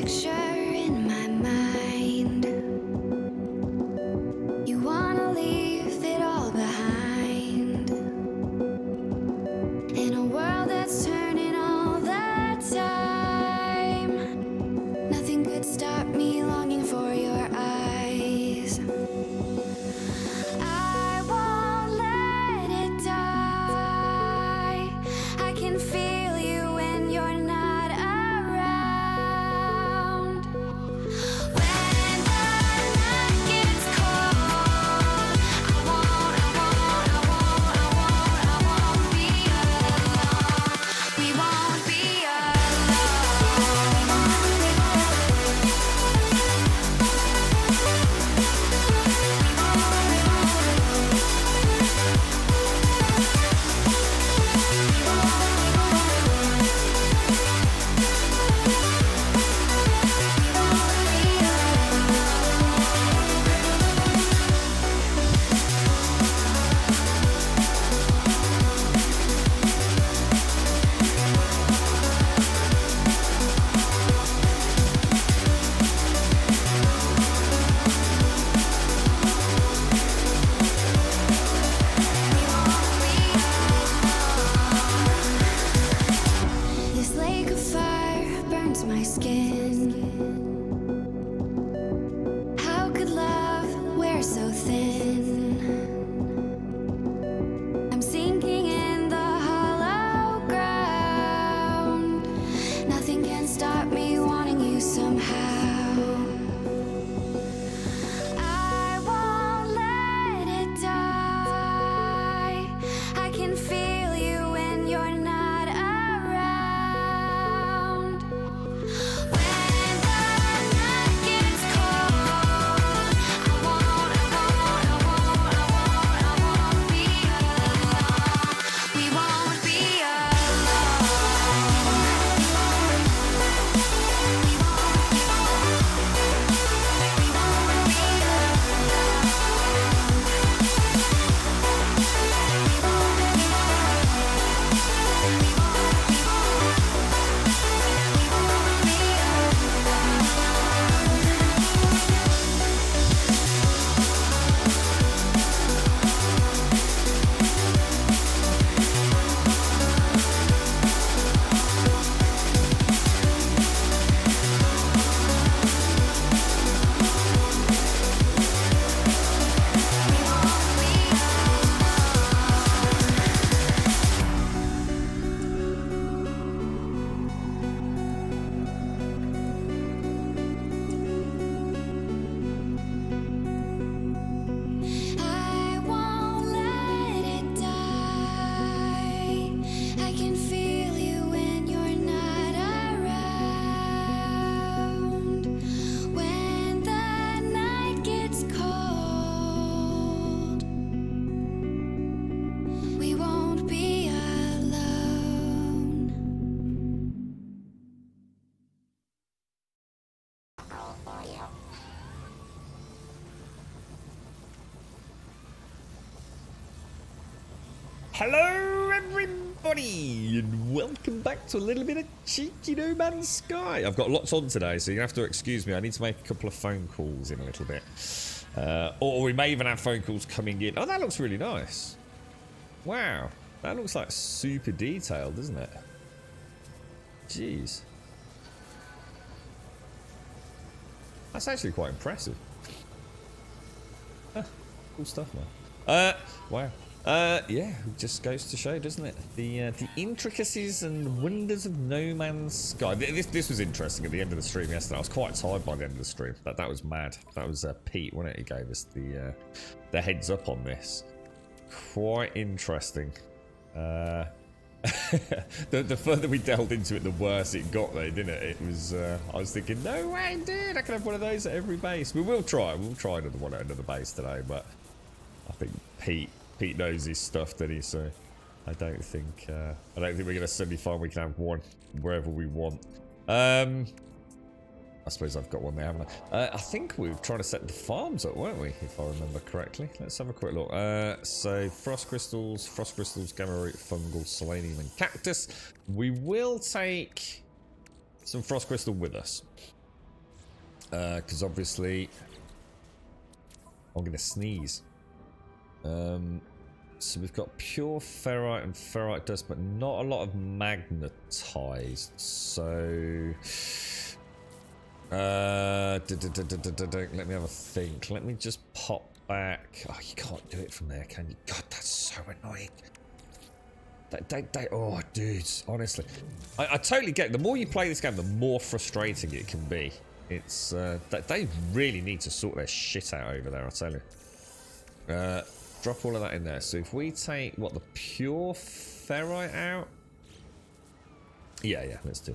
picture in my mind. You wanna leave it all behind in a world that's turning all the time. Nothing could stop me longing for your eyes. I won't let it die. I can feel you when you're not around. When the night gets cold, I won't be alone. We won't be This lake of fire burns my skin. How could love wear so thin? I'm sinking in the hollow ground. Nothing can stop me wanting you somehow. I won't let it die. I can feel you when you're not around. When the night gets cold, I won't be alone. We won't be I won't let it die. I can feel you when you're not around. When the night gets cold, we won't be alone. Hello everybody and welcome back to a little bit of cheeky No Man's Sky. I've got lots on today, so you have to excuse me. I need to make a couple of phone calls in a little bit. Or we may even have phone calls coming in. Oh, that looks really nice. Wow, that looks like super detailed, doesn't it? Jeez. That's actually quite impressive. Cool stuff, man. Wow. Yeah, it just goes to show, doesn't it? The intricacies and wonders of No Man's Sky. This was interesting at the end of the stream yesterday. I was quite tired by the end of the stream. That was mad. That was Pete, wasn't it? He gave us the heads up on this. Quite interesting. The further we delved into it, the worse it got, though, didn't it? It was. I was thinking, no way, dude! I can have one of those at every base. We will try. We'll try another one at another base today, but I think Pete knows his stuff, doesn't he? So I don't think we're gonna suddenly find we can have one wherever we want. I suppose I've got one there, haven't I? I think we were trying to set the farms up, weren't we? If I remember correctly. Let's have a quick look. So frost crystals, gamma root, fungal, selenium, and cactus. We will take some frost crystal with us. Because obviously I'm gonna sneeze. So we've got pure ferrite and ferrite dust, but not a lot of magnetized. So let me have a think. Let me just pop back. Oh, you can't do it from there, can you? God, that's so annoying. Oh, dudes, honestly, I totally get it. The more you play this game, the more frustrating it can be. It's they really need to sort their shit out over there, I tell you. Drop all of that in there. So if we take what, the pure ferrite out? Yeah, let's do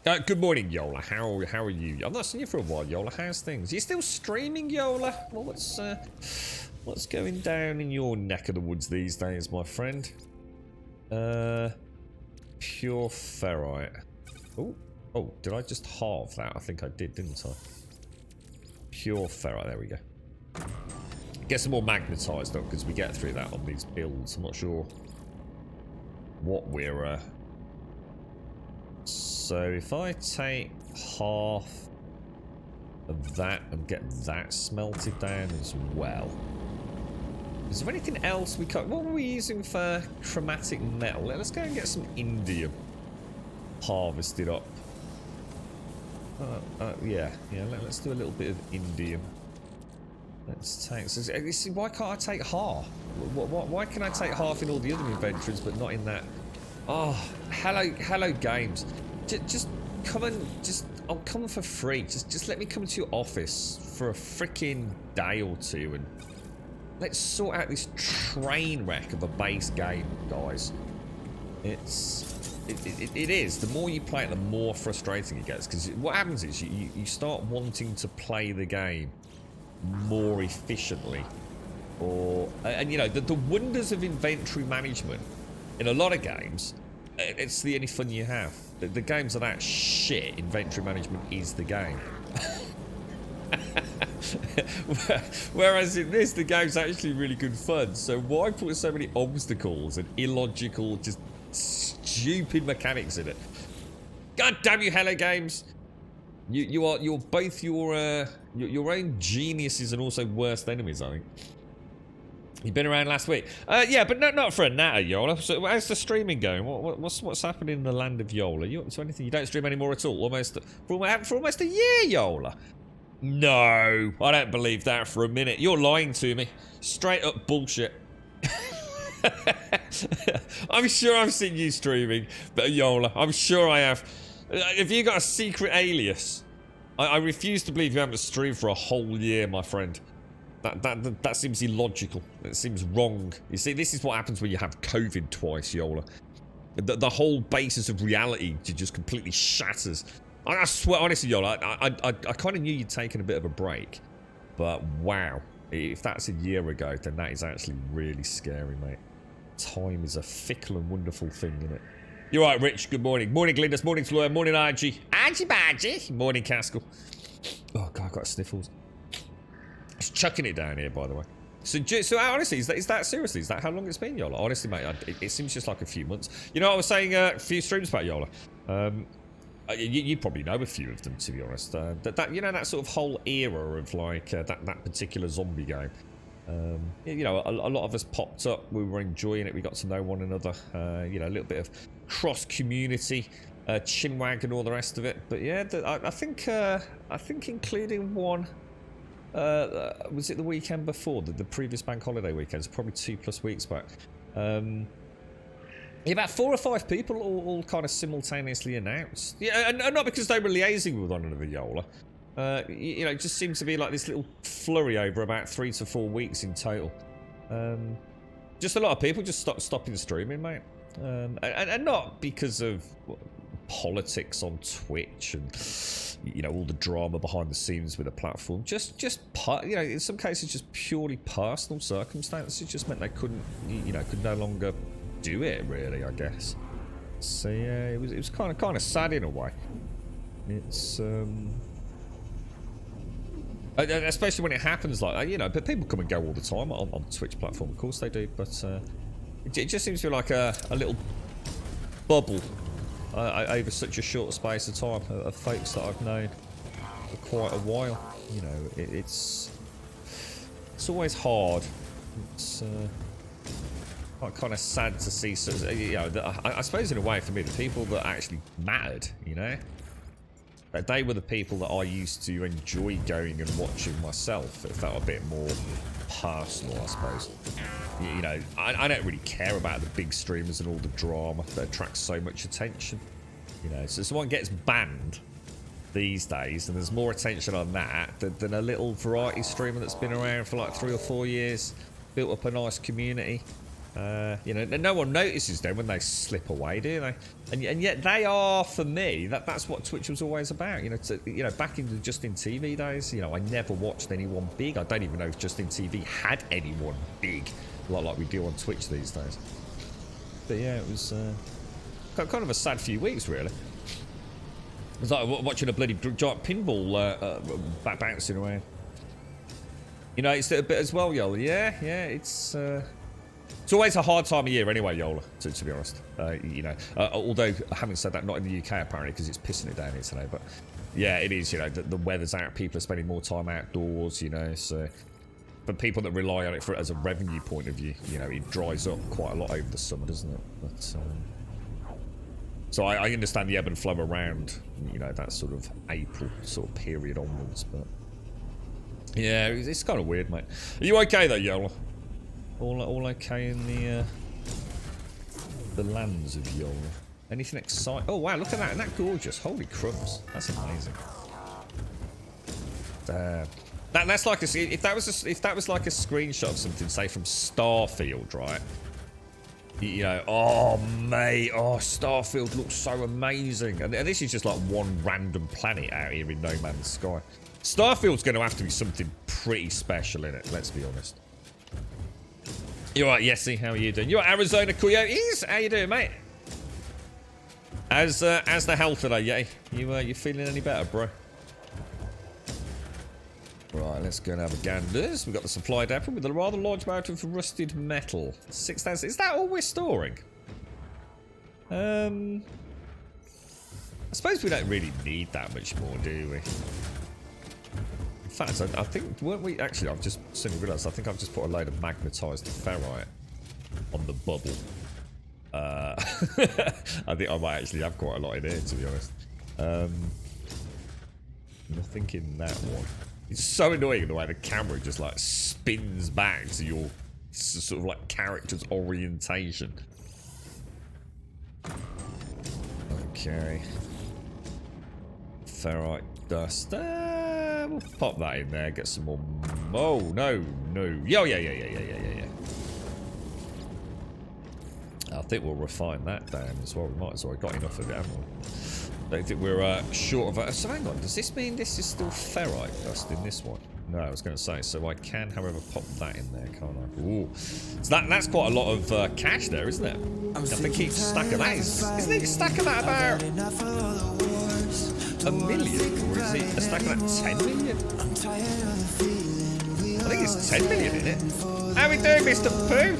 that. Good morning, Yola. How are you? I've not seen you for a while, Yola. How's things? Are you still streaming, Yola? Well, what's going down in your neck of the woods these days, my friend? Pure ferrite. Oh, did I just halve that? I think I did, didn't I? Pure ferrite. There we go. Get some more magnetized up because we get through that on these builds. I'm not sure what we're. So if I take half of that and get that smelted down as well. Is there anything else we can't? What were we using for chromatic metal? Let's go and get some indium harvested up. Yeah. Let's do a little bit of indium. Let's take. So, see, why can't I take half? Why can I take half in all the other inventories, but not in that? Oh, hello, games. Just come and I'll come for free. Just let me come to your office for a freaking day or two and let's sort out this train wreck of a base game, guys. It is. The more you play it, the more frustrating it gets. Because what happens is you start wanting to play the game more efficiently, and you know the wonders of inventory management in a lot of games. It's the only fun you have. The games are that shit. Inventory management is the game. Whereas in this, the game's actually really good fun. So why put so many obstacles and illogical, just stupid mechanics in it? God damn you, Hello Games! You're both your own geniuses and also worst enemies, I think. You've been around last week, yeah, but not for a natter, Yola. So how's the streaming going? What's happening in the land of Yola? You up to anything? You don't stream anymore at all? For almost a year, Yola. No, I don't believe that for a minute. You're lying to me. Straight up bullshit. I'm sure I've seen you streaming, but Yola, I'm sure I have. Have you got a secret alias? I refuse to believe you haven't streamed for a whole year, my friend. That seems illogical. It seems wrong. You see, this is what happens when you have COVID twice, Yola. The whole basis of reality just completely shatters. I swear, honestly, Yola, I kind of knew you'd taken a bit of a break. But wow, if that's a year ago, then that is actually really scary, mate. Time is a fickle and wonderful thing, isn't it? You're right, Rich. Good morning. Morning, Glyndus. Morning, Fleur. Morning, Archie. Archie Badgie. Morning, Caskell. Oh, God, I've got sniffles. It's chucking it down here, by the way. So honestly, is that seriously? Is that how long it's been, Yola? Honestly, mate, it seems just like a few months. You know, I was saying a few streams about Yola. You probably know a few of them, to be honest. That you know, that sort of whole era of like that particular zombie game. You know, a lot of us popped up. We were enjoying it. We got to know one another. You know, a little bit of cross community, chinwag and all the rest of it. But yeah, I think including one. Was it the weekend before the previous bank holiday weekends? Probably 2+ weeks back. Yeah, about 4 or 5 people all kind of simultaneously announced. Yeah, and not because they were liaising with one another, Yola. You know, it just seemed to be like this little flurry over about 3 to 4 weeks in total. Just a lot of people just stopping streaming, mate. And not because of politics on Twitch and, you know, all the drama behind the scenes with the platform. Just you know, in some cases just purely personal circumstances just meant they couldn't, you know, could no longer do it, really, I guess. So yeah, it was kind of sad in a way. It's especially when it happens like that, you know. But people come and go all the time on the Twitch platform, of course they do. But it just seems to be like a little bubble over such a short space of time of folks that I've known. for quite a while. You know, it's always hard. It's kind of sad to see. You know, I suppose in a way for me, the people that actually mattered, you know, that they were the people that I used to enjoy going and watching myself. It felt a bit more personal, I suppose. You know, I don't really care about the big streamers and all the drama that attracts so much attention. You know, so someone gets banned these days, and there's more attention on that than a little variety streamer that's been around for like 3 or 4 years, built up a nice community. You know, no one notices them when they slip away, do they? And yet they are, for me, that's what Twitch was always about. You know, back in the Justin TV days, you know, I never watched anyone big. I don't even know if Justin TV had anyone big like we do on Twitch these days. But yeah, it was kind of a sad few weeks, really. It was like watching a bloody giant pinball bouncing around. You know, it's a bit as well, Yola. Yeah, it's always a hard time of year anyway, Yola, to be honest. You know, although, having said that, not in the UK apparently, because it's pissing it down here today. But yeah, it is, you know, the weather's out, people are spending more time outdoors, you know, so... For people that rely on it as a revenue point of view, you know, it dries up quite a lot over the summer, doesn't it? But, so I understand the ebb and flow around, you know, that sort of April sort of period onwards, but... Yeah, it's kind of weird, mate. Are you okay, though, Yola? All okay in the lands of Yola? Anything exciting? Oh, wow, look at that. Isn't that gorgeous? Holy crumbs. That's amazing. Damn. That's like if that was like a screenshot of something, say from Starfield, right? You know, oh mate, oh Starfield looks so amazing, and this is just like one random planet out here in no man's sky. Starfield's going to have to be something pretty special in it. Let's be honest. You alright, Yessie? How are you doing? You're Arizona Coyotes. How you doing, mate? How's the health today, yeah? You feeling any better, bro? Right, let's go and have a ganders. We've got the supply depot with a rather large mountain for rusted metal. 6,000. Is that all we're storing? I suppose we don't really need that much more, do we? In fact, I think, weren't we... Actually, I've just suddenly realised, I think I've just put a load of magnetised ferrite on the bubble. I think I might actually have quite a lot in here, to be honest. Nothing in that one. It's so annoying the way the camera just like spins back to your sort of like character's orientation. Okay. Ferrite dust. We'll pop that in there, get some more. Oh, no. Yeah. I think we'll refine that down as well. We might as well have got enough of it, haven't we? I don't think we're short of... So hang on, does this mean this is still ferrite dust in this one? No, I was going to say, so I can, however, pop that in there, can't I? Ooh. So that's quite a lot of cash there, isn't it? I think each stack of that isn't each stack of that about $1 million? Or is it a stack of that 10 million? I think it's 10 million in it. How we doing, Mr. Pooh?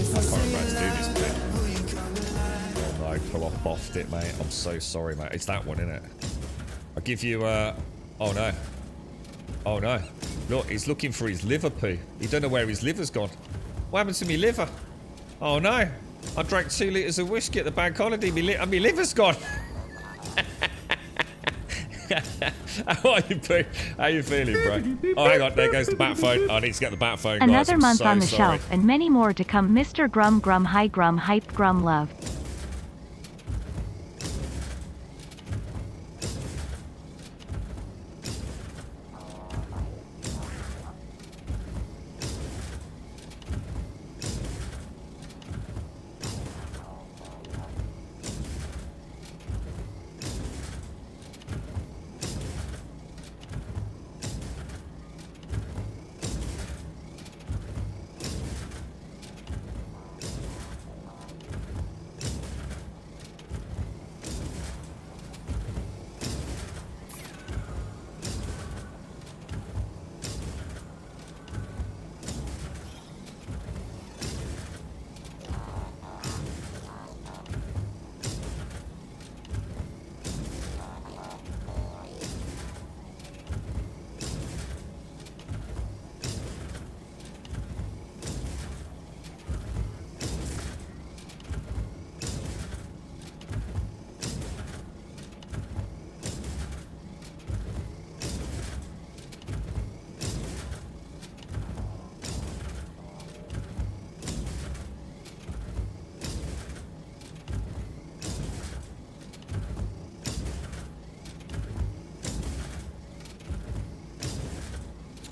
I can't remember how to do this bit. Oh no, pull off boffed it, mate. I'm so sorry, mate. It's that one, isn't it? I'll give you, oh no. Oh no. Look, he's looking for his liver, Pooh. He don't know where his liver's gone. What happened to me liver? Oh no. I drank 2 litres of whiskey at the bank holiday and my liver's gone. How are you, Pooh? How you feeling, bro? Oh, hang on. There goes the bat phone. Oh, I need to get the bat phone, guys. Another month so on the sorry. shelf and many more to come. Mr. Grum Grum Hi Grum Hype Grum Love.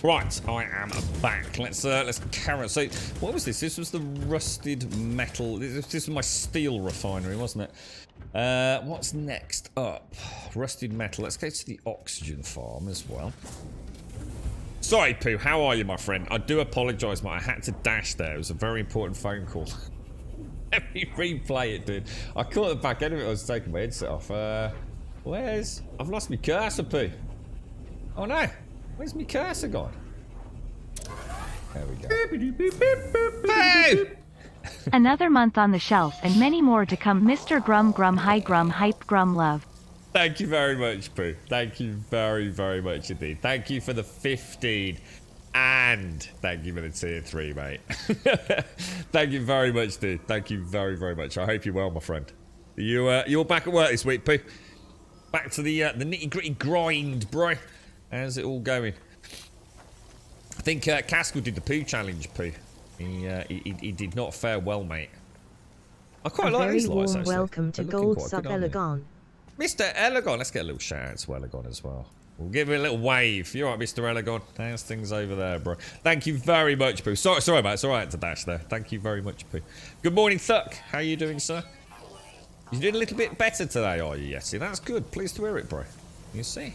Right, I am back. Let's carry on. So, what was this? This was the rusted metal. This was my steel refinery, wasn't it? What's next up? Rusted metal. Let's go to the oxygen farm as well. Sorry, Pooh. How are you, my friend? I do apologise, mate. I had to dash there. It was a very important phone call. Let me replay it, dude. I caught the back end of it. I was taking my headset off. I've lost my cursor, Pooh. Oh no. Where's my cursor gone? There we go. Hey! Another month on the shelf and many more to come. Mr. Grum Grum Hi Grum Hype Grum Love. Thank you very much, Pooh. Thank you very, very much indeed. Thank you for the 15. And thank you for the tier 3, mate. Thank you very much, dude. Thank you very, very much. I hope you're well, my friend. You're back at work this week, Pooh. Back to the nitty-gritty grind, bro. How's it all going? I think Caskell did the poo challenge, Pooh. He did not fare well, mate. I quite like these lights, actually. Welcome to Gold Sub Elegon. Mr. Elegon. Let's get a little shout out to Elegon as well. We'll give him a little wave. You alright, Mr. Elegon? How's things over there, bro? Thank you very much, Pooh. Sorry, mate. It's alright to dash there. Thank you very much, Pooh. Good morning, Thuck. How are you doing, sir? You did a little bit better today, are you, Yeti? That's good. Pleased to hear it, bro. You see?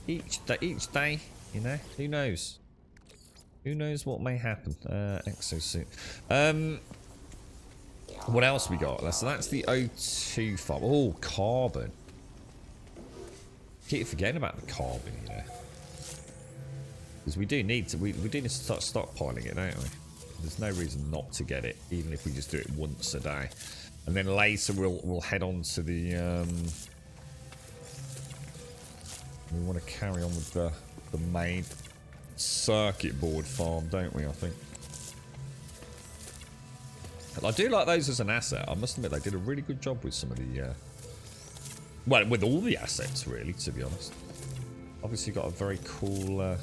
Each day, you know? Who knows? Who knows what may happen? Exosuit. What else we got? So that's the O2 farm. Oh, carbon. Keep forgetting about the carbon, you know. Because we do need to. We do need to start stockpiling it, don't we? There's no reason not to get it, even if we just do it once a day. And then later we'll head on to the. We want to carry on with the main circuit board farm, don't we? I think. And I do like those as an asset. I must admit they did a really good job with some of the. Well, with all the assets, really, to be honest. Obviously, got a very cool,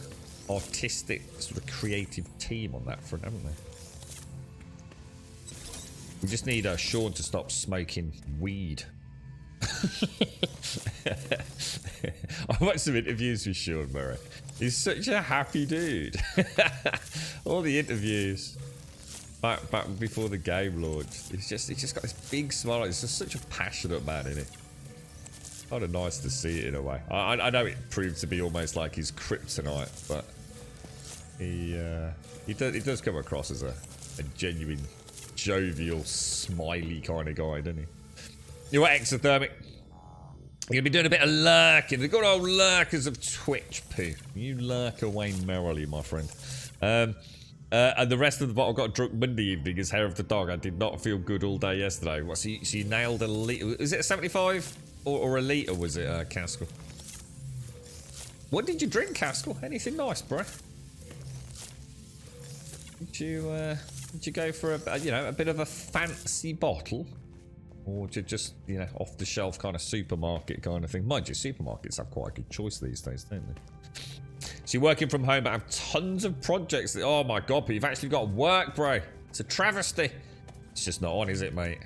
artistic, sort of creative team on that front, haven't they? We just need Sean to stop smoking weed. I watched some interviews with Sean Murray. He's such a happy dude. All the interviews back before the game launched. He's just got this big smile. He's just such a passionate man, isn't he? Kind of nice to see it in a way. I know it proved to be almost like his kryptonite, but he does come across as a genuine, jovial, smiley kind of guy, doesn't he? You know what, Exothermic? You're gonna be doing a bit of lurking. The good old lurkers of Twitch, Pooh. You lurk away merrily, my friend. And the rest of the bottle got drunk Monday evening as hair of the dog. I did not feel good all day yesterday. What? So you nailed a litre? Was it a 75 or a litre? Was it, Caskell? What did you drink, Caskell? Anything nice, bro? Did you go for a bit of a fancy bottle? Or just, off the shelf kind of supermarket kind of thing? Mind you, supermarkets have quite a good choice these days, don't they? So you're working from home but have tons of projects that, oh my god, but you've actually got work, bro. It's a travesty. It's just not on, is it, mate?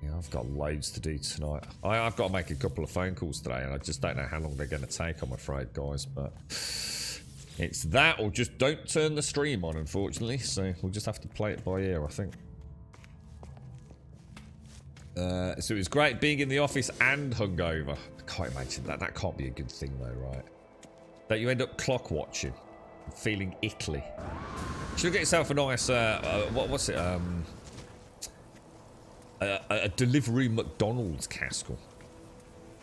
Yeah, I've got loads to do tonight. I've got to make a couple of phone calls today and I just don't know how long they're going to take, I'm afraid, guys, but it's that or just don't turn the stream on, unfortunately, so we'll just have to play it by ear, I think. So it was great being in the office and hungover. I can't imagine that. That can't be a good thing though, right? That you end up clock watching, feeling ickly. Should get yourself a nice, what's it? A delivery McDonald's, Caskell.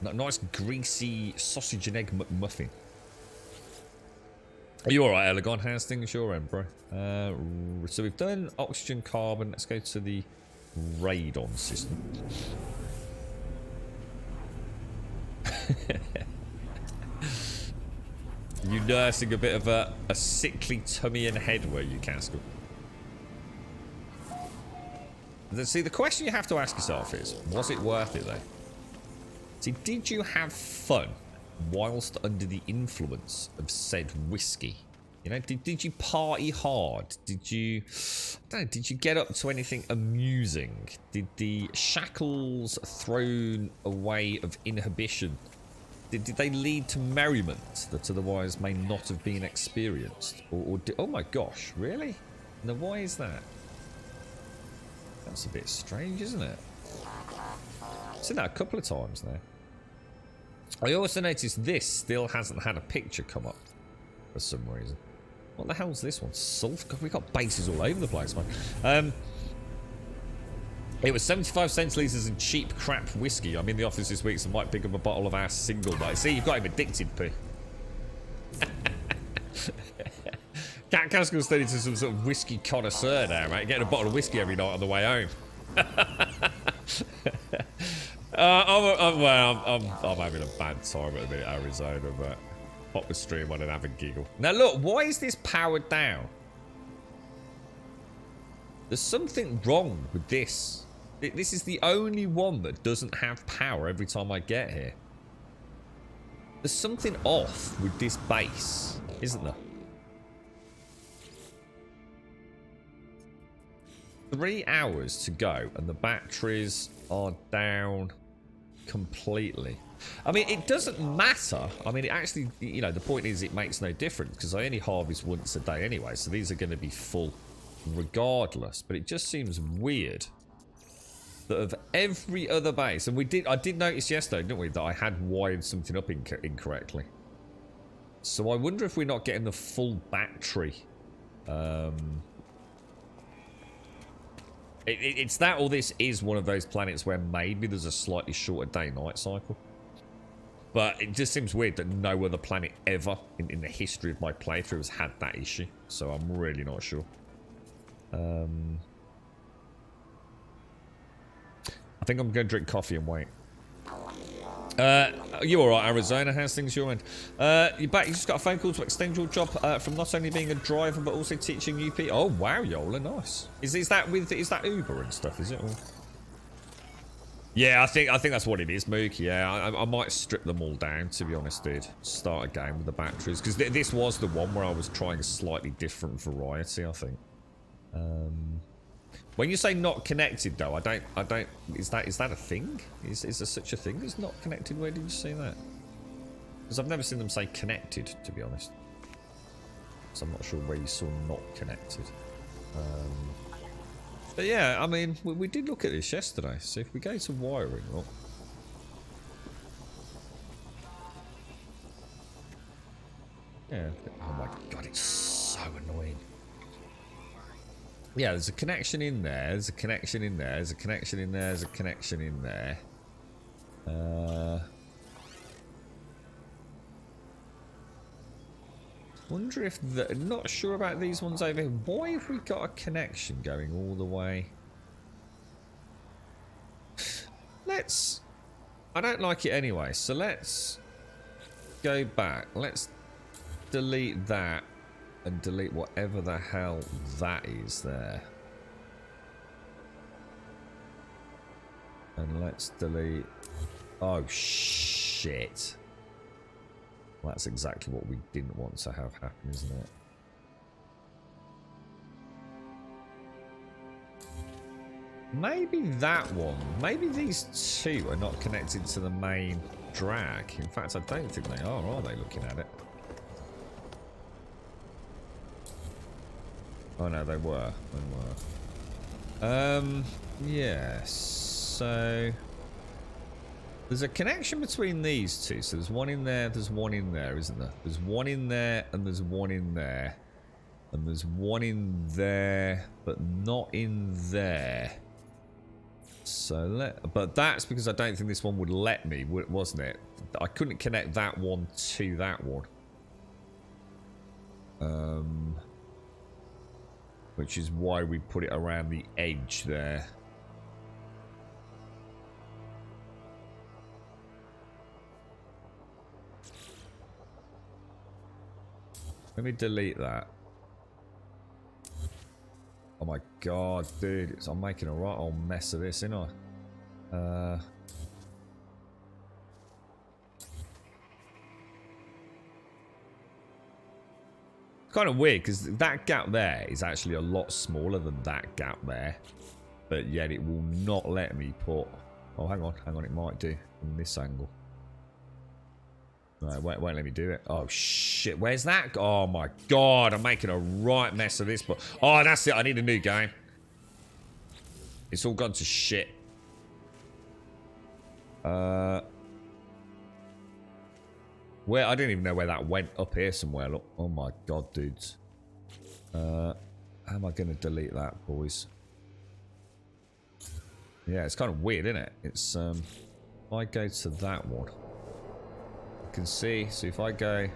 Nice greasy sausage and egg McMuffin. Are you alright, Elegon? How's things your end, bro? So we've done oxygen, carbon. Let's go to the radon system. You nursing a bit of a sickly tummy and head, were you, Caskell? See, the question you have to ask yourself is, was it worth it, though? See, did you have fun whilst under the influence of said whiskey? You know, did you party hard? Did you get up to anything amusing? Did the shackles thrown away of inhibition Did they lead to merriment that otherwise may not have been experienced? Oh my gosh, really? Now why is that? That's a bit strange, isn't it? I've seen that a couple of times now. I also noticed this still hasn't had a picture come up for some reason. What the hell's this one? Salt? God, we got bases all over the place, man. It was 75 centilitres and cheap crap whiskey. I'm in the office this week, so I might pick up a bottle of our single malt. See, you've got him addicted, Pooh. Cat Caskell's turned into some sort of whiskey connoisseur now, mate. Getting a bottle of whiskey every night on the way home. I'm having a bad time at the minute, Arizona, but pop the stream on and have a giggle. Now look, why is this powered down? There's something wrong with this. This is the only one that doesn't have power every time I get here. There's something off with this base, isn't there? 3 hours to go and the batteries are down completely. I mean, it doesn't matter. I mean, it actually, you know, the point is it makes no difference because I only harvest once a day anyway, so these are going to be full regardless. But it just seems weird that of every other base, and I did notice yesterday, didn't we, that I had wired something up incorrectly. So I wonder if we're not getting the full battery. It's that, or this is one of those planets where maybe there's a slightly shorter day-night cycle. But it just seems weird that no other planet ever in the history of my playthrough has had that issue. So I'm really not sure. I think I'm going to drink coffee and wait. You alright, Arizona? How's things your end? You're back. You just got a phone call to extend your job from not only being a driver but also teaching UP. Oh wow, Yola, nice. Is that Uber and stuff? Is it? Or? Yeah, I think that's what it is, Mook. Yeah, I might strip them all down, to be honest, dude. Start a game with the batteries because this was the one where I was trying a slightly different variety, I think. When you say not connected, though, I don't. Is that a thing? Is there such a thing as not connected? Where did you see that? Because I've never seen them say connected, to be honest. So I'm not sure where you saw not connected. But yeah, I mean, we did look at this yesterday. So if we go to wiring, look. Yeah. Oh my god, it's so annoying. Yeah, there's a connection in there, there's a connection in there, there's a connection in there, there's a connection in there. Wonder if not sure about these ones over here. Why have we got a connection going all the way? I don't like it anyway, so let's go back. Let's delete that. And delete whatever the hell that is there. And let's delete... Oh, shit. Well, that's exactly what we didn't want to have happen, isn't it? Maybe that one. Maybe these two are not connected to the main drag. In fact, I don't think they are they, looking at it? Oh no, they were. Yes. So there's a connection between these two. So there's one in there, there's one in there, isn't there? There's one in there and there's one in there. And there's one in there, but not in there. So but that's because I don't think this one would let me, wasn't it? I couldn't connect that one to that one. Which is why we put it around the edge there. Let me delete that. Oh my god, dude. I'm making a right old mess of this, ain't I? Kind of weird because that gap there is actually a lot smaller than that gap there, but yet it will not let me put... Oh, hang on, it might do from this angle. Right, won't let me do it. Oh, shit. Where's that? Oh, my God. I'm making a right mess of this. But oh, that's it. I need a new game. It's all gone to shit. Where? I didn't even know where that went. Up here somewhere. Look. Oh, my God, dudes. How am I going to delete that, boys? Yeah, it's kind of weird, isn't it? It's, if I go to that one... I can see, so if I go,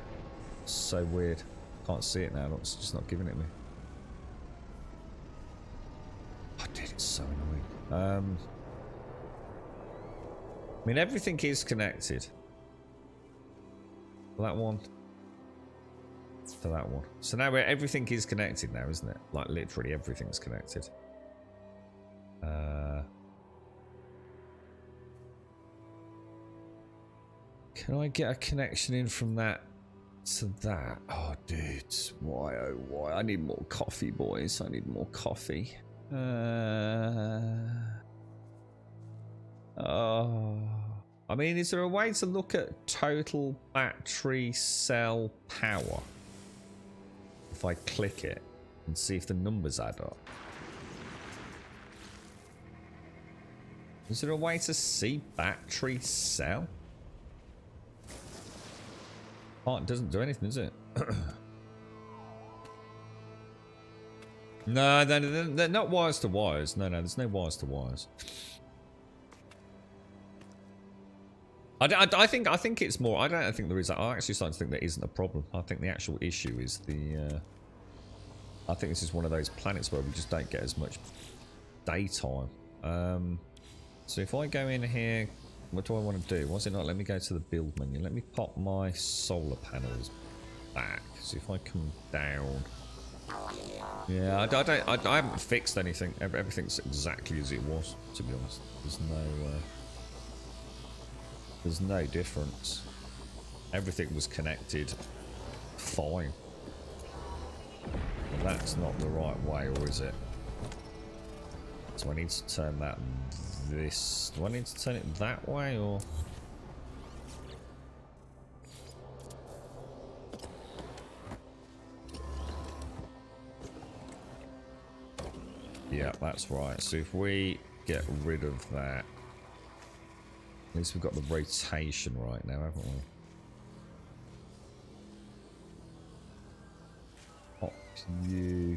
it's so weird. Can't see it now, it's just not giving it me. Oh dude, it's so annoying. I mean, everything is connected. That one. To that one. So now everything is connected now, isn't it? Like literally everything's connected. Can I get a connection in from that to that? Oh, dude. Why, oh, why? I need more coffee, boys. I need more coffee. Oh. I mean, is there a way to look at total battery cell power? If I click it and see if the numbers add up. Is there a way to see battery cell? Oh, it doesn't do anything, does it? No, they're not wires to wires. No, there's no wires to wires. I think it's more. I don't think there is. I actually starting to think there isn't a problem. I think the actual issue is the. I think this is one of those planets where we just don't get as much daytime. So if I go in here. What do I want to do? Why does it not let me go to the build menu? Let me pop my solar panels back. So if I come down, yeah, I haven't fixed anything. Everything's exactly as it was. To be honest, there's no difference. Everything was connected fine. But that's not the right way, or is it? So I need to turn that this. Do I need to turn it that way or? Yeah, that's right. So if we get rid of that, at least we've got the rotation right now, haven't we? Pop you.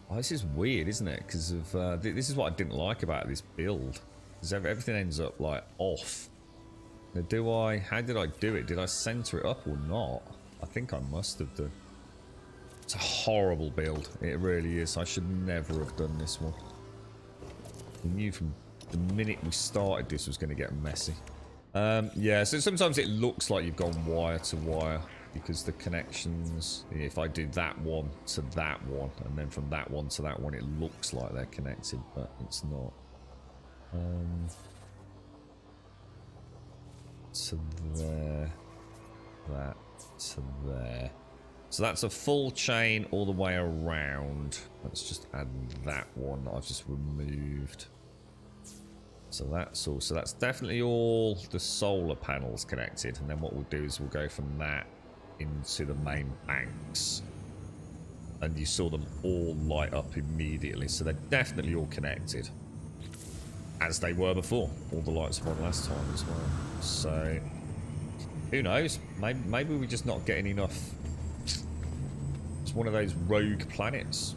Oh, this is weird, isn't it? Because of this is what I didn't like about this build. Because everything ends up like off. Now, how did I do it? Did I center it up or not? I think I must have done. It's a horrible build. It really is. I should never have done this one. I knew from the minute we started this was going to get messy. Yeah, so sometimes it looks like you've gone wire to wire. Because the connections, if I did that one to that one, and then from that one to that one, it looks like they're connected, but it's not. To there, that to there. So that's a full chain all the way around. Let's just add that one that I've just removed. So that's all. So that's definitely all the solar panels connected. And then what we'll do is we'll go from that into the main banks, and you saw them all light up immediately, so they're definitely all connected as they were before. All the lights were on last time as well, so who knows, maybe we're just not getting enough. It's one of those rogue planets.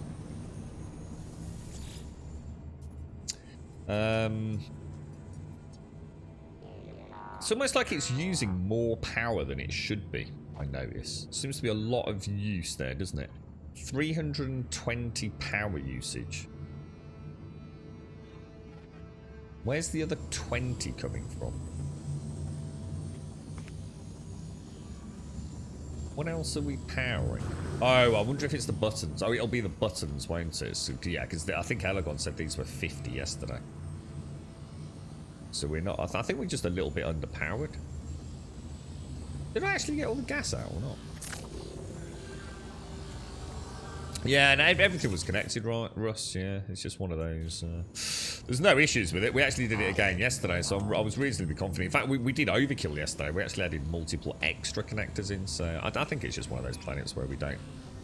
It's almost like it's using more power than it should be. I notice. Seems to be a lot of use there, doesn't it? 320 power usage. Where's the other 20 coming from? What else are we powering? Oh, I wonder if it's the buttons. Oh, it'll be the buttons, won't it? So, yeah, because I think Elegon said these were 50 yesterday. So we're not... I think we're just a little bit underpowered. Did I actually get all the gas out or not? Yeah, and everything was connected, right, Russ? Yeah, it's just one of those There's no issues with it. We actually did it again yesterday, so I was reasonably confident. In fact, we did overkill yesterday. We actually added multiple extra connectors in, so I think it's just one of those planets where we don't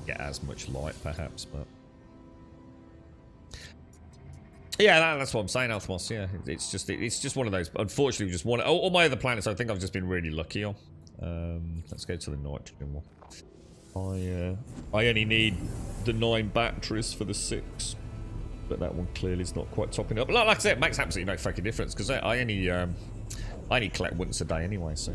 get as much light, perhaps, but... Yeah, that's what I'm saying, Althmos. Yeah, it's just one of those. Unfortunately, just one. All my other planets, I think I've just been really lucky on. Let's go to the nitrogen one. I only need the 9 batteries for the 6, but that one clearly is not quite topping up. Like I said, it makes absolutely no fucking difference because I only collect once a day anyway. So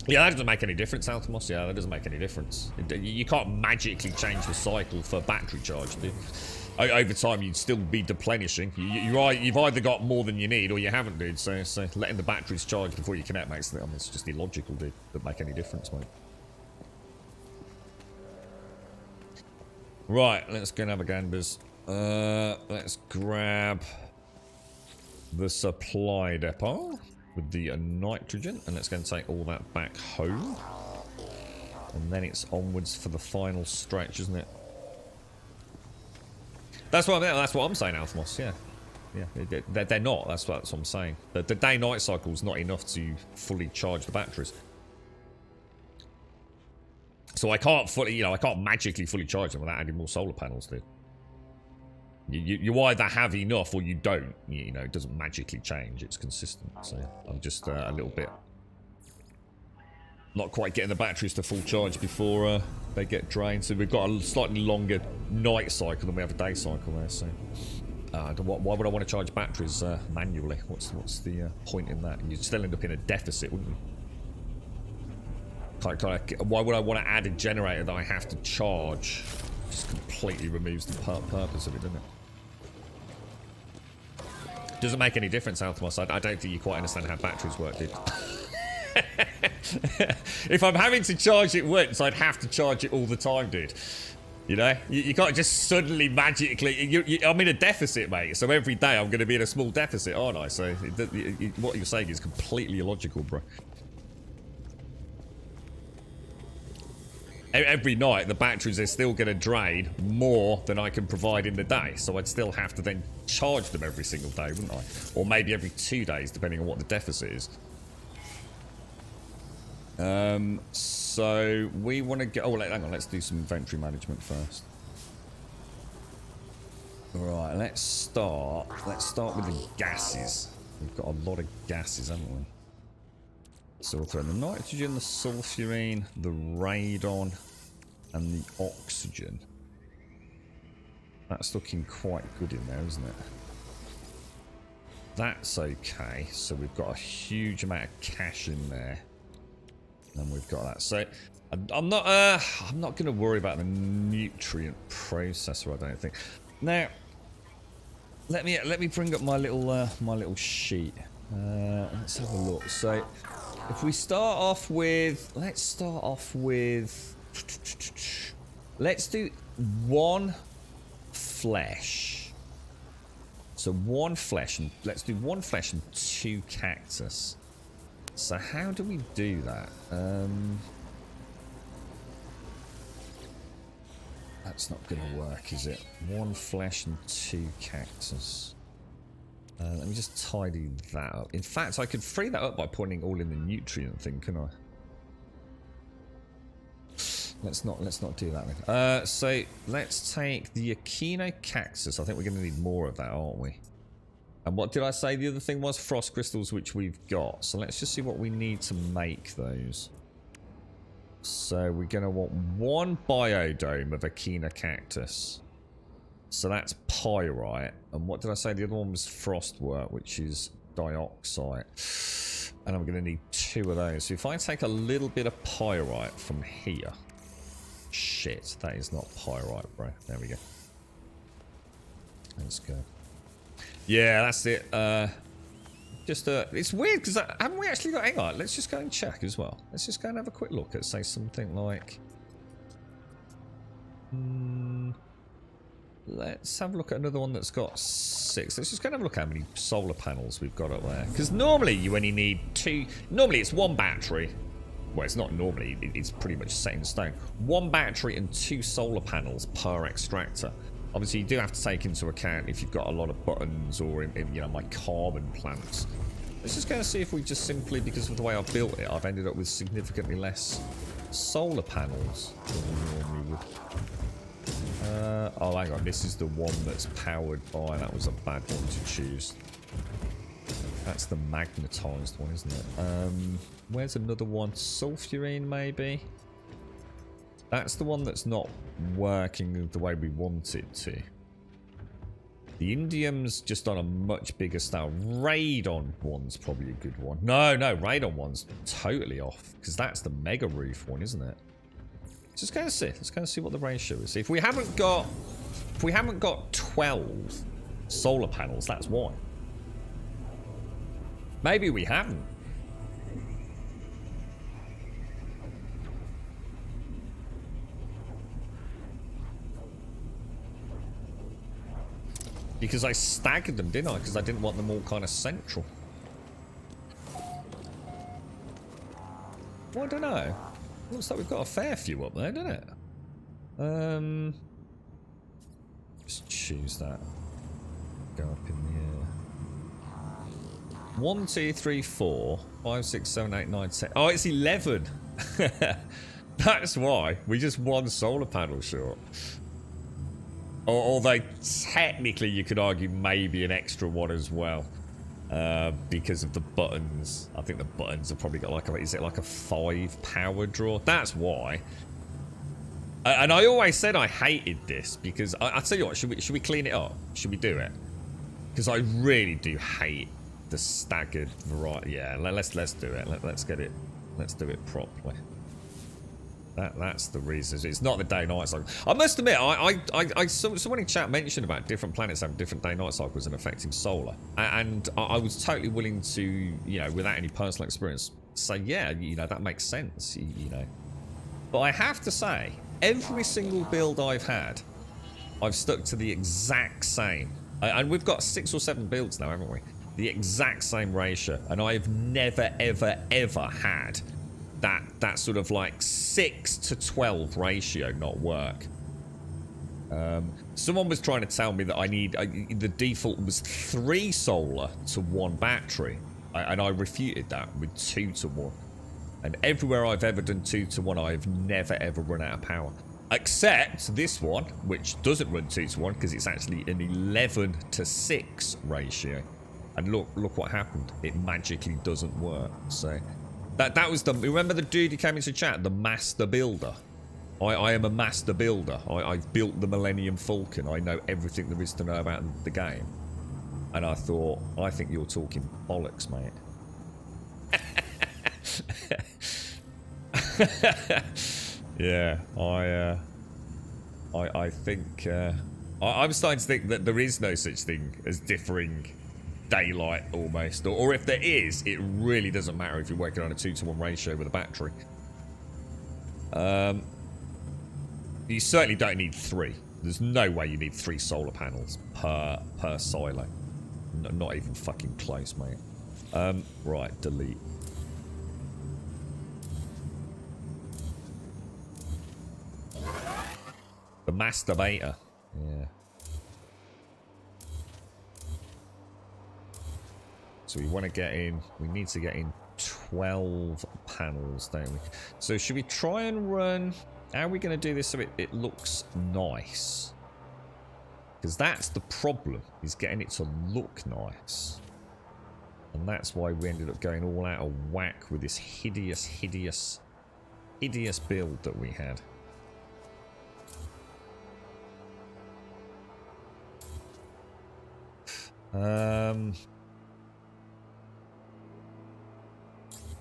yeah, that doesn't make any difference, Althmos. Yeah, that doesn't make any difference. You can't magically change the cycle for battery charge, do you? Over time, you'd still be deplenishing. You've either got more than you need or you haven't, dude. So letting the batteries charge before you connect makes it. I mean, it's just illogical, dude. Doesn't make any difference, mate. Right, let's go naviganders. Let's grab the supply depot with the nitrogen, and let's go and take all that back home. And then it's onwards for the final stretch, isn't it? That's what I'm saying, Althmos. Yeah, they're not. That's what I'm saying. The day-night cycle is not enough to fully charge the batteries. So I can't I can't magically fully charge them without adding more solar panels, dude. You either have enough or you don't. You know, it doesn't magically change. It's consistent. So I'm just a little bit not quite getting the batteries to full charge before they get drained. So we've got a slightly longer night cycle than we have a day cycle there. So why would I want to charge batteries manually? What's the point in that? You'd still end up in a deficit, wouldn't you? Why would I want to add a generator that I have to charge? Just completely removes the purpose of it, doesn't it? Doesn't make any difference, Althmos. I don't think you quite understand how batteries work, dude. If I'm having to charge it once, I'd have to charge it all the time, dude. You know? You can't just suddenly magically... I'm in a deficit, mate. So every day I'm going to be in a small deficit, aren't I? So what you're saying is completely illogical, bro. Every night, the batteries are still going to drain more than I can provide in the day. So I'd still have to then charge them every single day, wouldn't I? Or maybe every 2 days, depending on what the deficit is. So we want to get... Oh, hang on. Let's do some inventory management first. Right, let's start with the gases. We've got a lot of gases, haven't we? So we'll throw the nitrogen, the sulfurine, the radon, and the oxygen. That's looking quite good in there, isn't it? That's okay. So we've got a huge amount of cash in there. And we've got that. So I'm not going to worry about the nutrient processor, I don't think. Now, let me bring up my little sheet. Let's have a look. So if we start off with, let's do 1 flesh. So 1 flesh, and let's do 1 flesh and 2 cactus. So how do we do that? That's not going to work, is it? 1 flesh and 2 cactus. Let me just tidy that up. In fact, I could free that up by putting all in the nutrient thing, couldn't I? Let's not do that then. So let's take the echinocactus. I think we're going to need more of that, aren't we? And what did I say the other thing was? Frost crystals, which we've got. So let's just see what we need to make those. So we're going to want 1 biodome of echinocactus. So that's pyrite. And what did I say? The other one was frostwork, which is dioxide. And I'm going to need 2 of those. So if I take a little bit of pyrite from here. Shit, that is not pyrite, bro. There we go. Let's go. Yeah, that's it. It's weird because haven't we actually got... Hang on, let's just go and check as well. Let's just go and have a quick look at, say, something like... Let's have a look at another one that's got 6. Let's just go and have a look at how many solar panels we've got up there. Because normally you only need 2... Normally it's 1 battery. Well, it's not normally. It's pretty much set in stone. 1 battery and 2 solar panels per extractor. Obviously, you do have to take into account if you've got a lot of buttons or, you know, my carbon plants. Let's just go and see if we just simply, because of the way I've built it, I've ended up with significantly less solar panels than we normally would. Oh, hang on. This is the one that's powered by... That was a bad one to choose. That's the magnetized one, isn't it? Where's another one? Sulfurine, maybe? That's the one that's not working the way we want it to. The indium's just on a much bigger scale. Radon one's probably a good one. No, radon one's totally off. Because that's the mega roof one, isn't it? Just go and see. Let's go and see what the ratio is. If we haven't got 12 solar panels, that's why. Maybe we haven't. Because I staggered them, didn't I? Because I didn't want them all kind of central. Well, I don't know. Looks like we've got a fair few up there, doesn't it? Just choose that. Go up in the air. 1, 2, 3, 4, 5, 6, 7, 8, 9, 10. Oh, it's 11. That's why. We just one solar panel short. Although technically you could argue maybe an extra one as well. Because of the buttons. I think the buttons have probably got like a... Is it like a 5 power draw? That's why. And I always said I hated this because... I'll tell you what, should we clean it up? Should we do it? Because I really do hate the staggered variety. Yeah, let's do it. Let's get it. Let's do it properly. That's the reason. It's not the day-night cycle. I must admit, someone in chat mentioned about different planets having different day-night cycles and affecting solar, and I was totally willing to, you know, without any personal experience, say, yeah, you know, that makes sense, you know. But I have to say, every single build I've had, I've stuck to the exact same, and we've got 6 or 7 builds now, haven't we? The exact same ratio, and I've never, ever had that sort of like 6 to 12 ratio not work. Someone was trying to tell me that I need the default was 3 solar to 1 battery, and I refuted that with 2 to 1. And everywhere I've ever done 2 to 1, I've never ever run out of power, except this one, which doesn't run 2 to 1 because it's actually an 11 to 6 ratio. And look what happened. It magically doesn't work. So that was the... Remember the dude who came into chat? The master builder. I am a master builder. I've built the Millennium Falcon. I know everything there is to know about the game. And I thought, I think you're talking bollocks, mate. Yeah, I think... I'm starting to think that there is no such thing as differing daylight almost, or if there is, it really doesn't matter if you're working on a 2 to 1 ratio with a battery. You certainly don't need 3. There's no way you need 3 solar panels per silo. Not even fucking close, mate. Right, delete. The masturbator. Yeah. So we want to get in, we need to get in 12 panels, don't we? So should we try and run, how are we going to do this so it looks nice? Because that's the problem, is getting it to look nice. And that's why we ended up going all out of whack with this hideous build that we had.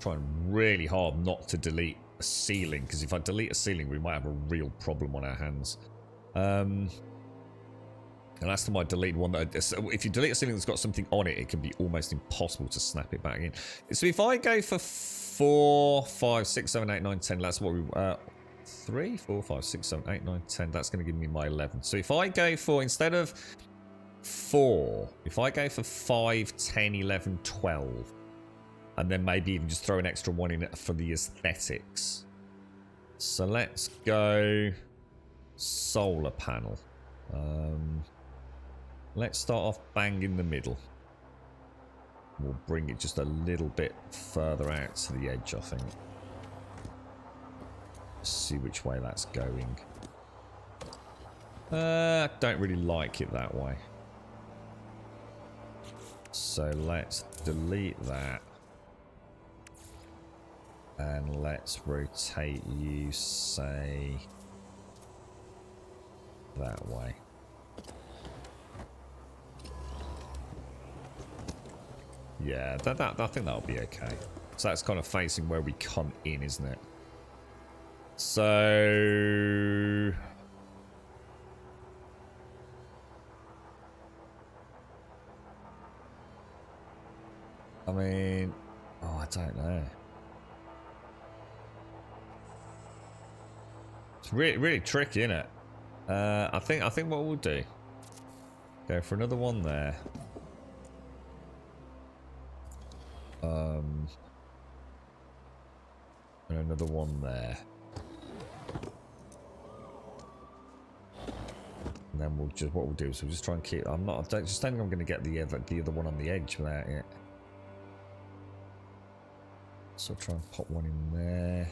Trying really hard not to delete a ceiling, because if I delete a ceiling we might have a real problem on our hands. And last time I deleted one that if you delete a ceiling that's got something on it, it can be almost impossible to snap it back in. So if I go for 4, 5, 6, 7, 8, 9, 10, that's what we 3, 4, 5, 6, 7, 8, 9, 10, that's going to give me my 11. So if I go for, instead of 4, if I go for 5, 10, 11, 12, and then maybe even just throw an extra one in for the aesthetics. So let's go solar panel. Let's start off bang in the middle. We'll bring it just a little bit further out to the edge, I think. See which way that's going. Don't really like it that way. So let's delete that. And let's rotate you, say, that way. Yeah, I think that'll be okay. So that's kind of facing where we come in, isn't it? So... I mean... Oh, I don't know. It's really tricky, isn't it? I think what we'll do... Go for another one there. And another one there. And then what we'll do is we'll just try and keep. I don't think I'm going to get the other one on the edge without it. So I'll try and pop one in there.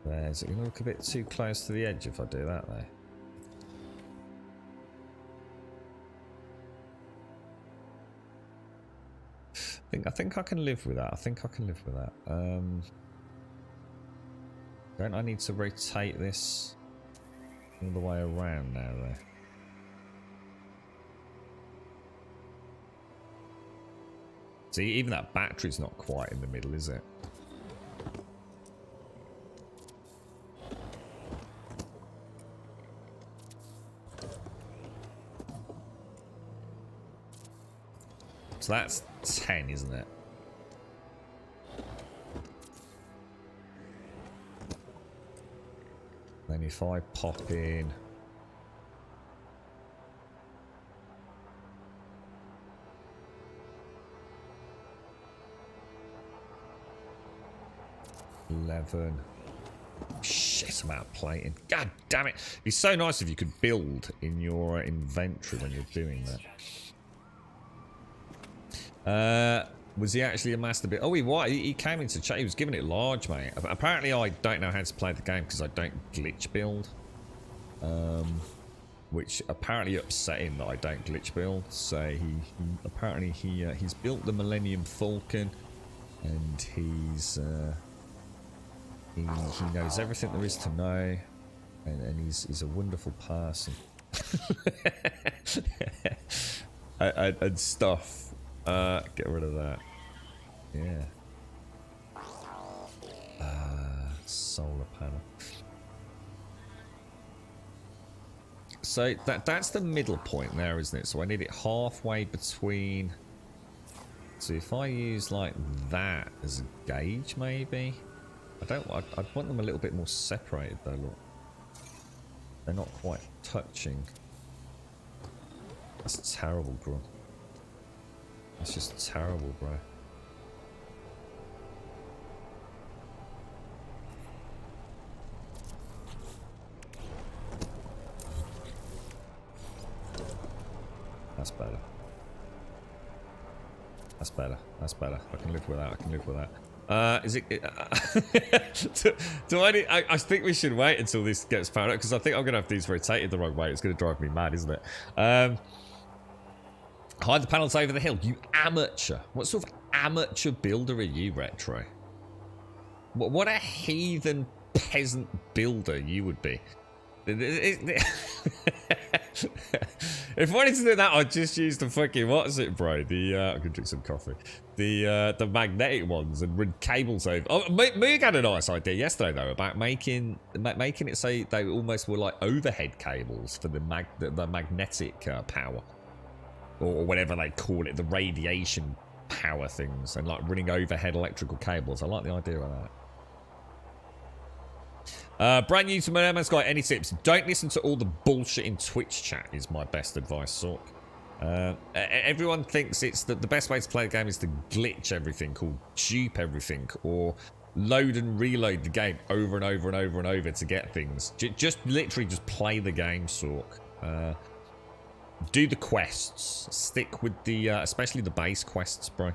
There's it going to look a bit too close to the edge if I do that though. I think I can live with that. I think I can live with that. Don't I need to rotate this all the way around now though? See, even that battery's not quite in the middle, is it? So that's 10, isn't it? Then if I pop in... Shit, I'm out of plating. God damn it. It'd be so nice if you could build in your inventory when you're doing that. Was he actually a master build? Oh, he came into chat. He was giving it large, mate. Apparently, I don't know how to play the game because I don't glitch build. Which apparently upset him that I don't glitch build. So he's built the Millennium Falcon, and he knows everything there is to know, and he's a wonderful person. and stuff. Get rid of that. Yeah. Solar panel. So that's the middle point there, isn't it? So I need it halfway between. So if I use like that as a gauge, maybe. I'd want them a little bit more separated though. Look, they're not quite touching. That's terrible, bro. That's just terrible, bro. That's better. That's better. That's better. I can live with that. I can live with that. Is it... do I need... I think we should wait until this gets found out, because I think I'm going to have these rotated the wrong way. It's going to drive me mad, isn't it? Hide the panels over the hill. You amateur. What sort of amateur builder are you, Retro? What a heathen peasant builder you would be. If I wanted to do that, I'd just use the fucking... What is it, bro? I could drink some coffee. The magnetic ones and run cables over. Oh, Moog had a nice idea yesterday, though, about making it so they almost were like overhead cables for the magnetic power. Or whatever they call it, the radiation power things, and like running overhead electrical cables. I like the idea of that. Brand new to Merman's Guy, any tips? Don't listen to all the bullshit in Twitch chat is my best advice, Sork. Everyone thinks it's that the best way to play the game is to glitch everything, or dupe everything, or load and reload the game over and over and over and over to get things. Just literally just play the game, Sork. Do the quests. Stick with the, especially the base quests, bro.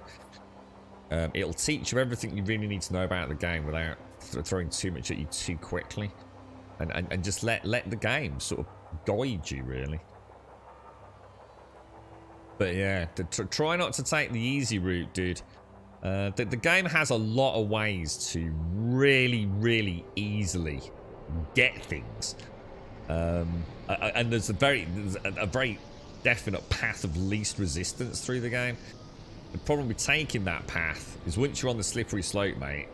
It'll teach you everything you really need to know about the game without throwing too much at you too quickly. And just let the game sort of guide you, really. But yeah, try not to take the easy route, dude. The game has a lot of ways to really, really easily get things. And there's a very definite path of least resistance through the game. The problem with taking that path is once you're on the slippery slope, mate,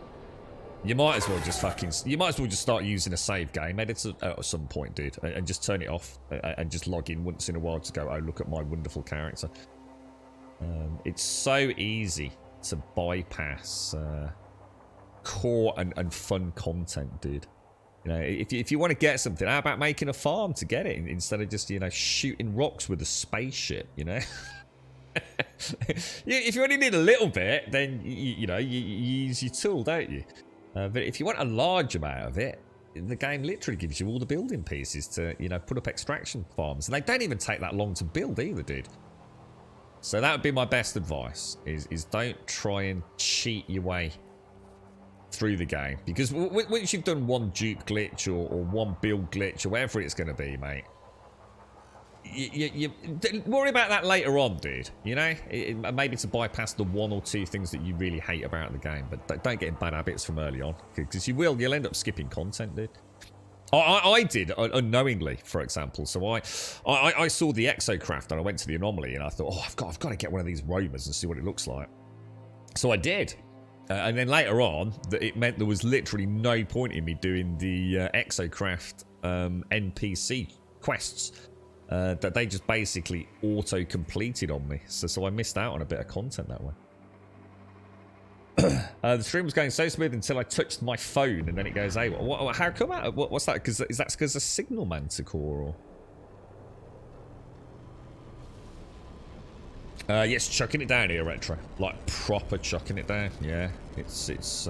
you might as well just start using a save game editor at some point, dude, and just turn it off and just log in once in a while to go, oh, look at my wonderful character. It's so easy to bypass core and fun content, dude. You know, if you want to get something, how about making a farm to get it instead of just, you know, shooting rocks with a spaceship, you know? If you only need a little bit, then you know you use your tool, don't you? But if you want a large amount of it, the game literally gives you all the building pieces to, you know, put up extraction farms, and they don't even take that long to build either, dude. So that would be my best advice: is don't try and cheat your way through the game, because once you've done one dupe glitch or one build glitch or whatever it's going to be, mate. You worry about that later on, dude. You know, maybe to bypass the one or two things that you really hate about the game, but don't get in bad habits from early on, because you'll end up skipping content, dude. I did unknowingly, for example. So I saw the exocraft and I went to the anomaly and I thought, oh, I've got to get one of these roamers and see what it looks like. So I did, and then later on, it meant there was literally no point in me doing the exocraft NPC quests. That they just basically auto-completed on me. So I missed out on a bit of content that way. The stream was going so smooth until I touched my phone and then it goes, hey, how come out? What's that? Is that because of signal manticore or? Yes, chucking it down here, Retro. Like proper chucking it down. Yeah, it's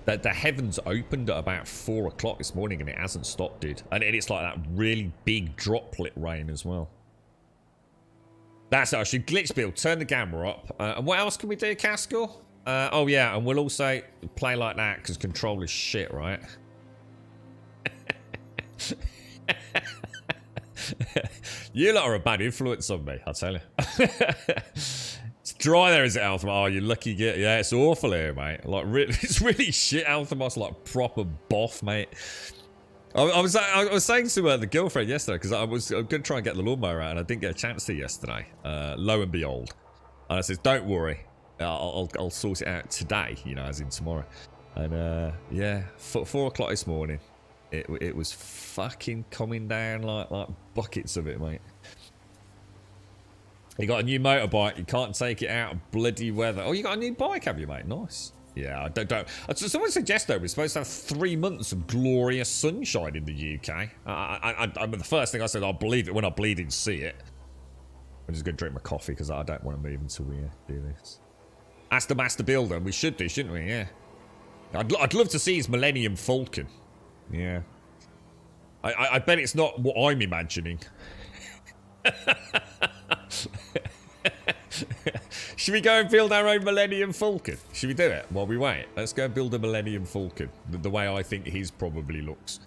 the heavens opened at about 4 o'clock this morning and it hasn't stopped, dude. And it's like that really big droplet rain as well. That's it. I should glitch build, turn the camera up. And what else can we do, Casco? Oh yeah, and we'll also play like that because control is shit, right? You lot are a bad influence on me, I'll tell you. It's dry there, is it, Althamos? Oh, you lucky git. Yeah, it's awful here, mate. Like, it's really shit, Althamos. Like, proper boff, mate. I was saying to the girlfriend yesterday, because I was going to try and get the lawnmower out, and I didn't get a chance to yesterday. Lo and behold. And I said, don't worry. I'll sort it out today, you know, as in tomorrow. And, yeah, 4 o'clock this morning, it was fucking coming down like buckets of it, mate. You got a new motorbike. You can't take it out of bloody weather. Oh, you got a new bike, have you, mate? Nice. Yeah, I don't. Someone suggests though we're supposed to have 3 months of glorious sunshine in the UK. I mean, the first thing I said, I'll believe it when I bleeding see it. I'm just gonna drink my coffee because I don't want to move until we do this. Ask the master builder. We should do, shouldn't we? Yeah. I'd love to see his Millennium Falcon. Yeah. I bet it's not what I'm imagining. Should we go and build our own Millennium Falcon? Should we do it while we wait? Let's go and build a Millennium Falcon the way I think his probably looks.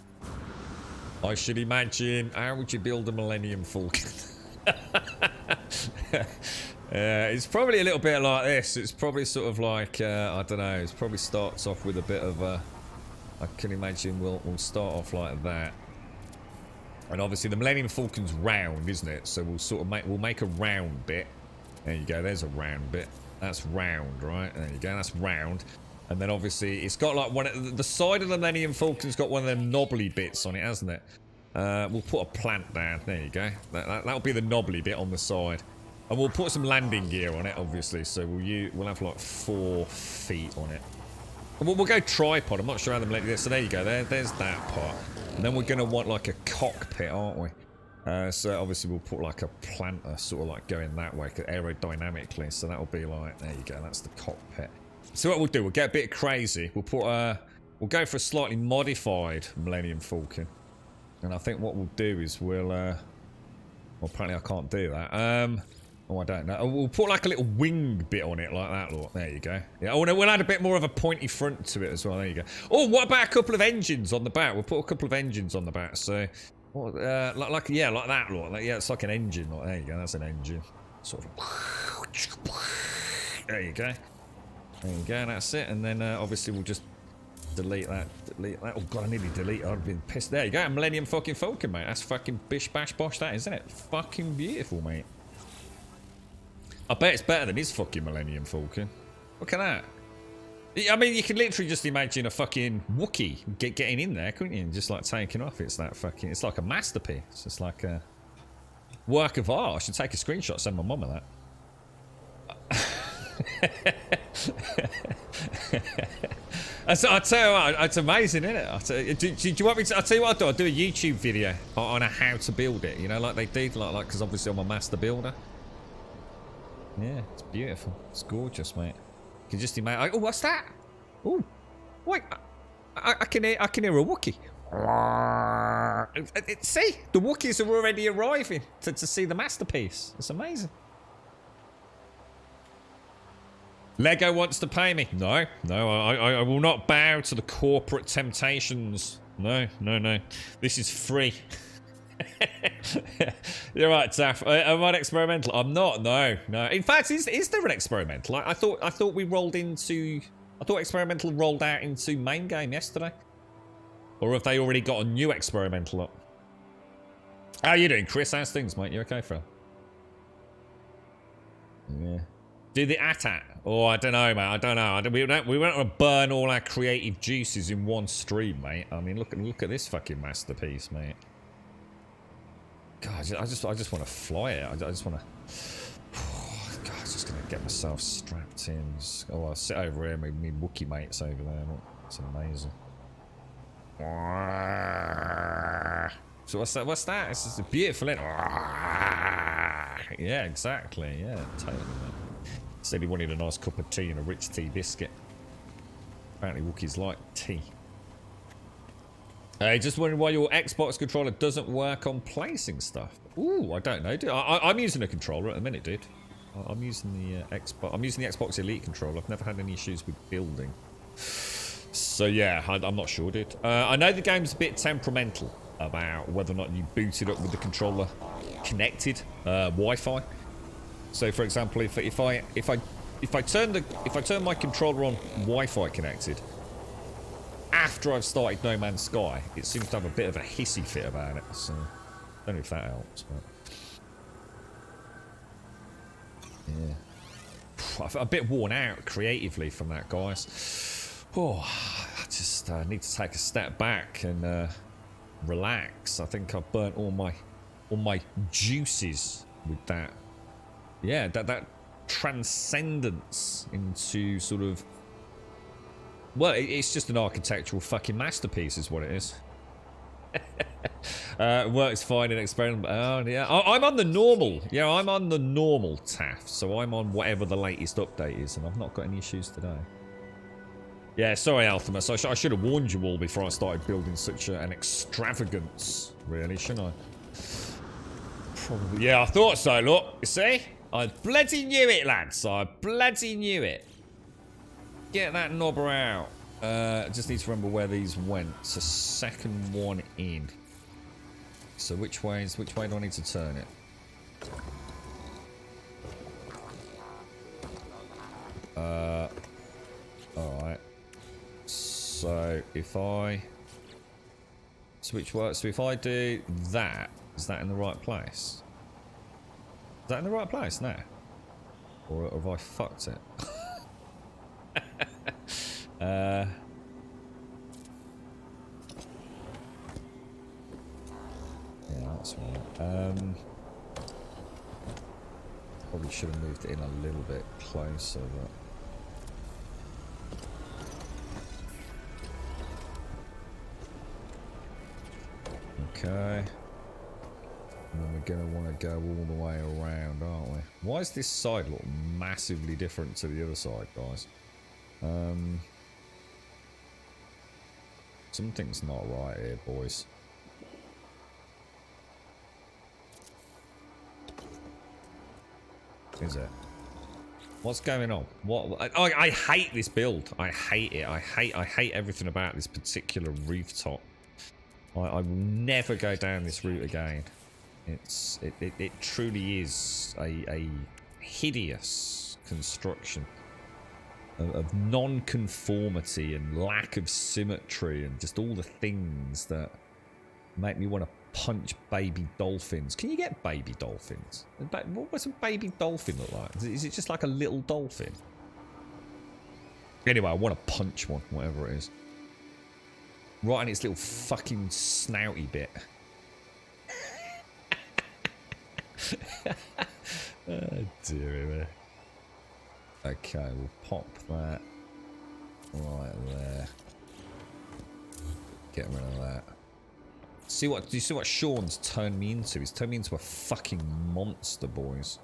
I should imagine, how would you build a Millennium Falcon? It's probably a little bit like this. It's probably sort of like, I don't know, it probably starts off with a bit of I can imagine we'll start off like that. And obviously the Millennium Falcon's round, isn't it? So we'll sort of make a round bit. There you go, there's a round bit. That's round, right? There you go, that's round. And then obviously it's got like the side of the Millennium Falcon's got one of them knobbly bits on it, hasn't it? We'll put a plant down. There you go. That'll be the knobbly bit on the side. And we'll put some landing gear on it, obviously. So we'll have like 4 feet on it. And we'll go tripod. I'm not sure how the Millennium. So there you go. There's that part. And then we're going to want like a cockpit, aren't we? So obviously we'll put like a planter sort of like going that way aerodynamically. So that'll be like, there you go, that's the cockpit. So what we'll do, we'll get a bit crazy. We'll put we'll go for a slightly modified Millennium Falcon. And I think what we'll do is we'll, well apparently I can't do that. Oh, I don't know. We'll put like a little wing bit on it like that, look. There you go. Yeah, oh, no, we'll add a bit more of a pointy front to it as well. There you go. Oh, what about a couple of engines on the back? We'll put a couple of engines on the back. So, like yeah, like that, look. Like, yeah, it's like an engine. Look. There you go. That's an engine. Sort of. There you go. There you go. That's it. And then obviously we'll just delete that. Delete that. Oh god, I nearly deleted. I'd have been pissed. There you go. Millennium fucking Falcon, mate. That's fucking bish bash bosh. That isn't it? Fucking beautiful, mate. I bet it's better than his fucking Millennium Falcon. Look at that. I mean, you can literally just imagine a fucking Wookiee getting in there, couldn't you? And just like taking off. It's that fucking. It's like a masterpiece. It's like a work of art. I should take a screenshot. Send my mum of that. I tell you what, it's amazing, isn't it? Do you want me to? I'll tell you what I'll do. I'll do a YouTube video on how to build it. You know, like they did, like because obviously I'm a master builder. Yeah, it's beautiful. It's gorgeous, mate. You can just imagine. Oh, what's that? Oh, wait! I can hear a Wookiee. See, the Wookiees are already arriving to see the masterpiece. It's amazing. Lego wants to pay me. No, I will not bow to the corporate temptations. No. This is free. You're right, Taff. Am I experimental? I'm not. No. In fact, is there an experimental? I thought we rolled into. I thought experimental rolled out into main game yesterday. Or have they already got a new experimental up? How you doing, Chris? How's things, mate? You okay, Phil? Yeah. Do the AT-AT? Oh, I don't know, mate. I don't know. We don't want to burn all our creative juices in one stream, mate. I mean, look at this fucking masterpiece, mate. God, I just want to fly it. I just want to. Oh, God, I'm just gonna get myself strapped in. I'll sit over here. My Wookiee mates over there. Look, it's amazing. So what's that? It's just beautiful, isn't it? Yeah, exactly. Yeah, totally. Said he wanted a nice cup of tea and a rich tea biscuit. Apparently Wookiees like tea. Just wondering why your Xbox controller doesn't work on placing stuff. Ooh, I don't know. I'm using a controller at the minute, dude. I'm using the Xbox. I'm using the Xbox Elite controller. I've never had any issues with building. So yeah, I'm not sure, dude. I know the game's a bit temperamental about whether or not you boot it up with the controller connected Wi-Fi. So, for example, if I turn my controller on Wi-Fi connected after I've started No Man's Sky, it seems to have a bit of a hissy fit about it. So, I don't know if that helps, but yeah, I'm a bit worn out creatively from that, guys. Oh, I just need to take a step back and relax. I think I've burnt all my juices with that. Yeah, that transcendence into sort of. Well, it's just an architectural fucking masterpiece, is what it is. Works fine in experiment. Oh yeah, I'm on the normal. Yeah, I'm on the normal TAF, so I'm on whatever the latest update is, and I've not got any issues today. Yeah, sorry, Althemus. I should have warned you all before I started building such an extravagance, really, shouldn't I? Probably. Yeah, I thought so. Look, you see? I bloody knew it, lads. I bloody knew it. Get that knobber out. Just need to remember where these went. It's a second one in. So which way do I need to turn it? Alright. So if I switch work, so if I do that, is that in the right place? Is that in the right place now? Or have I fucked it? Yeah, that's right. Probably should have moved it in a little bit closer, but okay. And we're going to want to go all the way around, aren't we? Why does this side look massively different to the other side, guys? Something's not right here, boys. Is it? What's going on? What? I hate this build. I hate it. I hate everything about this particular rooftop. I will never go down this route again. It truly is a hideous construction of non-conformity and lack of symmetry and just all the things that make me want to punch baby dolphins. Can you get baby dolphins? What does a baby dolphin look like? Is it just like a little dolphin? Anyway, I want to punch one, whatever it is. Right in its little fucking snouty bit. Oh dear me. Okay, we'll pop that right there. Get rid of that. Do you see what Sean's turned me into? He's turned me into a fucking monster, boys.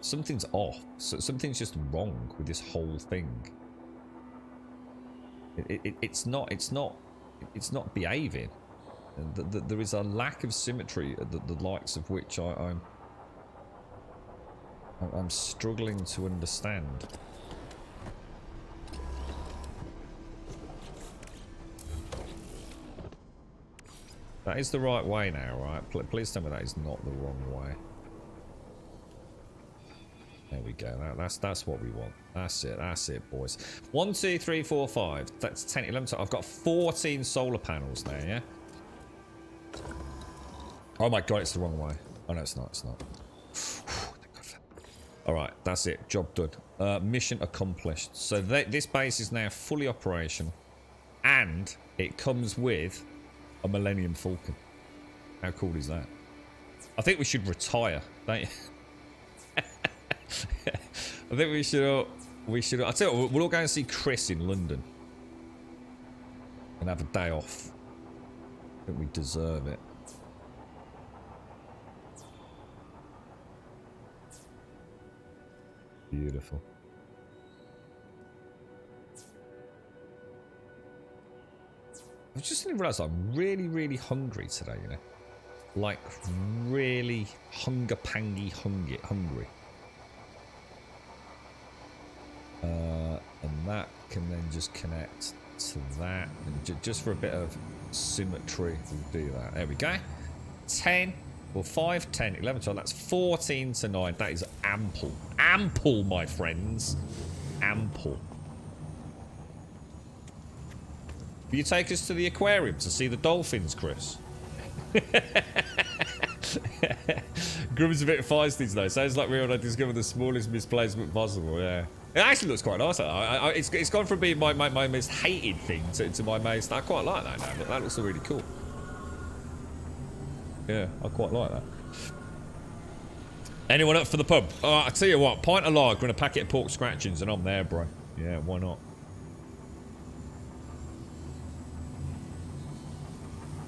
Something's off. Something's just wrong with this whole thing. It's not behaving. There is a lack of symmetry, the likes of which I'm struggling to understand. That is the right way now, right? Please tell me that is not the wrong way. There we go. That's what we want. That's it, boys. 1, 2, 3, 4, 5. That's 10, 11. So I've got 14 solar panels there, yeah? Oh my god, it's the wrong way. Oh no, it's not. It's not. Alright, that's it. Job done. Mission accomplished. So this base is now fully operational. And it comes with a Millennium Falcon. How cool is that? I think we should retire, don't you? I think we should. I'll tell you what, we'll all go and see Chris in London. And have a day off. I think we deserve it. Beautiful. I just didn't realise I'm really hungry today, you know? Like, really hunger-pangy hungry. And that can then just connect to that. And just for a bit of symmetry, we'll do that. There we go. 10. Well, 5, 10, 11, 12. That's 14 to 9. That is ample. Ample, my friends. Ample. Will you take us to the aquarium to see the dolphins, Chris? Grum's a bit feisty today. Sounds like we want to discover the smallest misplacement possible, yeah. It actually looks quite nice. It's gone from being my most hated thing to my most... I quite like that now. That looks really cool. Yeah, I quite like that. Anyone up for the pub? Oh, I tell you what, pint of lager and a packet of pork scratchings and I'm there, bro. Yeah, why not?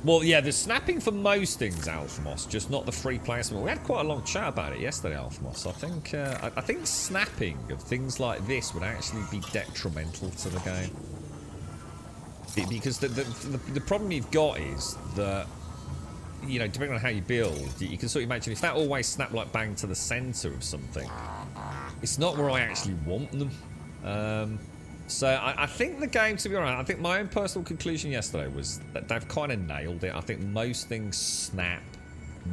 Well, yeah, there's snapping for most things, Alphamos, just not the free placement. We had quite a long chat about it yesterday, Alphamos. I think snapping of things like this would actually be detrimental to the game. Because the problem you've got is that, you know, depending on how you build, you can sort of imagine if that always snapped like bang to the centre of something, it's not where I actually want them. So I think the game, to be honest, I think my own personal conclusion yesterday was that they've kind of nailed it. I think most things snap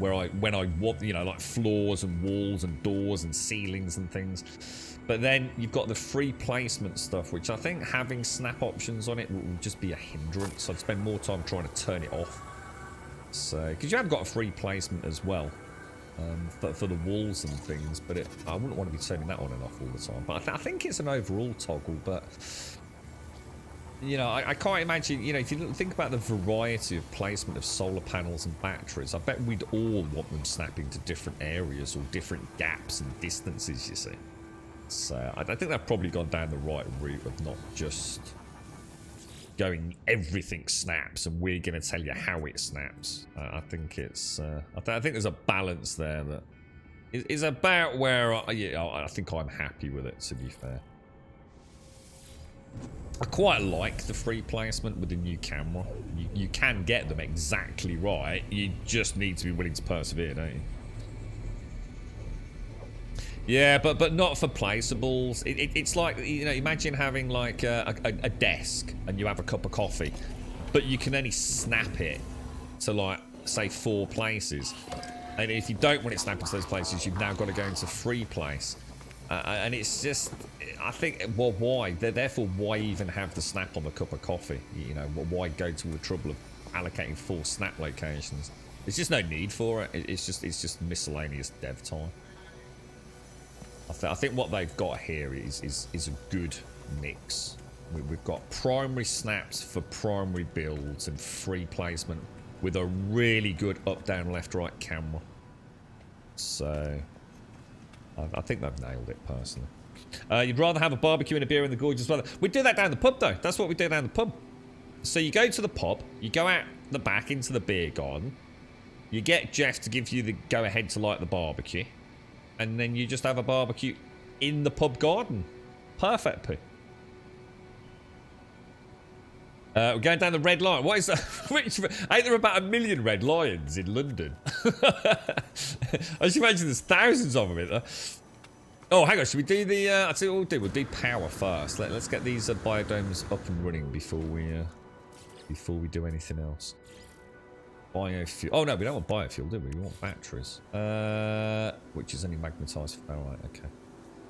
when I want, you know, like floors and walls and doors and ceilings and things. But then you've got the free placement stuff, which I think having snap options on it will just be a hindrance. I'd spend more time trying to turn it off. So, because you have got a free placement as well. For the walls and things, but I wouldn't want to be turning that on and off all the time. But I think it's an overall toggle, but you know, I can't imagine, you know, if you think about the variety of placement of solar panels and batteries, I bet we'd all want them snapping to different areas or different gaps and distances, you see. So I think they've probably gone down the right route of not just going everything snaps and we're going to tell you how it snaps. I think it's I think there's a balance there that is about where I think I'm happy with it, to be fair. I quite like the free placement with the new camera. You can get them exactly right. You just need to be willing to persevere, don't you? Yeah, but not for placeables. It's like, you know, imagine having like a desk and you have a cup of coffee, but you can only snap it to like, say, 4 places. And if you don't want it snapped into those places, you've now got to go into free place. And it's just, I think, well, why? Therefore, why even have the snap on the cup of coffee? You know, why go to the trouble of allocating 4 snap locations? There's just no need for it. It's just miscellaneous dev time. I think what they've got here is a good mix. We've got primary snaps for primary builds and free placement with a really good up, down, left, right camera. So I think they've nailed it, personally. You'd rather have a barbecue and a beer in the gorgeous weather. We do that down the pub, though. That's what we do down the pub. So you go to the pub, you go out the back into the beer garden, you get Jeff to give you the go-ahead to light the barbecue, and then you just have a barbecue in the pub garden. Perfect, Poo. We're going down the Red Lion. What is that? Ain't there about 1 million Red Lions in London? I just imagine there's thousands of them in there. Oh, hang on. Should we do the... I'll tell you what we'll do. We'll do power first. Let's get these biodomes up and running before we do anything else. Biofuel. Oh, no, we don't want biofuel, do we? We want batteries. Which is only magnetized. All right, okay.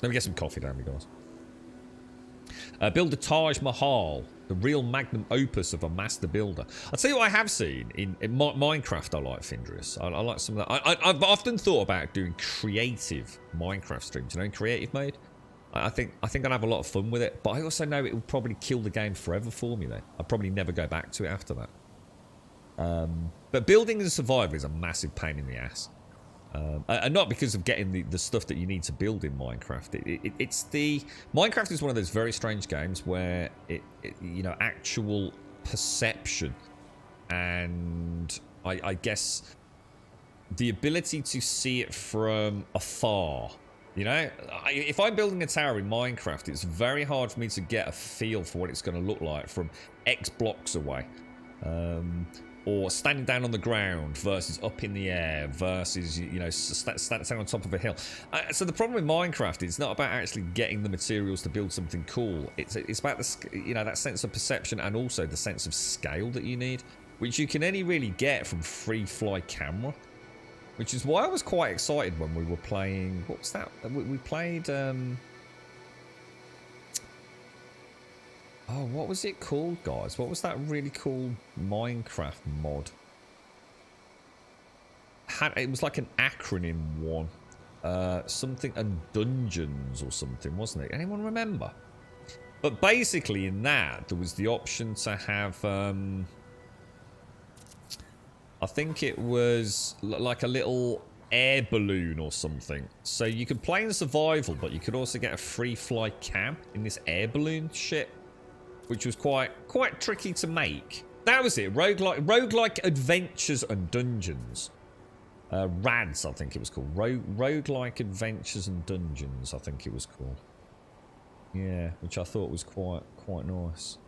Let me get some coffee down, you guys. Build a Taj Mahal, the real magnum opus of a master builder. I'll tell you what I have seen in Minecraft. I like Findris. I like some of that. I've often thought about doing creative Minecraft streams, you know, in creative mode. I think I'd have a lot of fun with it, but I also know it will probably kill the game forever for me. Then I'll probably never go back to it after that. But building and survival is a massive pain in the ass. And not because of getting the stuff that you need to build in Minecraft. It's the... Minecraft is one of those very strange games where you know, actual perception and I guess the ability to see it from afar. You know, if I'm building a tower in Minecraft, it's very hard for me to get a feel for what it's going to look like from X blocks away. Or standing down on the ground versus up in the air versus, you know, standing on top of a hill. So the problem with Minecraft is not about actually getting the materials to build something cool. It's about the, you know, that sense of perception and also the sense of scale that you need, which you can only really get from free fly camera. Which is why I was quite excited when we were playing. What was that? We played. Oh, what was it called, guys? What was that really cool Minecraft mod? It was like an acronym one. Something and dungeons or something, wasn't it? Anyone remember? But basically in that, there was the option to have... I think it was like a little air balloon or something. So you could play in survival, but you could also get a free fly cam in this air balloon shit. Which was quite tricky to make. That was it. Roguelike Adventures and Dungeons. RADS, I think it was called. Roguelike Adventures and Dungeons, I think it was called. Yeah, which I thought was quite nice.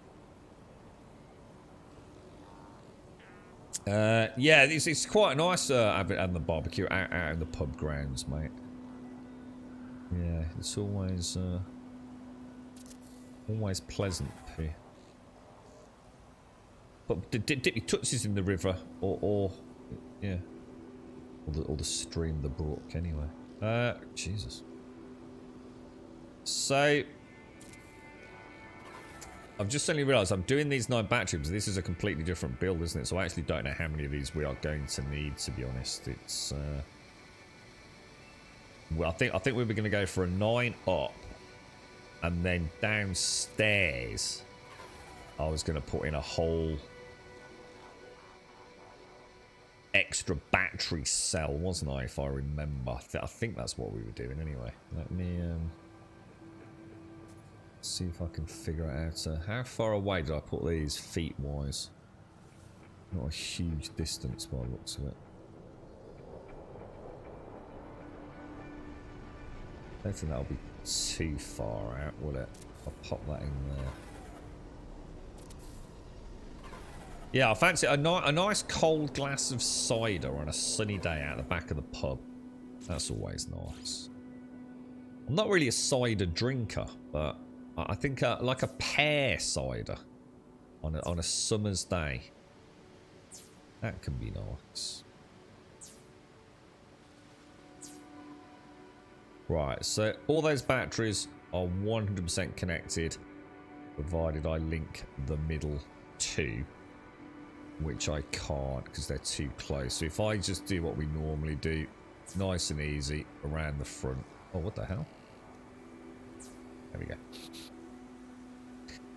Yeah, it's quite nice having the barbecue out in the pub grounds, mate. Yeah, it's always pleasant here. But dip your tootsies in the river or yeah, or the stream, the brook anyway. Jesus. So I've just suddenly realised I'm doing these 9 batteries. This is a completely different build, isn't it? So I actually don't know how many of these we are going to need, to be honest. It's well, I think we were going to go for a 9 up. And then downstairs, I was going to put in a whole extra battery cell, wasn't I, if I remember? I think that's what we were doing anyway. Let me... See if I can figure it out. How far away did I put these feet-wise? Not a huge distance by the looks of it. I don't think that'll be too far out, will it? I'll pop that in there. Yeah, I fancy a nice cold glass of cider on a sunny day out the back of the pub. That's always nice. I'm not really a cider drinker, but I think like a pear cider on a summer's day. That can be nice. Right, so all those batteries are 100% connected, provided I link the middle two, which I can't because they're too close. So if I just do what we normally do, nice and easy around the front. Oh, what the hell? There we go.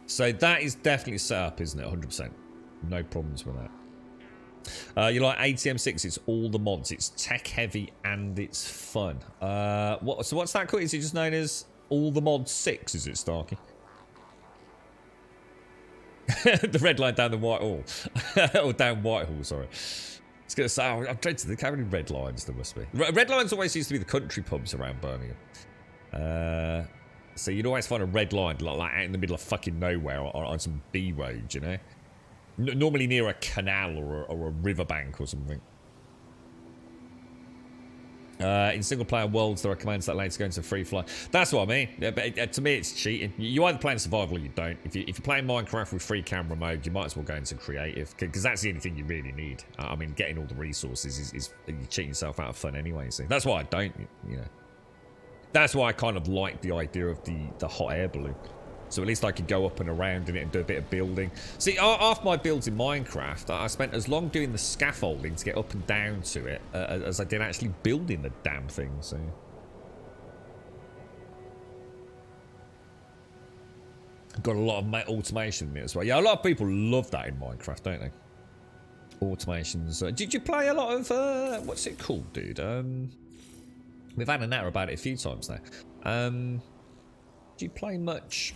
So that is definitely set up, isn't it? 100%. No problems with that. You like ATM6? It's all the mods. It's tech heavy and it's fun. So what's that called? Is it just known as all the mods 6? Is it, Starkey? The red line down the Whitehall. Or down Whitehall, sorry. I was going to say, I'm trying to think how many red lines there must be. Red lines always used to be the country pubs around Birmingham. So you'd always find a red line like out in the middle of fucking nowhere on some B road, you know? Normally near a canal or a riverbank or something. In single player worlds, there are commands that allow you to go into free fly. That's what I mean. Yeah, but to me, it's cheating. You either play in survival or you don't. If you're playing Minecraft with free camera mode, you might as well go into creative because that's the only thing you really need. I mean, getting all the resources is you cheating yourself out of fun anyway. So that's why I don't. You know, that's why I kind of like the idea of the hot air balloon. So at least I could go up and around in it and do a bit of building. See, after my builds in Minecraft, I spent as long doing the scaffolding to get up and down to it as I did actually building the damn thing. So got a lot of automation in it as well. Yeah, a lot of people love that in Minecraft, don't they? Automations. Did you play a lot of what's it called, dude? We've had a natter about it a few times now. Do you play much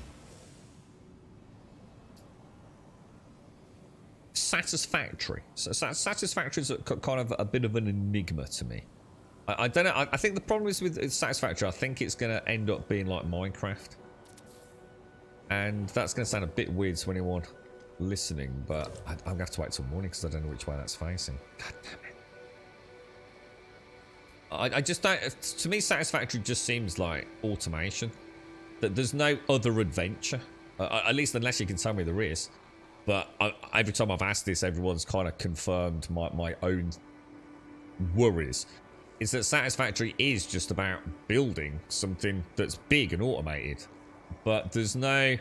Satisfactory? So Satisfactory is kind of a bit of an enigma to me. I don't know. I think the problem is with Satisfactory, I think it's going to end up being like Minecraft. And that's going to sound a bit weird to anyone listening, but I'm going to have to wait till morning because I don't know which way that's facing. God damn it. I just don't... To me, Satisfactory just seems like automation. That there's no other adventure. At least unless you can tell me there is. But every time I've asked this, everyone's kind of confirmed my own worries. Is that Satisfactory is just about building something that's big and automated. But there's no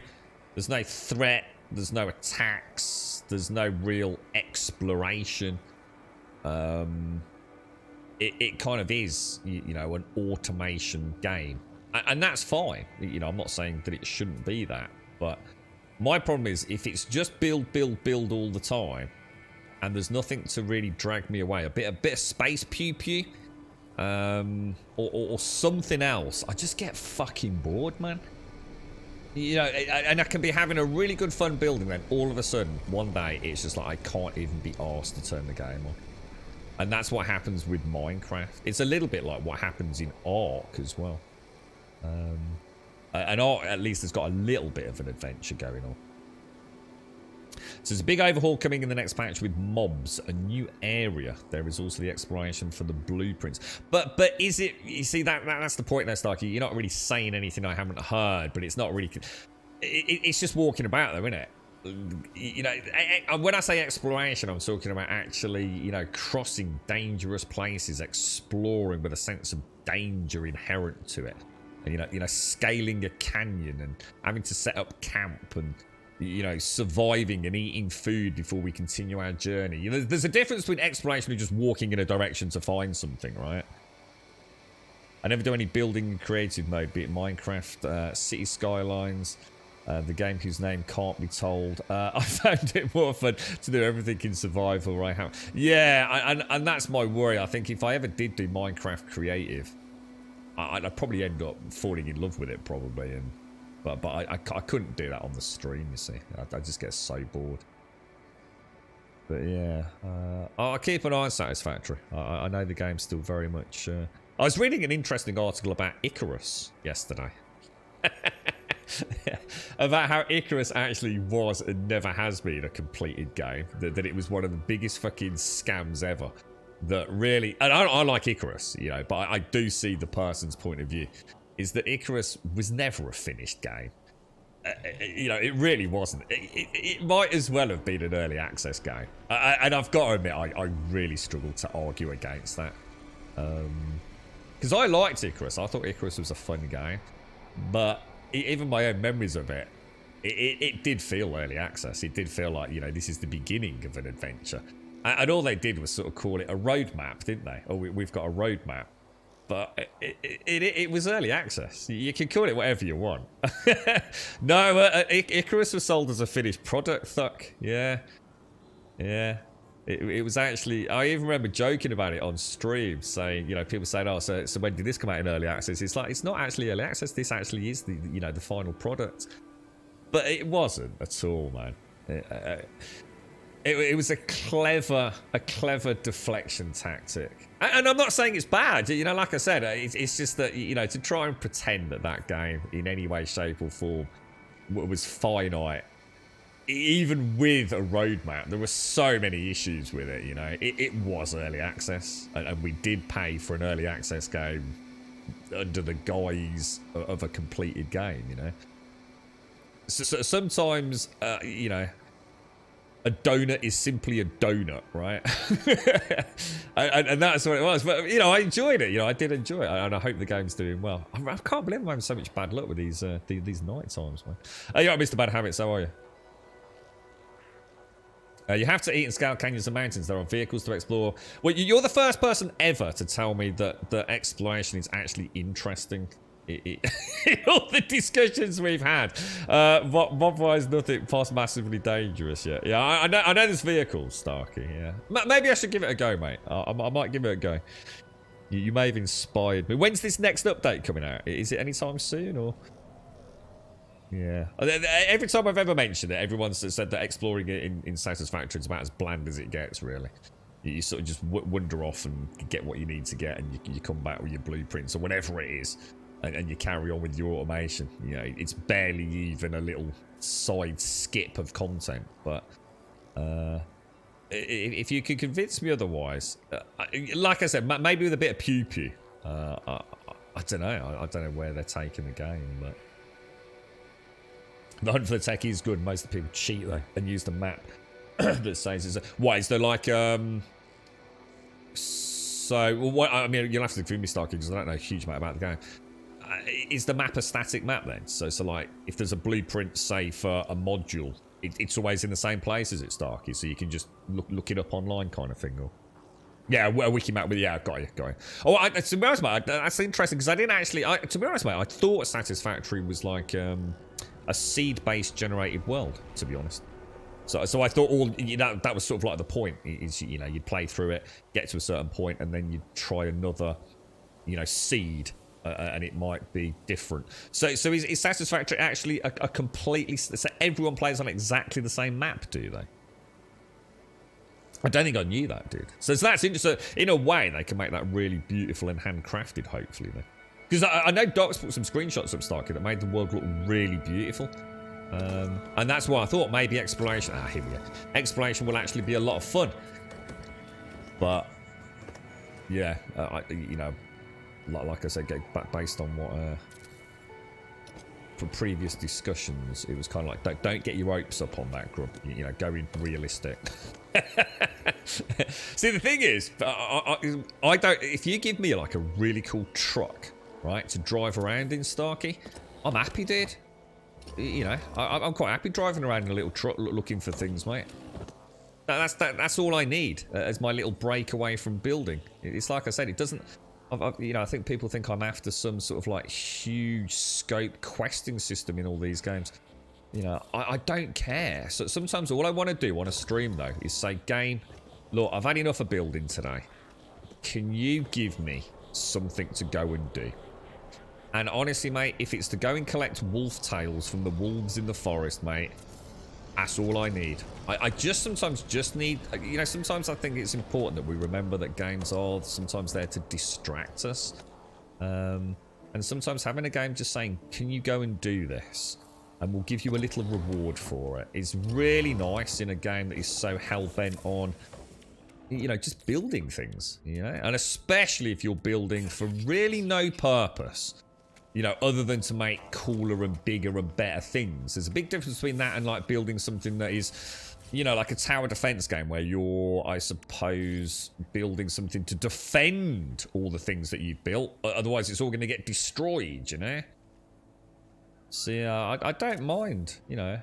threat, there's no attacks, there's no real exploration. It kind of is, you know, an automation game. And that's fine. You know, I'm not saying that it shouldn't be that. But my problem is if it's just build all the time and there's nothing to really drag me away, a bit of space pew or something else, I just get fucking bored, man. You know, and I can be having a really good fun building, then all of a sudden one day it's just like I can't even be arsed to turn the game on. And that's what happens with Minecraft. It's a little bit like what happens in Ark as well. And Ark at least has got a little bit of an adventure going on. So there's a big overhaul coming in the next patch with mobs, a new area. There is also the exploration for the blueprints. But is it? You see that's the point there, Starkey. You're not really saying anything I haven't heard, but it's not really. It's just walking about though, isn't it? You know, when I say exploration, I'm talking about actually, you know, crossing dangerous places, exploring with a sense of danger inherent to it. And, you know, scaling a canyon and having to set up camp and, you know, surviving and eating food before we continue our journey. You know, there's a difference between exploration and just walking in a direction to find something, right? I never do any building in creative mode, be it Minecraft, City Skylines, the game whose name can't be told. I found it more fun to do everything in survival right now. Yeah, and that's my worry. I think if I ever did do Minecraft creative, I'd probably end up falling in love with it, probably, and But I couldn't do that on the stream, you see. I just get so bored. But yeah, I'll keep an eye on Satisfactory. I know the game's still very much... I was reading an interesting article about Icarus yesterday. About how Icarus actually was and never has been a completed game. That it was one of the biggest fucking scams ever. That really... And I like Icarus, you know, but I do see the person's point of view. Is that Icarus was never a finished game. You know, it really wasn't. It might as well have been an early access game. And I've got to admit, I really struggled to argue against that. Because I liked Icarus. I thought Icarus was a fun game. But even my own memories of it, it did feel early access. It did feel like, you know, this is the beginning of an adventure. And all they did was sort of call it a roadmap, didn't they? Oh, we've got a roadmap. But it was early access. You can call it whatever you want. No, Icarus was sold as a finished product, Thuck. Yeah. Yeah. It was actually... I even remember joking about it on stream, saying, you know, people saying, oh, so when did this come out in early access? It's like, it's not actually early access. This actually is the, you know, the final product. But it wasn't at all, man. It was a clever deflection tactic. And I'm not saying it's bad. You know, like I said, it's just that, you know, to try and pretend that game in any way, shape or form was finite, even with a roadmap, there were so many issues with it, you know. It was early access, and we did pay for an early access game under the guise of a completed game, you know. So sometimes, you know, a donut is simply a donut, right? and that's what it was. But, you know, I enjoyed it. You know, I did enjoy it. And I hope the game's doing well. I can't believe I'm having so much bad luck with these night times, man. You're right, Mr. Bad Habits. How are you? You have to eat and scout canyons and mountains. There are vehicles to explore. Well, you're the first person ever to tell me that the exploration is actually interesting. In all the discussions we've had, mob-wise, nothing past massively dangerous yet. Yeah, I know there's vehicles, Starkey. Yeah, maybe I should give it a go, mate. I might give it a go. You may have inspired me. When's this next update coming out? Is it anytime soon or? Yeah. Every time I've ever mentioned it, everyone's said that exploring it in Satisfactory is about as bland as it gets, really. You sort of just wander off and get what you need to get, and you come back with your blueprints or whatever it is. And you carry on with your automation. You know, it's barely even a little side skip of content. But if you could convince me otherwise, like I said, maybe with a bit of pew-pew. I don't know. I don't know where they're taking the game, but the hunt for the tech is good. Most of the people cheat though and use the map that says it's. Why is there like So, well, what, I mean, you'll have to give me Starkey because I don't know a huge amount about the game. Is the map a static map then? So like, if there's a blueprint, say, for a module, it's always in the same place as it, Starkey, so you can just look it up online kind of thing, or... Yeah, a wiki map with... Yeah, got you. Oh, to be honest, mate, that's interesting, because I didn't actually... to be honest, mate, I thought Satisfactory was like a seed-based generated world, to be honest. So I thought that was sort of like the point, is, you know, you'd play through it, get to a certain point, and then you'd try another, you know, seed, and it might be different. So is Satisfactory actually a completely... So everyone plays on exactly the same map, do they? I don't think I knew that, dude. So that's interesting. In a way, they can make that really beautiful and handcrafted, hopefully, though. Because I know Doc's put some screenshots up, Starkey, that made the world look really beautiful. And that's why I thought maybe exploration... here we go. Exploration will actually be a lot of fun. But, yeah, you know... Like I said, based on what from previous discussions, it was kind of like don't get your hopes up on that, Grub. You know, go in realistic. See, the thing is, I don't. If you give me like a really cool truck, right, to drive around in, Starkey, I'm happy, dude. You know, I'm quite happy driving around in a little truck looking for things, mate. That's all I need as my little breakaway from building. It's like I said, it doesn't. You know, I think people think I'm after some sort of like huge scope questing system in all these games. You know, I don't care. So sometimes all I want to do on a stream though is say, game, look, I've had enough of building today. Can you give me something to go and do? And honestly, mate, if it's to go and collect wolf tails from the wolves in the forest, mate, that's all I need. I just sometimes just need, you know, sometimes I think it's important that we remember that games are sometimes there to distract us. And sometimes having a game just saying, can you go and do this? And we'll give you a little reward for it is really nice in a game that is so hell-bent on, you know, just building things, you know? And especially if you're building for really no purpose, you know, other than to make cooler and bigger and better things. There's a big difference between that and like building something that is, you know, like a tower defense game where you're, I suppose, building something to defend all the things that you've built. Otherwise, it's all going to get destroyed, you know? So, yeah, I don't mind, you know.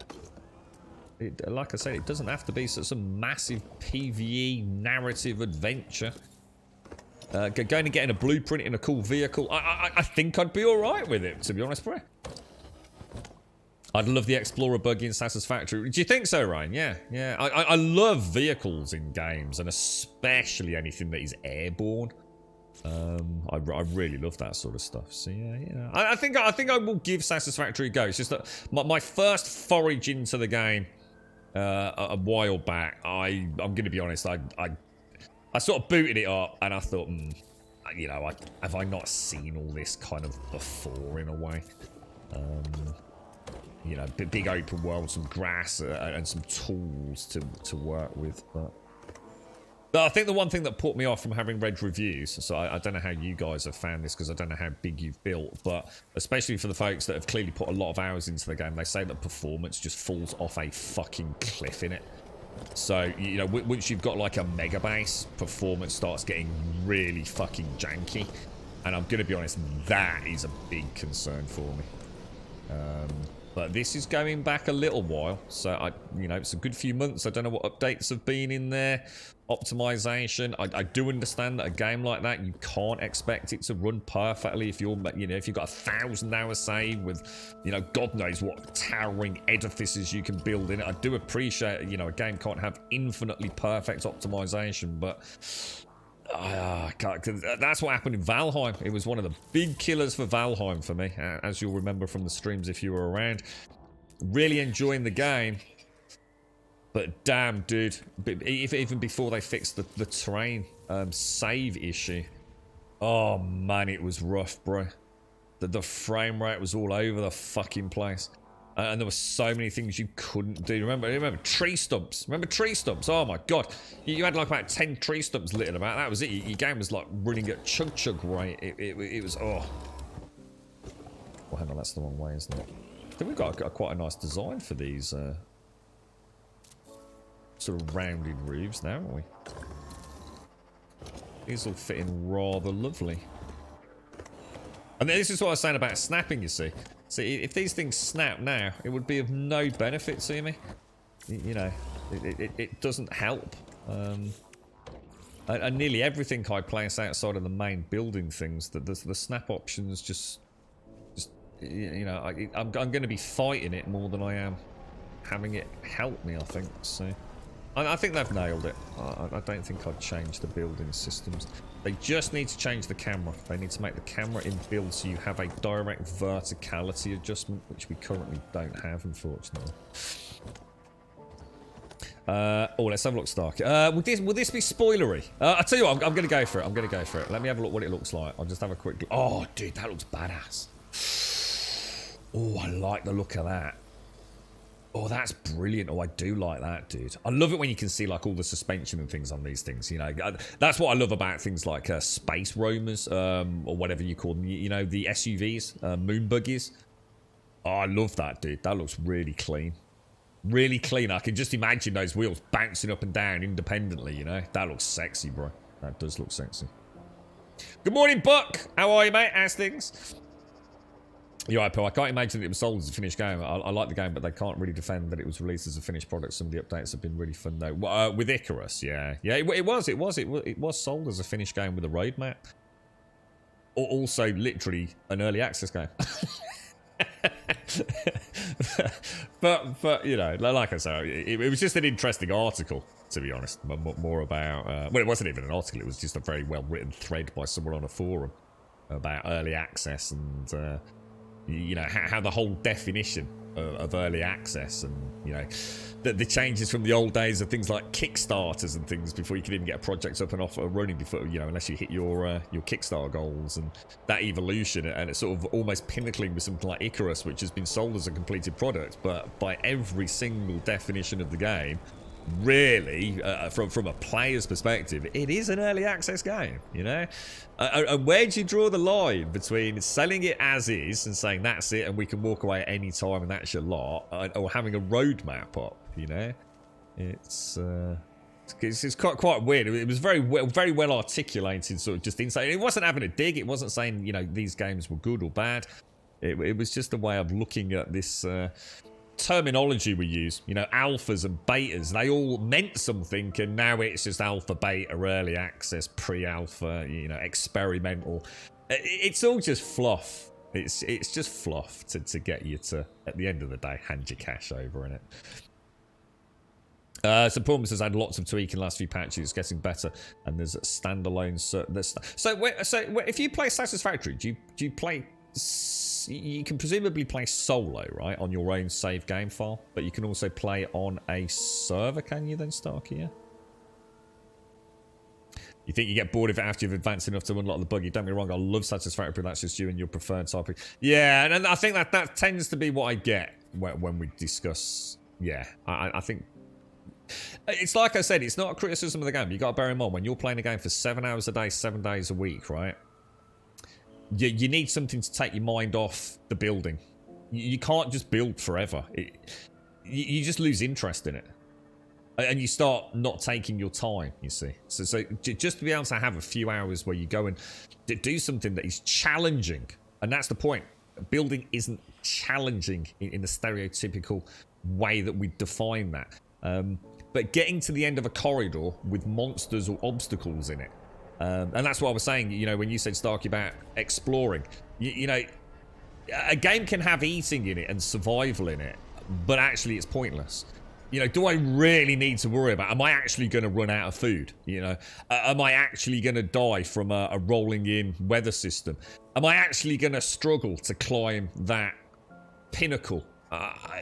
Like I said, it doesn't have to be some massive PvE narrative adventure. Going and getting a blueprint in a cool vehicle, I think I'd be alright with it, to be honest, bro. I'd love the Explorer buggy in Satisfactory. Do you think so, Ryan? Yeah, yeah. I love vehicles in games, and especially anything that is airborne. I really love that sort of stuff. So yeah, yeah. I think I will give Satisfactory a go. It's just that my first forage into the game a while back, I'm going to be honest, I sort of booted it up and I thought, you know, have I not seen all this kind of before in a way? You know, big open world, some grass and some tools to work with. But I think the one thing that put me off from having read reviews, so I don't know how you guys have found this because I don't know how big you've built, but especially for the folks that have clearly put a lot of hours into the game, they say that performance just falls off a fucking cliff in it. So, you know, once you've got like a mega base, performance starts getting really fucking janky. And I'm going to be honest, that is a big concern for me. But this is going back a little while. So, you know, it's a good few months. I don't know what updates have been in there. Optimization. I do understand that a game like that, you can't expect it to run perfectly if you're, you know, if you've got 1,000 hours saved with, you know, God knows what towering edifices you can build in it. I do appreciate, you know, a game can't have infinitely perfect optimization, but that's what happened in Valheim. It was one of the big killers for Valheim for me, as you'll remember from the streams if you were around. Really enjoying the game. But damn, dude, even before they fixed the terrain save issue, oh man, it was rough, bro. The frame rate was all over the fucking place. And there were so many things you couldn't do. Remember tree stumps. Remember tree stumps? Oh my god. You had like about 10 tree stumps littered about. That was it. Your game was like running at chug rate. It was, oh. Well, hang on, that's the wrong way, isn't it? I think we've got quite a nice design for these sort of rounded roofs now, haven't we? These all fit in rather lovely. And this is what I was saying about snapping, you see. See, if these things snap now, it would be of no benefit to me. You know, it doesn't help. And nearly everything I place outside of the main building things, the snap options just you know, I'm going to be fighting it more than I am having it help me, I think. So I think they've nailed it. I don't think I'd change the building systems. They just need to change the camera. They need to make the camera in build so you have a direct verticality adjustment, which we currently don't have, unfortunately. Oh, let's have a look, Stark. Will this be spoilery? I'll tell you what, I'm going to go for it. I'm going to go for it. Let me have a look what it looks like. I'll just have a quick look. Oh, dude, that looks badass. Oh, I like the look of that. Oh, that's brilliant. Oh, I do like that, dude. I love it when you can see like all the suspension and things on these things, you know. That's what I love about things like space roamers, or whatever you call them, you know, the SUVs, moon buggies. Oh, I love that, dude. That looks really clean. Really clean. I can just imagine those wheels bouncing up and down independently, you know. That looks sexy, bro. That does look sexy. Good morning, Buck. How are you, mate? How's things? You're right, Paul. I can't imagine that it was sold as a finished game. I like the game, but they can't really defend that it was released as a finished product. Some of the updates have been really fun, though. With Icarus, yeah. Yeah, it was sold as a finished game with a roadmap. Or also, literally, an early access game. but you know, like I said, it was just an interesting article, to be honest. More about... well, it wasn't even an article. It was just a very well-written thread by someone on a forum. about early access and you know how the whole definition of early access and you know the changes from the old days of things like Kickstarters and things before you could even get a project up and off running before you know unless you hit your Kickstarter goals and that evolution and it's sort of almost pinnacling with something like Icarus, which has been sold as a completed product, but by every single definition of the game, really, from a player's perspective, it is an early access game, you know? And where do you draw the line between selling it as is and saying that's it and we can walk away at any time and that's your lot, or having a roadmap up, you know? It's quite weird. It was very well articulated, sort of just inside. It wasn't having a dig. It wasn't saying, you know, these games were good or bad. It was just a way of looking at this terminology we use, you know, alphas and betas, they all meant something, and now it's just alpha, beta, early access, pre-alpha, you know, experimental. It's all just fluff. It's just fluff to get you to, at the end of the day, hand your cash over in it. So Pullman has had lots of tweaking last few patches. It's getting better, and there's a standalone. So if you play Satisfactory, do you play? You can presumably play solo, right, on your own save game file, but you can also play on a server, can you then, Starkey? Yeah? You think you get bored of it after you've advanced enough to unlock the buggy? Don't be wrong, I love Satisfactory, but that's just you and your preferred topic. Yeah, and I think that tends to be what I get when we discuss. Yeah, I think it's like I said, it's not a criticism of the game. You got to bear in mind when you're playing a game for 7 hours a day, 7 days a week, right? You need something to take your mind off the building. You can't just build forever. You just lose interest in it. And you start not taking your time, you see. So just to be able to have a few hours where you go and do something that is challenging. And that's the point. Building isn't challenging in the stereotypical way that we define that. But getting to the end of a corridor with monsters or obstacles in it. And that's what I was saying, you know, when you said, Starkey, about exploring. You know, a game can have eating in it and survival in it, but actually it's pointless. You know, do I really need to worry about, am I actually going to run out of food? You know, am I actually going to die from a rolling in weather system? Am I actually going to struggle to climb that pinnacle?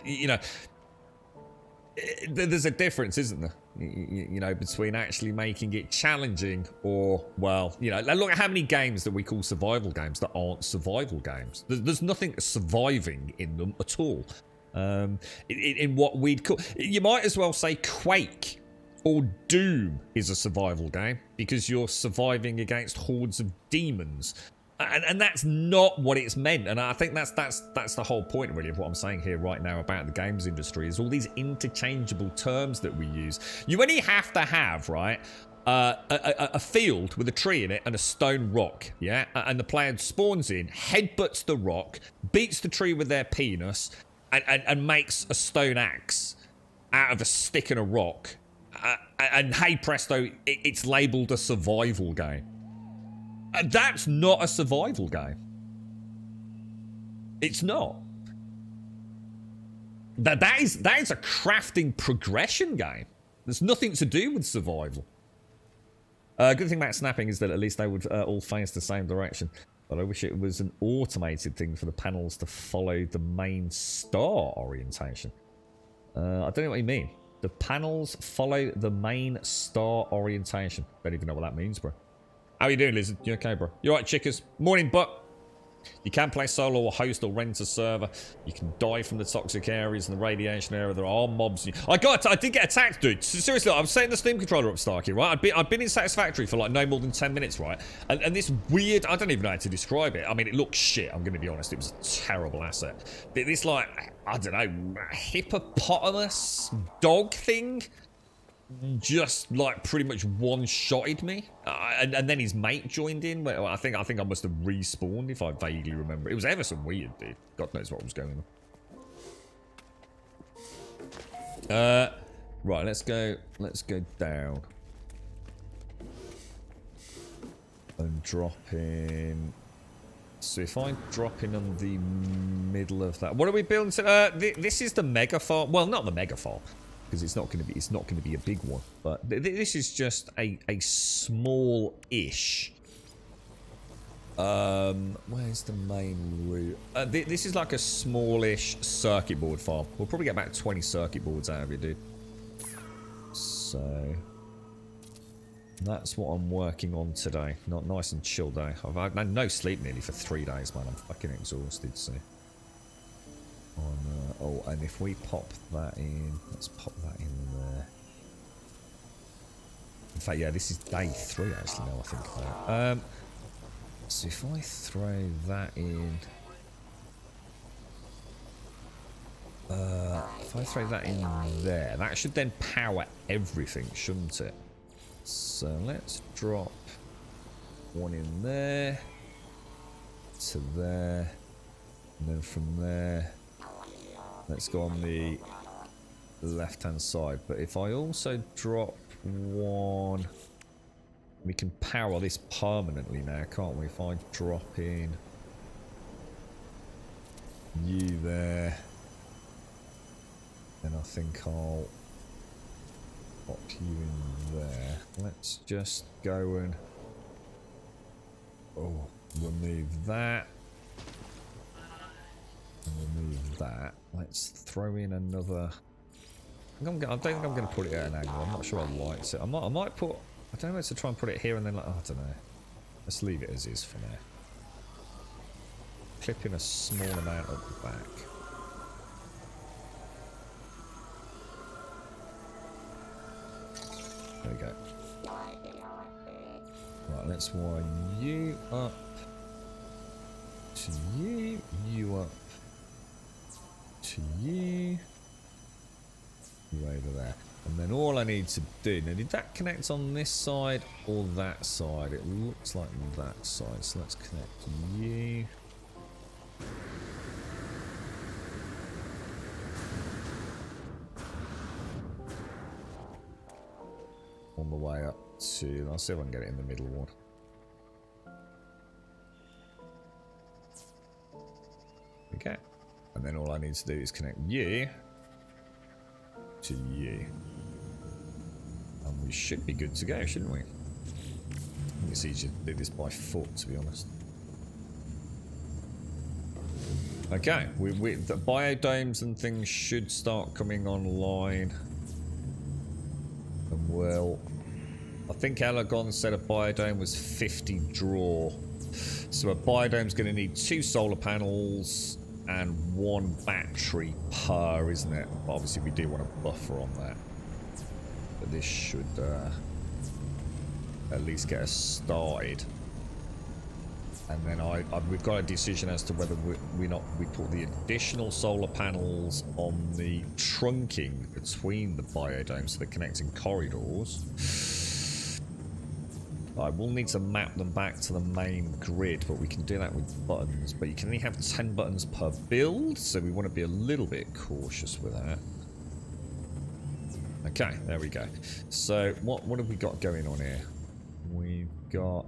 You know, there's a difference, isn't there? You know, between actually making it challenging or, well, you know, look at how many games that we call survival games that aren't survival games. There's nothing surviving in them at all. In what we'd call, you might as well say Quake or Doom is a survival game because you're surviving against hordes of demons. And that's not what it's meant, and I think that's the whole point, really, of what I'm saying here right now about the games industry, is all these interchangeable terms that we use. You only have to have, right, a field with a tree in it and a stone rock, yeah? And the player spawns in, headbutts the rock, beats the tree with their penis, and makes a stone axe out of a stick and a rock. And hey presto, it's labelled a survival game. That's not a survival game. It's not. That is a crafting progression game. There's nothing to do with survival. Good thing about snapping is that at least they would all face the same direction. But I wish it was an automated thing for the panels to follow the main star orientation. I don't know what you mean. The panels follow the main star orientation. Don't even know what that means, bro. How you doing, Lizard? You okay, bro? You alright, chickers? Morning, Buck. You can play solo or host or rent a server. You can die from the toxic areas and the radiation area. There are mobs. I did get attacked, dude. Seriously, I'm setting the Steam controller up, Starkey, right? I've been in Satisfactory for like no more than 10 minutes, right? And this weird, I don't even know how to describe it. I mean, it looks shit, I'm going to be honest. It was a terrible asset. But this, like, I don't know, hippopotamus dog thing just like pretty much one-shotted me, and then his mate joined in. Well, I think I must have respawned, if I vaguely remember. It was ever so weird, dude. God knows what was going on. Right, let's go down and drop in. So if I drop in on the middle of that, what are we building? This is the mega farm. Well, not the mega farm, because it's not going to be a big one, but this is just a small-ish Where's the main route? This is like a smallish circuit board farm. We'll probably get about 20 circuit boards out of it, dude. So that's what I'm working on today. Not nice and chill day. I've had no sleep nearly for 3 days, man. I'm fucking exhausted. So, oh, and if we pop that in, let's pop that in there. In fact, yeah, this is day 3 actually. Now I think about it. So if I throw that in, if I throw that in there, that should then power everything, shouldn't it? So let's drop one in there to there, and then from there, let's go on the left-hand side. But if I also drop one, we can power this permanently now, can't we? If I drop in you there, then I think I'll pop you in there. Let's just go and remove that and remove that. Let's throw in another. I don't think I'm going to put it at an angle. I'm not sure I like it. I might put. I don't know whether to try and put it here and then like, I don't know. Let's leave it as is for now. Clip in a small amount at the back. There we go. Right, let's wind you up to you up to you over there. And then all I need to do, now did that connect on this side or that side? It looks like that side, so let's connect you. On the way up to, I'll see if I can get it in the middle one. Okay. And then all I need to do is connect you to you. And we should be good to go, shouldn't we? I think it's easier to do this by foot, to be honest. Okay, the biodomes and things should start coming online. And well, I think Alagon said a biodome was 50 draw. So a biodome's going to need 2 solar panels and 1 battery per, isn't it? But obviously we do want a buffer on that. But this should at least get us started. And then we've got a decision as to whether we put the additional solar panels on the trunking between the biodomes, so the connecting corridors. I will need to map them back to the main grid, but we can do that with buttons. But you can only have 10 buttons per build, so we want to be a little bit cautious with that. Okay, there we go. So what have we got going on here? We've got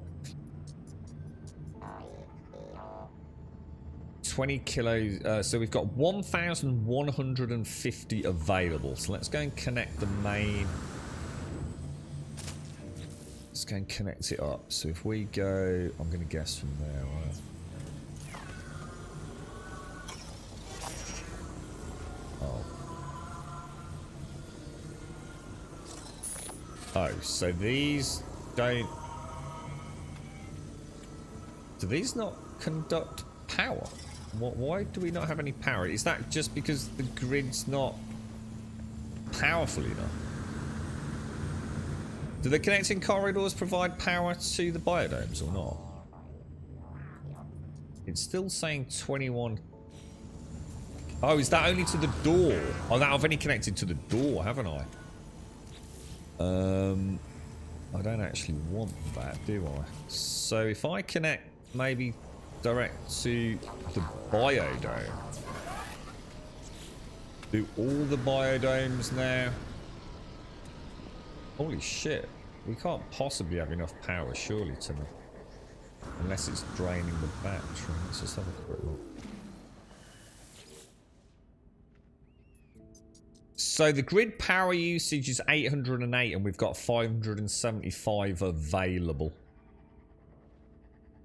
20 kilos, so we've got 1,150 available. So let's go and connect the main. Let's go and connect it up. So if we go, I'm going to guess from there, right? Oh, so these don't. Do these not conduct power? Why do we not have any power? Is that just because the grid's not powerful enough? Do the connecting corridors provide power to the biodomes or not? It's still saying 21. Oh, is that only to the door? Oh, I've only connected to the door, haven't I? I don't actually want that, do I? So if I connect maybe direct to the biodome. Do all the biodomes now? Holy shit. We can't possibly have enough power, surely, to them. Unless it's draining the battery. Let's just have a quick look. So the grid power usage is 808 and we've got 575 available.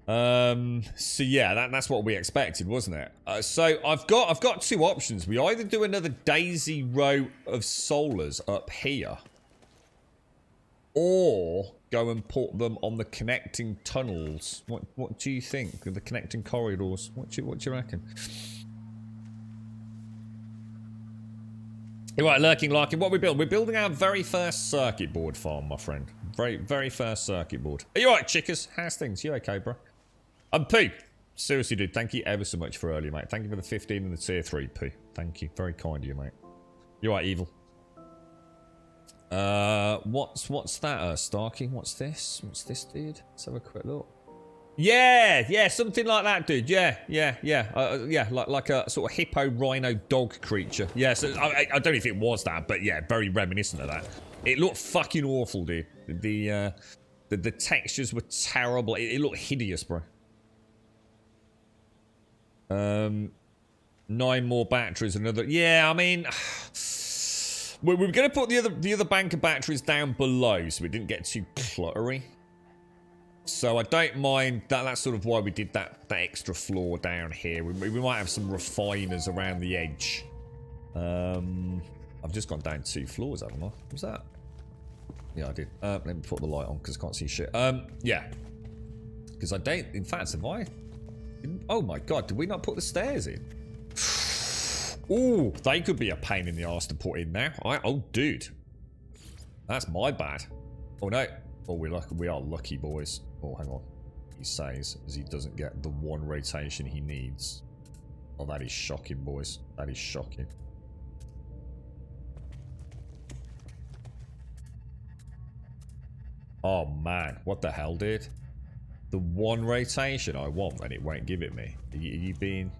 So yeah, that's what we expected, wasn't it? So I've got two options. We either do another daisy row of solars up here, or go and put them on the connecting tunnels. What do you think? The connecting corridors. What do you reckon? Right, Lurking Larkin, what we build? We're building our very first circuit board farm, my friend. Very first circuit board. Are you alright, chickers? How's things? You okay, bro? Pooh. Seriously, dude, thank you ever so much for earlier, mate. Thank you for the 15 and the tier 3, Pooh. Thank you. Very kind of you, mate. You alright, Evil? What's that, Starkey? What's this? What's this, dude? Let's have a quick look. Yeah, something like that, dude. Yeah, like a sort of hippo rhino dog creature. Yeah, so I don't know if it was that, but yeah, very reminiscent of that. It looked fucking awful, dude. The textures were terrible. It looked hideous, bro. 9 more batteries, another. Yeah, I mean, we were going to put the other bank of batteries down below, so we didn't get too cluttery. So I don't mind that. That's sort of why we did that extra floor down here. We might have some refiners around the edge. I've just gone down 2 floors, haven't I? Was that? Yeah, I did. Let me put the light on because I can't see shit. Yeah. Because I don't. In fact, have I? Oh my god, did we not put the stairs in? Ooh, they could be a pain in the arse to put in now. Oh, dude. That's my bad. Oh no. Oh, we are lucky, boys. Oh, hang on. He says, as he doesn't get the 1 rotation he needs. Oh, that is shocking, boys. That is shocking. Oh, man. What the hell, dude? The 1 rotation I want, and it won't give it me. Are you being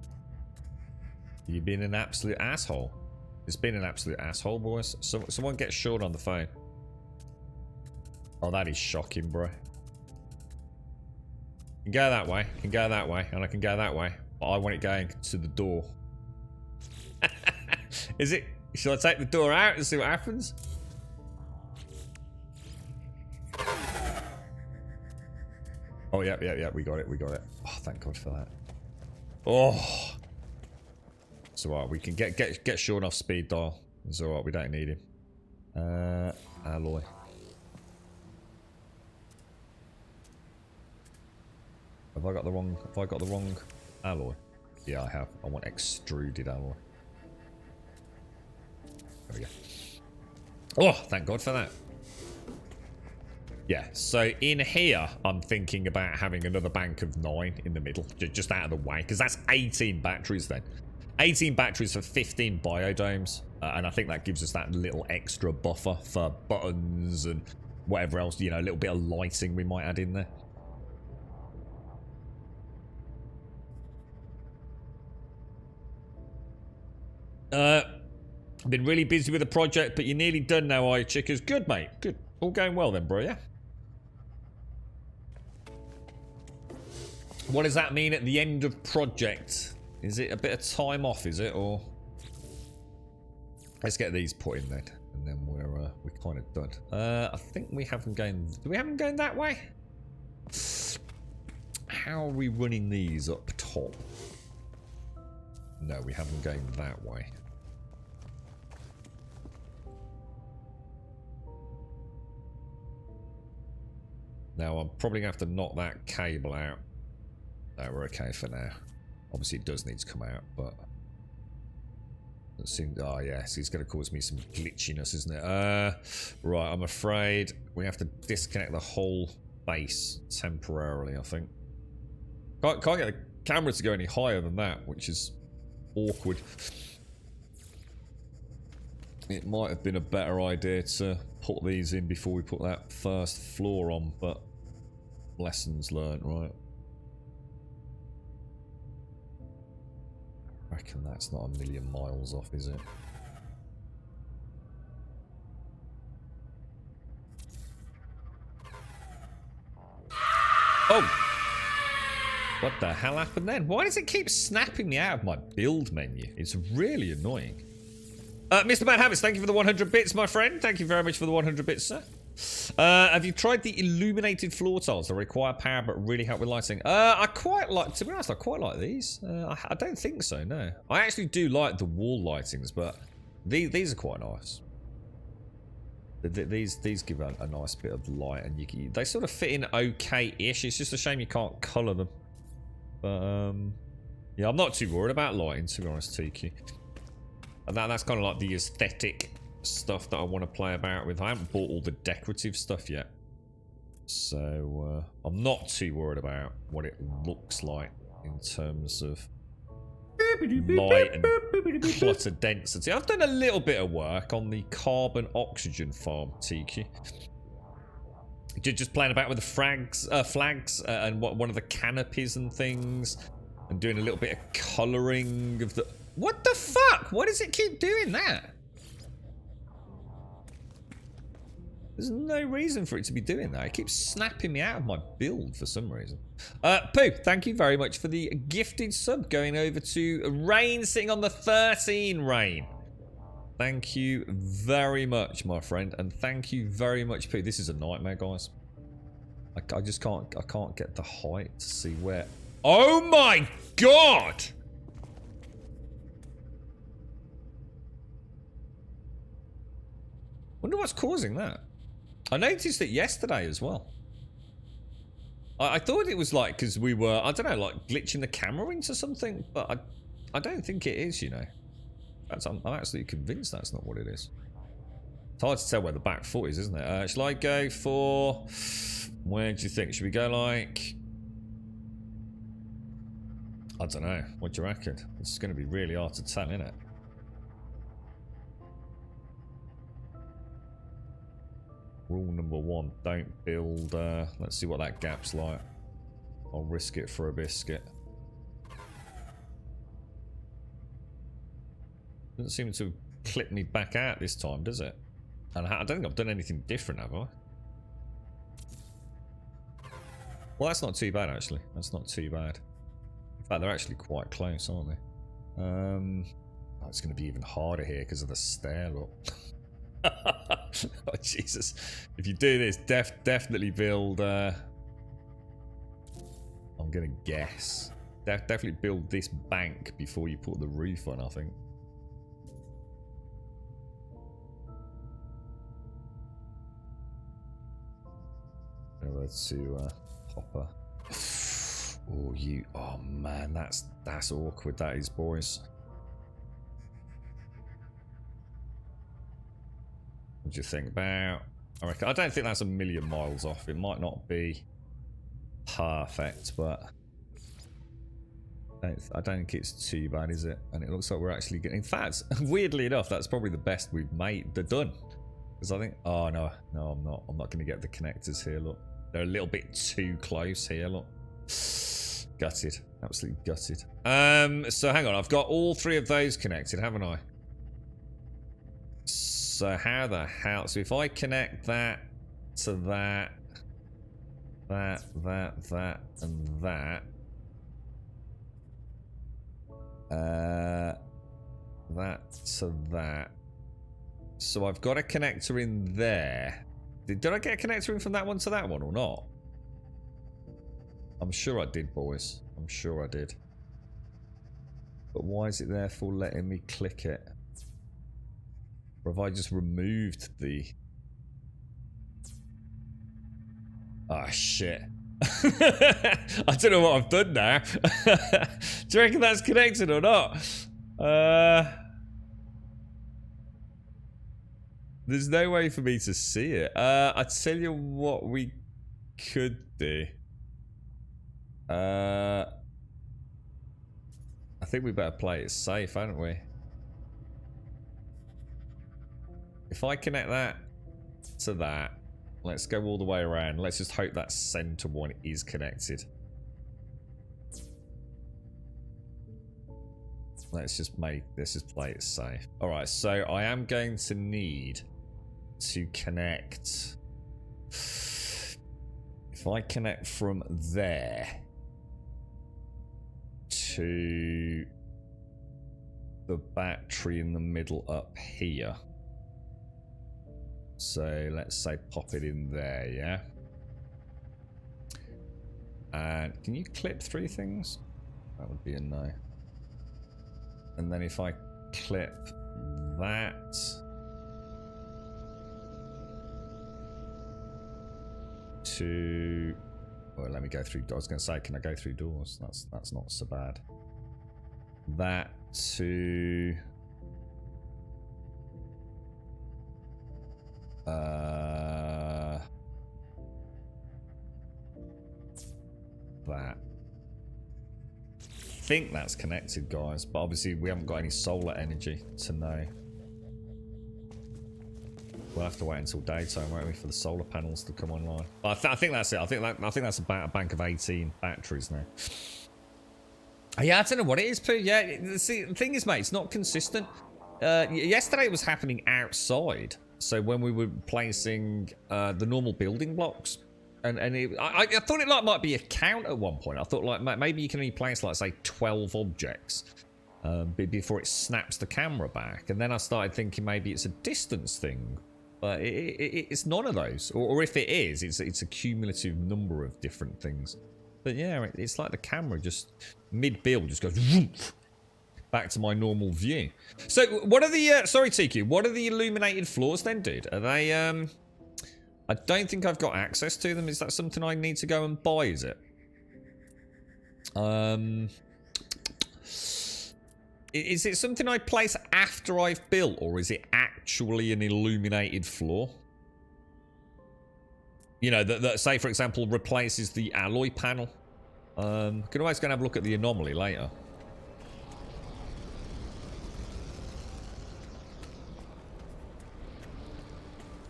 an absolute asshole? It's been an absolute asshole, boys. Someone get short on the phone. Oh, that is shocking, bro. Can go that way, can go that way, and I can go that way. But I want it going to the door. Is it? Shall I take the door out and see what happens? Oh, yeah, we got it, Oh, thank God for that. Oh. It's alright, we can get Sean off speed dial. It's alright, we don't need him. Alloy. Have I got the wrong alloy? Yeah, I have. I want extruded alloy. There we go. Oh, thank God for that. Yeah, so in here, I'm thinking about having another bank of 9 in the middle, just out of the way, because that's 18 batteries then. 18 batteries for 15 biodomes, and I think that gives us that little extra buffer for buttons and whatever else, you know, a little bit of lighting we might add in there. Been really busy with the project, but you're nearly done now, are you, chickers? Good, mate. Good. All going well then, bro, yeah? What does that mean at the end of project? Is it a bit of time off, is it, or? Let's get these put in then, and then we're kind of done. I think we have them going. Do we have them going that way? How are we running these up top? No, we have them going that way. Now I'm probably gonna have to knock that cable out. No, we're okay for now. Obviously it does need to come out, but it seems, oh yes, it's going to cause me some glitchiness, isn't it? Right, I'm afraid we have to disconnect the whole base temporarily, I think. Can't get the camera to go any higher than that, which is awkward. It might have been a better idea to put these in before we put that first floor on, but lessons learned, right? I reckon that's not a million miles off, is it? Oh! What the hell happened then? Why does it keep snapping me out of my build menu? It's really annoying. Mr. Mad Habits, thank you for the 100 bits, my friend. Thank you very much for the 100 bits, sir. Have you tried the illuminated floor tiles that require power but really help with lighting? I quite like, to be honest, I quite like these. I don't think so, no. I actually do like the wall lightings, but these are quite nice. These give a nice bit of light, and they sort of fit in okay-ish. It's just a shame you can't colour them. But, yeah, I'm not too worried about lighting, to be honest, TQ. And that's kind of like the aesthetic stuff that I want to play about with. I haven't bought all the decorative stuff yet. So, I'm not too worried about what it looks like in terms of light and clutter density. I've done a little bit of work on the carbon oxygen farm, TQ. Just playing about with the flags and one of the canopies and things, and doing a little bit of colouring of the... What the fuck? Why does it keep doing that? There's no reason for it to be doing that. It keeps snapping me out of my build for some reason. Pooh, thank you very much for the gifted sub going over to Rain, sitting on the 13, Rain. Thank you very much, my friend, and thank you very much, Pooh. This is a nightmare, guys. I just can't, I can't get the height to see where... Oh my god! Wonder what's causing that. I noticed it yesterday as well. I thought it was like because we were, I don't know, like glitching the camera into something, but I don't think it is, you know. I'm absolutely convinced that's not what it is. It's hard to tell where the back foot is, isn't it? Shall I go for... Where do you think? Should we go like... I don't know. What do you reckon? It's going to be really hard to tell, isn't it? Rule number 1, don't build, let's see what that gap's like. I'll risk it for a biscuit. Doesn't seem to have clipped me back out this time, does it? And I don't think I've done anything different, have I? Well, that's not too bad, actually. That's not too bad. In fact, they're actually quite close, aren't they? Oh, it's going to be even harder here because of the stair, look. Oh Jesus! If you do this, definitely build. I'm gonna guess. Definitely build this bank before you put the roof on. I think. Over to Hopper. Oh, you! Oh man, that's awkward. That is, boys. What do you think about? I don't think that's a million miles off. It might not be perfect, but I don't think it's too bad, is it? And it looks like we're actually getting... In fact, weirdly enough, that's probably the best we've made. They're done. Because I think... Oh, no. No, I'm not. I'm not going to get the connectors here, look. They're a little bit too close here, look. Gutted. Absolutely gutted. So hang on. I've got all 3 of those connected, haven't I? So how the hell? So if I connect that to that, that, and that, that to that. So I've got a connector in there. Did I get a connector in from that one to that one or not? I'm sure I did, boys. I'm sure I did. But why is it therefore letting me click it? Or have I just removed the... Ah, shit. I don't know what I've done now. Do you reckon that's connected or not? There's no way for me to see it. I tell you what we could do. I think we better play it safe, haven't we? If I connect that to that, let's go all the way around. Let's just hope that center one is connected. Let's just play it safe. Alright, so I am going to need to connect. If I connect from there to the battery in the middle up here. So let's say pop it in there, yeah? And can you clip 3 things? That would be a no. And then if I clip that... to... Well, let me go through... I was going to say, can I go through doors? That's not so bad. That to... that. I think that's connected, guys, but obviously we haven't got any solar energy to know. We'll have to wait until daytime, won't we, for the solar panels to come online. But I think that's it. I think that's about a bank of 18 batteries now. Yeah, I don't know what it is, Pooh. Yeah, see, the thing is, mate, it's not consistent. Yesterday it was happening outside. So when we were placing the normal building blocks, and I thought it might be a count at one point. I thought maybe you can only place say 12 objects before it snaps the camera back. And then I started thinking maybe it's a distance thing, but it's none of those. Or if it is, it's a cumulative number of different things. But yeah, it's like the camera just mid-build just goes whoosh, back to my normal view. So what are the sorry TQ, what are the illuminated floors then, dude? Are they I don't think I've got access to them. Is that something I need to go and buy, is it? Is it something I place after I've built, or is it actually an illuminated floor? You know, that say, for example, replaces the alloy panel. Can always go and have a look at the anomaly later.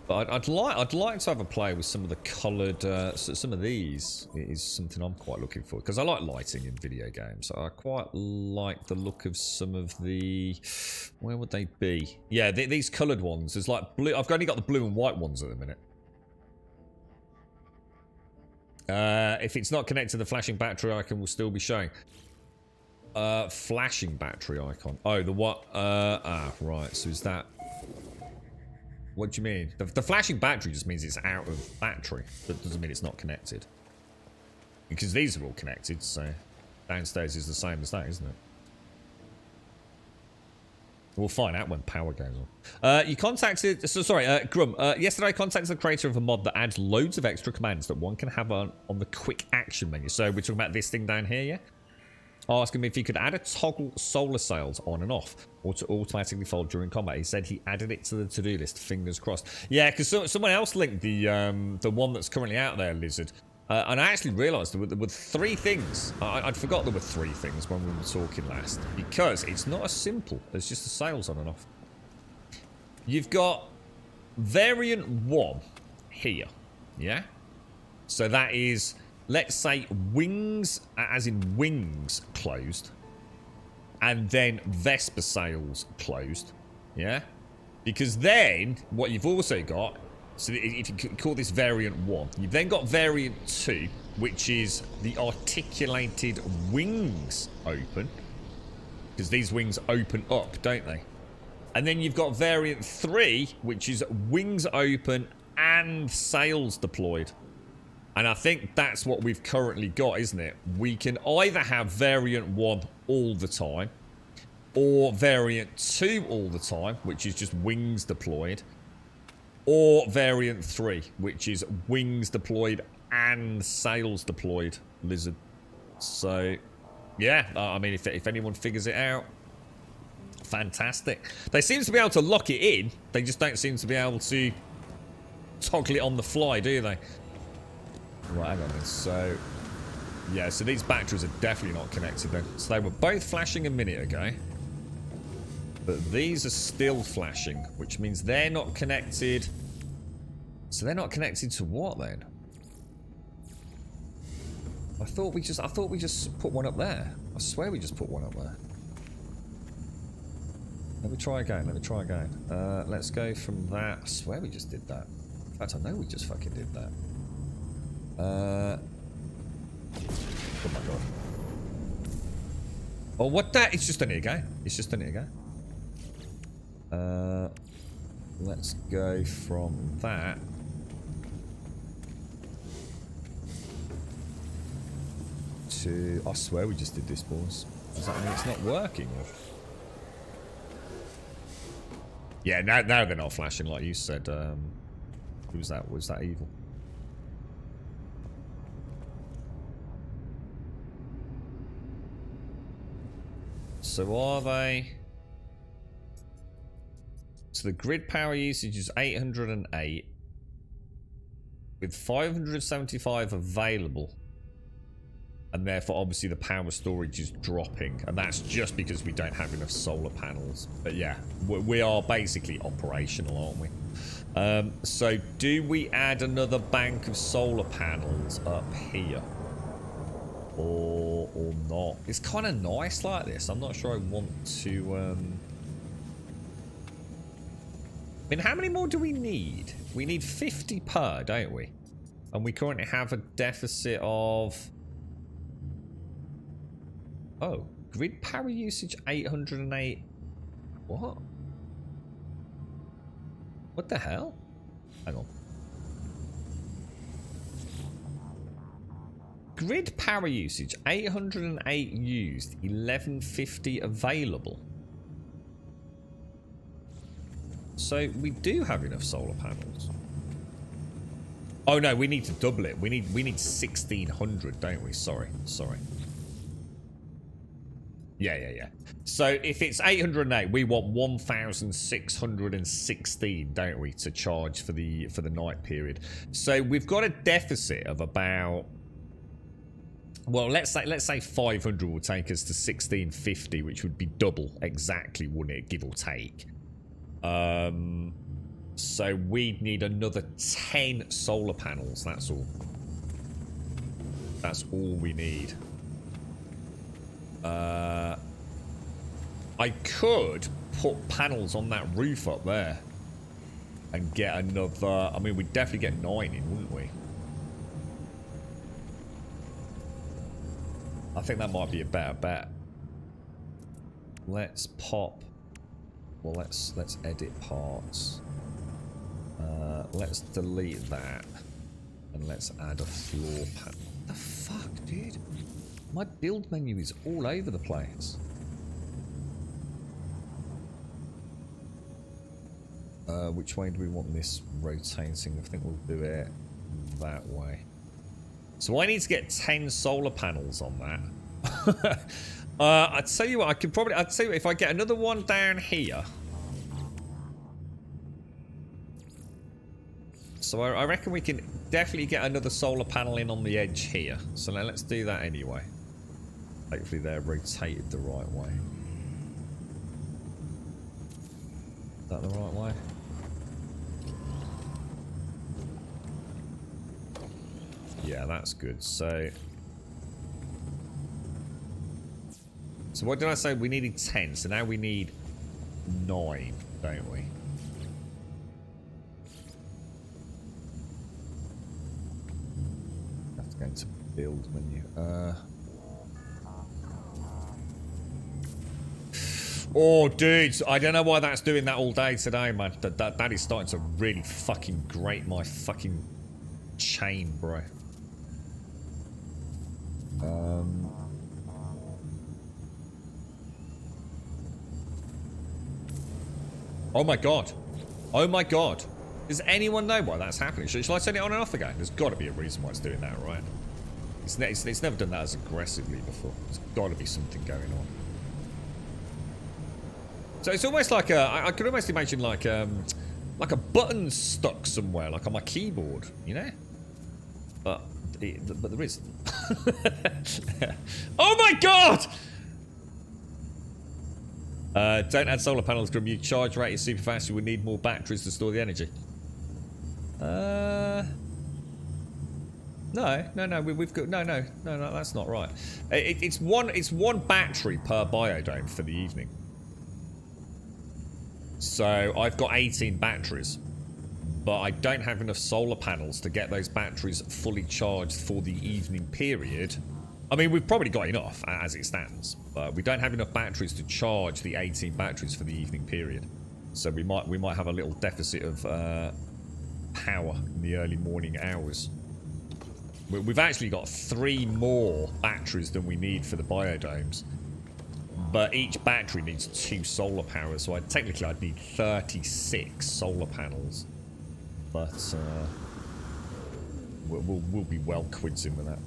But I'd like to have a play with some of the coloured, some of these is something I'm quite looking for, because I like lighting in video games. I quite like the look of some of the, where would they be? Yeah, these coloured ones. There's like blue. I've only got the blue and white ones at the minute. If it's not connected to the flashing battery icon, will still be showing. Flashing battery icon. Oh, the what? Right. So is that? What do you mean? The flashing battery just means it's out of battery. That doesn't mean it's not connected. Because these are all connected, so downstairs is the same as that, isn't it? We'll find out when power goes on. You contacted... So, sorry, Grum. Yesterday I contacted the creator of a mod that adds loads of extra commands that one can have on the quick action menu. So, we're talking about this thing down here, yeah? Asking me if he could add a toggle solar sails on and off, or to automatically fold during combat. He said he added it to the to-do list. Fingers crossed. Yeah, because someone else linked the one that's currently out there, Lizard. And I actually realised there were 3 things. I'd forgot there were 3 things when we were talking last. Because it's not as simple as just the sails on and off. You've got variant 1 here. Yeah? So that is... Let's say wings, as in wings, closed. And then Vesper sails closed. Yeah? Because then, what you've also got... So if you call this variant 1. You've then got variant 2, which is the articulated wings open. Because these wings open up, don't they? And then you've got variant 3, which is wings open and sails deployed. And I think that's what we've currently got, isn't it? We can either have variant 1 all the time, or variant 2 all the time, which is just wings deployed, or variant 3, which is wings deployed and sails deployed, Lizard. So, yeah, I mean, if anyone figures it out, fantastic. They seem to be able to lock it in, they just don't seem to be able to toggle it on the fly, do they? Right, hang on then. So, yeah, so these batteries are definitely not connected then. So they were both flashing a minute ago. But these are still flashing, which means they're not connected. So they're not connected to what then? I thought we just put one up there. I swear we just put one up there. Let me try again, let's go from that. I swear we just did that. In fact, I know we just fucking did that. Oh my god. Oh, what that? It's just a near go. It's just a near go. let's go from that to... I swear we just did this, boys. Does that mean it's not working? Or... Yeah, now they're not flashing like you said. Who was that? Was that evil? So are they... So the grid power usage is 808 with 575 available, and therefore obviously the power storage is dropping, and that's just because we don't have enough solar panels. But yeah, we are basically operational, aren't we? So do we add another bank of solar panels up here or not? It's kind of nice like this. I'm not sure I want to I mean, how many more do we need? We need 50 per, don't we? And we currently have a deficit of... Oh, grid power usage 808. What? What the hell? Hang on. Grid power usage 808 used, 1150 available. So we do have enough solar panels. Oh no, we need to double it. We need 1600, don't we? Sorry. Yeah. So if it's 808, we want 1616, don't we, to charge for the night period. So we've got a deficit of about, well, let's say 500 will take us to 1650, which would be double exactly, wouldn't it, give or take. So we'd need another 10 solar panels, that's all. That's all we need. I could put panels on that roof up there and get another... I mean, we'd definitely get 9 in, wouldn't we? I think that might be a better bet. Let's pop... Well, let's edit parts. Let's delete that. And let's add a floor panel. What the fuck, dude? My build menu is all over the place. Which way do we want this rotating? I think we'll do it that way. So I need to get 10 solar panels on that. I'd tell you what, I'd tell you what, if I get another one down here. So I reckon we can definitely get another solar panel in on the edge here. So now let's do that anyway. Hopefully they're rotated the right way. Is that the right way? Yeah, that's good. So what did I say? We needed 10. So now we need 9, don't we? Have to go into build menu. Oh, dudes, I don't know why that's doing that all day today, man. That is starting to really fucking grate my fucking chain, bro. Oh my god. Oh my god. Does anyone know why that's happening? Shall I turn it on and off again? There's got to be a reason why it's doing that, right? It's never done that as aggressively before. There's got to be something going on. So it's almost like I could almost imagine like a button stuck somewhere, like on my keyboard, you know? But there isn't. Oh my god! Don't add solar panels, Grim. Your charge rate is super fast. You would need more batteries to store the energy. No. We've got no. That's not right. It's one battery per biodome for the evening. So I've got 18 batteries, but I don't have enough solar panels to get those batteries fully charged for the evening period. I mean, we've probably got enough as it stands, but we don't have enough batteries to charge the 18 batteries for the evening period. So we might have a little deficit of power in the early morning hours. We've actually got 3 more batteries than we need for the biodomes. But each battery needs 2 solar power, so technically I'd need 36 solar panels. But we'll be well quidsing with that.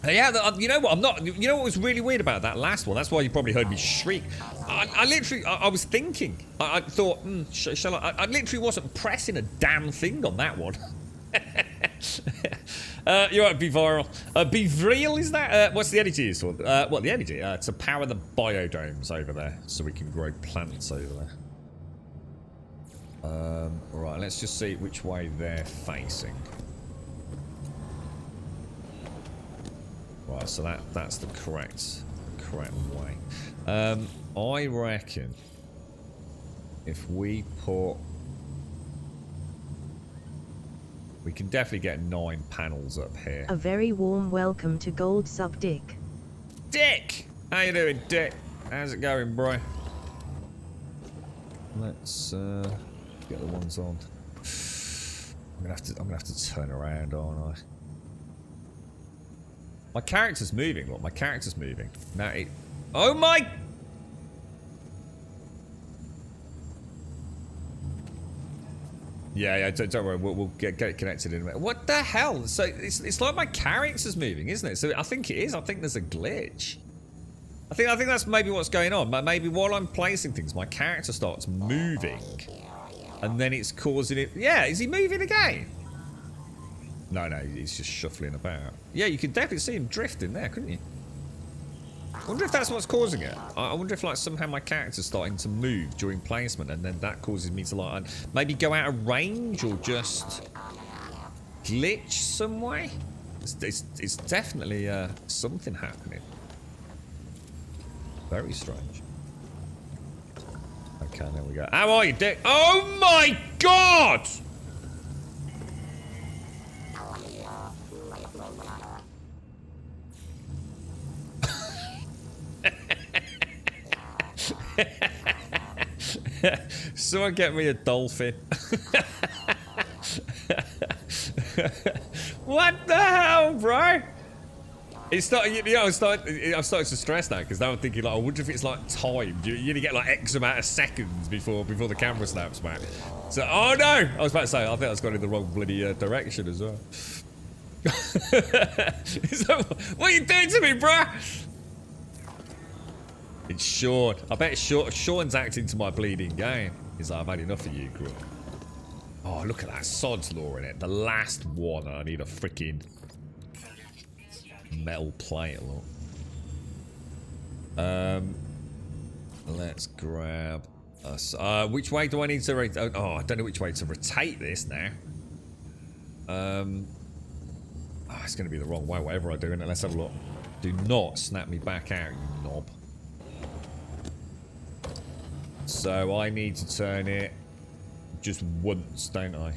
Yeah, you know what? You know what was really weird about that last one? That's why you probably heard me shriek. I literally, I was thinking. I thought, shall I? I literally wasn't pressing a damn thing on that one. You're right, be viral. Be real, is that? What's the energy used for? Well, the energy to power the biodomes over there, so we can grow plants over there. Right, let's just see which way they're facing. Right, so that's the correct way. I reckon if we put, we can definitely get 9 panels up here. A very warm welcome to Gold Sub Dick. Dick! How you doing, Dick? How's it going, bro? Let's get the ones on. I'm gonna have to turn around, aren't I? My character's moving. Look, my character's moving. Now it. Oh my! Yeah, don't worry. We'll get it connected in a minute. What the hell? So it's like my character's moving, isn't it? So I think it is. I think there's a glitch. I think that's maybe what's going on. Maybe while I'm placing things, my character starts moving, and then it's causing it. Yeah, is he moving again? No, he's just shuffling about. Yeah, you could definitely see him drifting there, couldn't you? I wonder if that's what's causing it. I wonder if, like, somehow my character's starting to move during placement, and then that causes me to, like, maybe go out of range or just glitch some way. It's definitely something happening. Very strange. Okay, there we go. How are you, Dick? Oh my God! Someone get me a dolphin. What the hell, bro? It's starting, you know, I'm starting to stress now because now I'm thinking, like, I wonder if it's like timed. You only get like X amount of seconds before the camera snaps back. So, oh no! I was about to say, I think I was going in the wrong bloody direction as well. So, what are you doing to me, bro? It's Sean. I bet Sean's acting to my bleeding game. He's like, I've had enough of you, Grub. Oh, look at that Sod's Law in it. The last one. I need a freaking metal plate. Look. Let's grab us. Which way do I need to rotate? Oh, I don't know which way to rotate this now. Oh, it's going to be the wrong way, whatever I do. And let's have a look. Do not snap me back out, you knob. So I need to turn it just once, don't I?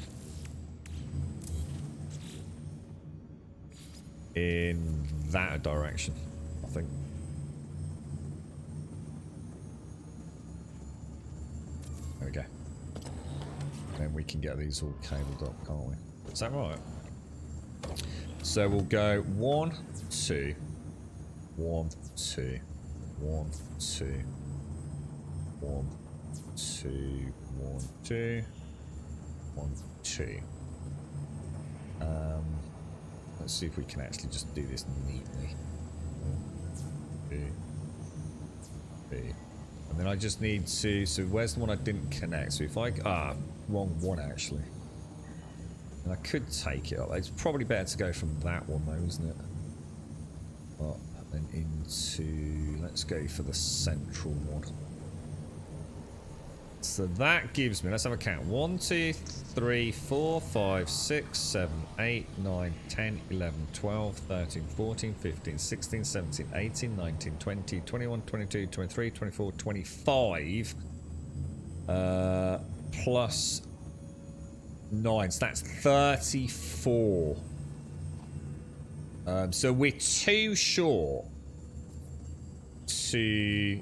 In that direction, I think. There we go. Then we can get these all cabled up, can't we? Is that right? So we'll go 1, 2, 1, 2, 1, 2, 1, 2, 1, 2, 1, 2. Let's see if we can actually just do this neatly. 1, 2, 3. And then I just need to. So where's the one I didn't connect? So if I wrong one actually. And I could take it up. It's probably better to go from that one though, isn't it? Up and then into. Let's go for the central one. So that gives me, let's have a count. 1, 2, 3, 4, 5, 6, 7, 8, 9, 10, 11, 12, 13, 14, 15, 16, 17, 18, 19, 20, 21, 22, 23, 24, 25. Plus 9. So that's 34. So we're too short to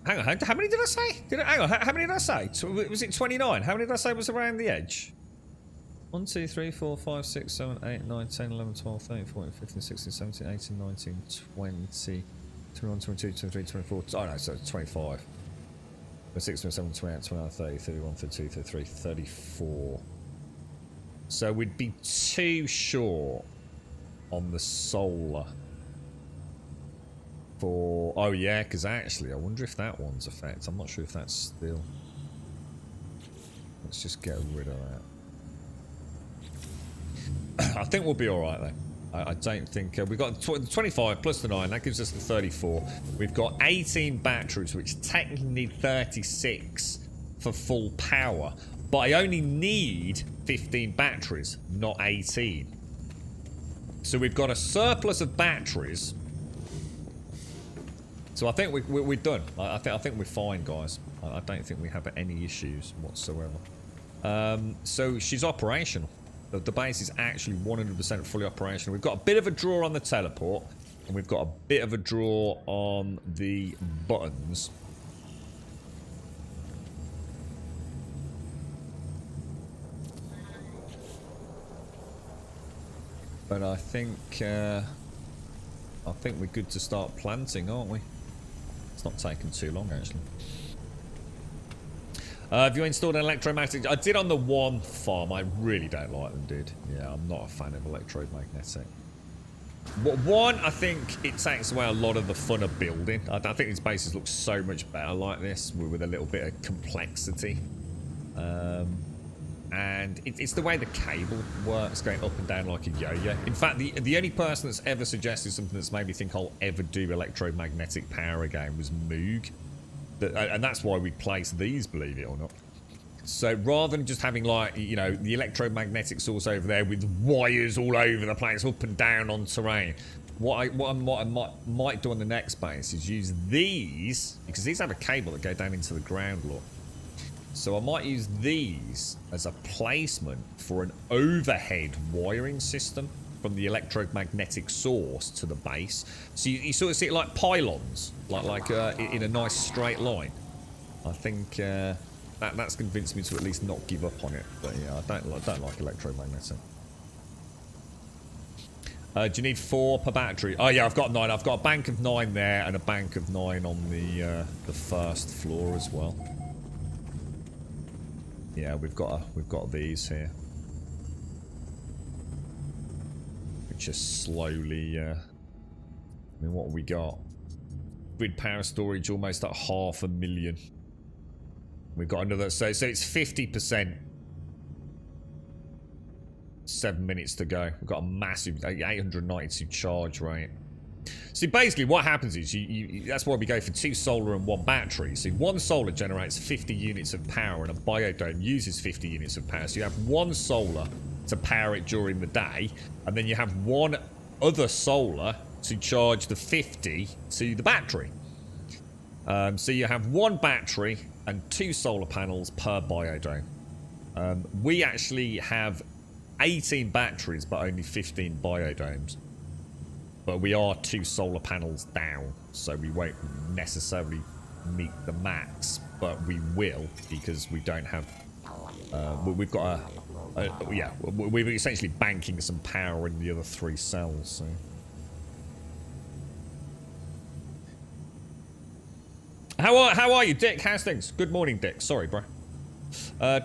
hang on, how many did I say? Hang on, how many did I say? Was it 29? How many did I say was around the edge? 1, 2, 3, 4, 5, 6, 7, 8, 9, 10, 11, 12, 13, 14, 15, 16, 17, 18, 19, 20, 21, 22, 23, 24. Oh no, so 25. 26, 27, 28, 29, 30, 31, 32, 33, 34. So we'd be too short on the solar. For... Oh yeah, because actually, I wonder if that one's effect. I'm not sure if that's still... Let's just get rid of that. I think we'll be alright though. I don't think... we've got 25 plus the 9, that gives us the 34. We've got 18 batteries, which technically need 36 for full power. But I only need 15 batteries, not 18. So we've got a surplus of batteries. So I think we're done. I think we're fine, guys. I don't think we have any issues whatsoever. So she's operational. The base is actually 100% fully operational. We've got a bit of a draw on the teleport, and we've got a bit of a draw on the buttons. But I think we're good to start planting, aren't we? It's not taking too long, actually. Have you installed an electromagnetic? I did on the one farm. I really don't like them, dude. Yeah, I'm not a fan of electromagnetic. One, I think it takes away a lot of the fun of building. I think these bases look so much better like this, with a little bit of complexity. And it's the way the cable works, going up and down like a yo-yo. In fact, the only person that's ever suggested something that's made me think I'll ever do electromagnetic power again was Moog. And that's why we placed these, believe it or not. So rather than just having, like, you know, the electromagnetic source over there with wires all over the place, up and down on terrain, what I might do on the next base is use these, because these have a cable that go down into the ground, look. So I might use these as a placement for an overhead wiring system from the electromagnetic source to the base. So you sort of see it like pylons, like in a nice straight line. I think that's convinced me to at least not give up on it. But yeah, I don't like electromagnetic. Do you need 4 per battery? Oh yeah, I've got 9. I've got a bank of 9 there and a bank of 9 on the first floor as well. Yeah, we've got these here. Just slowly, I mean, what have we got? Grid power storage almost at 500,000. We've got another, so it's 50%. 7 minutes to go. We've got a massive 892 charge rate. See, basically what happens is that's why we go for 2 solar and 1 battery. See, 1 solar generates 50 units of power and a biodome uses 50 units of power. So you have 1 solar to power it during the day, and then you have 1 other solar to charge the 50 to the battery. So you have 1 battery and 2 solar panels per biodome. We actually have 18 batteries but only 15 biodomes. But we are 2 solar panels down, so we won't necessarily meet the max, but we will, because we don't have... we've got yeah, we're essentially banking some power in the other 3 cells, so... How are you, Dick? How's things? Good morning, Dick. Sorry, bro.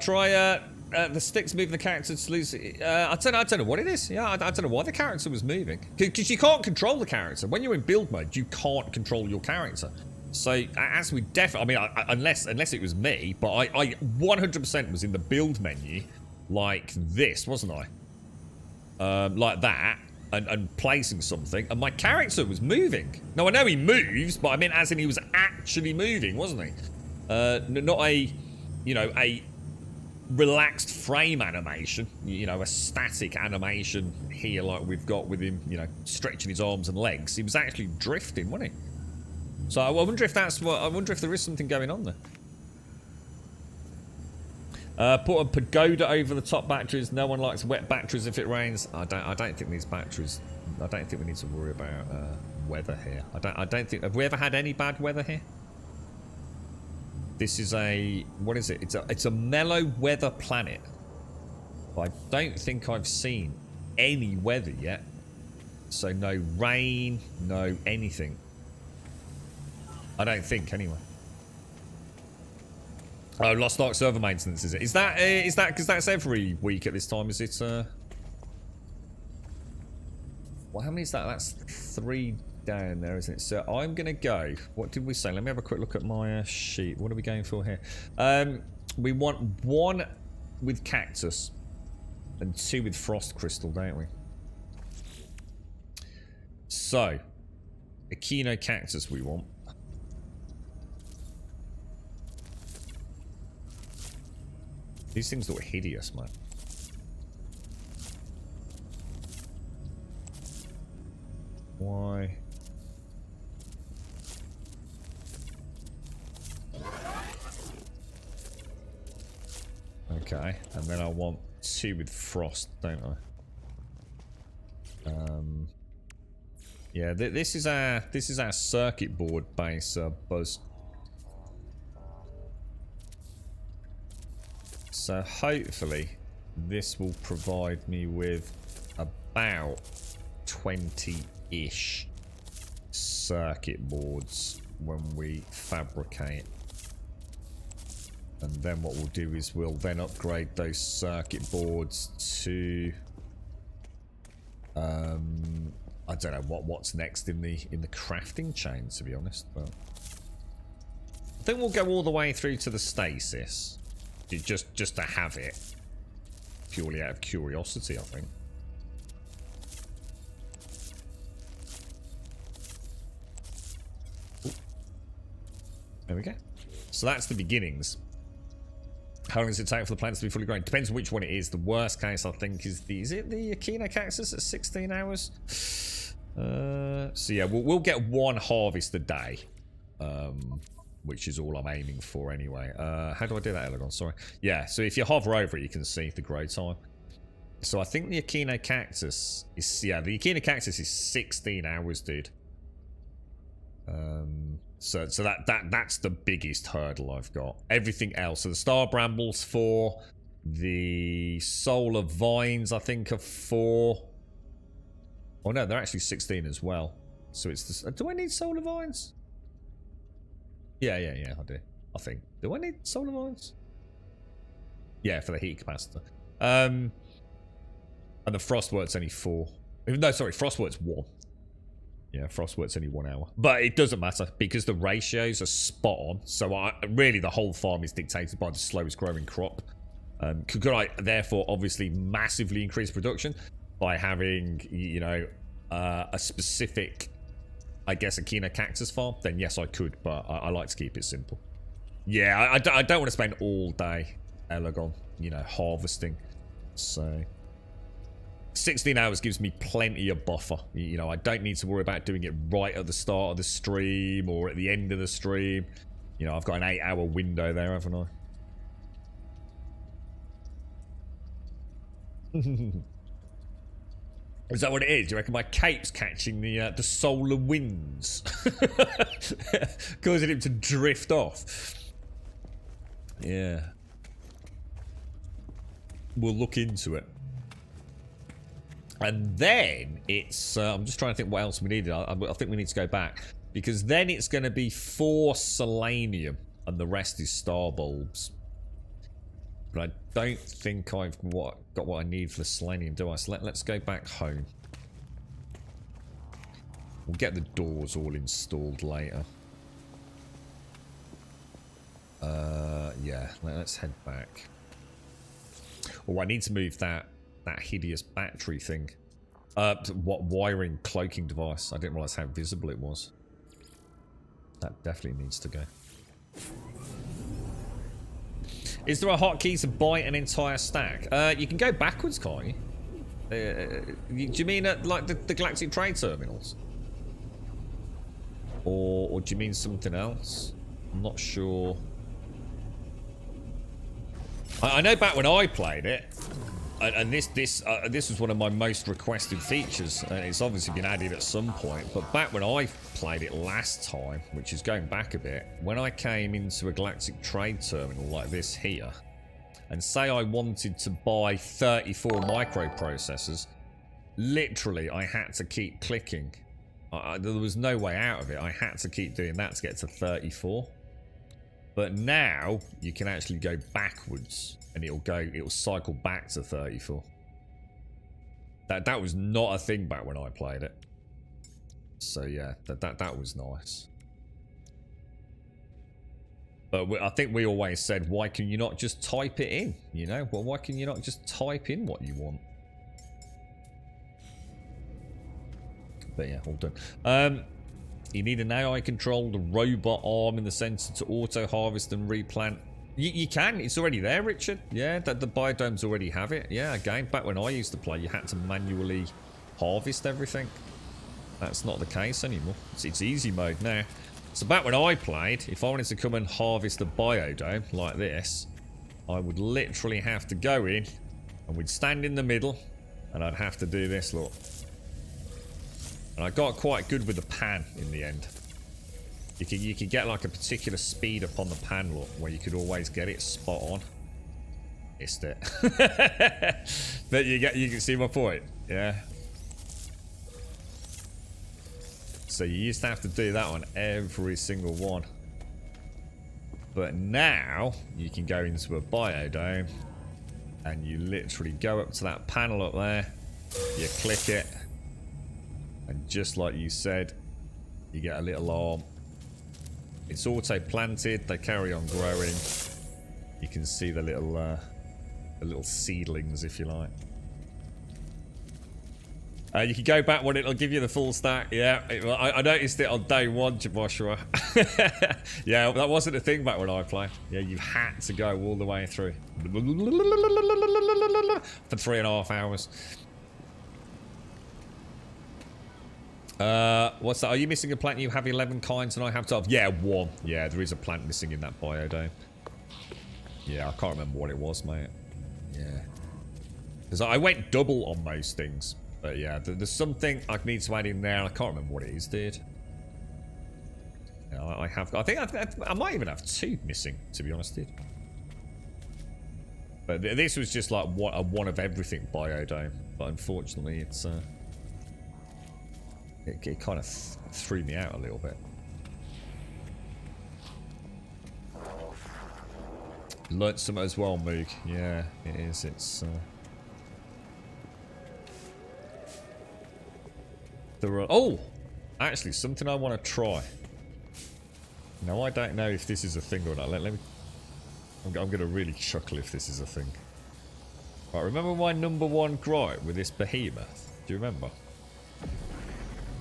Try the sticks moving the character to lose. I don't know what it is. Yeah, I don't know why the character was moving. Because you can't control the character. When you're in build mode, you can't control your character. So, as we definitely... I mean, unless it was me, but I 100% was in the build menu like this, wasn't I? Like that. And placing something, and my character was moving. Now, I know he moves, but I mean as in he was actually moving, wasn't he? Not a, you know, a relaxed frame animation, you know, a static animation here like we've got with him, you know, stretching his arms and legs. He was actually drifting, wasn't he? So I wonder if that's what, I wonder if there is something going on there. Put a pagoda over the top batteries. No one likes wet batteries if it rains. I don't think these batteries... I don't think we need to worry about weather here. I don't think... Have we ever had any bad weather here? This is a... What is it? It's a mellow weather planet. But I don't think I've seen any weather yet. So no rain, no anything. I don't think, anyway. Oh, Lost Ark server maintenance, is it? Is that because that's every week at this time, is it? Well, how many is that? That's 3 down there, isn't it? So I'm going to go... What did we say? Let me have a quick look at my sheet. What are we going for here? We want 1 with cactus and 2 with frost crystal, don't we? So, Echino cactus we want. These things look hideous, man. Why? Okay, and then I want 2 with frost, don't I? Yeah, this is our circuit board base, Buzz. So hopefully this will provide me with about 20-ish circuit boards when we fabricate. And then what we'll do is we'll then upgrade those circuit boards to I don't know what's next in the crafting chain, to be honest, but I think we'll go all the way through to the stasis. Just to have it, purely out of curiosity, I think. Ooh. There we go. So that's the beginnings. How long does it take for the plants to be fully grown? Depends on which one it is. The worst case, I think, is it the Echino cactus at 16 hours? So yeah, we'll get 1 harvest a day. Which is all I'm aiming for anyway. How do I do that, Elegon? Sorry. Yeah, so if you hover over it, you can see the grow time. So I think the Echino cactus is... Yeah, the Echino cactus is 16 hours, dude. So that's the biggest hurdle I've got. Everything else. So the star brambles 4. The solar vines, I think, are 4. Oh no, they're actually 16 as well. So it's the... Do I need solar vines? Yeah, I do. I think. Do I need solar vines? Yeah, for the heat capacitor. And the frostwort's only 4. No, sorry, frostwort's 1. Yeah, frostwort's only 1 hour. But it doesn't matter because the ratios are spot on. So really the whole farm is dictated by the slowest growing crop. Could I therefore obviously massively increase production by having, you know, a specific... I guess Echino cactus farm, then yes I could, but I like to keep it simple. Yeah, I don't want to spend all day, Elegon, you know, harvesting. So 16 hours gives me plenty of buffer. You know, I don't need to worry about doing it right at the start of the stream or at the end of the stream. You know, I've got an 8-hour window there, haven't I? Is that what it is? Do you reckon my cape's catching the solar winds? Causing him to drift off. Yeah. We'll look into it. And then it's... I'm just trying to think what else we needed. I think we need to go back. Because then it's going to be 4 selenium. And the rest is star bulbs. But I don't think I've got what I need for the selenium, do I? So let's go back home. We'll get the doors all installed later. Yeah, let's head back. Oh, I need to move that hideous battery thing. What wiring cloaking device? I didn't realise how visible it was. That definitely needs to go. Is there a hotkey to buy an entire stack? You can go backwards, can't you? Do you mean at like the Galactic Trade Terminals? Or do you mean something else? I'm not sure. I know back when I played it, And this was one of my most requested features, and it's obviously been added at some point. But back when I played it last time, which is going back a bit, when I came into a galactic trade terminal like this here, and say I wanted to buy 34 microprocessors, literally I had to keep clicking. There was no way out of it. I had to keep doing that to get to 34. But now you can actually go backwards, and it'll cycle back to 34. That was not a thing back when I played it. So yeah, that was nice. But I think we always said, why can you not just type it in? You know, well, why can you not just type in what you want? But yeah, all done. You need an AI-controlled robot arm in the center to auto-harvest and replant. You can. It's already there, Richard. Yeah, the biodomes already have it. Yeah, again, back when I used to play, you had to manually harvest everything. That's not the case anymore. It's easy mode now. So back when I played, if I wanted to come and harvest a biodome like this, I would literally have to go in, and we'd stand in the middle, and I'd have to do this, look. And I got quite good with the pan in the end. You could get like a particular speed up on the pan, look, where you could always get it spot on. Missed it. But you can see my point, yeah. So you used to have to do that on every single one. But now you can go into a biodome and you literally go up to that panel up there, you click it, and just like you said, you get a little arm. It's auto-planted, they carry on growing. You can see the little seedlings, if you like. You can go back when it'll give you the full stack. Yeah, I noticed it on day one, Joshua. Yeah, that wasn't a thing back when I played. Yeah, you had to go all the way through. For 3.5 hours. What's that? Are you missing a plant? You have 11 kinds and I have 12. Yeah, 1. Yeah, there is a plant missing in that biodome. Yeah, I can't remember what it was, mate. Yeah. Because I went double on most things. But yeah, there's something I need to add in there. I can't remember what it is, dude. Yeah, I think I might even have 2 missing, to be honest, dude. But this was just like a one of everything biodome. But unfortunately, it's it kind of threw me out a little bit. Learnt something as well, Moog. Yeah, it is. It's oh, actually, something I want to try. Now, I don't know if this is a thing or not. Let me. I'm going to really chuckle if this is a thing. Right, remember my #1 gripe with this behemoth? Do you remember?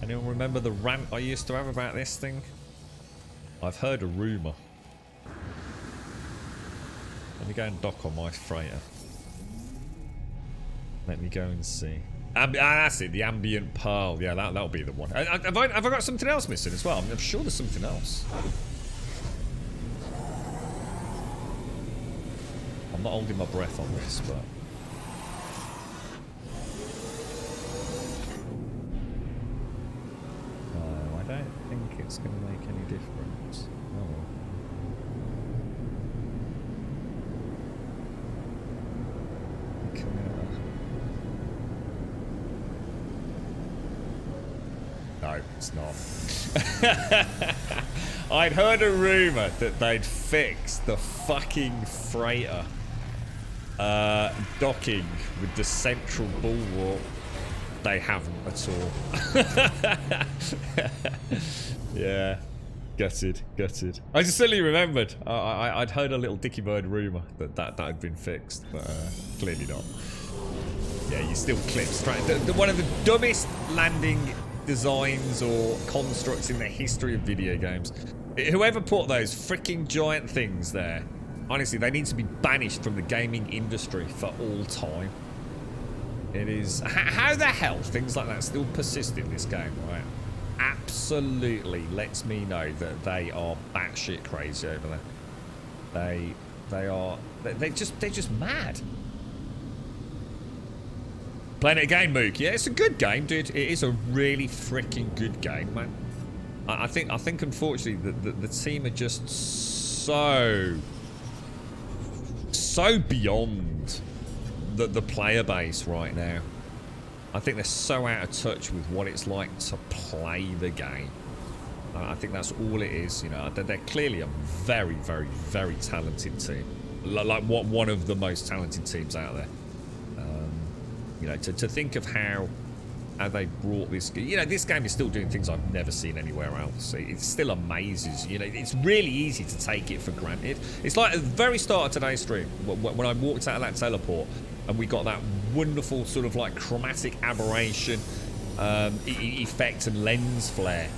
Anyone remember the rant I used to have about this thing? I've heard a rumour. Let me go and dock on my freighter. Let me go and see. That's it, the ambient pearl. Yeah, that'll be the one. Have I got something else missing as well? I'm sure there's something else. I'm not holding my breath on this, but... No, I don't think it's going to make any difference. Oh well. No, it's not. I'd heard a rumour that they'd fixed the fucking freighter docking with the central bulwark. They haven't at all. Yeah. Gutted. I just suddenly remembered. I'd heard a little dicky bird rumour that had been fixed, but clearly not. Yeah, you still clip straight. One of the dumbest landing designs or constructs in the history of video games. Whoever put those freaking giant things there, honestly, they need to be banished from the gaming industry for all time. It is... How the hell things like that still persist in this game, right? Absolutely lets me know that they are batshit crazy over there. They're just mad. Playing it again, Mook. Yeah, it's a good game, dude. It is a really freaking good game, man. I think unfortunately the team are just so beyond the player base right now. I think they're so out of touch with what it's like to play the game. I think that's all it is. You know, they're clearly a very, very, very talented team. Like one of the most talented teams out there. You know, to think of how they brought this. You know, this game is still doing things I've never seen anywhere else. It still amazes. You know, it's really easy to take it for granted. It's like at the very start of today's stream when I walked out of that teleport and we got that wonderful sort of like chromatic aberration effect and lens flare.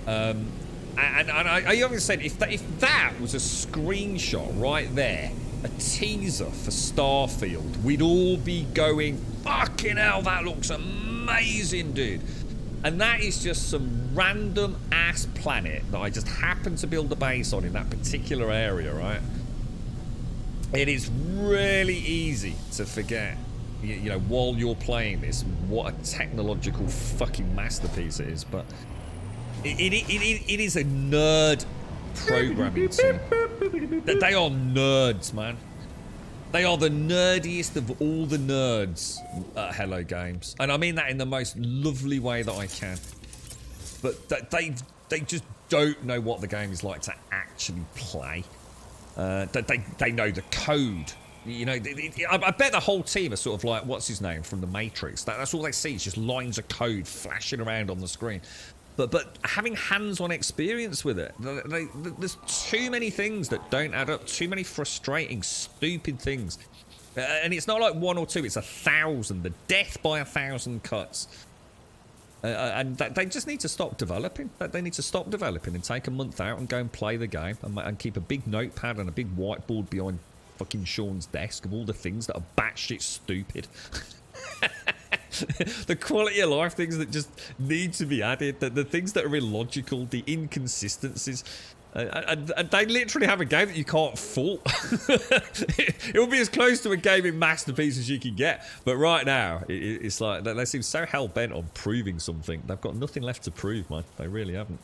And I even said if that was a screenshot right there, a teaser for Starfield, we'd all be going, fucking hell, that looks amazing, dude. And that is just some random ass planet that I just happened to build a base on in that particular area, right? It is really easy to forget, you know, while you're playing this, what a technological fucking masterpiece it is. But it is a nerd programming team. They are nerds, man. They are the nerdiest of all the nerds at Hello Games. And I mean that in the most lovely way that I can. But they just don't know what the game is like to actually play. They know the code. You know, I bet the whole team are sort of like, what's his name from The Matrix? That's all they see is just lines of code flashing around on the screen. But having hands-on experience with it, there's too many things that don't add up, too many frustrating, stupid things. And it's not like one or two, it's 1,000, the death by 1,000 cuts. And they just need to stop developing. They need to stop developing and take a month out and go and play the game and keep a big notepad and a big whiteboard behind fucking Sean's desk of all the things that are batshit stupid. The quality of life things that just need to be added, the things that are illogical, the inconsistencies. And they literally have a game that you can't fault. It will be as close to a gaming masterpiece as you can get. But right now, it's like they seem so hell-bent on proving something. They've got nothing left to prove, man. They really haven't.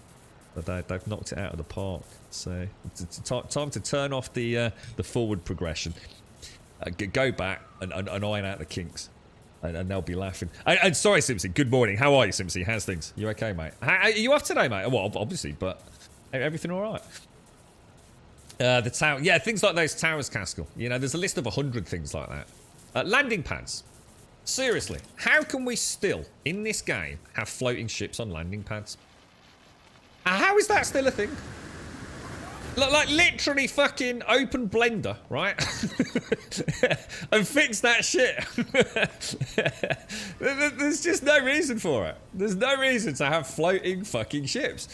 But they've knocked it out of the park. So it's time to turn off the forward progression. Go back and iron out the kinks. And they'll be laughing. And sorry, Simpson. Good morning. How are you, Simpson? How's things? You okay, mate? Are you off today, mate? Well, obviously, but everything all right? The tower. Yeah, things like those towers, Caskell. You know, there's a list of 100 things like that. Landing pads. Seriously, how can we still, in this game, have floating ships on landing pads? How is that still a thing? Like literally fucking open Blender, right? And fix that shit. There's just no reason for it. There's no reason to have floating fucking ships.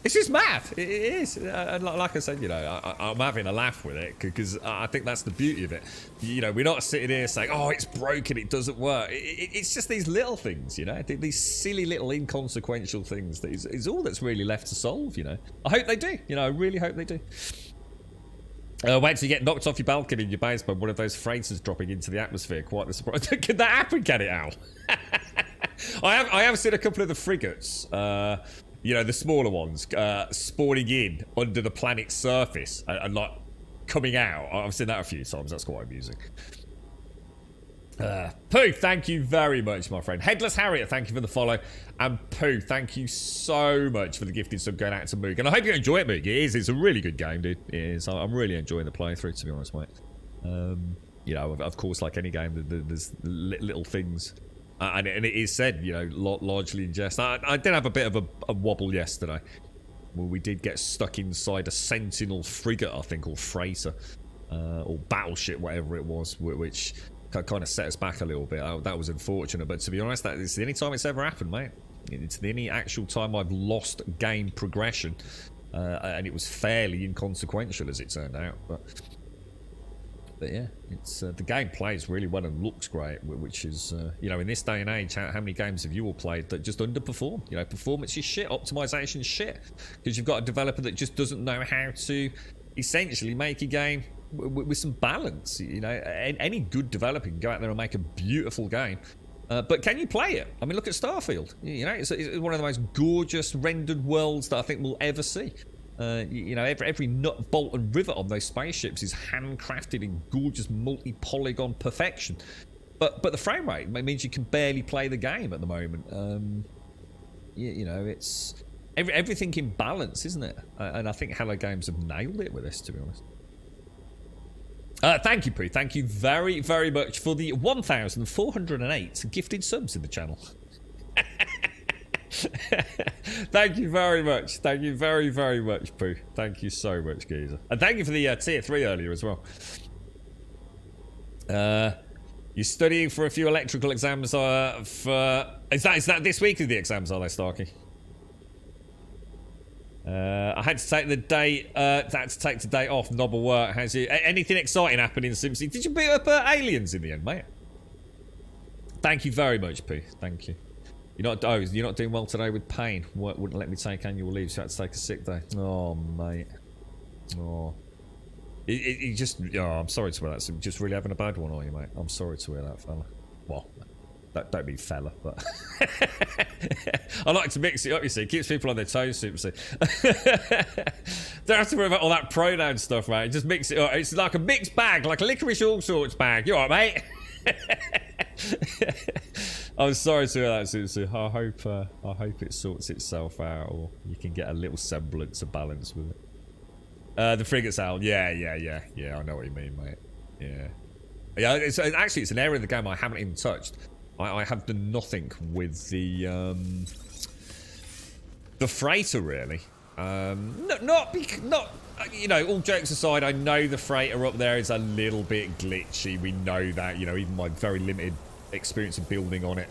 It's just mad. It is. And like I said, you know, I'm having a laugh with it because I think that's the beauty of it. You know, we're not sitting here saying, oh, it's broken, it doesn't work. It's just these little things, you know, these silly little inconsequential things that is all that's really left to solve, you know. I hope they do. You know, I really hope they do. Wait till you get knocked off your balcony in your base by one of those freighters dropping into the atmosphere. Quite the surprise. Could that happen, can it, Al? I have seen a couple of the frigates, you know, the smaller ones, spawning in under the planet's surface and like coming out. I've seen that a few times. That's quite amusing. Pooh, thank you very much, my friend. Headless Harriet, thank you for the follow. And Pooh, thank you so much for the gifted sub going out to Moog. And I hope you enjoy it, Moog. It is. It's a really good game, dude. It is. I'm really enjoying the playthrough, to be honest, mate. You know, of course, like any game, there's little things. And it is said, you know, largely in jest. I did have a bit of a wobble yesterday. Where we did get stuck inside a Sentinel frigate, I think, or freighter. Or battleship, whatever it was, which kind of set us back a little bit. That was unfortunate. But to be honest, it's the only time it's ever happened, mate. It's the only actual time I've lost game progression. And it was fairly inconsequential, as it turned out. But yeah, it's the game plays really well and looks great, which is, you know, in this day and age, how many games have you all played that just underperform? You know, performance is shit, optimization is shit, because you've got a developer that just doesn't know how to essentially make a game with some balance. You know, any good developer can go out there and make a beautiful game. But can you play it? I mean, look at Starfield. You know, it's one of the most gorgeous rendered worlds that I think we'll ever see. You know, every nut, bolt, and rivet on those spaceships is handcrafted in gorgeous multi-polygon perfection. But the frame rate means you can barely play the game at the moment. You know, it's everything in balance, isn't it? And I think Hello Games have nailed it with this, to be honest. Thank you, Pooh. Thank you very, very much for the 1,408 gifted subs in the channel. Thank you very much. Thank you very, very much, Pooh. Thank you so much, Geezer. And thank you for the tier 3 earlier as well. You're studying for a few electrical exams is that this week of the exams, are they, Starkey? I had to take the day today off. Noble work. Has you anything exciting happening in Simpsons? Did you beat up aliens in the end, mate? Thank you very much, Pooh. Thank you. You're not doing well today with pain. Wouldn't let me take annual leave, so I had to take a sick day. Oh, mate. Oh. You just... Oh, I'm sorry to hear that. So just really having a bad one, are you, mate? I'm sorry to hear that, fella. Well, don't mean fella, but... I like to mix it up, you see. It keeps people on their toes, you see. Don't have to worry about all that pronoun stuff, mate. Just mix it up. It's like a mixed bag, like a licorice all sorts bag. You alright, mate? I'm sorry to hear that, Susu. I hope it sorts itself out, or you can get a little semblance of balance with it. The frigate's out. Yeah. I know what you mean, mate. Yeah. It's an area of the game I haven't even touched. I have done nothing with the freighter, really. Not you know, all jokes aside, I know the freighter up there is a little bit glitchy. We know that, you know, even my very limited experience of building on it.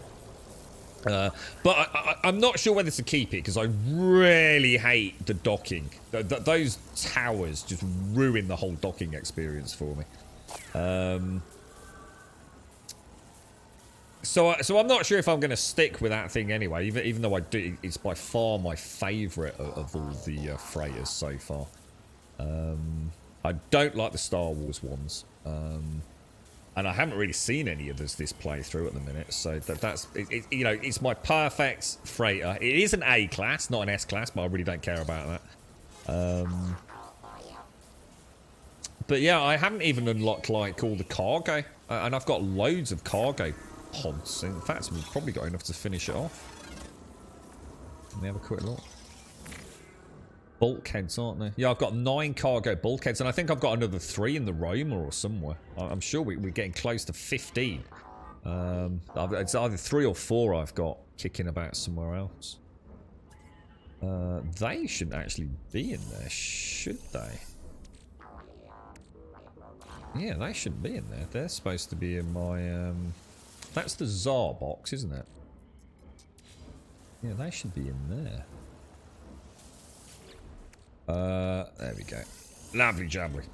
But I'm not sure whether to keep it, because I really hate the docking. Those towers just ruin the whole docking experience for me. So I'm not sure if I'm going to stick with that thing anyway, even though it's by far my favourite of all the freighters so far. I don't like the Star Wars ones. And I haven't really seen any of this playthrough at the minute, so that's you know, it's my perfect freighter. It is an A class, not an S class, but I really don't care about that. But yeah, I haven't even unlocked like all the cargo, and I've got loads of cargo pods. In fact, we've probably got enough to finish it off. Let me have a quick look. Bulkheads, aren't there? Yeah, I've got 9 cargo bulkheads, and I think I've got another 3 in the Roma or somewhere. I'm sure we're getting close to 15. It's either 3 or 4 I've got kicking about somewhere else. They shouldn't actually be in there, should they? Yeah, they shouldn't be in there. They're supposed to be in my... That's the Tsar box, isn't it? Yeah, they should be in there. There we go. Lovely jubbly.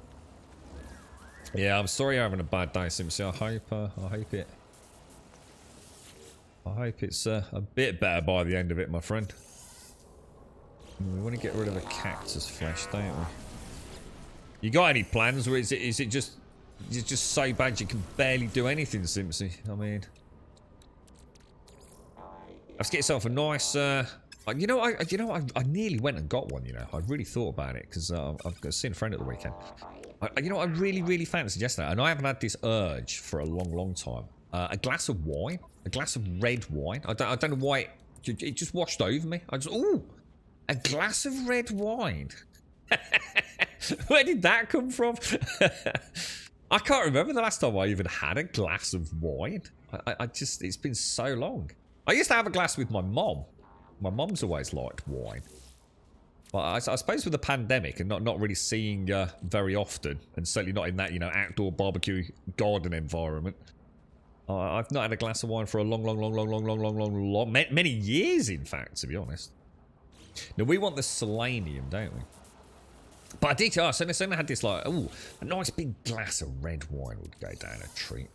Yeah, I'm sorry you're having a bad day, Simpson. I hope it's a bit better by the end of it, my friend. We want to get rid of the cactus flesh, don't we? You got any plans, or is it just so bad you can barely do anything, Simpson? I mean, let's get yourself a nice. You know, I nearly went and got one. You know, I really thought about it because I've seen a friend at the weekend. You know, I really fancied yesterday, and I haven't had this urge for a long time. A glass of wine, a glass of red wine. I don't know why it just washed over me. Ooh, a glass of red wine. Where did that come from? I can't remember the last time I even had a glass of wine. It's been so long. I used to have a glass with my mom. My mom's always liked wine. But I suppose with the pandemic and not really seeing very often, and certainly not in that, you know, outdoor barbecue garden environment, I've not had a glass of wine for a long, many years, in fact, to be honest. Now, we want the selenium, don't we? But I did, so I had this, like, ooh, a nice big glass of red wine would go down a treat.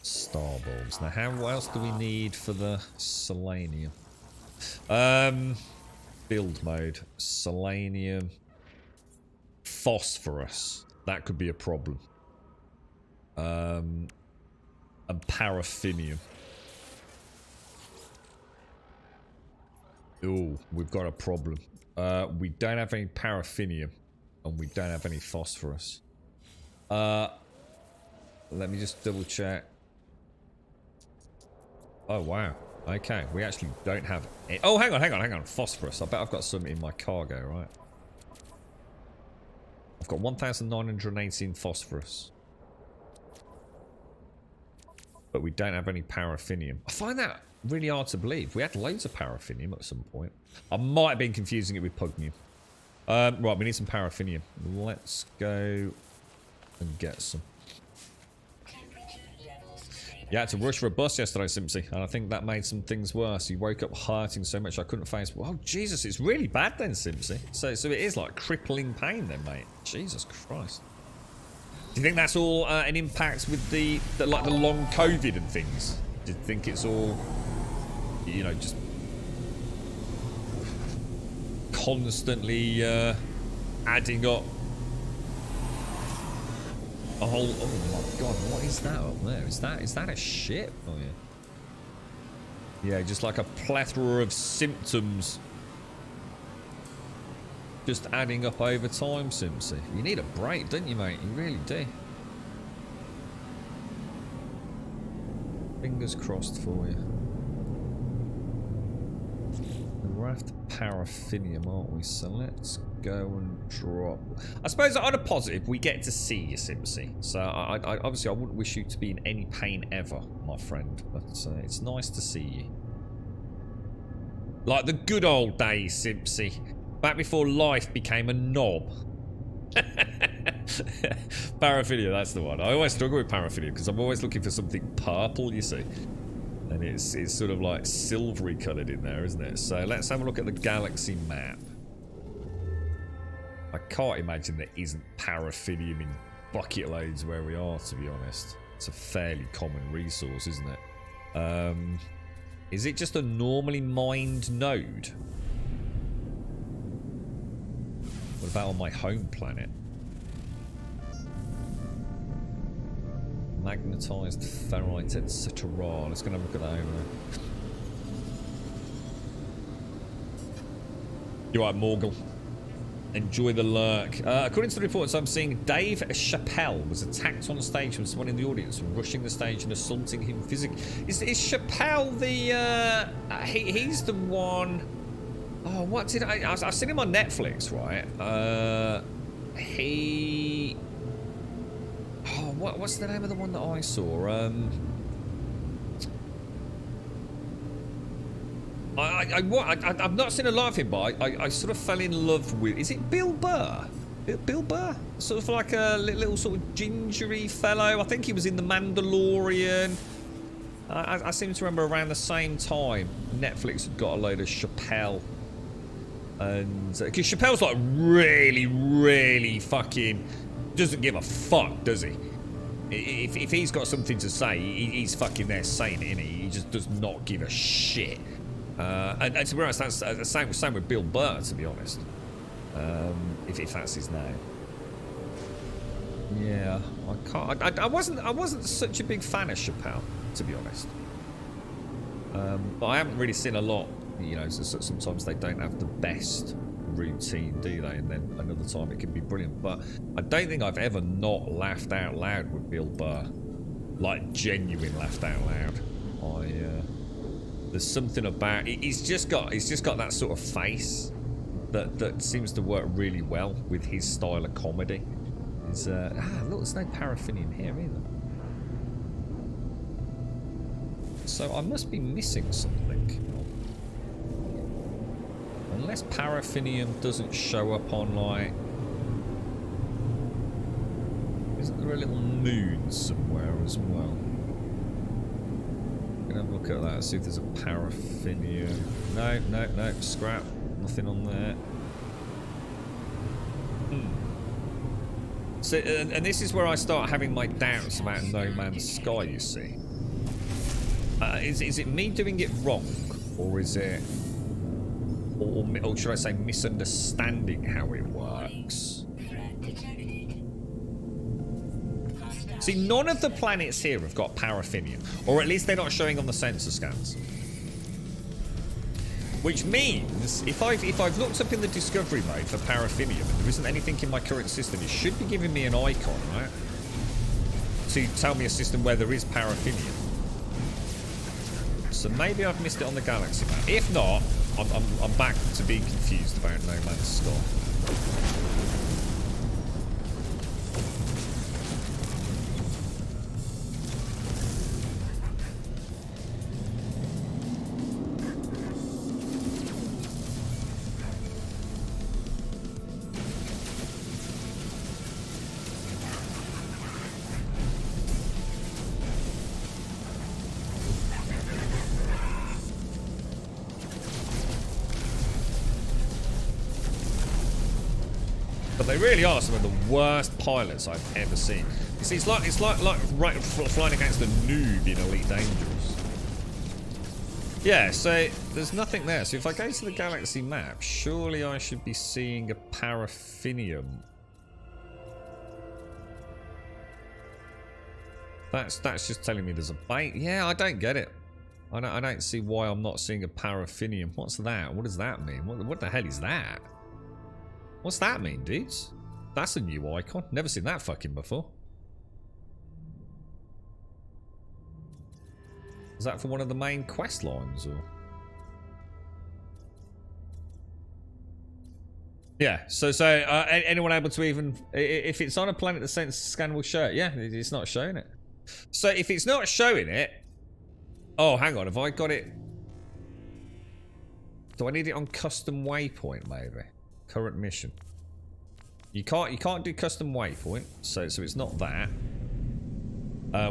Star bulbs. Now, what else do we need for the selenium? Build mode. Selenium. Phosphorus. That could be a problem. And paraffinium. Oh, we've got a problem. We don't have any paraffinium, and we don't have any phosphorus. Let me just double check. Oh, wow. Okay, we actually don't have any. Oh, hang on. Phosphorus. I bet I've got some in my cargo, right? I've got 1,918 phosphorus. But we don't have any paraffinium. I find that really hard to believe. We had loads of paraffinium at some point. I might have been confusing it with pugnium. Right, we need some paraffinium. Let's go and get some. Yeah, I had to rush for a bus yesterday, Simpsy, and I think that made some things worse. He woke up hurting so much I couldn't face. Oh, Jesus, it's really bad then, Simpsy. So it is like crippling pain then, mate. Jesus Christ. Do you think that's all an impact with the long COVID and things? Do you think it's all, you know, just constantly adding up? Oh my God, what is that up there? Is that a ship? Oh yeah. Yeah, just like a plethora of symptoms. Just adding up over time, Simpsy. You need a break, don't you, mate? You really do. Fingers crossed for you. We're after paraffinium, aren't we? So let's go and drop. I suppose on a positive, we get to see you, Simpsy. So I obviously I wouldn't wish you to be in any pain ever, my friend. But it's nice to see you. Like the good old days, Simpsy. Back before life became a knob. Paraphilia, that's the one. I always struggle with paraphilia because I'm always looking for something purple, you see. And it's sort of like silvery coloured in there, isn't it? So let's have a look at the galaxy map. I can't imagine there isn't paraffinium in bucket loads where we are, to be honest. It's a fairly common resource, isn't it? Is it just a normally mined node? What about on my home planet? Magnetized ferrite, etc. Let's go and have a look at that over there. You alright, Morgul? Enjoy the lurk. According to the reports I'm seeing, Dave Chappelle was attacked on stage from someone in the audience, rushing the stage and assaulting him physically. Is Chappelle the... he's the one... Oh, what did I've seen him on Netflix, right? Oh, what's the name of the one that I saw? I've not seen a lot of him, but I sort of fell in love with... Is it Bill Burr? Bill Burr? Sort of like a little sort of gingery fellow. I think he was in The Mandalorian. I seem to remember around the same time, Netflix had got a load of Chappelle. And because Chappelle's like really fucking doesn't give a fuck, does he? If he's got something to say, he's fucking there saying it, innit? He just does not give a shit. And to be honest, that's the same with Bill Burr, to be honest. If that's his name. Yeah, I can't. I wasn't such a big fan of Chappelle, to be honest. But I haven't really seen a lot. You know, so sometimes they don't have the best routine, do they? And then another time it can be brilliant. But I don't think I've ever not laughed out loud with Bill Burr, like genuine laughed out loud. There's something about he's just got that sort of face that seems to work really well with his style of comedy. Look, there's no paraffinium here either. So I must be missing something. Unless paraffinium doesn't show up on, like... Isn't there a little moon somewhere as well? I'm gonna have a look at that, see if there's a paraffinium. No, scrap. Nothing on there. So, and this is where I start having my doubts about No Man's Sky, you see. Is it me doing it wrong? Or is it... Or should I say misunderstanding how it works? See, none of the planets here have got paraffinium, or at least they're not showing on the sensor scans. Which means, if I've looked up in the discovery mode for paraffinium and there isn't anything in my current system, it should be giving me an icon, right? To tell me a system where there is paraffinium. So maybe I've missed it on the galaxy map. If not, I'm back to being confused about No Man's Sky. But they really are some of the worst pilots I've ever seen. You see, it's like flying against a noob in Elite Dangerous. Yeah, so there's nothing there. So if I go to the galaxy map, surely I should be seeing a paraffinium. That's just telling me there's a bait. Yeah, I don't get it. I don't see why I'm not seeing a paraffinium. What's that? What does that mean? What the hell is that? What's that mean, dudes? That's a new icon. Never seen that fucking before. Is that for one of the main quest lines, or? Yeah, so anyone able to even... If it's on a planet the sensor scan will show it. Yeah, it's not showing it. So if it's not showing it... Oh, hang on. Have I got it... Do I need it on custom waypoint, maybe? Current mission. You can't do custom waypoint, so it's not that.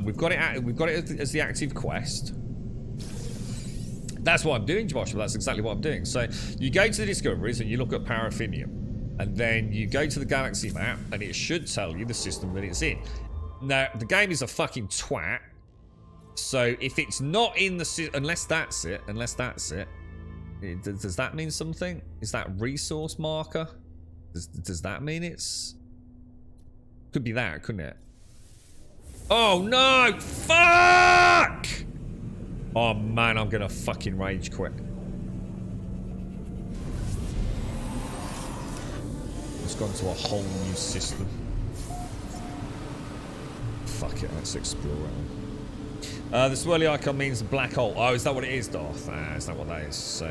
We've got it as the active quest. That's what I'm doing, Josh. That's exactly what I'm doing. So you go to the discoveries and you look at paraffinium, and then you go to the galaxy map, and it should tell you the system that it's in. Now the game is a fucking twat. So if it's not in the unless that's it. Does that mean something? Is that resource marker? Does that mean it's... Could be that, couldn't it? Oh no! Fuck! Oh man, I'm gonna fucking rage quit. It's gone to a whole new system. Fuck it, let's explore it. The swirly icon means black hole. Oh, is that what it is, Darth? Ah, is that what that is? So,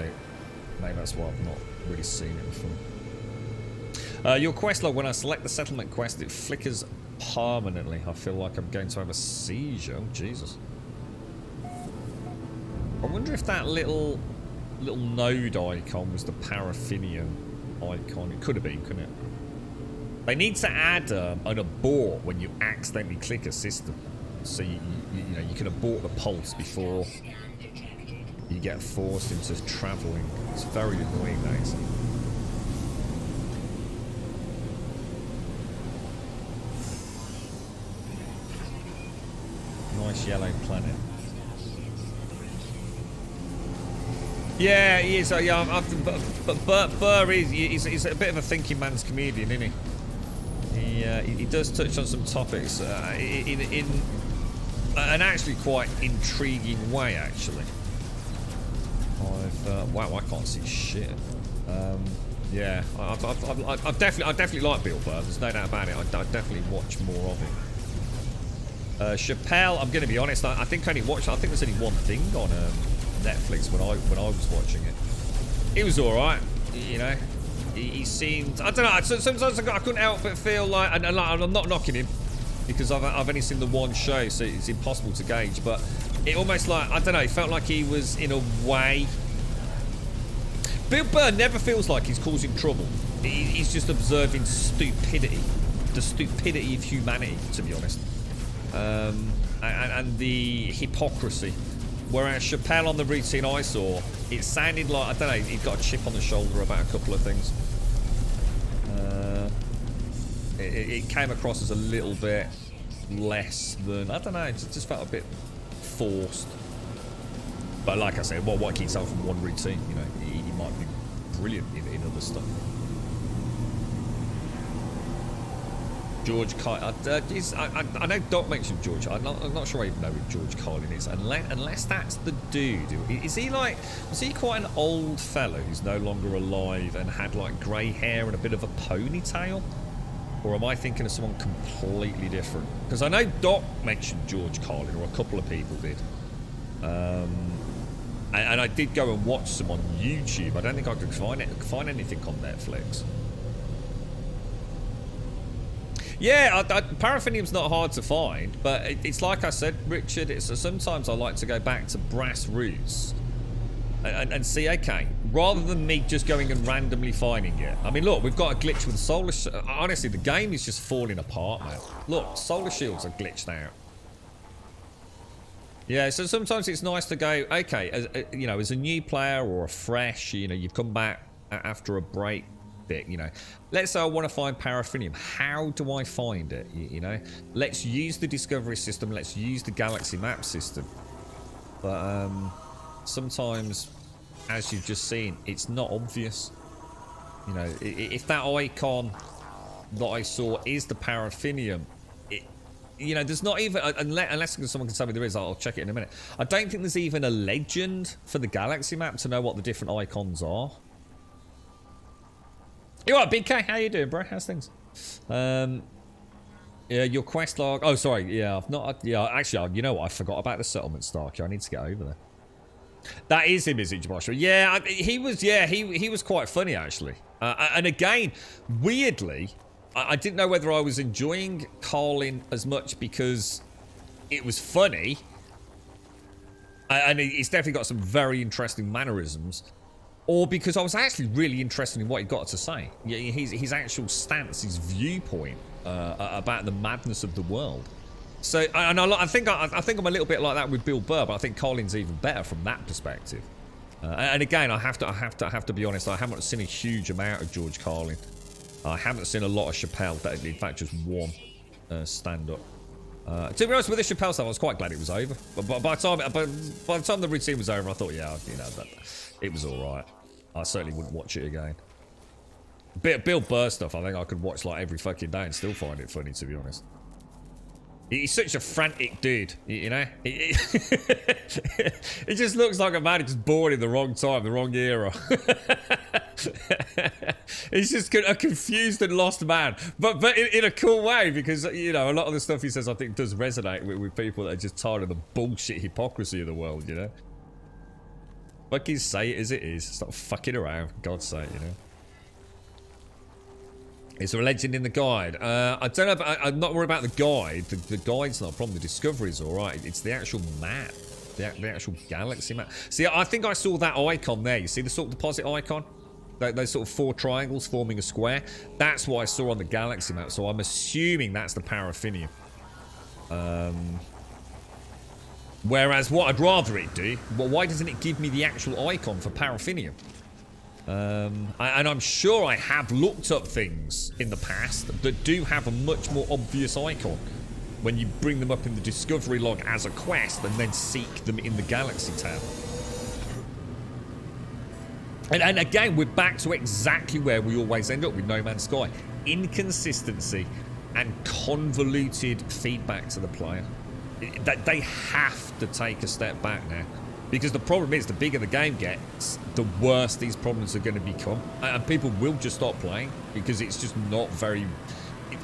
maybe that's why I've not really seen it before. Your quest log, when I select the settlement quest, it flickers permanently. I feel like I'm going to have a seizure. Oh, Jesus. I wonder if that little node icon was the paraffinium icon. It could have been, couldn't it? They need to add an abort when you accidentally click a system. So you know you can abort the pulse before you get forced into travelling. It's very annoying, that. Nice yellow planet. Yeah, he is. Yeah, but Burr he's a bit of a thinking man's comedian, isn't he? He does touch on some topics in an actually quite intriguing way, actually. Wow, I can't see shit. Yeah, I definitely like Bill Burr. There's no doubt about it. I definitely watch more of him. Chappelle, I'm going to be honest. I think I only watched. I think there's only one thing on Netflix when I was watching it. It was all right, you know. He seemed. I don't know. Sometimes I couldn't help but feel like, and I'm not knocking him because I've only seen the one show, so it's impossible to gauge. But it almost like, I don't know. It felt like he was in a way. Bill Burr never feels like he's causing trouble. He's just observing stupidity, the stupidity of humanity, to be honest. And the hypocrisy. Whereas Chappelle on the routine I saw, it sounded like, I don't know, he'd got a chip on the shoulder about a couple of things. It came across as a little bit less than, I don't know, it just felt a bit forced. But like I said, what can you tell from one routine? You know, he might be brilliant in other stuff. George Carlin. I know Doc mentioned George. I'm not sure I even know who George Carlin is, unless that's the dude. Is he like? Was he quite an old fellow who's no longer alive and had like grey hair and a bit of a ponytail? Or am I thinking of someone completely different? Because I know Doc mentioned George Carlin, or a couple of people did. And I did go and watch some on YouTube. I don't think I could find anything on Netflix. Yeah, paraffinium's not hard to find, but it's like I said, Richard, it's sometimes I like to go back to brass roots and see, okay, rather than me just going and randomly finding it. I mean, look, we've got a glitch with solar... Honestly, the game is just falling apart, man. Look, solar shields are glitched out. Yeah, so sometimes it's nice to go, okay, as a new player or a fresh, you've come back after a break bit, let's say I want to find paraffinium. How do I find it? Let's use the discovery system. Let's use the galaxy map system. But sometimes, as you've just seen, it's not obvious. If that icon that I saw is the paraffinium, there's not even, unless someone can tell me there is, I'll check it in a minute. I don't think there's even a legend for the galaxy map to know what the different icons are. You alright, Big K? How you doing, bro? How's things? Yeah, your quest log. Oh, sorry. Yeah, I've not. Yeah, actually, you know what? I forgot about the settlement, Starkey. I need to get over there. That is him, is it, Joshua? Yeah, he was. Yeah, he was quite funny actually. And again, weirdly, I didn't know whether I was enjoying Carlin as much because it was funny, and he's definitely got some very interesting mannerisms. Or because I was actually really interested in what he got to say. Yeah, his actual stance, his viewpoint about the madness of the world. So, and I think I'm a little bit like that with Bill Burr, but I think Colin's even better from that perspective. And again, I have to be honest. I haven't seen a huge amount of George Carlin. I haven't seen a lot of Chappelle. In fact, just one stand-up. To be honest, with the Chappelle stuff, I was quite glad it was over. But by the time the routine was over, I thought, yeah, it was all right. I certainly wouldn't watch it again. Bill Burr stuff, I think I could watch like every fucking day and still find it funny, to be honest. He's such a frantic dude, He just looks like a man who's just born in the wrong time, the wrong era. He's just a confused and lost man, but in a cool way, because a lot of the stuff he says I think does resonate with people that are just tired of the bullshit hypocrisy of the world. Fucking say it as it is. Stop fucking around, for God's sake. Is there a legend in the guide? I don't know. I'm not worried about the guide. The guide's not a problem. The discovery's all right. It's the actual map, the actual galaxy map. See, I think I saw that icon there. You see the sort of deposit icon? Those sort of 4 triangles forming a square. That's what I saw on the galaxy map. So I'm assuming that's the paraffinium. Whereas what I'd rather it do, well, why doesn't it give me the actual icon for paraffinium? And I'm sure I have looked up things in the past that do have a much more obvious icon when you bring them up in the discovery log as a quest and then seek them in the galaxy tab. And again, we're back to exactly where we always end up with No Man's Sky. Inconsistency and convoluted feedback to the player. They have to take a step back now. Because the problem is, the bigger the game gets, the worse these problems are going to become. And people will just stop playing because it's just not very...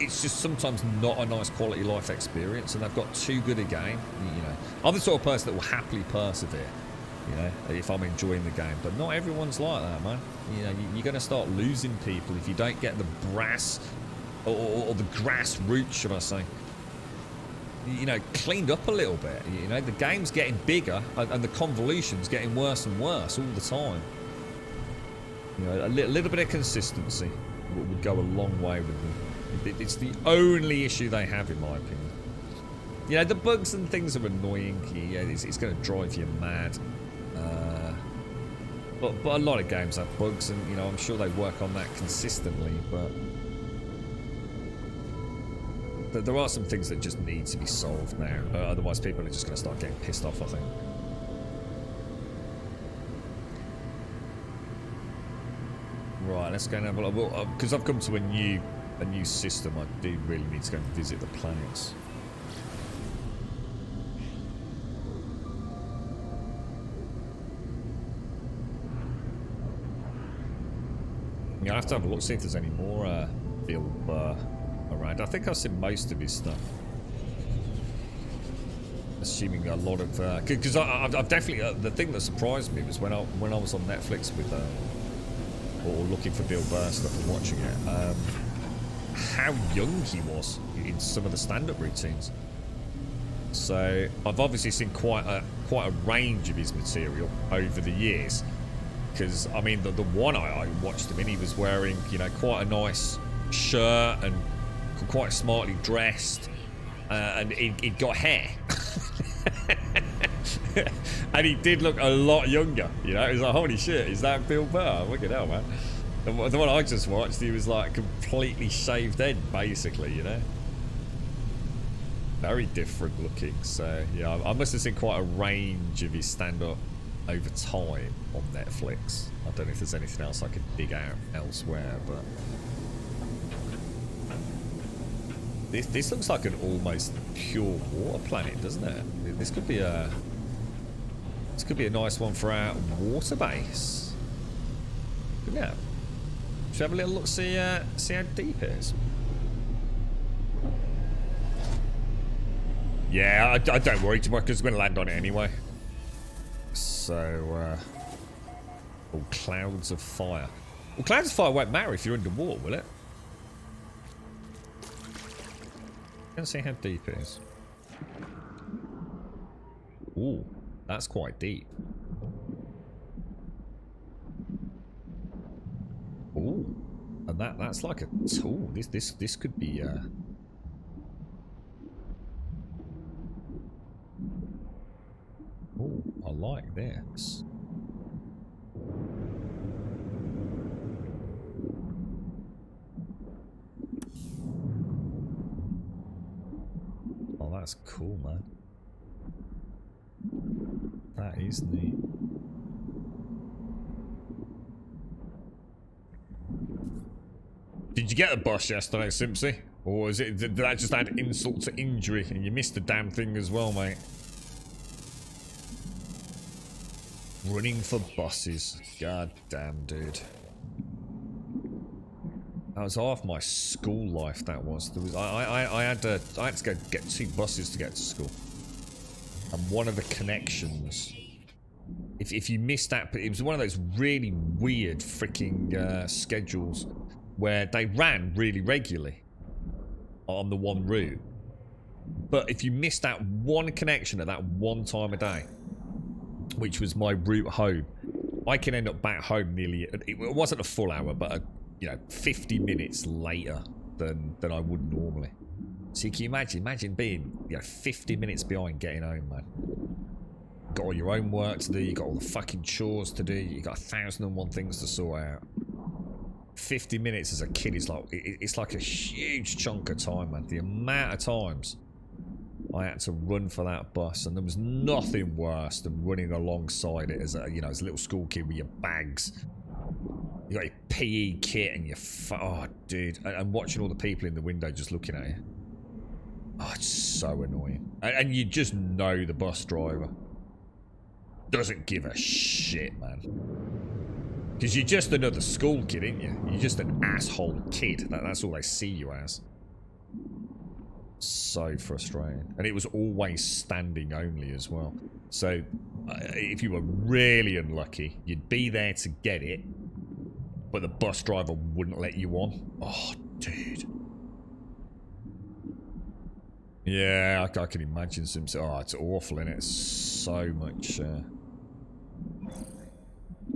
It's just sometimes not a nice quality life experience, and they've got too good a game. I'm the sort of person that will happily persevere, if I'm enjoying the game. But not everyone's like that, man. You're going to start losing people if you don't get the brass, or the grassroots, should I say, cleaned up a little bit. The game's getting bigger and the convolution's getting worse and worse all the time. A little bit of consistency would go a long way with them. It's the only issue they have, in my opinion. The bugs and things are annoying. It's going to drive you mad. But a lot of games have bugs, and I'm sure they work on that consistently, but there are some things that just need to be solved now. Otherwise, people are just going to start getting pissed off, I think. Right, let's go and have a look. Because I've come to a new a new system, I do really need to go and visit the planets. Yeah, I have to have a look, see if there's any more Bill Burr around. I think I've seen most of his stuff. Assuming a lot of... Because I've definitely... the thing that surprised me was when I was on Netflix with... or looking for Bill Burr stuff and watching it, how young he was in some of the stand-up routines. So I've obviously seen quite a range of his material over the years. Because, I mean, the one I watched him in, he was wearing, you know, quite a nice shirt and quite smartly dressed. And he'd got hair. And he did look a lot younger, you know. It was like, holy shit, is that Bill Burr? Look at that, man. The one I just watched, he was like completely shaved head, basically, you know. Very different looking. So, yeah, I must have seen quite a range of his stand-up over time on Netflix. I don't know if there's anything else I could dig out elsewhere, but this looks like an almost pure water planet, doesn't it? This could be a nice one for our water base. Yeah. Should we have a little look, see how deep it is? Yeah, I don't worry too much because we're going to land on it anyway. So, clouds of fire. Well, clouds of fire won't matter if you're underwater, will it? Let's see how deep it is. Ooh, that's quite deep. Ooh, and that's like a tool. This could be Ooh, I like this. Oh, that's cool, man. That is neat. Did you get a bus yesterday, Simpsy? Or did that just add insult to injury and you missed the damn thing as well, mate? Running for buses. God damn, dude. That was half my school life, that was. There was I had to go get 2 buses to get to school. And one of the connections, if you missed that, it was one of those really weird freaking schedules where they ran really regularly on the one route. But if you missed that one connection at that one time of day, which was my route home, I can end up back home nearly, it wasn't a full hour, but 50 minutes later than I would normally. So can you imagine being 50 minutes behind getting home, man. Got all your own work to do, you got all the fucking chores to do, you got 1,001 things to sort out. 50 minutes as a kid is like, it's like a huge chunk of time, man. The amount of times I had to run for that bus, and there was nothing worse than running alongside it as a little school kid with your bags. You got your PE kit and your oh, dude, and watching all the people in the window just looking at you. Oh, it's so annoying. And you just know the bus driver doesn't give a shit, man. Because you're just another school kid, ain't you? You're just an asshole kid. That's all they see you as. So frustrating. And it was always standing only as well. So if you were really unlucky, you'd be there to get it, but the bus driver wouldn't let you on. Oh, dude. Yeah, I can imagine some... Oh, it's awful, innit? It's so much...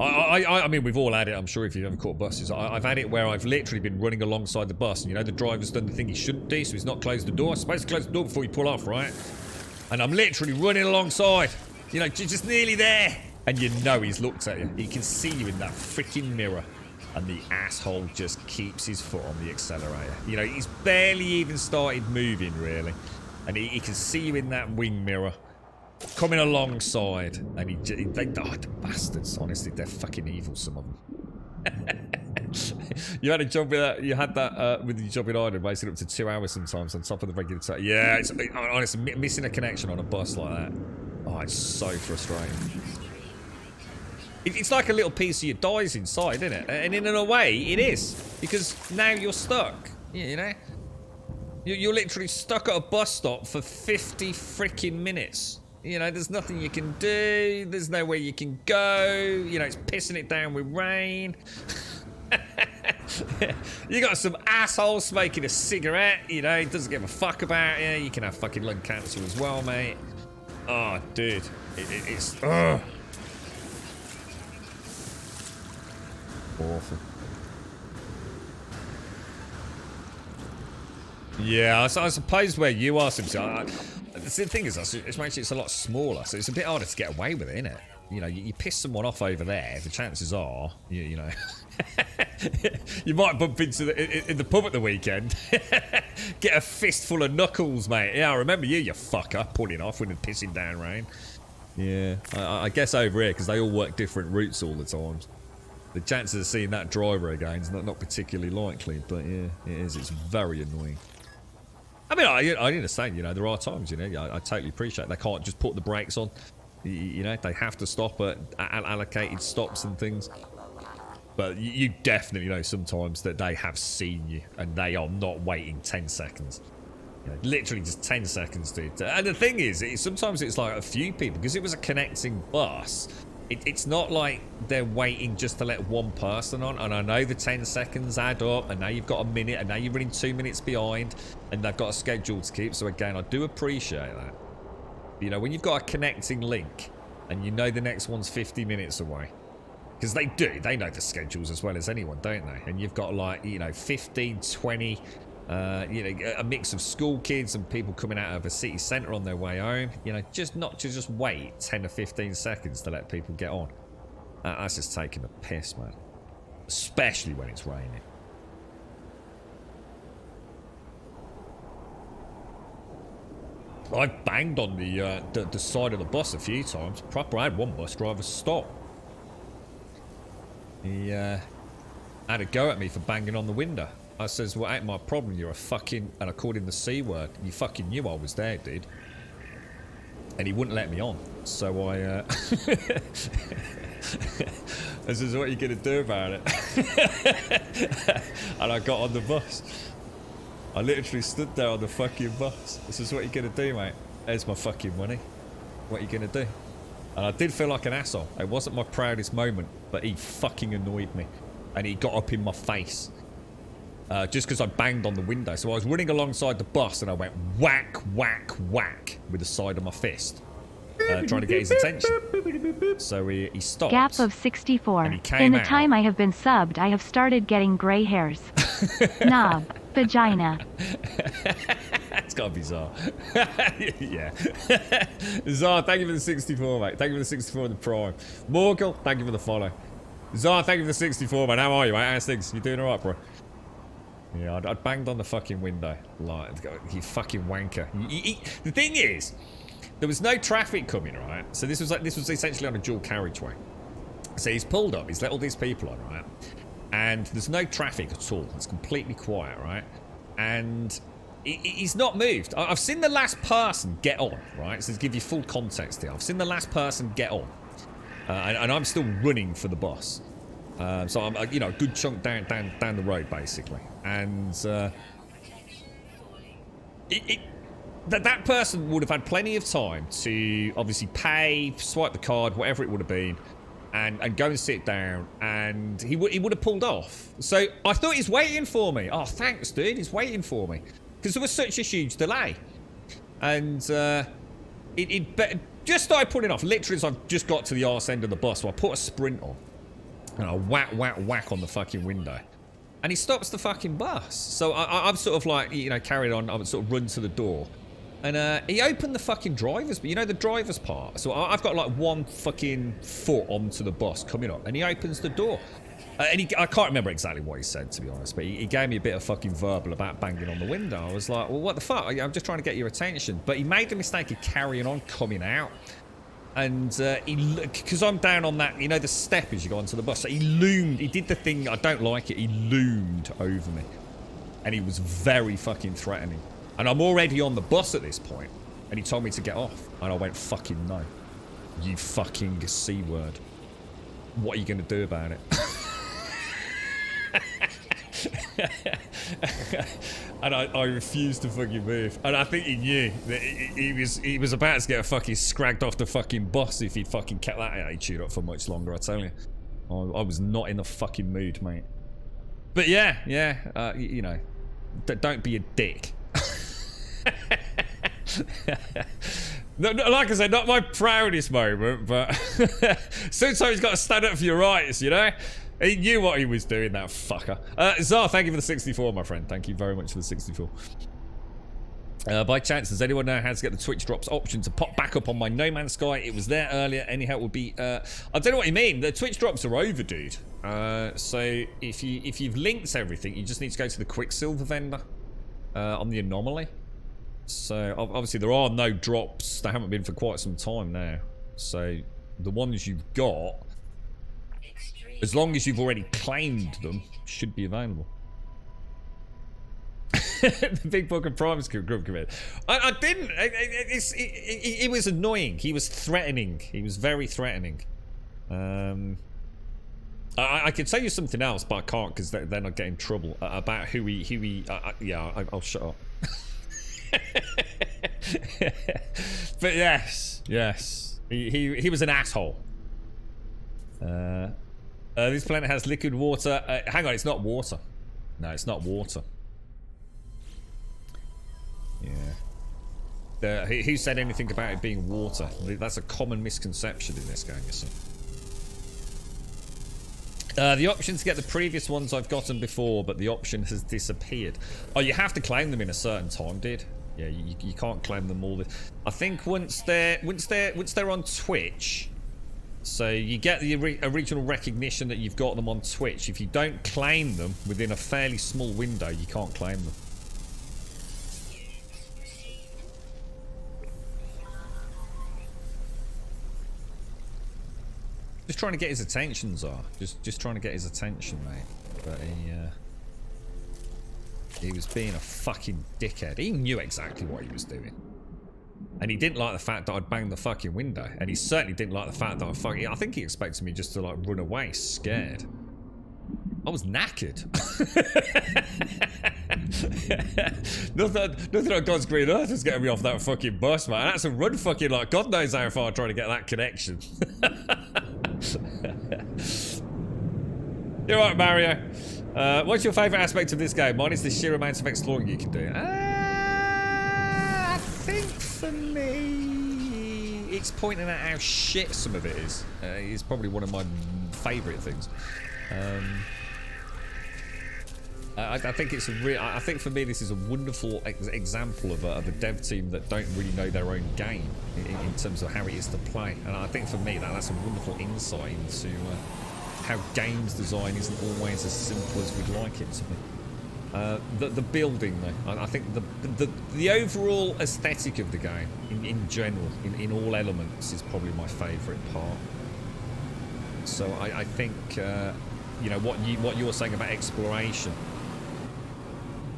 I mean, we've all had it, I'm sure, if you've ever caught buses. I've had it where I've literally been running alongside the bus, and the driver's done the thing he shouldn't do, so he's not closed the door. I'm supposed to close the door before you pull off, right? And I'm literally running alongside, just nearly there. And he's looked at you. He can see you in that freaking mirror. And the asshole just keeps his foot on the accelerator. He's barely even started moving, really. And he can see you in that wing mirror. Coming alongside, and the bastards, honestly, they're fucking evil, some of them. You had a job with that. You had that with your job in Ireland, wasting up to 2 hours sometimes on top of the regular time. Yeah, it's honestly missing a connection on a bus like that. Oh, it's so frustrating. It's like a little piece of you dies inside, isn't it? And in a way, it is, because now you're stuck. You know, you're literally stuck at a bus stop for 50 freaking minutes. You know, there's nothing you can do. There's nowhere you can go. You know, it's pissing it down with rain. You got some asshole smoking a cigarette. You know, he doesn't give a fuck about you. You can have fucking lung cancer as well, mate. Oh, dude, it's awful. Yeah, I suppose where you are, Simpson. The thing is, it's a lot smaller, so it's a bit harder to get away with it, isn't it? You know, you piss someone off over there, the chances are, you know, you might bump into in the pub at the weekend, get a fistful of knuckles, mate. Yeah, I remember you fucker, pulling off when it's pissing down rain. Yeah, I guess over here, because they all work different routes all the time, the chances of seeing that driver again is not particularly likely, but yeah, it is. It's very annoying. I mean, I understand, you know, there are times, you know, I totally appreciate they can't just put the brakes on. You know, they have to stop at allocated stops and things. But you definitely know sometimes that they have seen you and they are not waiting 10 seconds. You know, literally just 10 seconds, dude. And the thing is, sometimes it's like a few people, because it was a connecting bus. It's not like they're waiting just to let one person on, and I know the 10 seconds add up, and now you've got a minute, and now you're running 2 minutes behind, and they've got a schedule to keep. So again, I do appreciate that. You know, when you've got a connecting link, and you know the next one's 50 minutes away, because they know the schedules as well as anyone, don't they? And you've got like, you know, 15, 20, you know, a mix of school kids and people coming out of a city centre on their way home. You know, not to just wait 10 or 15 seconds to let people get on. That's just taking a piss, man. Especially when it's raining. I've banged on the side of the bus a few times. I had one bus driver stop. He had a go at me for banging on the window. I says, well, ain't my problem, you're a fucking... And I called him the C word. You fucking knew I was there, dude. And he wouldn't let me on. So I says, what are you going to do about it? And I got on the bus. I literally stood there on the fucking bus. This is what you going to do, mate. There's my fucking money. What are you going to do? And I did feel like an asshole. It wasn't my proudest moment, but he fucking annoyed me. And he got up in my face. Just because I banged on the window. So I was running alongside the bus and I went whack, whack, whack with the side of my fist. Trying to get his attention. So he stopped. Gap of 64. And he came In the out. time I have been subbed, I have started getting gray hairs. Knob. Vagina. It's gotta be Zar. Yeah. Zar, thank you for the 64, mate. Thank you for the 64 in the prime. Morgul, thank you for the follow. Zar, thank you for the 64, man. How are you, mate? How's things? You doing alright, bro? Yeah, I'd banged on the fucking window. Like, you fucking wanker. The thing is, there was no traffic coming, right? So this was essentially on a dual carriageway. So he's pulled up, he's let all these people on, right? And there's no traffic at all. It's completely quiet, right? And he's not moved. I've seen the last person get on, right? So to give you full context here, I've seen the last person get on. And I'm still running for the bus. So I'm, you know, a good chunk down the road, basically. And that person would have had plenty of time to obviously pay, swipe the card, whatever it would have been, and go and sit down, and he would have pulled off. So I thought he's waiting for me. Oh, thanks, dude. He's waiting for me because there was such a huge delay, and it just started pulling off. Literally, as I've just got to the arse end of the bus, so I put a sprint on, and I whack, whack, whack on the fucking window. And he stops the fucking bus. So I'm sort of like, you know, carried on. I would sort of run to the door. And he opened the fucking driver's, you know, the driver's part. So I've got like one fucking foot onto the bus coming up. And he opens the door. And I can't remember exactly what he said, to be honest. But he gave me a bit of fucking verbal about banging on the window. I was like, well, what the fuck? I'm just trying to get your attention. But he made the mistake of carrying on coming out. And because I'm down on that, you know, the step as you go onto the bus. So he loomed. He did the thing. I don't like it. He loomed over me. And he was very fucking threatening. And I'm already on the bus at this point. And he told me to get off. And I went, fucking no. You fucking C word. What are you going to do about it? And I refused to fucking move. And I think he knew that he was about to get fucking scragged off the fucking bus if he'd fucking kept that attitude up for much longer, I tell you. I was not in the fucking mood, mate. But yeah, you know, don't be a dick. No, like I said, not my proudest moment, but sometimes you've got to stand up for your rights, you know? He knew what he was doing, that fucker. Zar, thank you for the 64, my friend. Thank you very much for the 64. By chance, does anyone know how to get the Twitch drops option to pop back up on my No Man's Sky? It was there earlier. Any help would be... I don't know what you mean. The Twitch drops are over, dude. So if you've linked everything, you just need to go to the Quicksilver vendor on the Anomaly. So obviously there are no drops. They haven't been for quite some time now. So the ones you've got, as long as you've already claimed them, should be available. The big book of primes group commit. I didn't. It was annoying. He was threatening. He was very threatening. I could tell you something else, but I can't because then I'd get in trouble about who he. Yeah, I'll shut up. But yes, he was an asshole. This planet has liquid water. Hang on, it's not water. No, it's not water. Yeah. Who said anything about it being water? That's a common misconception in this game, you see. The option to get the previous ones I've gotten before, but the option has disappeared. Oh, you have to claim them in a certain time, dude. Yeah, you can't claim them all. I think once they're on Twitch, so you get the original recognition that you've got them on Twitch. If you don't claim them within a fairly small window, you can't claim them. Just trying to get his attention, Zar. Just trying to get his attention, mate. But he was being a fucking dickhead. He knew exactly what he was doing. And he didn't like the fact that I'd banged the fucking window. And he certainly didn't like the fact that I think he expected me just to like run away scared. I was knackered. nothing on God's green earth is getting me off that fucking bus, man. That's a run fucking like God knows how far trying to get that connection. You're right, Mario. What's your favourite aspect of this game? Mine is the sheer amount of exploring you can do. I think for me, it's pointing out how shit some of it is. It's probably one of my favourite things. I think it's a real. I think for me, this is a wonderful example of a dev team that don't really know their own game in terms of how it is to play. And I think for me, that's a wonderful insight into how games design isn't always as simple as we'd like it to be. The building, though, I think the overall aesthetic of the game, in general, in all elements, is probably my favourite part. So I think you know what you're saying about exploration.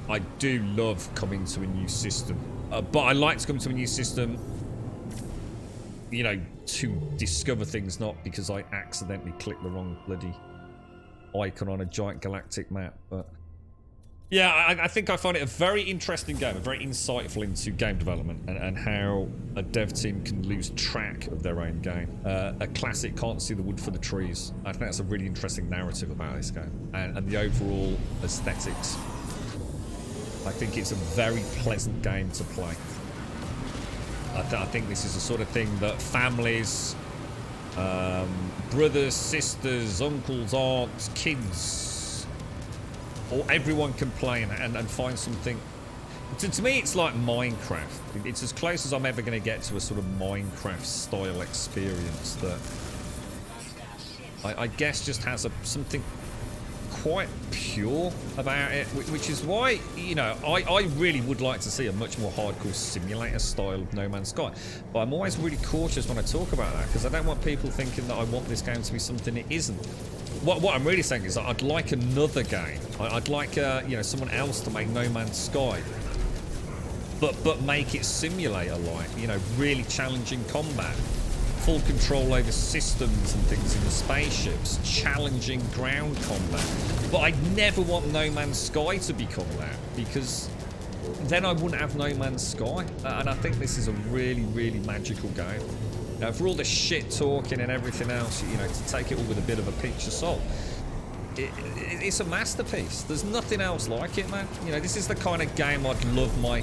I do love coming to a new system, but I like to come to a new system, you know, to discover things, not because I accidentally clicked the wrong bloody icon on a giant galactic map. But yeah, I think I find it a very interesting game, very insightful into game development and how a dev team can lose track of their own game. A classic can't see the wood for the trees. I think that's a really interesting narrative about this game and the overall aesthetics. I think it's a very pleasant game to play. I think this is the sort of thing that families, brothers, sisters, uncles, aunts, kids, or everyone can play and find something. To me, it's like Minecraft. It's as close as I'm ever going to get to a sort of Minecraft style experience that I guess just has something quite pure about it, which is why, you know, I really would like to see a much more hardcore simulator style of No Man's Sky. But I'm always really cautious when I talk about that, because I don't want people thinking that I want this game to be something it isn't. What I'm really saying is that I'd like another game. I'd like, you know, someone else to make No Man's Sky. But make it simulator-like, you know, really challenging combat. Full control over systems and things in the spaceships, challenging ground combat. But I'd never want No Man's Sky to become that, because then I wouldn't have No Man's Sky. And I think this is a really, really magical game. Now, for all the shit talking and everything else, you know, to take it all with a bit of a pinch of salt, it's a masterpiece. There's nothing else like it, man. You know, this is the kind of game I'd love my,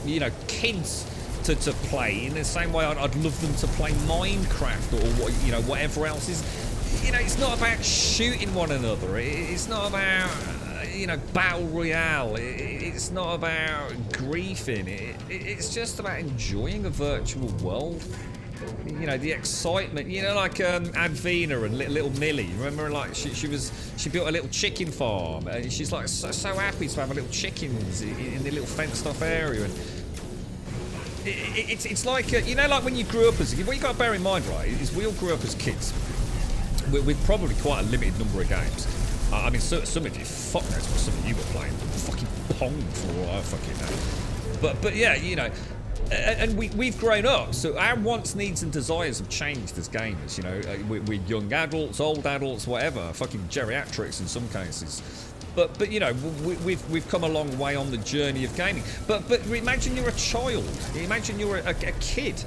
you know, kids to play, in the same way I'd love them to play Minecraft or what, you know, whatever else is. You know, it's not about shooting one another. It's not about, you know, battle royale. It's not about griefing. It's just about enjoying a virtual world. You know, the excitement. You know, like Advina and little Millie. Remember, like she built a little chicken farm, and she's like so happy to have a little chickens in the little fenced off area. And it's like, you know, like when you grew up as a kid. What you got to bear in mind, right, is we all grew up as kids with probably quite a limited number of games. I mean, some of you, fuck knows what some of you were playing. Fucking Pong for all I fucking know. But yeah, you know, and we've grown up, so our wants, needs, and desires have changed as gamers. You know, we're young adults, old adults, whatever, fucking geriatrics in some cases. But you know, we've come a long way on the journey of gaming. But imagine you're a child. Imagine you're a kid,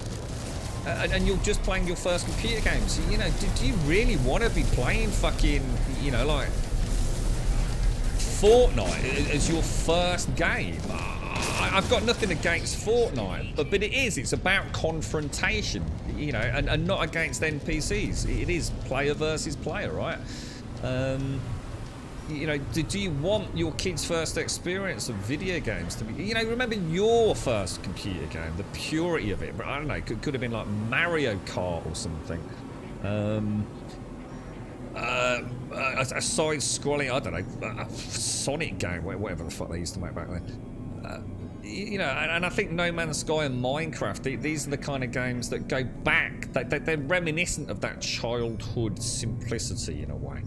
and you're just playing your first computer games. You know, do you really want to be playing fucking, you know, like Fortnite as your first game? I've got nothing against Fortnite, but it's about confrontation, you know, and not against NPCs. It is player versus player, right? You know, do you want your kid's first experience of video games to be, you know, remember your first computer game, the purity of it, but I don't know, it could have been like Mario Kart or something. A side-scrolling, I don't know, a Sonic game, whatever the fuck they used to make back then. You know, and I think No Man's Sky and Minecraft, these are the kind of games that go back, they're reminiscent of that childhood simplicity in a way.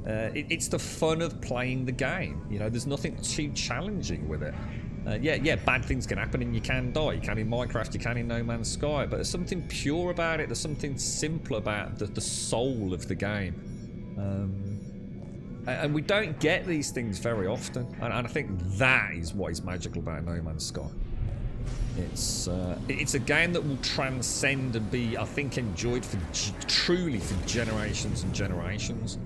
It's the fun of playing the game. You know, there's nothing too challenging with it. Yeah, bad things can happen and you can die. You can in Minecraft, you can in No Man's Sky, but there's something pure about it. There's something simple about the soul of the game. And we don't get these things very often. And I think that is what is magical about No Man's Sky. It's a game that will transcend and be, I think, enjoyed truly for generations and generations.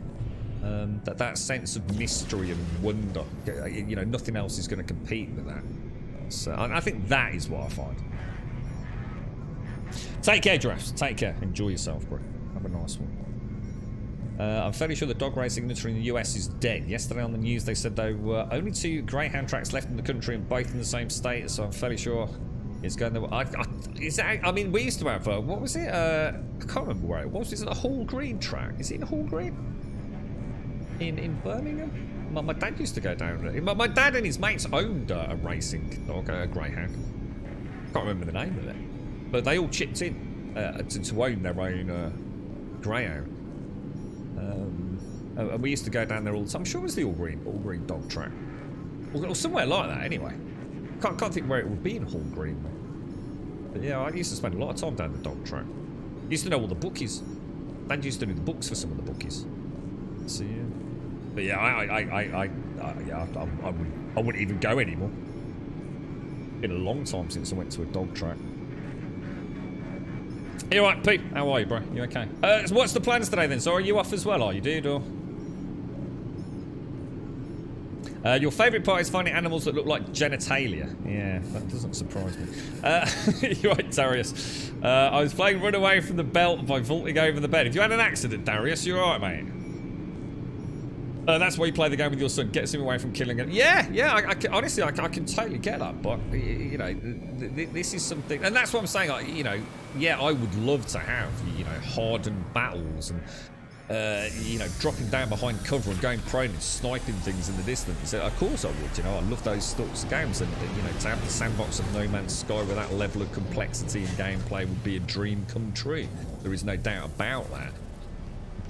That sense of mystery and wonder, you know, nothing else is going to compete with that. So I think that is what I find. Take care, Giraffes. Take care. Enjoy yourself, bro. Have a nice one. I'm fairly sure the dog racing industry in the US is dead. Yesterday on the news they said there were only 2 greyhound tracks left in the country and both in the same state, so I'm fairly sure it's going there. I mean, we used to have, what was it? I can't remember where it was. Is it a Hall Green track? Is it in Hall Green? In Birmingham? My dad used to go down there. My dad and his mates owned a racing dog, a greyhound. Can't remember the name of it. But they all chipped in to own their own greyhound. And we used to go down there all the time. I'm sure it was the All Green dog track. Or somewhere like that, anyway. Can't think where it would be in Hall Green. But yeah, I used to spend a lot of time down the dog track. Used to know all the bookies. Dad used to do the books for some of the bookies. So yeah. But yeah, I wouldn't even go anymore. Been a long time since I went to a dog track. You alright, Pete? How are you, bro? You okay? So what's the plans today then? So are you off as well, are you, dude? Or your favourite part is finding animals that look like genitalia. Yeah, that doesn't surprise me. You're right, Darius. I was playing Run Away from the Belt by vaulting over the bed. If you had an accident, Darius, you're alright, mate. That's why you play the game with your son. Gets him away from killing it. Yeah. Honestly, I can totally get that. But you know, this is something, and that's what I'm saying. You know, yeah, I would love to have, you know, hardened battles and you know, dropping down behind cover and going prone and sniping things in the distance. Of course I would, you know, I love those sorts of games, and you know, to have the sandbox of No Man's Sky with that level of complexity and gameplay would be a dream come true. There is no doubt about that.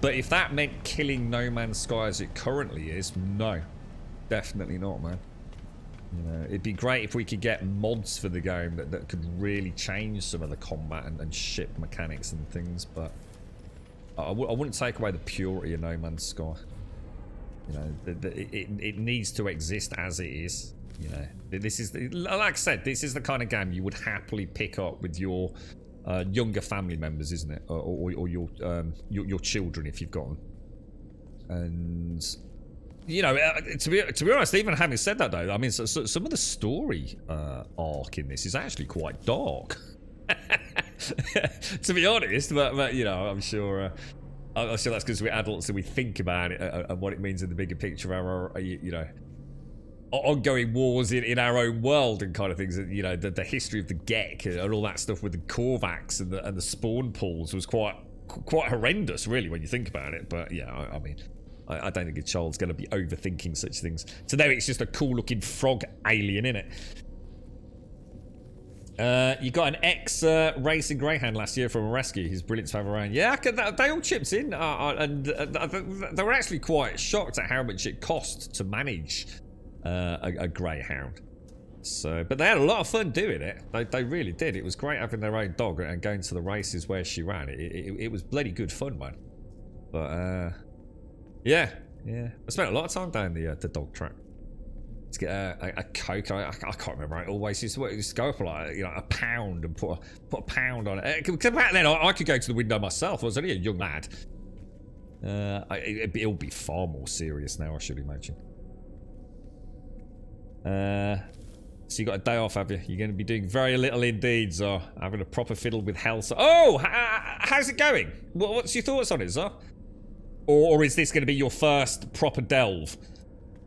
But if that meant killing No Man's Sky as it currently is, no, definitely not, man. You know, it'd be great if we could get mods for the game that could really change some of the combat and ship mechanics and things, but I wouldn't take away the purity of No Man's Sky. You know, it needs to exist as it is. You know, this is, like I said, this is the kind of game you would happily pick up with your younger family members, isn't it? Or your children if you've got them. And you know, to be honest, even having said that though, I mean, so some of the story arc in this is actually quite dark. To be honest, but you know, I'm sure that's because we're adults and we think about it and what it means in the bigger picture of our, you know, ongoing wars in our own world and kind of things. You know, the history of the Gek and all that stuff with the Korvax and the spawn pools was quite horrendous, really, when you think about it. But yeah, I mean, I don't think a child's going to be overthinking such things. To them, it's just a cool-looking frog alien, innit? You got an ex-racing greyhound last year from a rescue. He's brilliant to have around. Yeah, they all chipped in, and they were actually quite shocked at how much it cost to manage a greyhound. So, but they had a lot of fun doing it. They really did. It was great having their own dog and going to the races where she ran. It was bloody good fun, man. But yeah, I spent a lot of time down the dog track. To get a Coke, I can't remember. I always used to go up like, you know, a pound and put a pound on it. Because back then I could go to the window myself. I was only a young lad. It'll be far more serious now, I should imagine. So you got a day off, have you? You're going to be doing very little indeed, Zar. Having a proper fiddle with hell. Oh, how's it going? What's your thoughts on it, Zar? Or is this going to be your first proper delve?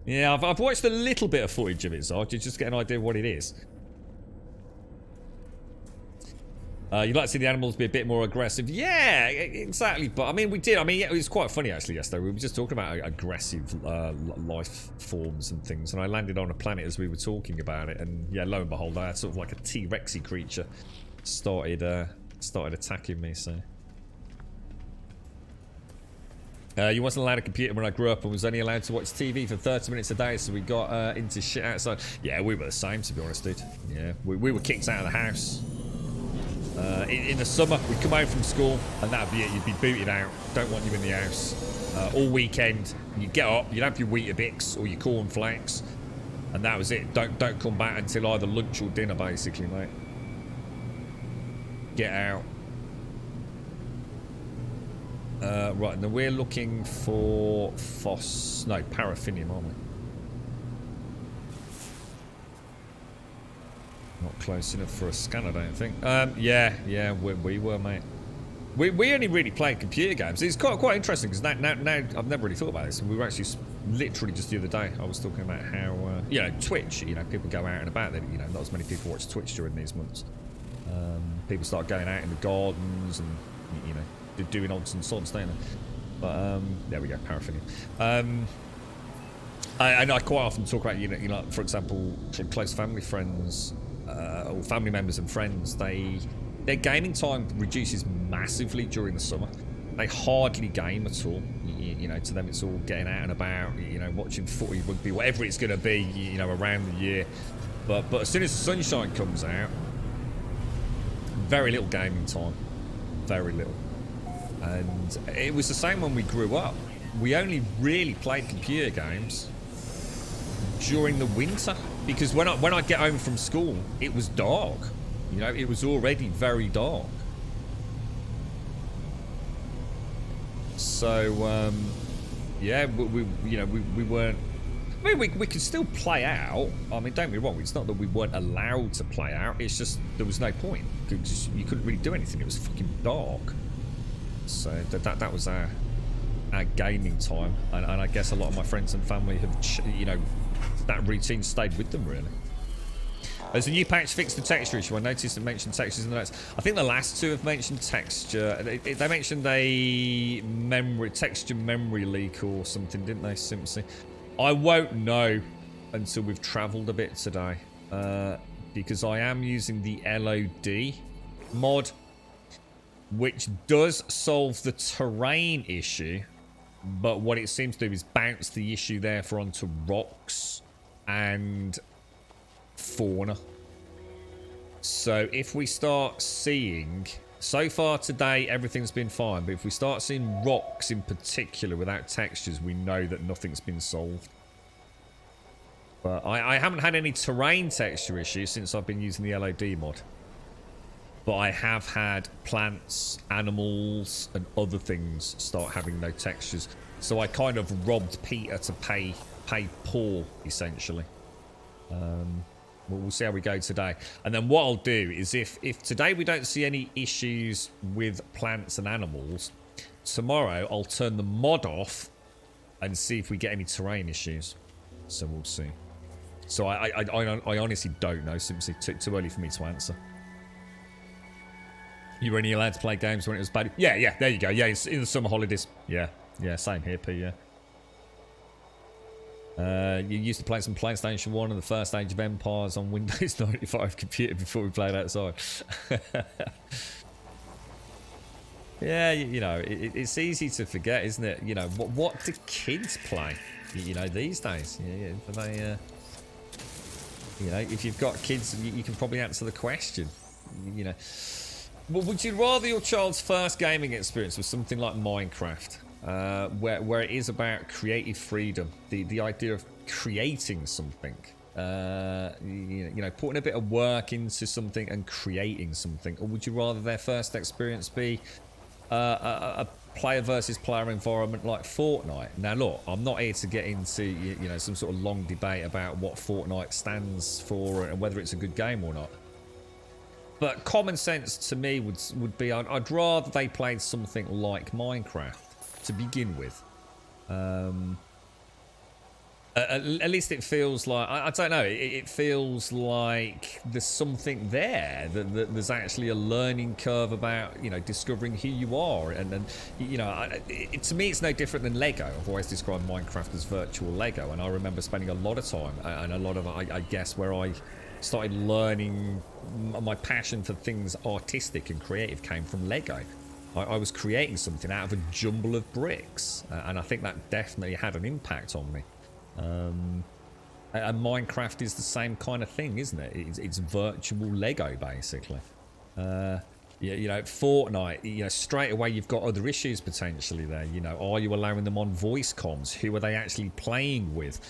Yeah, I've watched a little bit of footage of it, Zar, to just get an idea of what it is. You'd like to see the animals be a bit more aggressive. Yeah, exactly. But I mean, we did. I mean, it was quite funny actually yesterday. We were just talking about aggressive life forms and things, and I landed on a planet as we were talking about it, and yeah, lo and behold, I had sort of like a T-Rexy creature started attacking me. So. You wasn't allowed a computer when I grew up and was only allowed to watch TV for 30 minutes a day, so we got into shit outside. Yeah, we were the same, to be honest, dude. Yeah, we were kicked out of the house. In the summer, we'd come home from school and that'd be it. You'd be booted out. Don't want you in the house. All weekend, you'd get up, you'd have your Weetabix or your cornflakes, and that was it. Don't come back until either lunch or dinner, basically, mate. Get out. Right, now we're looking for paraffinium, aren't we? Not close enough for a scan, I don't think. Yeah, we were, mate. We only really played computer games. It's quite interesting because now I've never really thought about this. We were actually literally just the other day. I was talking about how you know, Twitch. You know, people go out and about. You know, not as many people watch Twitch during these months. People start going out in the gardens and you know. Doing odds and sods, don't they? But there we go, paraffinium. I quite often talk about, you know, for example, close family friends or family members and friends. Their gaming time reduces massively during the summer. They hardly game at all. You know, to them it's all getting out and about. You know, watching footy, rugby, whatever it's going to be. You know, around the year. But as soon as the sunshine comes out, very little gaming time. Very little. And it was the same when we grew up. We only really played computer games during the winter because when I get home from school, it was dark. You know, it was already very dark. So yeah, we weren't. I mean, we could still play out. I mean, don't be wrong. It's not that we weren't allowed to play out. It's just there was no point because you couldn't really do anything. It was fucking dark. So that was our gaming time, and I guess a lot of my friends and family have, you know, that routine stayed with them really. As a new patch fixed the texture issue, I noticed it mentioned textures in the notes. I think the last two have mentioned texture. They mentioned a texture memory leak or something, didn't they, Simpsy? I won't know until we've travelled a bit today. Because I am using the LOD mod, which does solve the terrain issue. But what it seems to do is bounce the issue therefore onto rocks and fauna. So if we start seeing, so far today everything's been fine, but if we start seeing rocks in particular without textures, we know that nothing's been solved. But I haven't had any terrain texture issues since I've been using the LOD mod. But I have had plants, animals and other things start having no textures. So I kind of robbed Peter to pay Paul, essentially. We'll see how we go today. And then what I'll do is if today we don't see any issues with plants and animals, tomorrow I'll turn the mod off and see if we get any terrain issues. So we'll see. So I honestly don't know. Simply too early for me to answer. You were only allowed to play games when it was bad? Yeah, there you go. Yeah, it's in the summer holidays. Yeah, same here, P, yeah. You used to play some PlayStation 1 and the first Age of Empires on Windows 95 computer before we played outside. Yeah, you know, it's easy to forget, isn't it? You know, what do kids play, you know, these days? Yeah, they, you know, if you've got kids, you can probably answer the question, you know. Well, would you rather your child's first gaming experience was something like Minecraft? Where it is about creative freedom, the idea of creating something, you know, putting a bit of work into something and creating something, or would you rather their first experience be a player versus player environment like Fortnite? Now, look, I'm not here to get into you know some sort of long debate about what Fortnite stands for and whether it's a good game or not. But common sense to me would be I'd rather they played something like Minecraft to begin with. At least it feels like, I don't know, it feels like there's something there, that there's actually a learning curve about, you know, discovering who you are. And you know, to me it's no different than Lego. I've always described Minecraft as virtual Lego, and I remember spending a lot of time, and a lot of, I guess, where I started learning my passion for things artistic and creative came from Lego. I was creating something out of a jumble of bricks, and I think that definitely had an impact on me. And Minecraft is the same kind of thing, isn't it? It's virtual Lego, basically. Yeah, you know, Fortnite, you know, straight away you've got other issues potentially there. You know, are you allowing them on voice comms? Who are they actually playing with?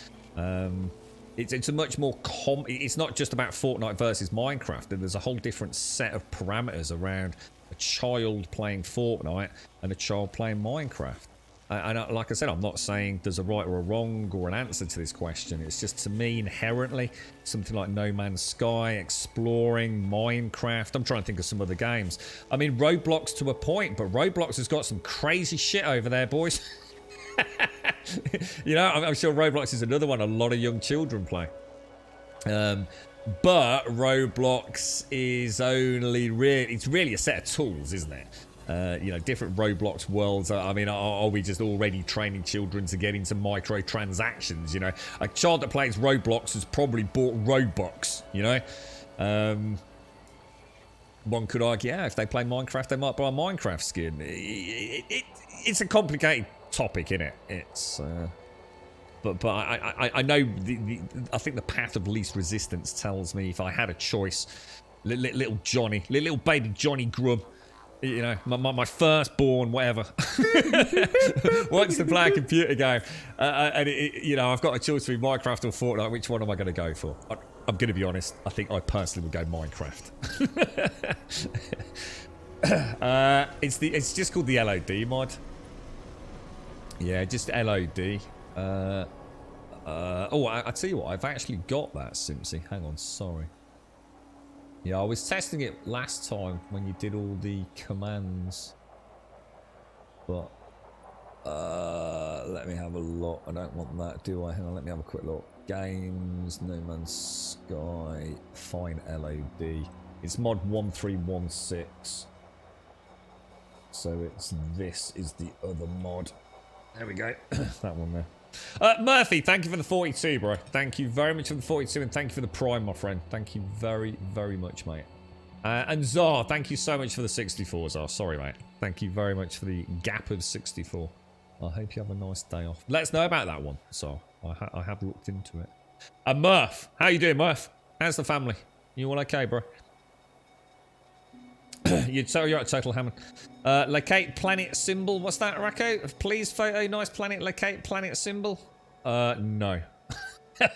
It's a much more it's not just about Fortnite versus Minecraft. There's a whole different set of parameters around a child playing Fortnite and a child playing Minecraft. And like I said, I'm not saying there's a right or a wrong or an answer to this question. It's just, to me, inherently, something like No Man's Sky, exploring, Minecraft. I'm trying to think of some other games. I mean, Roblox to a point, but Roblox has got some crazy shit over there, boys. You know, I'm sure Roblox is another one a lot of young children play. But Roblox is only it's really a set of tools, isn't it? You know, different Roblox worlds. I mean, are we just already training children to get into microtransactions? You know, a child that plays Roblox has probably bought Robux, you know. One could argue, yeah, if they play Minecraft, they might buy a Minecraft skin. It's a complicated topic, isn't it? It's but I know I think the path of least resistance tells me if I had a choice, little Johnny, little baby Johnny Grub, you know, my firstborn, whatever, wants to play a computer game, and you know, I've got a choice between Minecraft or Fortnite. Which one am I going to go for? I'm going to be honest. I think I personally would go Minecraft. It's just called the LOD mod. Yeah, just LOD. Oh, I tell you what, I've actually got that, Simpsy. Hang on, sorry. Yeah, I was testing it last time when you did all the commands. But Let me have a look. I don't want that, do I? Hang on, let me have a quick look. Games, No Man's Sky, Fine LOD. It's mod 1316. So this is the other mod. There we go. That one there. Murphy, thank you for the 42, bro. Thank you very much for the 42, and thank you for the Prime, my friend. Thank you very, very much, mate. And Zar, thank you so much for the 64, Zar. Sorry, mate. Thank you very much for the gap of 64. I hope you have a nice day off. Let us know about that one, so I have looked into it. And Murph, how you doing, Murph? How's the family? You all okay, bro? You're at Total Hammond. Locate planet symbol. What's that, Racco? Please photo nice planet. Locate planet symbol. No.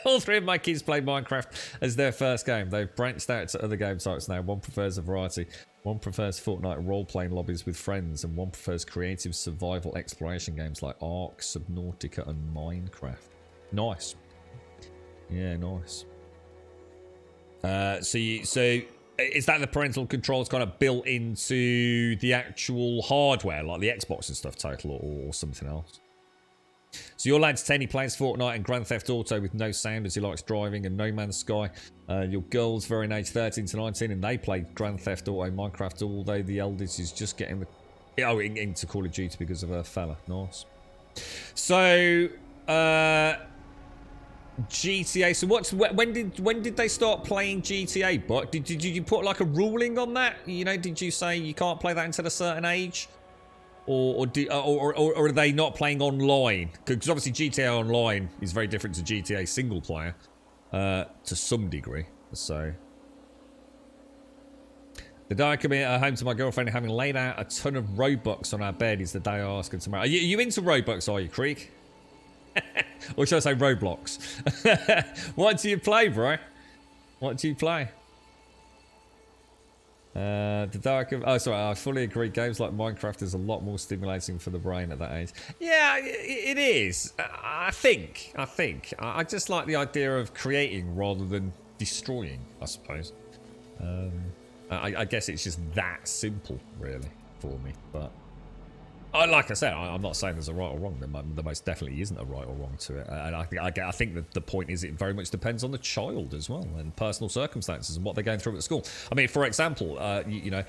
All three of my kids play Minecraft as their first game. They've branched out to other game sites now. One prefers a variety. One prefers Fortnite role-playing lobbies with friends, and one prefers creative survival exploration games like Ark, Subnautica, and Minecraft. Nice. Yeah, nice. So is that the parental controls kind of built into the actual hardware, like the Xbox and stuff, Total, or something else? So your lad's 10, he plays Fortnite and Grand Theft Auto with no sound as he likes driving, and No Man's Sky. Your girl's varying age 13 to 19, and they play Grand Theft Auto, Minecraft, although the eldest is just getting into Call of Duty because of her fella. Nice. So GTA. So when did they start playing GTA? But did you put like a ruling on that? You know, did you say you can't play that until a certain age? Or are they not playing online? Because obviously GTA Online is very different to GTA single player to some degree. So the day I come home to my girlfriend having laid out a ton of Robux on our bed is the day I ask her tomorrow. Are you into Robux, are you, Creek? Or should I say Roblox? What do you play, bro? What do you play? Oh, sorry, I fully agree. Games like Minecraft is a lot more stimulating for the brain at that age. Yeah, it is. I think. I just like the idea of creating rather than destroying, I suppose. I guess it's just that simple, really, for me. But like I said, I'm not saying there's a right or wrong. There most definitely isn't a right or wrong to it. And I think that the point is it very much depends on the child as well and personal circumstances and what they're going through at school. I mean, for example, you know,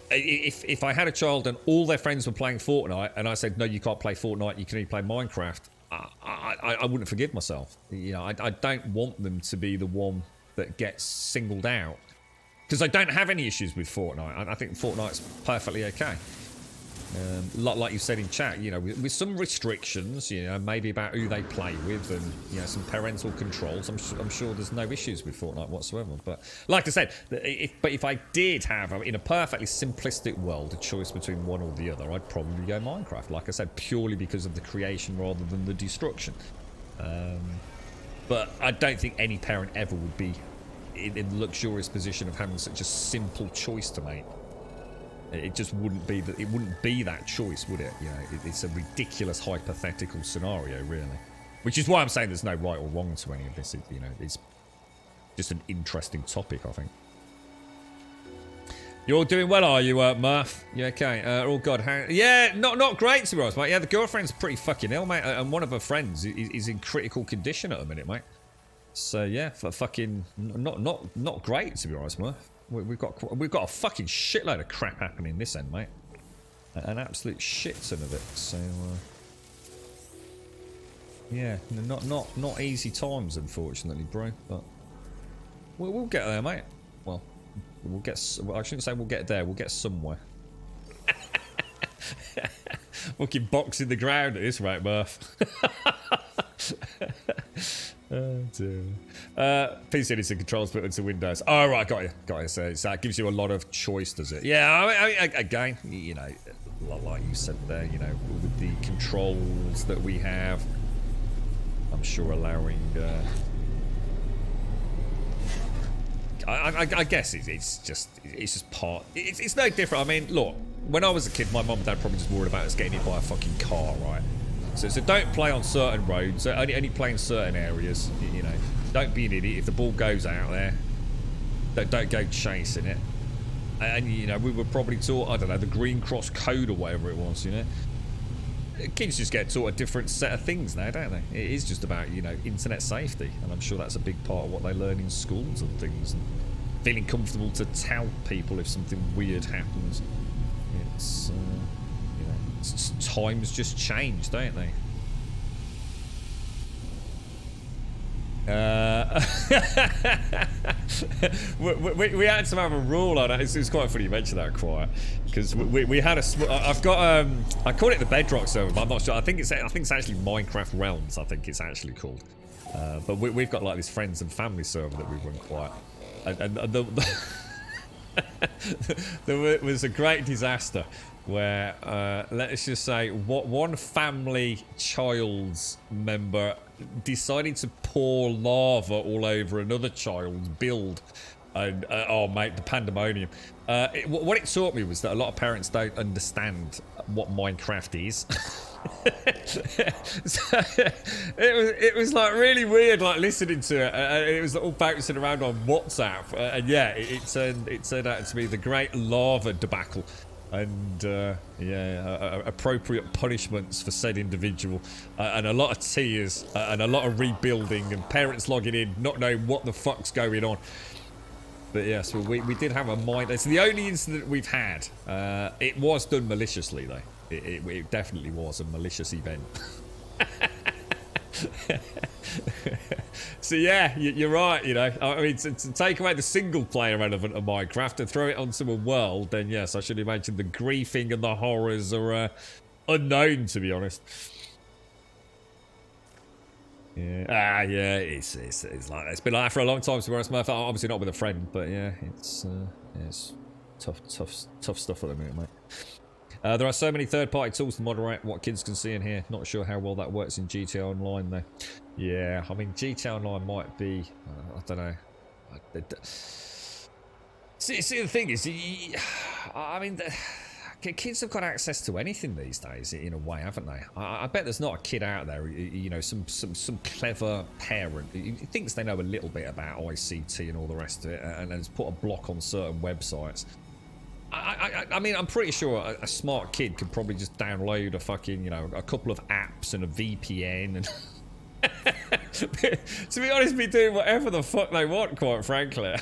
if I had a child and all their friends were playing Fortnite and I said, no, you can't play Fortnite, you can only play Minecraft, I wouldn't forgive myself. You know, I don't want them to be the one that gets singled out. Because I don't have any issues with Fortnite. I think Fortnite's perfectly okay. Like you said in chat, you know, with some restrictions, you know, maybe about who they play with and, you know, some parental controls, I'm sure there's no issues with Fortnite whatsoever. But like I said, if I did have, in a perfectly simplistic world, a choice between one or the other, I'd probably go Minecraft. Like I said, purely because of the creation rather than the destruction. But I don't think any parent ever would be in the luxurious position of having such a simple choice to make. It just wouldn't be that. It wouldn't be that choice, would it? You know, it's a ridiculous hypothetical scenario, really. Which is why I'm saying there's no right or wrong to any of this. You know, it's just an interesting topic, I think. You're doing well, are you, Murph? You okay? Oh God, yeah, not great to be honest, mate. Yeah, the girlfriend's pretty fucking ill, mate, and one of her friends is in critical condition at the minute, mate. So yeah, for fucking not great to be honest, Murph. We've got a fucking shitload of crap happening this end, mate. An absolute shit ton of it. So yeah, not easy times, unfortunately, bro. But we'll get there, mate. Well, we'll get. Well, I shouldn't say we'll get there. We'll get somewhere. Fucking box in the ground at this rate, Murph. Oh dear. PC needs some controls put into Windows. Oh right, got you. So that gives you a lot of choice, does it? Yeah. I mean, again, you know, like you said there, you know, with the controls that we have, I'm sure allowing. I guess it's just part. It's no different. I mean, look, when I was a kid, my mum and dad probably just worried about us getting hit by a fucking car, right? So don't play on certain roads. Only play in certain areas. You know, don't be an idiot. If the ball goes out there, don't go chasing it. And you know, we were probably taught, I don't know, the Green Cross Code or whatever it was. You know, kids just get taught a different set of things now, don't they? It is just about, you know, internet safety, and I'm sure that's a big part of what they learn in schools and things, and feeling comfortable to tell people if something weird happens. It's, you know, it's just, times just change, don't they? We had to have a rule on it. It's quite funny you mentioned that, Quiet, because we had a. I've got I call it the Bedrock server, but I'm not sure. I think it's actually Minecraft Realms. I think it's actually called. But we've got like this friends and family server that we run Quiet, and there was a great disaster where let's just say one family child's member decided to pour lava all over another child's build, and oh mate, the pandemonium. What it taught me was that a lot of parents don't understand what Minecraft is. So it was like really weird, like listening to it. It was all bouncing around on WhatsApp, and yeah, it turned out to be the great lava debacle. And yeah, appropriate punishments for said individual, and a lot of tears, and a lot of rebuilding, and parents logging in not knowing what the fuck's going on. But yes, we did have a mind. It's the only incident we've had. It was done maliciously though. It definitely was a malicious event. So yeah, you're right, you know. I mean, to take away the single player element of Minecraft and throw it onto a world, then yes, I should imagine the griefing and the horrors are unknown, to be honest. Yeah, yeah, it's like it's been like that for a long time, to be honest, Murph. Obviously not with a friend, but yeah, it's tough stuff at the minute, mate. There are so many third-party tools to moderate what kids can see and hear. Not sure how well that works in GTA Online, though. Yeah, I mean, GTA Online might be... I don't know. See, the thing is, I mean, kids have got access to anything these days, in a way, haven't they? I bet there's not a kid out there, you know, some clever parent who thinks they know a little bit about ICT and all the rest of it, and has put a block on certain websites. I mean, I'm pretty sure a smart kid could probably just download a fucking, you know, a couple of apps and a VPN and... to be honest, be doing whatever the fuck they want, quite frankly.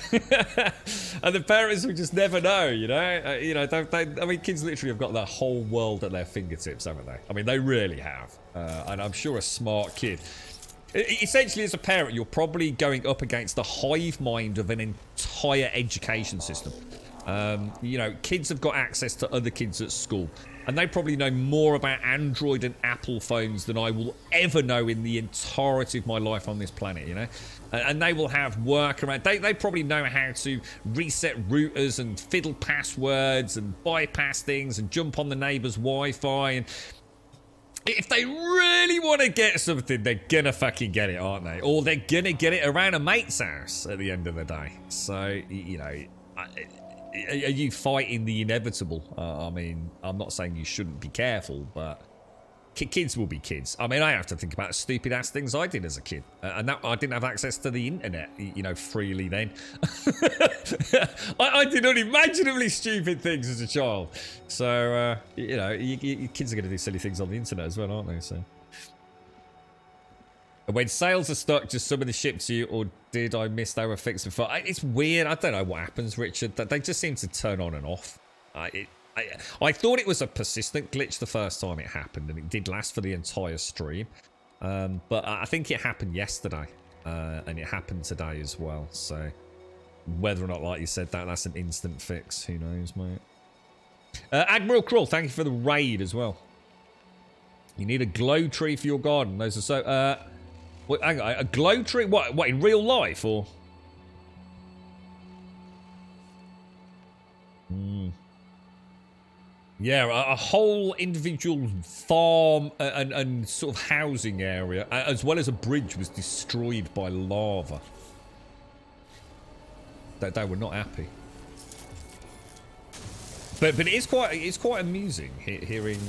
And the parents will just never know, you know? I mean, kids literally have got the whole world at their fingertips, haven't they? I mean, they really have. And I'm sure a smart kid... Essentially, as a parent, you're probably going up against the hive mind of an entire education system. You know, kids have got access to other kids at school, and they probably know more about Android and Apple phones than I will ever know in the entirety of my life on this planet, you know? And they will have workaround. They probably know how to reset routers and fiddle passwords and bypass things and jump on the neighbour's Wi-Fi. And if they really want to get something, they're gonna fucking get it, aren't they? Or they're gonna get it around a mate's house at the end of the day. So, you know... Are you fighting the inevitable? I mean, I'm not saying you shouldn't be careful, but kids will be kids. I mean, I have to think about the stupid ass things I did as a kid, and that I didn't have access to the internet, you know, freely then. I did unimaginably stupid things as a child. So, you know, your kids are going to do silly things on the internet as well, aren't they? So. When sales are stuck, just some of the ship to you, or did I miss they were fixed before? It's weird. I don't know what happens, Richard. They just seem to turn on and off. I thought it was a persistent glitch the first time it happened, and it did last for the entire stream. But I think it happened yesterday, and it happened today as well. So whether or not, like you said, that's an instant fix, who knows, mate. Admiral Krull, thank you for the raid as well. You need a glow tree for your garden. Those are so... Wait, hang on, a glow tree? What, in real life, or...? Yeah, a whole individual farm and sort of housing area, as well as a bridge, was destroyed by lava. They were not happy. But it's quite amusing hearing...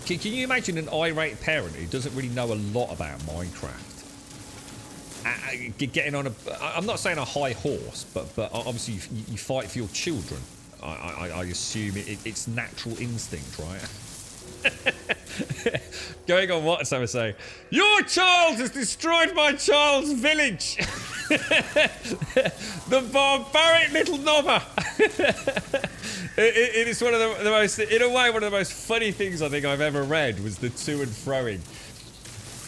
Can you imagine an irate parent who doesn't really know a lot about Minecraft? Getting on a... I'm not saying a high horse, but obviously you fight for your children. I assume it's natural instinct, right? Going on WhatsApp saying, "Your child has destroyed my child's village." The barbaric little knobber. It is one of the most, in a way, one of the most funny things I think I've ever read was the to and froing.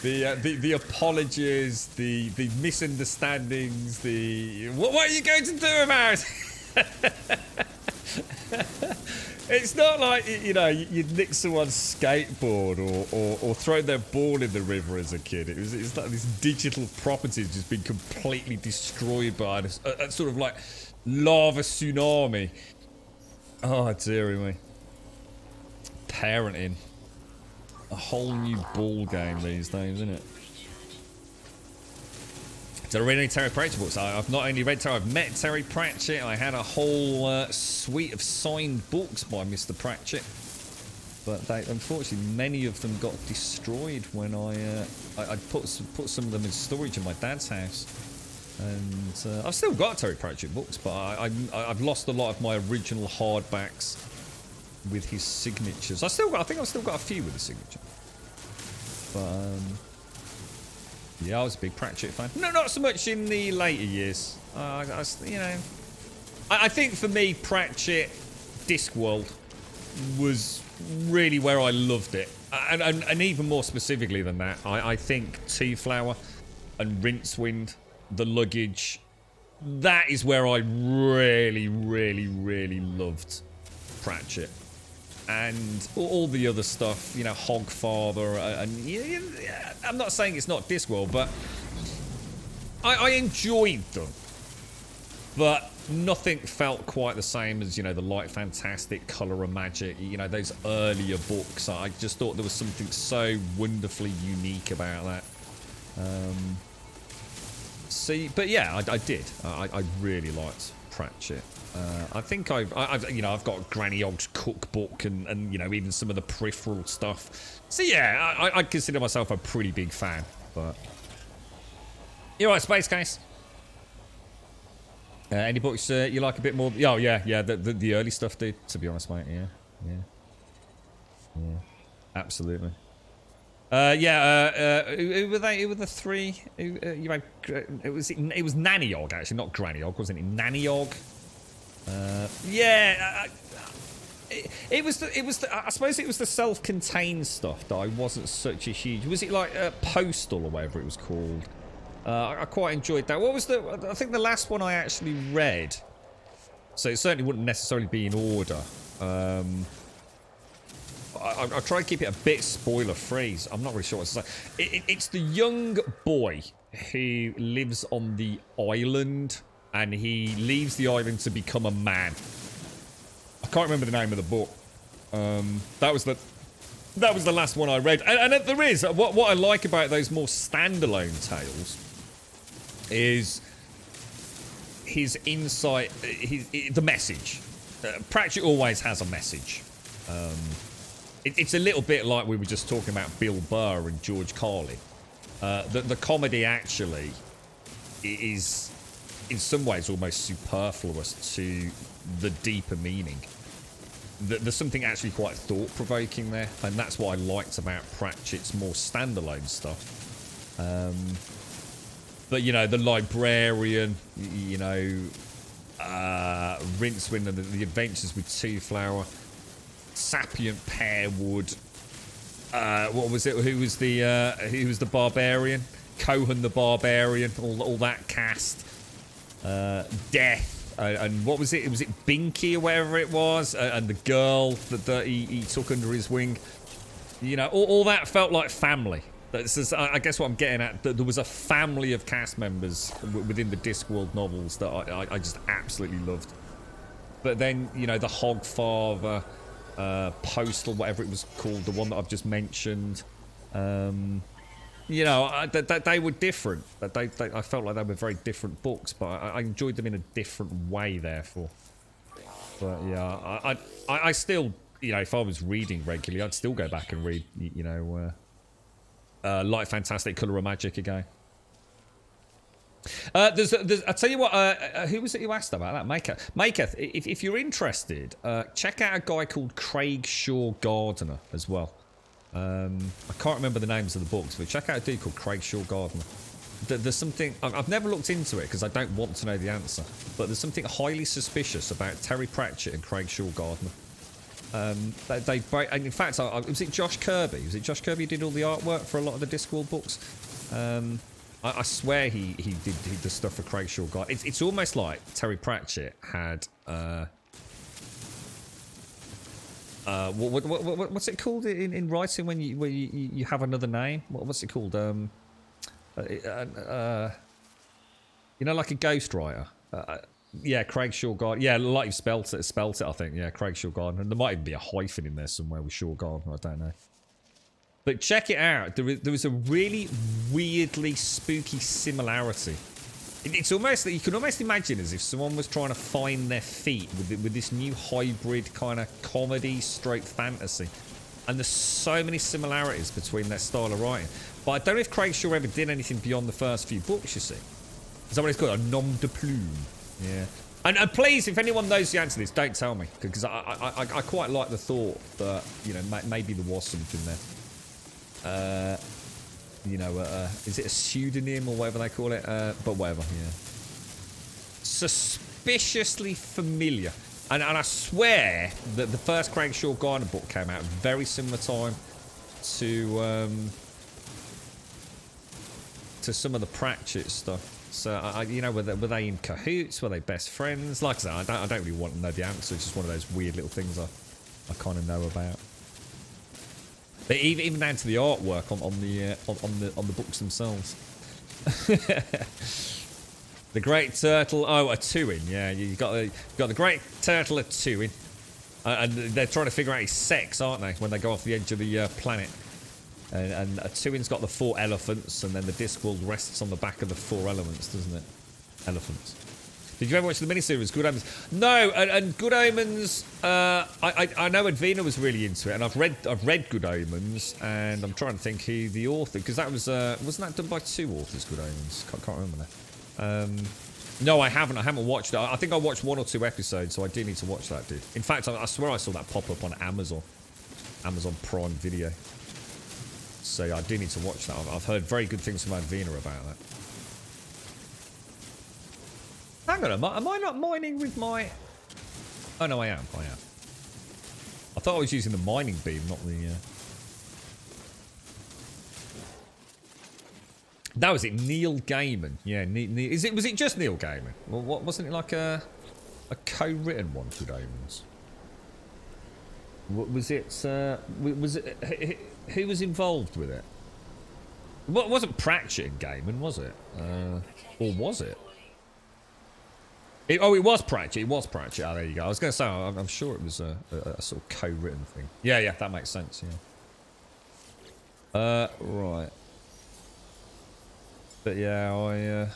The apologies, the misunderstandings, the what are you going to do about it? It's not like, you know, you'd nick someone's skateboard or throw their ball in the river as a kid. It's like this digital property has just been completely destroyed by a sort of like lava tsunami. Oh, dearie me. Parenting. A whole new ball game these days, isn't it? Did I read any Terry Pratchett books? I've not only read Terry, I've met Terry Pratchett. I had a whole suite of signed books by Mr. Pratchett. But they, unfortunately, many of them got destroyed when I put some of them in storage in my dad's house. And I've still got Terry Pratchett books, but I've lost a lot of my original hardbacks with his signatures. I think I've still got a few with his signature. But yeah, I was a big Pratchett fan. No, not so much in the later years. You know, I think for me, Pratchett Discworld was really where I loved it, and even more specifically than that, I think Tea Flower and Rincewind, The Luggage, that is where I really, really, really loved Pratchett. And all the other stuff, you know, Hogfather, and I'm not saying it's not Discworld, but I enjoyed them. But nothing felt quite the same as, you know, the Light Fantastic, Colour of Magic, you know, those earlier books. I just thought there was something so wonderfully unique about that. But yeah, I did. I really liked Pratchett. I think I've got Granny Ogg's cookbook and you know, even some of the peripheral stuff. So yeah, I consider myself a pretty big fan. But you're right, Space Case. Any books you like a bit more? Oh yeah, the early stuff, dude. To be honest, mate, yeah, absolutely. Who were they? Who were the three? You had, it was Nanny Ogg, actually, not Granny Ogg, wasn't it? Nanny Ogg. It was I suppose it was the self-contained stuff that I wasn't such a huge. Was it like Postal or whatever it was called? I quite enjoyed that. What was I think the last one I actually read. So it certainly wouldn't necessarily be in order. I'll try and keep it a bit spoiler-free. I'm not really sure what to say. It's the young boy who lives on the island, and he leaves the island to become a man. I can't remember the name of the book. That was the last one I read. And there is what I like about those more standalone tales is his insight, the message. Pratchett always has a message. It's a little bit like we were just talking about Bill Burr and George Carlin. The comedy actually is, in some ways, almost superfluous to the deeper meaning. There's something actually quite thought-provoking there, and that's what I liked about Pratchett's more standalone stuff. But, you know, The Librarian, you know, Rincewind and the Adventures with Tea Flower, Sapient Pearwood, what was it? Who was the Barbarian? Cohen the Barbarian, all that cast. Death, and what was it? Was it Binky or whatever it was? And the girl that he took under his wing. You know, all that felt like family. I guess what I'm getting at, there was a family of cast members within the Discworld novels that I just absolutely loved. But then, you know, the Hogfather, Postal, whatever it was called, the one that I've just mentioned. You know, they were different. I felt like they were very different books, but I enjoyed them in a different way, therefore. But yeah, I still, you know, if I was reading regularly, I'd still go back and read, you know, Light Fantastic, Colour of Magic again. I tell you what, who was it you asked about that? Maketh, if you're interested, check out a guy called Craig Shaw Gardner as well. I can't remember the names of the books, but check out a dude called Craig Shaw Gardner. There's something... I've never looked into it because I don't want to know the answer, but there's something highly suspicious about Terry Pratchett and Craig Shaw Gardner. And in fact, was it Josh Kirby? Was it Josh Kirby who did all the artwork for a lot of the Discworld books? I swear he did the stuff for Craig Shaw Gardner. It's almost like Terry Pratchett had... what's it called in writing when you have another name? What's it called? You know, like a ghostwriter. Yeah, Craig Shaw Gardner. Yeah, like you spelt it, I think. Yeah, Craig Shaw Gardner. And there might even be a hyphen in there somewhere with Shaw Gardner. I don't know. But check it out. There is a really weirdly spooky similarity. It's almost that you can almost imagine as if someone was trying to find their feet with this new hybrid kind of comedy stroke fantasy. And there's so many similarities between their style of writing. But I don't know if Craig Shaw ever did anything beyond the first few books, you see. Is that what it's called? A nom de plume. Yeah. And please, if anyone knows the answer to this, don't tell me. Because I quite like the thought that, you know, maybe there was something there. You know, is it a pseudonym or whatever they call it? But whatever, yeah. Suspiciously familiar. And I swear that the first Craig Shaw Gardner book came out at a very similar time to some of the Pratchett stuff. So, you know, were they in cahoots? Were they best friends? Like I said, I don't really want to know the answer. It's just one of those weird little things I kind of know about. But even down to the artwork on the books themselves. The Great Turtle. Oh, a two-in. Yeah, you got the Great Turtle, a two-in, and they're trying to figure out his sex, aren't they? When they go off the edge of the planet, and a two-in's got the 4 elephants, and then the Discworld rests on the back of the 4 elements, doesn't it? Elephants. Did you ever watch the miniseries Good Omens? No, and Good Omens. I know Edwina was really into it, and I've read Good Omens, and I'm trying to think who the author, because that was wasn't that done by 2 authors? Good Omens. Can't remember now. No, I haven't. I haven't watched it. I think I watched 1 or 2 episodes, so I do need to watch that, dude. In fact, I swear I saw that pop up on Amazon Prime Video. So I do need to watch that. I've heard very good things from Edwina about that. Hang on, am I not mining with my... Oh, no, I am. I thought I was using the mining beam, not the... That was it, Neil Gaiman. Yeah, was it just Neil Gaiman? Well, wasn't it like a co-written one, Good Omens? Was it... Who was involved with it? Well, it wasn't Pratchett and Gaiman, was it? Or was it? It was Pratchett. It was Pratchett. Oh, there you go. I was going to say, I'm sure it was a sort of co-written thing. Yeah, that makes sense, yeah. Right. But yeah,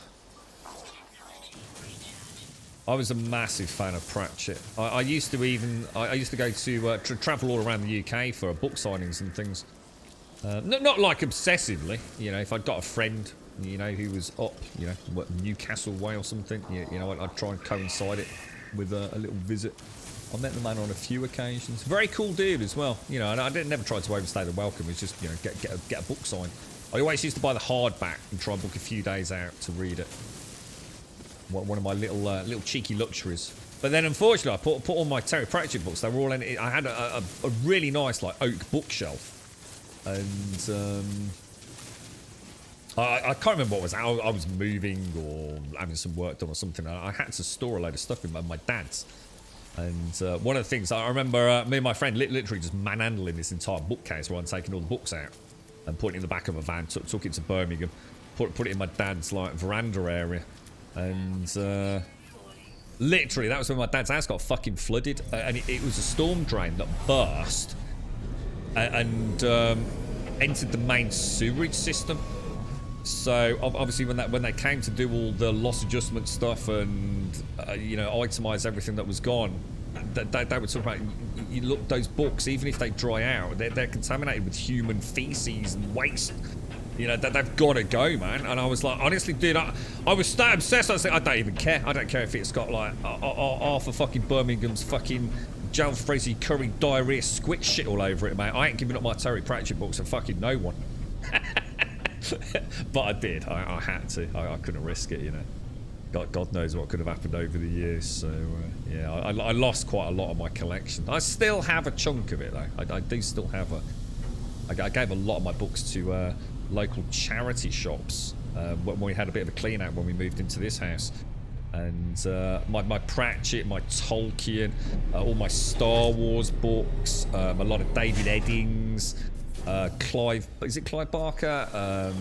I was a massive fan of Pratchett. I used to go to travel all around the UK for book signings and things. Not like obsessively, you know. If I'd got a friend, you know, who was up, you know, Newcastle way or something, you know, I'd try and coincide it with a little visit. I met the man on a few occasions. Very cool dude as well, you know. And I never tried to overstay the welcome. It's just, you know, get a book signed. I always used to buy the hardback and try and book a few days out to read it. One of my little cheeky luxuries. But then, unfortunately, I put all my Terry Pratchett books. They were all in. I had a really nice like oak bookshelf, and I can't remember what was. I was moving or having some work done or something. I had to store a load of stuff in my dad's. And one of the things I remember, me and my friend literally just manhandling this entire bookcase while I'm taking all the books out and putting it in the back of a van. Took it to Birmingham, put it in my dad's like veranda area, and literally that was when my dad's house got fucking flooded, and it was a storm drain that burst and entered the main sewerage system. So obviously when they came to do all the loss adjustment stuff and you know, itemize everything that was gone, they would talk about, you look, those books, even if they dry out, they're contaminated with human feces and waste. You know, they've got to go, man. And I was like, honestly, dude, I was that obsessed. I was like, I don't even care. I don't care if it's got like half of fucking Birmingham's fucking jalfrezi curry diarrhea squid shit all over it, mate. I ain't giving up my Terry Pratchett books to fucking no one. But I did. I had to. I couldn't risk it, you know. God knows what could have happened over the years. So, yeah, I lost quite a lot of my collection. I still have a chunk of it, though. I do still have a... I gave a lot of my books to local charity shops when we had a bit of a clean out when we moved into this house. And my Pratchett, my Tolkien, all my Star Wars books, a lot of David Eddings, Clive Barker,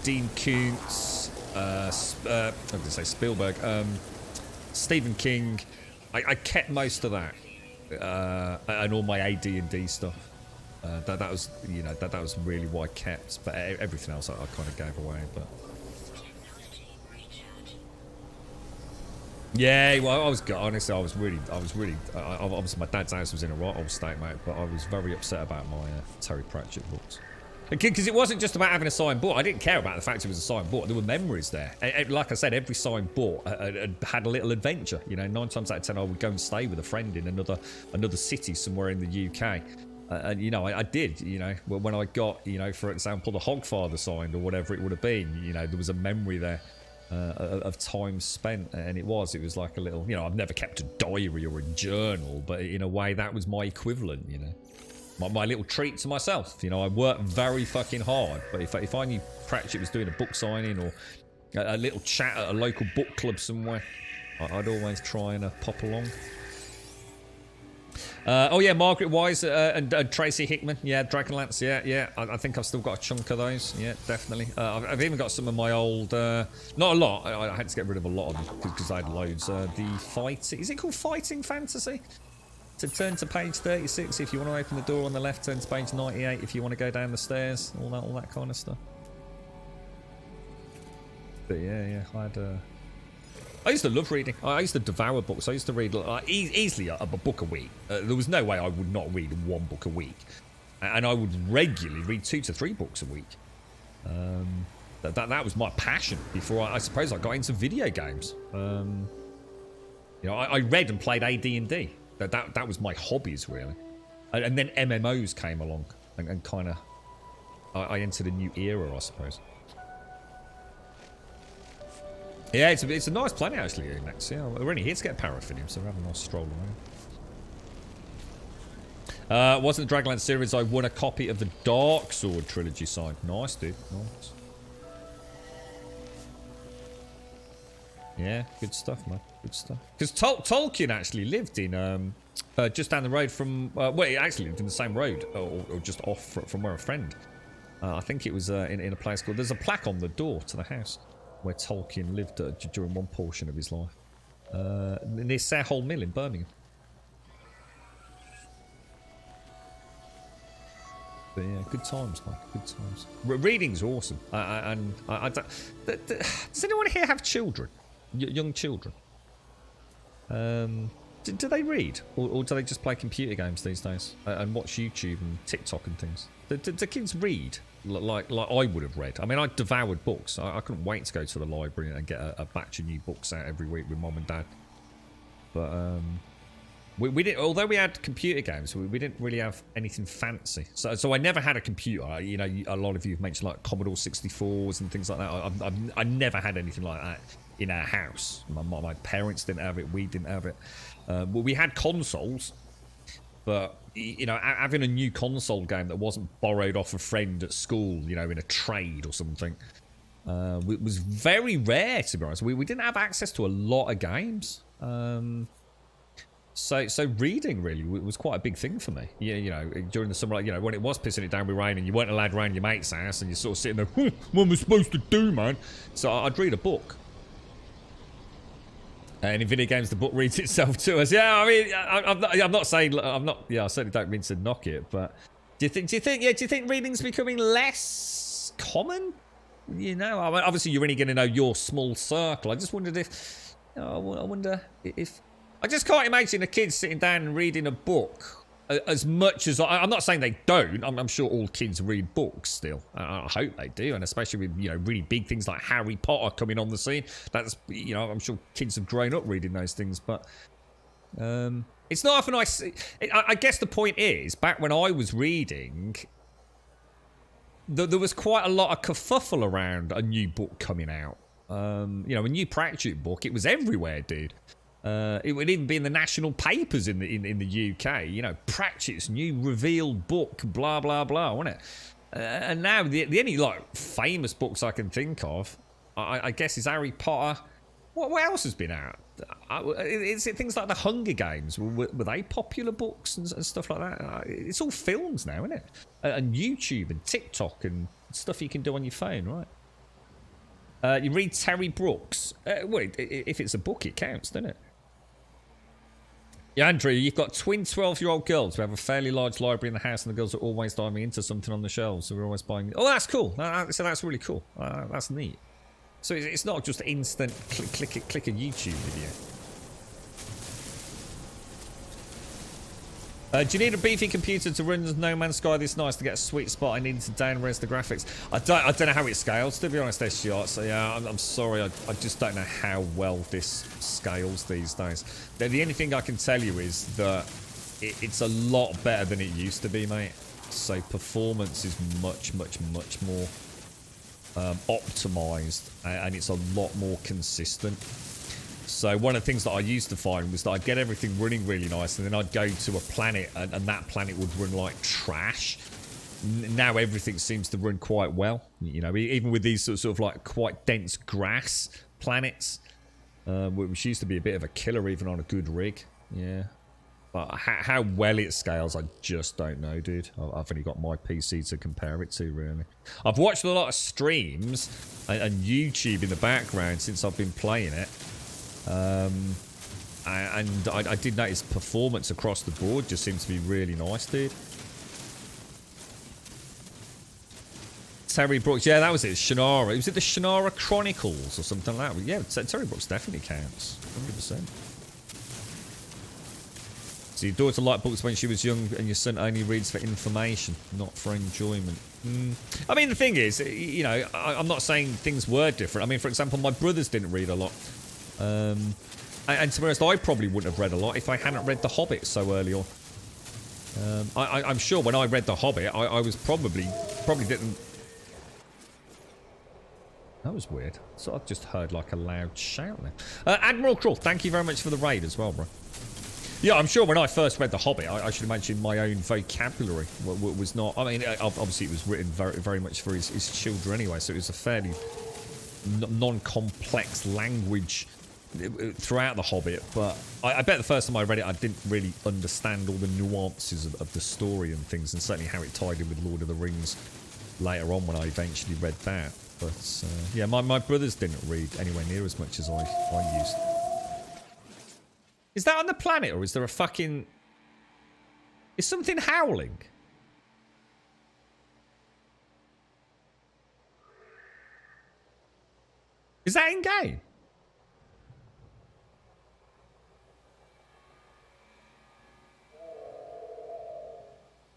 Dean Koontz, I was going to say Spielberg, Stephen King. I kept most of that, and all my AD&D stuff. That was, you know, that was really what I kept. But everything else I kind of gave away. But yeah, well, honestly, I was really, obviously my dad's house was in a right old state, mate, but I was very upset about my Terry Pratchett books. Because it wasn't just about having a signed book. I didn't care about the fact it was a signed book. There were memories there. Like I said, every signed book had a little adventure. You know, 9 times out of 10, I would go and stay with a friend in another city somewhere in the UK. And, you know, I did, you know, when I got, you know, for example, the Hogfather signed or whatever it would have been, you know, there was a memory there. Of time spent, and it was like a little, you know, I've never kept a diary or a journal, but in a way that was my equivalent, you know, my little treat to myself. You know, I worked very fucking hard, but if I knew Pratchett was doing a book signing or a little chat at a local book club somewhere, I'd always try and pop along. Oh yeah, Margaret Wise and Tracy Hickman. Yeah, Dragonlance. Yeah. I think I've still got a chunk of those. Yeah, definitely. I've even got some of my old. Not a lot. I had to get rid of a lot of them because I had loads. The fighting. Is it called Fighting Fantasy? To turn to page 36 if you want to open the door on the left. Turn to page 98 if you want to go down the stairs. All that kind of stuff. But yeah. I used to love reading. I used to devour books. I used to read easily a book a week. There was no way I would not read one book a week. And I would regularly read 2 to 3 books a week. That was my passion before I suppose I got into video games. You know, I read and played AD&D. That was my hobbies, really. And then MMOs came along and kind of... I entered a new era, I suppose. Yeah, it's a nice planet actually, Max. Yeah, we're only here to get paraffinium, so we're having a nice stroll around. Wasn't the Dragonlance series I won a copy of the Dark Sword trilogy signed. Nice, dude. Nice. Yeah, good stuff, man. Good stuff. Because Tolkien actually lived in just down the road from... well, he actually lived in the same road, or just off from where a friend. I think it was in a place called... There's a plaque on the door to the house where Tolkien lived during one portion of his life. Near Sarehole Mill in Birmingham. But yeah, good times, man. Good times. Reading's awesome. Does anyone here have children? Young children? Do they read? Or do they just play computer games these days? And watch YouTube and TikTok and things? Do kids read? Like I would have read. I mean, I devoured books. I couldn't wait to go to the library and get a batch of new books out every week with Mum and Dad. But we didn't. Although we had computer games, we didn't really have anything fancy. So I never had a computer. You know, a lot of you have mentioned like Commodore 64s and things like that. I never had anything like that in our house. My parents didn't have it. We didn't have it. We had consoles. But, you know, having a new console game that wasn't borrowed off a friend at school, you know, in a trade or something, was very rare, to be honest. We didn't have access to a lot of games. So reading, really, was quite a big thing for me. Yeah, you know, during the summer, you know, when it was pissing it down with rain and you weren't allowed around your mate's house and you're sort of sitting there, what am I supposed to do, man? So I'd read a book. And in video games, the book reads itself to us. Yeah, I mean, I'm not saying, yeah, I certainly don't mean to knock it, but do you think reading's becoming less common? You know, I mean, obviously you're only going to know your small circle. I just wondered if, you know, I wonder if, I just can't imagine a kid sitting down and reading a book as much as I'm not saying they don't. I'm sure all kids read books still. I hope they do, and especially with, you know, really big things like Harry Potter coming on the scene. That's, you know, I'm sure kids have grown up reading those things. But It's not often I see... I guess the point is, back when I was reading, there was quite a lot of kerfuffle around a new book coming out. You know, a new Pratchett book. It was everywhere, dude. It would even be in the national papers in the UK. You know, Pratchett's new revealed book, blah, blah, blah, wasn't it? And now the only, like, famous books I can think of, I guess, is Harry Potter. What else has been out? Is it things like the Hunger Games? Were they popular books and stuff like that? It's all films now, isn't it? And YouTube and TikTok and stuff you can do on your phone, right? You read Terry Brooks. Well, if it's a book, it counts, doesn't it? Yeah, Andrew, you've got twin 12-year-old girls who have a fairly large library in the house, and the girls are always diving into something on the shelves, so we're always buying... Oh, that's cool. So that's really cool. That's neat. So it's not just instant click a YouTube video. Do you need a beefy computer to run No Man's Sky this nice to get a sweet spot? I needed to down-res the graphics. I don't know how it scales, to be honest, SGR. So yeah, I'm sorry. I just don't know how well this scales these days. The only thing I can tell you is that it's a lot better than it used to be, mate. So performance is much more optimized, and it's a lot more consistent. So one of the things that I used to find was that I'd get everything running really nice, and then I'd go to a planet, and that planet would run like trash. Now everything seems to run quite well, you know, even with these sort of like quite dense grass planets, which used to be a bit of a killer even on a good rig. Yeah. But how well it scales, I just don't know, dude. I've only got my PC to compare it to, really. I've watched a lot of streams and YouTube in the background since I've been playing it. And I did notice performance across the board just seems to be really nice, dude. Terry Brooks, yeah, that was it. Shannara. Was it the Shannara Chronicles or something like that? Yeah, Terry Brooks definitely counts. 100%. So your daughter liked books when she was young, and your son only reads for information, not for enjoyment. I mean, the thing is, you know, I'm not saying things were different. I mean, for example, my brothers didn't read a lot. And to be honest, I probably wouldn't have read a lot if I hadn't read The Hobbit so early on. I'm sure when I read The Hobbit, I was probably didn't... That was weird. So I've just heard like a loud shout there. Admiral Crawl, thank you very much for the raid as well, bro. Yeah, I'm sure when I first read The Hobbit, I should imagine my own vocabulary was not... I mean, obviously it was written very much for his children anyway, so it was a fairly non-complex language throughout The Hobbit, but I bet the first time I read it, I didn't really understand all the nuances of the story and things, and certainly how it tied in with Lord of the Rings later on when I eventually read that. But, yeah, my brothers didn't read anywhere near as much as I used. Is that on the planet, or is there a fucking... Is something howling? Is that in-game?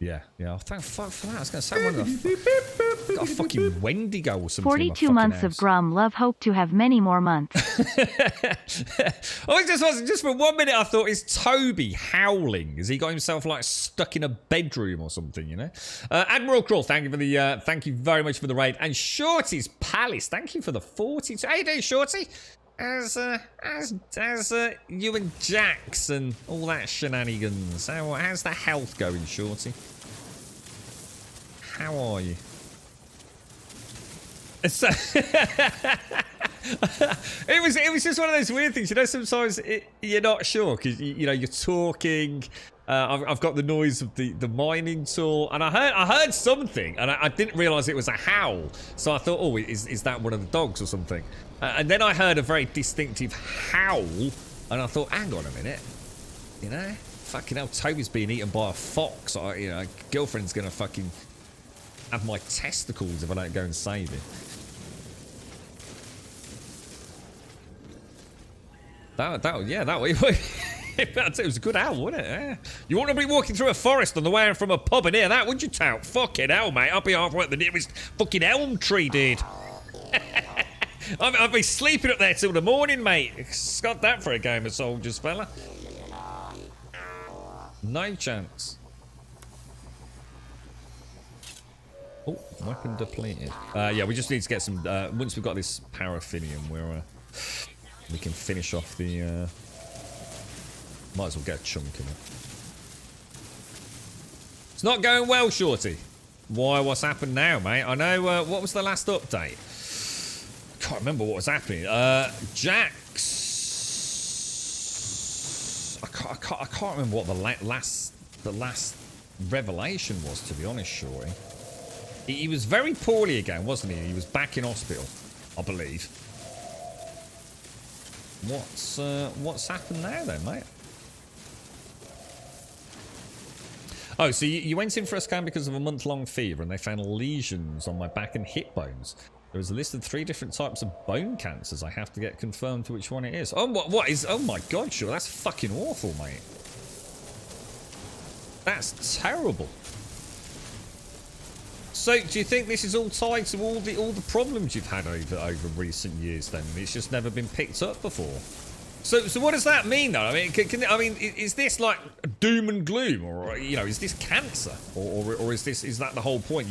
Yeah. Oh, thank fuck for that. I was going to say one of the... Got a fucking Wendigo or something. 42 months of Grum. Love, hope to have many more months. Oh, just for 1 minute I thought, is Toby howling? Has he got himself like stuck in a bedroom or something, you know? Admiral Crawl, thank you very much for the raid. And Shorty's Palace, thank you for the 42. How you doing, Shorty? As you and Jax and all that shenanigans. How's the health going, Shorty? How are you? So it was just one of those weird things, you know. Sometimes you're not sure because you know you're talking. I've got the noise of the mining tool, and I heard something, and I didn't realise it was a howl. So I thought, oh, is that one of the dogs or something? And then I heard a very distinctive howl, and I thought, hang on a minute, you know, fucking hell, Toby's being eaten by a fox. You know, girlfriend's gonna fucking have my testicles if I don't go and save it. It was a good owl, wasn't it? Yeah. You want to be walking through a forest on the way from a pub and hear that, would you, tout? Fucking hell, mate. I'll be halfway at the nearest fucking elm tree, dude. I'll be sleeping up there till the morning, mate. Got that for a game of soldiers, fella. No chance. Oh, weapon depleted. Yeah, we just need to get some... once we've got this paraffinium, we can finish off the... might as well get a chunk in it. It's not going well, Shorty. Why? What's happened now, mate? I know... what was the last update? Can't remember what was happening. Jax... I can't remember what the last revelation was, to be honest, Shorty. He was very poorly again, wasn't he? He was back in hospital, I believe. What's happened now then, mate? Oh, so you went in for a scan because of a month-long fever and they found lesions on my back and hip bones. There was a list of 3 different types of bone cancers. I have to get confirmed to which one it is. Oh, what is... Oh my god, sure, that's fucking awful, mate. That's terrible. So, do you think this is all tied to all the problems you've had over recent years? Then it's just never been picked up before. So what does that mean, though? I mean, is this like doom and gloom, or you know, is this cancer, or is that the whole point?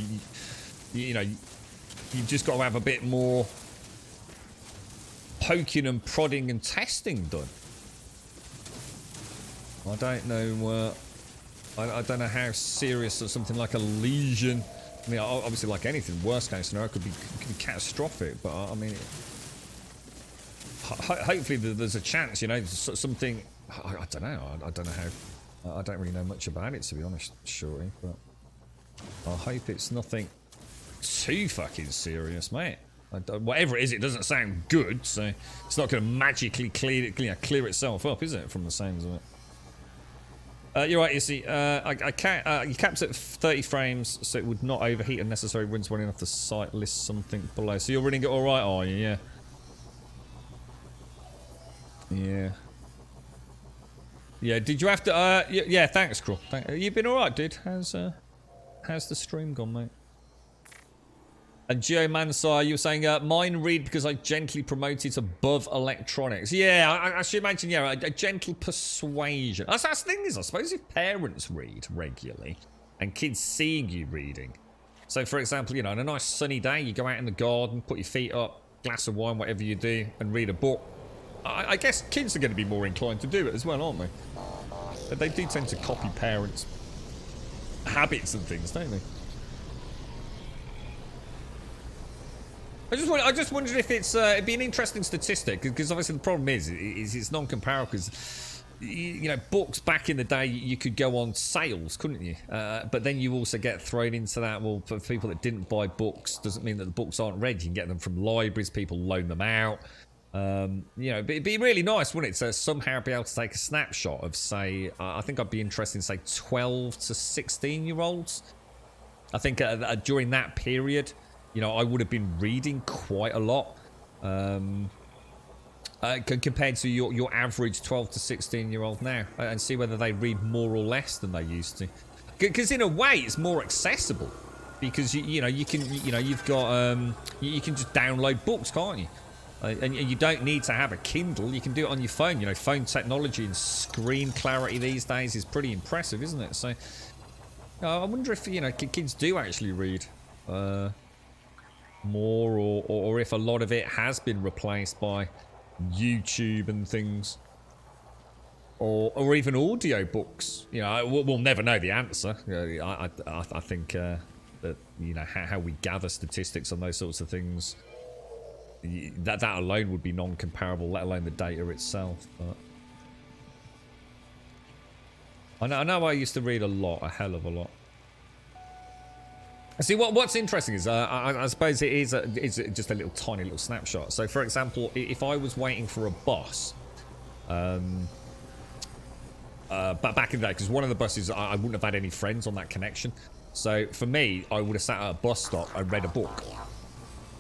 You know, you've just got to have a bit more poking and prodding and testing done. I don't know. I don't know how serious something like a lesion. I mean, obviously, like anything, worst case scenario could be catastrophic. But I mean, hopefully there's a chance. You know, something. I don't know. I don't know how. I don't really know much about it, to be honest, Shorty. But I hope it's nothing too fucking serious, mate. Whatever it is, it doesn't sound good. So it's not going to magically clear itself up, is it? From the sounds of it. You're right, you see, you capped at 30 frames, so it would not overheat unnecessary runs running off the site list something below. So you're running it alright, are you? Yeah. Yeah. Yeah, did you have to, yeah, thanks, Crawl. You've been alright, dude. How's the stream gone, mate? And Geo Mansai, you were saying, mine read because I gently promote it above electronics. Yeah, I should imagine, yeah, a gentle persuasion. That's the thing is, I suppose if parents read regularly and kids seeing you reading. So, for example, you know, on a nice sunny day, you go out in the garden, put your feet up, glass of wine, whatever you do, and read a book. I guess kids are going to be more inclined to do it as well, aren't they? But they do tend to copy parents' habits and things, don't they? I just wondered if it'd be an interesting statistic, because obviously the problem is it's non-comparable, because you know, books back in the day you could go on sales, couldn't you? But then you also get thrown into that, well, for people that didn't buy books doesn't mean that the books aren't read. You can get them from libraries, people loan them out. You know, it'd be really nice, wouldn't it, to somehow be able to take a snapshot of, say, I think I'd be interested in, say, 12 to 16-year-olds. I think during that period, you know, I would have been reading quite a lot compared to your average 12 to 16-year-old now, and see whether they read more or less than they used to. Because in a way, it's more accessible, because you know, you've got you can just download books, can't you? And you don't need to have a Kindle. You can do it on your phone. You know, phone technology and screen clarity these days is pretty impressive, isn't it? So I wonder if, you know, kids do actually read more, or if a lot of it has been replaced by YouTube and things, or even audio books. You know, we'll never know the answer. You know, I think that, you know, how we gather statistics on those sorts of things, that alone would be non-comparable, let alone the data itself. But I know I used to read a hell of a lot. See, what's interesting is, I suppose it's just a tiny little snapshot. So, for example, if I was waiting for a bus, but back in the day, because one of the buses, I wouldn't have had any friends on that connection. So, for me, I would have sat at a bus stop and read a book.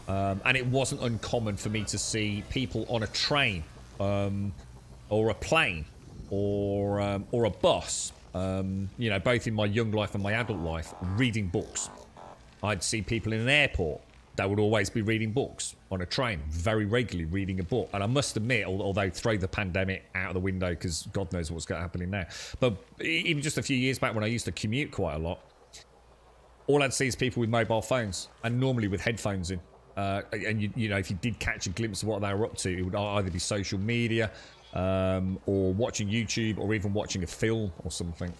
And it wasn't uncommon for me to see people on a train, or a plane, or a bus, you know, both in my young life and my adult life, reading books. I'd see people in an airport they would always be reading books on a train, very regularly reading a book. And I must admit, although throw the pandemic out of the window because God knows what's happening now, but even just a few years back when I used to commute quite a lot, all I'd see is people with mobile phones, and normally with headphones in. And you know, if you did catch a glimpse of what they were up to, it would either be social media, or watching YouTube, or even watching a film or something.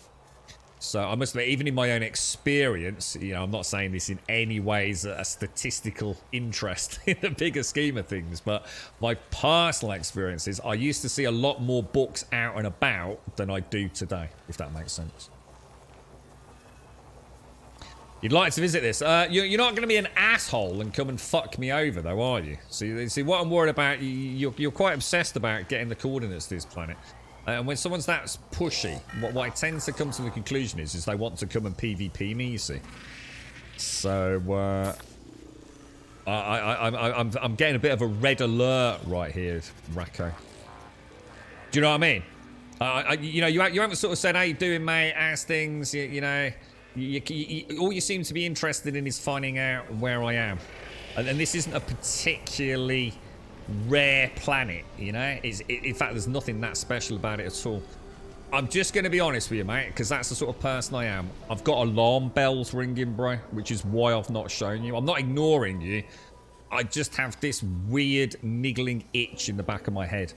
So I must admit, even in my own experience, you know, I'm not saying this in any ways a statistical interest in the bigger scheme of things, but my personal experiences, I used to see a lot more books out and about than I do today, if that makes sense. You'd like to visit this. You're not going to be an asshole and come and fuck me over, though, are you? See what I'm worried about, you're quite obsessed about getting the coordinates to this planet. And when someone's that pushy, what I tend to come to the conclusion is they want to come and PvP me, you see. So, I'm getting a bit of a red alert right here, Racco. Do you know what I mean? You know, you haven't sort of said, "How you doing, mate? How's things?" You know, all you seem to be interested in is finding out where I am. And this isn't a particularly rare planet, you know. In fact, there's nothing that special about it at all. I'm just going to be honest with you, mate, because that's the sort of person I am. I've got alarm bells ringing, bro, which is why I've not shown you. I'm not ignoring you. I just have this weird niggling itch in the back of my head.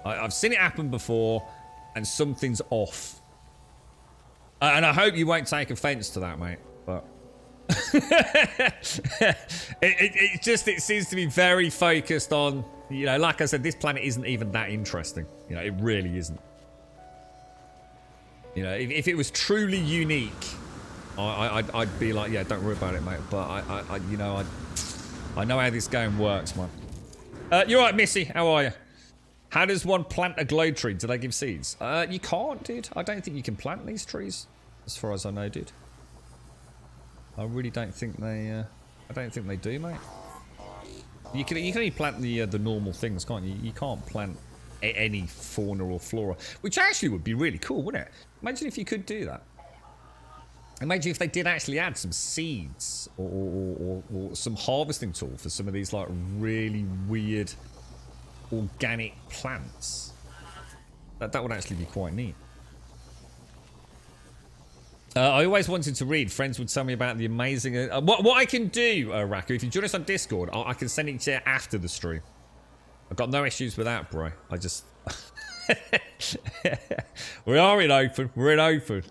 I've seen it happen before, and something's off. And I hope you won't take offense to that, mate, but it seems to be very focused on, you know, like I said, this planet isn't even that interesting. You know, it really isn't. You know, if it was truly unique, I'd be like, yeah, don't worry about it, mate. But I know how this game works, man. You're right, Missy. How are you? How does one plant a glow tree? Do they give seeds? You can't, dude. I don't think you can plant these trees, as far as I know, dude. I really don't think they. I don't think they do, mate. You can only plant the normal things, can't you? You can't plant any fauna or flora, which actually would be really cool, wouldn't it? Imagine if you could do that. Imagine if they did actually add some seeds or some harvesting tool for some of these like really weird organic plants. That would actually be quite neat. I always wanted to read. Friends would tell me about the amazing... what I can do, Racco, if you join us on Discord, I can send it to you after the stream. I've got no issues with that, bro. I just... We are in open. We're in open.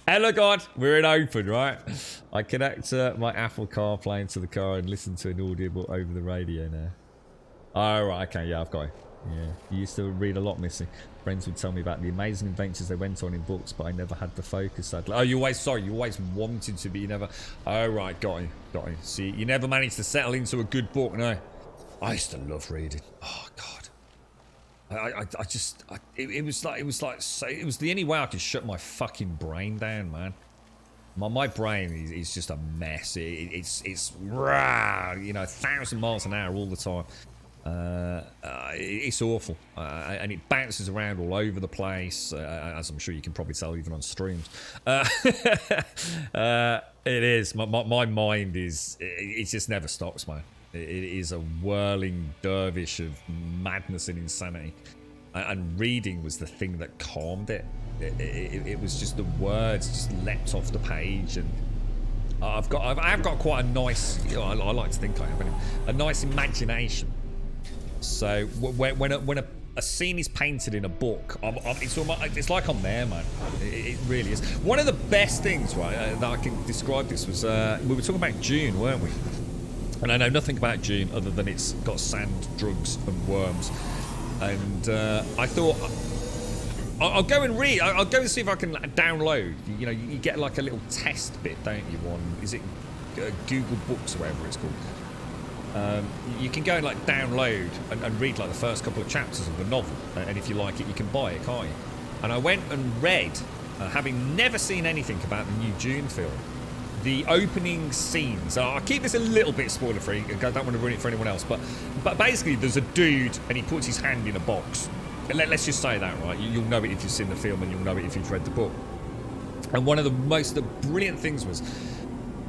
Hello, God. We're in open, right? I connect my Apple CarPlay into the car and listen to an audiobook over the radio now. Oh, right. Okay, yeah, I've got it. Yeah, you used to read a lot, Missy. Friends would tell me about the amazing adventures they went on in books, but I never had the focus, sadly. Oh, you always wanted to, but you never... Oh, right, got you. See, you never managed to settle into a good book, no. I used to love reading. Oh, God. It was the only way I could shut my fucking brain down, man. My brain is just a mess. It's rah, you know, 1,000 miles an hour all the time. It's awful, and it bounces around all over the place, as I'm sure you can probably tell even on streams. It is. My mind is, it just never stops, man. It is a whirling dervish of madness and insanity, and reading was the thing that calmed it. It was just the words just leapt off the page, and I've got quite a nice, you know, I like to think I have a nice imagination. So when a scene is painted in a book, it's like I'm there, man. It really is. One of the best things, right, that I can describe this was we were talking about June, weren't we? And I know nothing about June other than it's got sand, drugs, and worms. And I thought I'll go and read. I'll go and see if I can download. You know, you get like a little test bit, don't you? On is it Google Books or whatever it's called. You can go and like download and read like the first couple of chapters of the novel, and if you like it, you can buy it, can't you? And I went and read, having never seen anything about the new Dune film, the opening scenes. I'll keep this a little bit spoiler free. I don't want to ruin it for anyone else, but basically there's a dude and he puts his hand in a box. Let's just say that, right? You'll know it if you've seen the film, and you'll know it if you've read the book. And one of the brilliant things was,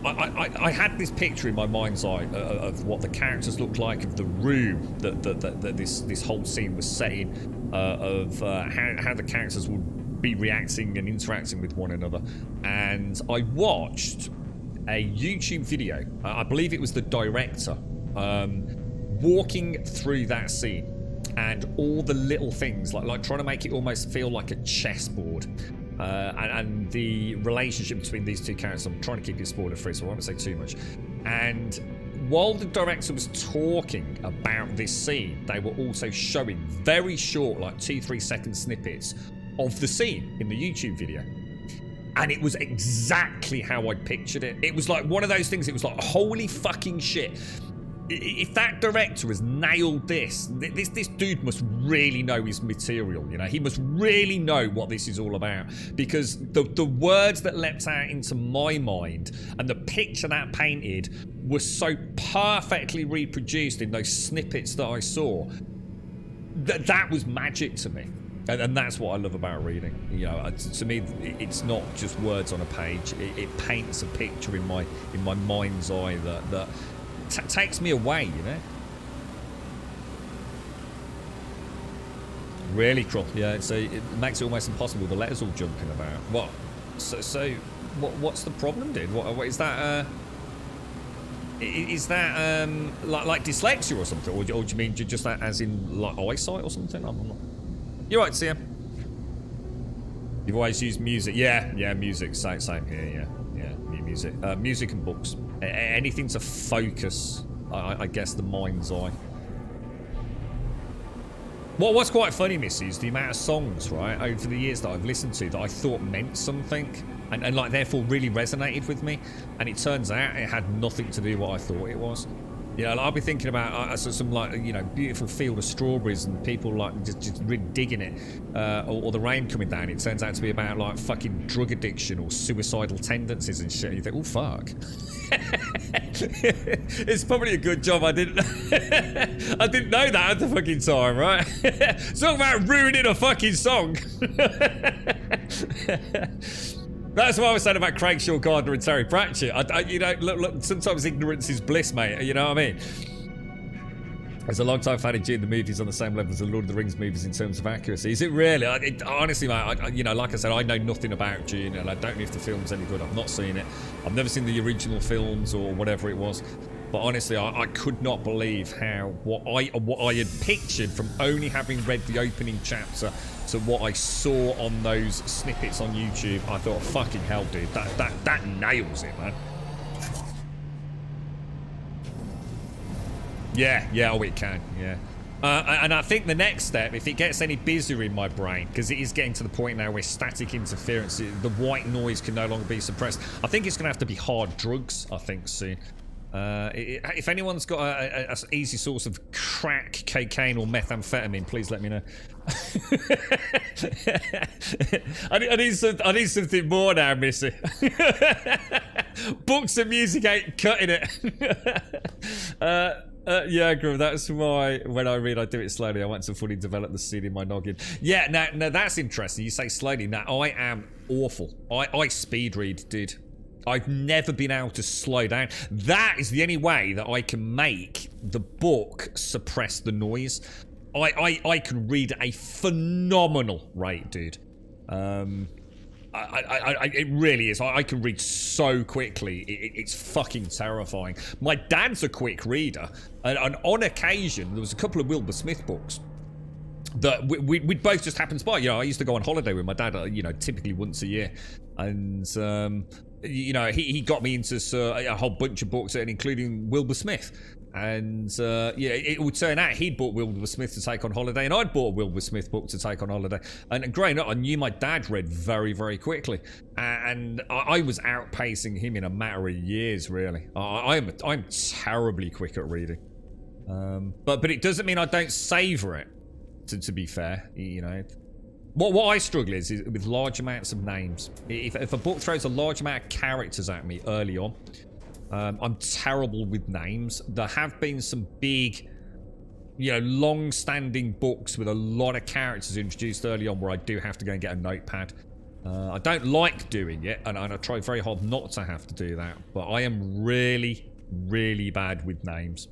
I had this picture in my mind's eye of what the characters looked like, of the room that this whole scene was set in, of how the characters would be reacting and interacting with one another. And I watched a YouTube video, I believe it was the director, walking through that scene and all the little things, like trying to make it almost feel like a chessboard. And the relationship between these two characters. I'm trying to keep it spoiler free, so I won't say too much. And while the director was talking about this scene, they were also showing very short, like 2-3 second snippets of the scene in the YouTube video. And it was exactly how I pictured it. It was like one of those things, it was like, holy fucking shit. If that director has nailed this dude must really know his material, you know? He must really know what this is all about, because the words that leapt out into my mind and the picture that painted was so perfectly reproduced in those snippets that I saw. That was magic to me. And that's what I love about reading. You know, to me, it's not just words on a page. It paints a picture in my mind's eye that takes me away, you know. Really, Croft. Yeah. So it makes it almost impossible. The letters all jumping about. What? So what's the problem, dude? What is that? Is that like dyslexia or something, or do you mean just that as in like eyesight or something? I'm not. You're right, Sam. You've always used music. Yeah, music. Same here. Yeah, music. Music and books. Anything to focus, I guess, the mind's eye. What's quite funny, Missy, is the amount of songs, right, over the years that I've listened to that I thought meant something and like therefore really resonated with me, and it turns out it had nothing to do with what I thought it was. You know, like, I'll be thinking about some, like, you know, beautiful field of strawberries and people like just really digging it, or the rain coming down. It turns out to be about like fucking drug addiction or suicidal tendencies and shit. You think, oh fuck. It's probably a good job I didn't I didn't know that at the fucking time, right? Talk about ruining a fucking song. That's what I was saying about Craig Shaw Gardner and Terry Pratchett. You know, look, sometimes ignorance is bliss, mate. You know what I mean? As a long-time fan of G, the movies on the same level as the Lord of the Rings movies in terms of accuracy. Is it really? Honestly, mate, you know, like I said, I know nothing about G, and I don't know if the film's any good. I've not seen it. I've never seen the original films or whatever it was. But honestly, I could not believe how what I had pictured from only having read the opening chapter to what I saw on those snippets on YouTube. I thought, fucking hell, dude, that nails it, man. Yeah, oh, it can, yeah. And I think the next step, if it gets any busier in my brain, because it is getting to the point now where static interference, the white noise can no longer be suppressed, I think it's going to have to be hard drugs, I think, soon. If anyone's got an easy source of crack, cocaine, or methamphetamine, please let me know. I need something more now, Missy. Books and music ain't cutting it. Yeah, Grim, that's why when I read, I do it slowly. I want to fully develop the seed in my noggin. Yeah, now that's interesting. You say slowly. Now, I am awful. I speed read, dude. I've never been able to slow down. That is the only way that I can make the book suppress the noise. I can read at a phenomenal rate, dude. It really is. I can read so quickly. It's fucking terrifying. My dad's a quick reader, and on occasion there was a couple of Wilbur Smith books that we'd both just happened to buy. You know, I used to go on holiday with my dad, you know, typically once a year, and you know, he got me into a whole bunch of books, including Wilbur Smith. And yeah, it would turn out he'd bought Wilbur Smith to take on holiday, and I'd bought a Wilbur Smith book to take on holiday. And growing up, I knew my dad read very, very quickly, and I was outpacing him in a matter of years. Really, I'm terribly quick at reading, but it doesn't mean I don't savor it. To be fair, you know. What I struggle is with large amounts of names. If a book throws a large amount of characters at me early on, I'm terrible with names. There have been some big, you know, long-standing books with a lot of characters introduced early on where I do have to go and get a notepad. I don't like doing it, and I try very hard not to have to do that, but I am really, really bad with names.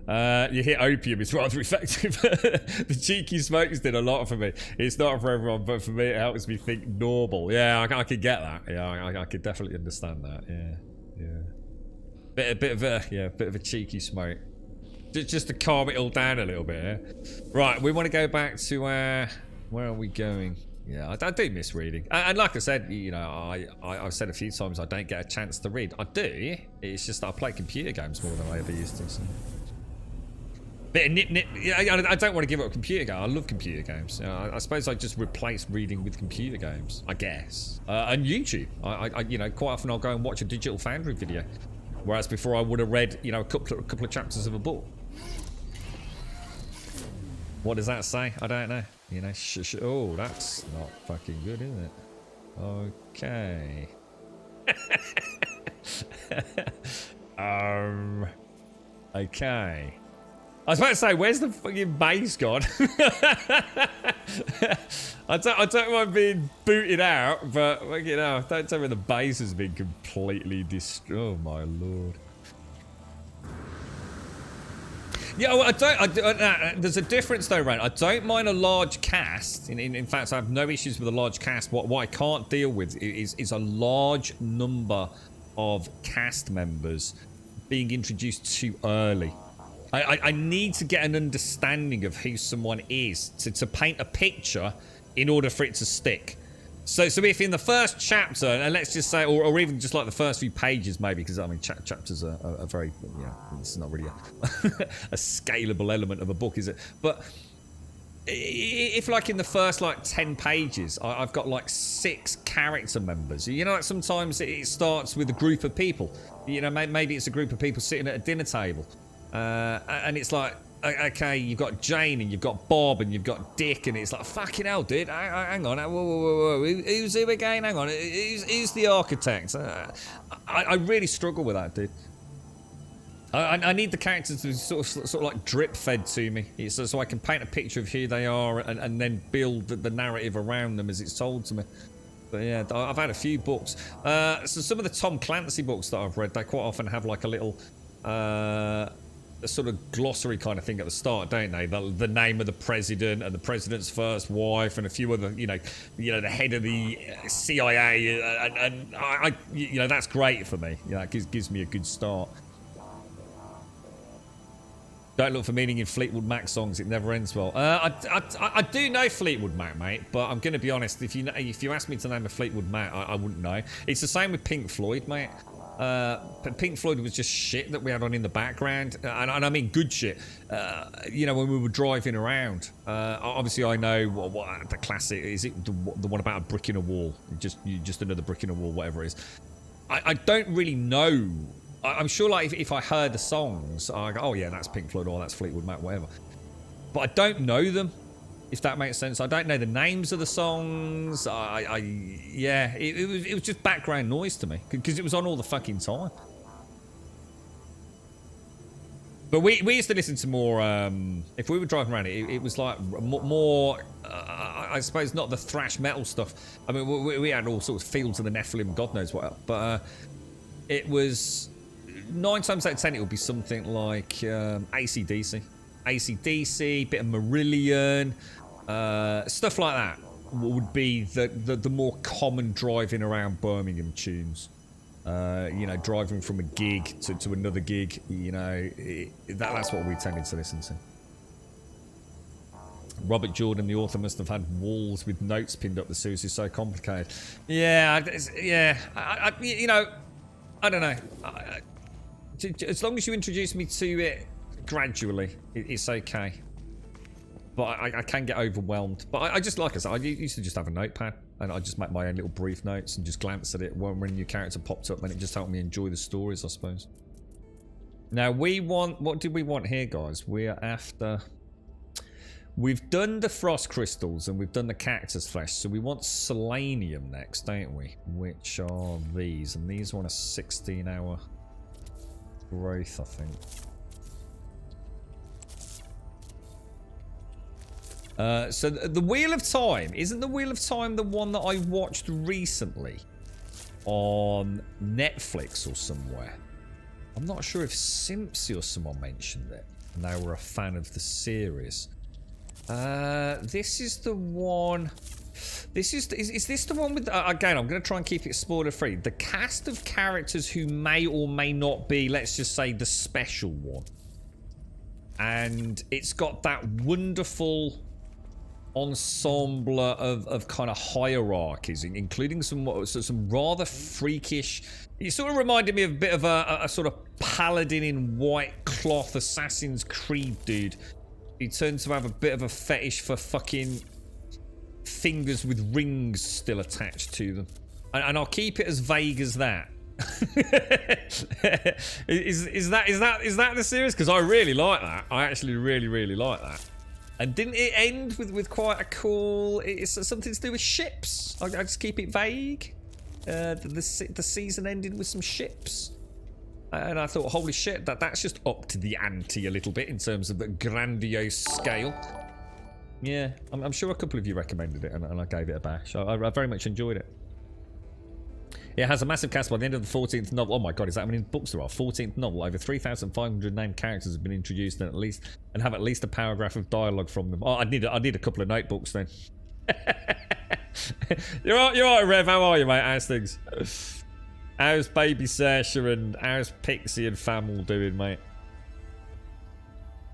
You hit opium, it's rather effective. The cheeky smokes did a lot for me. It's not for everyone, but for me it helps me think normal. Yeah, I could get that. Yeah, I could definitely understand that. Yeah. Bit of a cheeky smoke. Just to calm it all down a little bit, yeah? Right, we want to go back to where are we going? Yeah, I do miss reading. And like I said, you know, I've said a few times I don't get a chance to read. I do. It's just that I play computer games more than I ever used to. So. Bit of nip. Yeah, I don't want to give up a computer game. I love computer games. I suppose I just replace reading with computer games, I guess. And YouTube. I you know, quite often I'll go and watch a Digital Foundry video, whereas before I would have read, you know, a couple of chapters of a book. What does that say? I don't know. You know, oh, that's not fucking good, is it? Okay. Okay. I was about to say, where's the fucking bass gone? I don't mind being booted out, but you know, don't tell me the bass has been completely destroyed. Oh my lord. Yeah, well, there's a difference though, Rand. I don't mind a large cast. In fact, I have no issues with a large cast. What I can't deal with is a large number of cast members being introduced too early. I need to get an understanding of who someone is to paint a picture in order for it to stick. So if in the first chapter, and let's just say, or even just like the first few pages maybe, because I mean chapters are very, you know, it's not really a scalable element of a book, is it? But if like in the first like 10 pages, I've got like 6 character members. You know, like sometimes it starts with a group of people. You know, maybe it's a group of people sitting at a dinner table. And it's like, okay, you've got Jane and you've got Bob and you've got Dick, and it's like, fucking hell, dude, hang on, whoa. Who's who again? Hang on, who's the architect? I really struggle with that, dude. I need the characters to sort of like drip fed to me, so I can paint a picture of who they are and then build the narrative around them as it's told to me. But yeah, I've had a few books. So some of the Tom Clancy books that I've read, they quite often have like a little a sort of glossary kind of thing at the start, don't they? The name of the president and the president's first wife and a few other, you know, the head of the CIA, and I you know, that's great for me. You know, it gives me a good start. Don't look for meaning in Fleetwood Mac songs; it never ends well. I do know Fleetwood Mac, mate, but I'm going to be honest. If you ask me to name a Fleetwood Mac, I wouldn't know. It's the same with Pink Floyd, mate. Pink Floyd was just shit that we had on in the background, and I mean good shit. You know, when we were driving around, obviously I know what the classic is. It the one about a brick in a wall, just another brick in a wall, whatever it is. I don't really know. I'm sure, like if I heard the songs, I go, oh yeah, that's Pink Floyd or that's Fleetwood Mac, whatever. But I don't know them, if that makes sense. I don't know the names of the songs. Yeah, it was just background noise to me because it was on all the fucking time. But we used to listen to more. If we were driving around, it was like more. I suppose not the thrash metal stuff. I mean, we had all sorts of Fields of the Nephilim, God knows what. But it was 9 times out of 10 it would be something like AC/DC, bit of Marillion. Stuff like that would be the more common driving around Birmingham tunes. You know, driving from a gig to another gig, you know, that's what we tended to listen to. Robert Jordan, the author, must have had walls with notes pinned up the series is so complicated. Yeah, you know, I don't know. As long as you introduce me to it gradually, it's okay. But I can get overwhelmed. But I just, like I said, I used to just have a notepad and I just make my own little brief notes and just glance at it when a new character popped up, and it just helped me enjoy the stories, I suppose. Now what did we want here, guys? We're after... We've done the frost crystals and we've done the cactus flesh, so we want selenium next, don't we? Which are these, and these are on a 16-hour growth, I think. So the Wheel of Time, isn't the Wheel of Time the one that I watched recently on Netflix or somewhere? I'm not sure if Simpsy or someone mentioned it and they were a fan of the series. This is the one. Is this the one with again, I'm going to try and keep it spoiler free. The cast of characters who may or may not be, let's just say, the special one. And it's got that wonderful ensemble of kind of hierarchies, including some rather freakish. It sort of reminded me of a bit of a sort of paladin in white cloth Assassin's Creed dude. He turns to have a bit of a fetish for fucking fingers with rings still attached to them, and I'll keep it as vague as that. is that the series? Because I really like that. I actually really like that. And didn't it end with quite a cool? It's something to do with ships. I just keep it vague. The season ended with some ships, and I thought, holy shit, that's just up to the ante a little bit in terms of the grandiose scale. Yeah, I'm sure a couple of you recommended it, and I gave it a bash. I very much enjoyed it. It has a massive cast by the end of the 14th novel. Oh my god, is that how many books there are? 14th novel. Over 3,500 named characters have been introduced and have at least a paragraph of dialogue from them. Oh, I need a couple of notebooks then. You're right, Rev. How are you, mate? How's things? How's Baby Sasha and how's Pixie and Fam all doing, mate?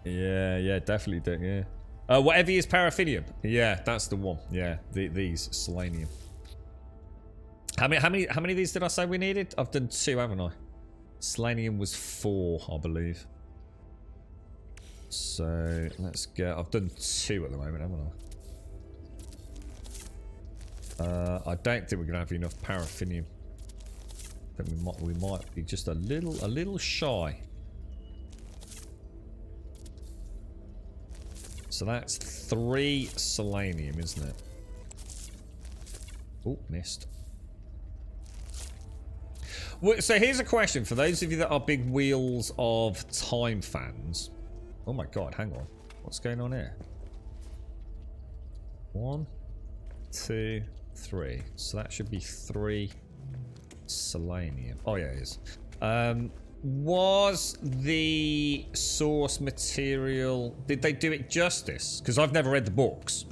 Yeah, definitely do. Yeah. Whatever is paraffinium. Yeah, that's the one. Yeah, these selenium. How many of these did I say we needed? I've done 2, haven't I? Selenium was 4, I believe. So let's go. I've done 2 at the moment, haven't I? I don't think we're gonna have enough paraffinium. I think we might be just a little shy. So that's 3 selenium, isn't it? Oh, missed. So here's a question for those of you that are big Wheels of Time fans. Oh my god, hang on. What's going on here? 1, 2, 3. So that should be 3 selenium. Oh yeah, it is. Was the source material... Did they do it justice? Because I've never read the books.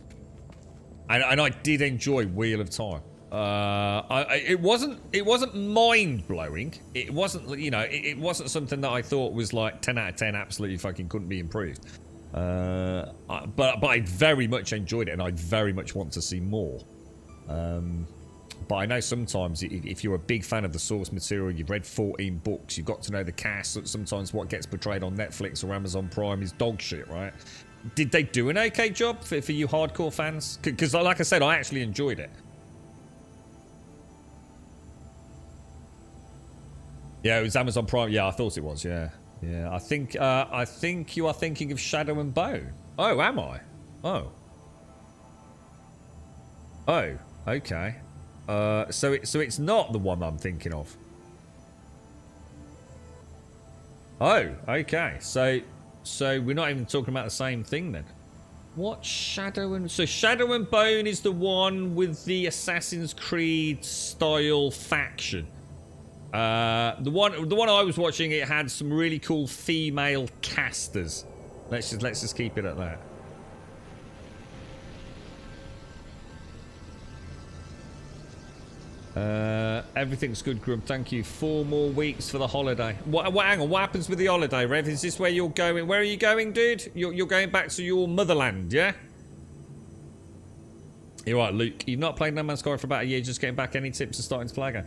And I did enjoy Wheel of Time. It wasn't mind-blowing. It wasn't, you know, it wasn't something that I thought was like 10 out of 10 absolutely fucking couldn't be improved. But I very much enjoyed it and I very much want to see more. But I know sometimes if you're a big fan of the source material, you've read 14 books, you've got to know the cast, sometimes what gets portrayed on Netflix or Amazon Prime is dog shit, right? Did they do an okay job for you hardcore fans? Because like I said, I actually enjoyed it. Yeah, it was Amazon Prime. Yeah, I thought it was. Yeah. I think you are thinking of Shadow and Bone. Oh, am I? Oh, okay. So it's not the one I'm thinking of. Oh, okay. So we're not even talking about the same thing then. What Shadow and... So Shadow and Bone is the one with the Assassin's Creed style faction. The one I was watching, it had some really cool female casters. Let's just keep it at that. Everything's good, Grum. Thank you. 4 more weeks for the holiday. Hang on. What happens with the holiday, Rev? Is this where you're going? Where are you going, dude? You're going back to your motherland, yeah? You're right, Luke. You've not played No Man's Sky for about a year. Just getting back. Any tips for starting to play again?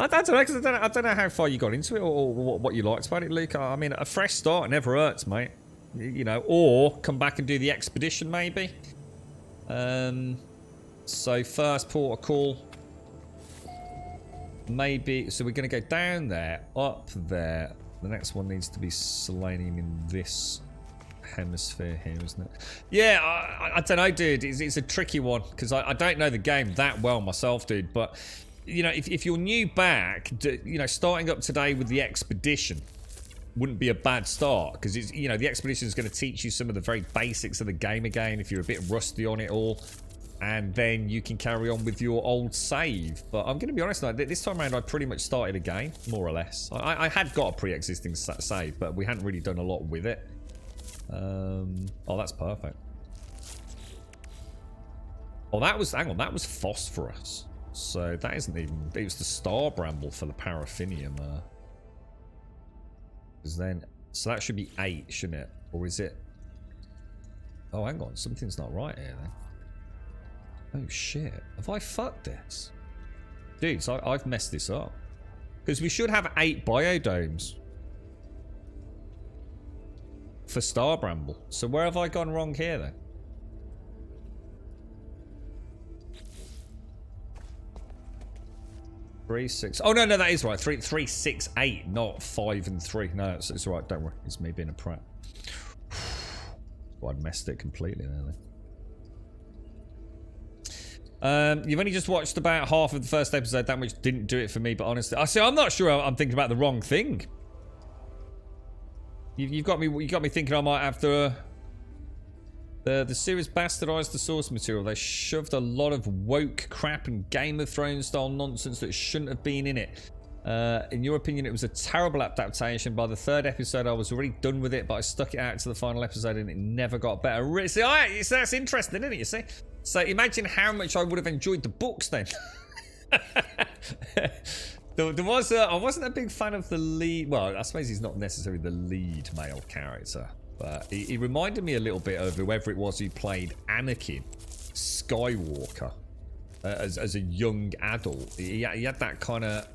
I don't know, because I don't know how far you got into it or what you liked about it, Luke. I mean, a fresh start never hurts, mate. You know, or come back and do the expedition, maybe. So first port of call. Maybe, so we're going to go down there, up there. The next one needs to be selenium in this hemisphere here, isn't it? Yeah, I don't know, dude. It's a tricky one, because I don't know the game that well myself, dude, but... You know, if you're new back, you know, starting up today with the expedition, wouldn't be a bad start, because it's, you know, the expedition is going to teach you some of the very basics of the game again if you're a bit rusty on it all, and then you can carry on with your old save. But I'm going to be honest, like, this time around I pretty much started again, more or less. I had got a pre-existing save, but we hadn't really done a lot with it. Oh, that's perfect. Oh, that was, hang on, that was phosphorus. So that isn't even, it was the star bramble for the paraffinium. Because then, so that should be 8, shouldn't it? Or is it? Oh, hang on, something's not right here then. Oh shit, have I fucked this? Dude, so I've messed this up. Because we should have 8 biodomes for star bramble. So where have I gone wrong here then? Three, 6. Oh no, no, that is right. 3, 3, 6, 8, not 5 and 3. No, it's all right. Don't worry. It's me being a prat. Well, I'd messed it completely there. You've only just watched about half of the first episode, that which didn't do it for me. But honestly, I see. I'm not sure. I'm thinking about the wrong thing. You've got me. You got me thinking I might have to. The series bastardized the source material. They shoved a lot of woke crap and Game of Thrones style nonsense that shouldn't have been in it. In your opinion, it was a terrible adaptation. By the 3rd episode, I was already done with it, but I stuck it out to the final episthere and it never got better. See, that's interesting, isn't it? You see? So imagine how much I would have enjoyed the books then. There was I wasn't a big fan of the lead. Well, I suppose he's not necessarily the lead male character. But he reminded me a little bit of whoever it was who played Anakin Skywalker as a young adult. He had that kind of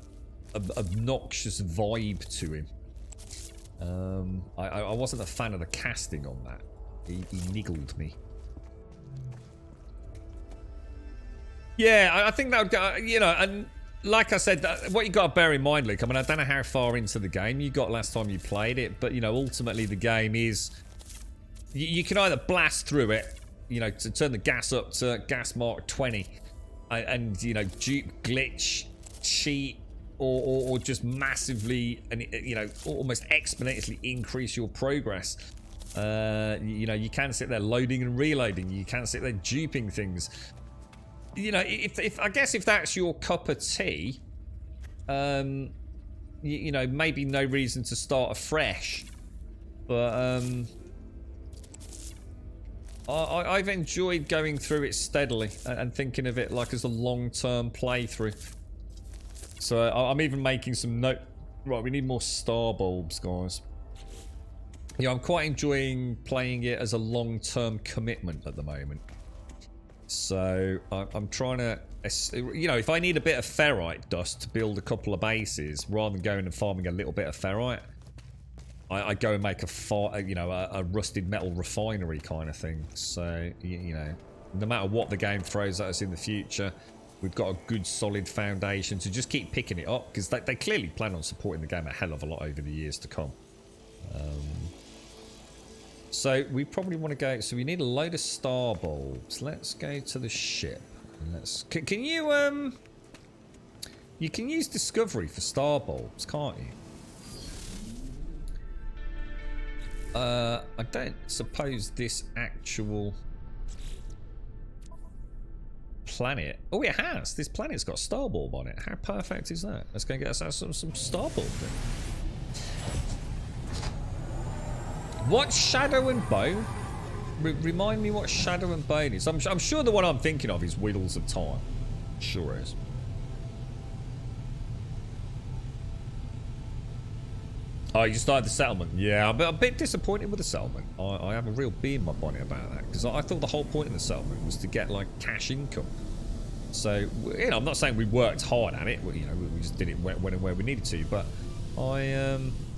obnoxious vibe to him. I wasn't a fan of the casting on that. He niggled me. Yeah, I think that would go, you know, and like I said, what you got to bear in mind, Luke, I mean, I don't know how far into the game you got last time you played it, but, you know, ultimately the game is, you can either blast through it, you know, to turn the gas up to gas mark 20, and you know, dupe, glitch, cheat, or just massively, and you know, almost exponentially increase your progress. You know, you can sit there loading and reloading, you can sit there duping things. You know, if I guess if that's your cup of tea, you know, maybe no reason to start afresh. But I've enjoyed going through it steadily and thinking of it like as a long-term playthrough. So I'm even making some note. Right, we need more star bulbs, guys. Yeah, I'm quite enjoying playing it as a long-term commitment at the moment. So I'm trying to, you know, if I need a bit of ferrite dust to build a couple of bases, rather than going and farming a little bit of ferrite, I go and make a rusted metal refinery kind of thing. So you know, no matter what the game throws at us in the future, we've got a good solid foundation to just keep picking it up, because they clearly plan on supporting the game a hell of a lot over the years to come. So we probably want to go. So we need a load of star bulbs. Let's go to the ship. Let's. Can you You can use discovery for star bulbs, can't you? I don't suppose this actual planet. Oh, it has. This planet's got star bulb on it. How perfect is that? Let's go and get us some star bulb then. What's Shadow and Bone? Remind me what Shadow and Bone is. I'm sure the one I'm thinking of is Wheels of Time. Sure is. Oh, you started the settlement. Yeah, I'm a bit disappointed with the settlement. I have a real bee in my bonnet about that, because I thought the whole point of the settlement was to get like cash income. So, you know, I'm not saying we worked hard at it. You know, we just did it when and where we needed to. But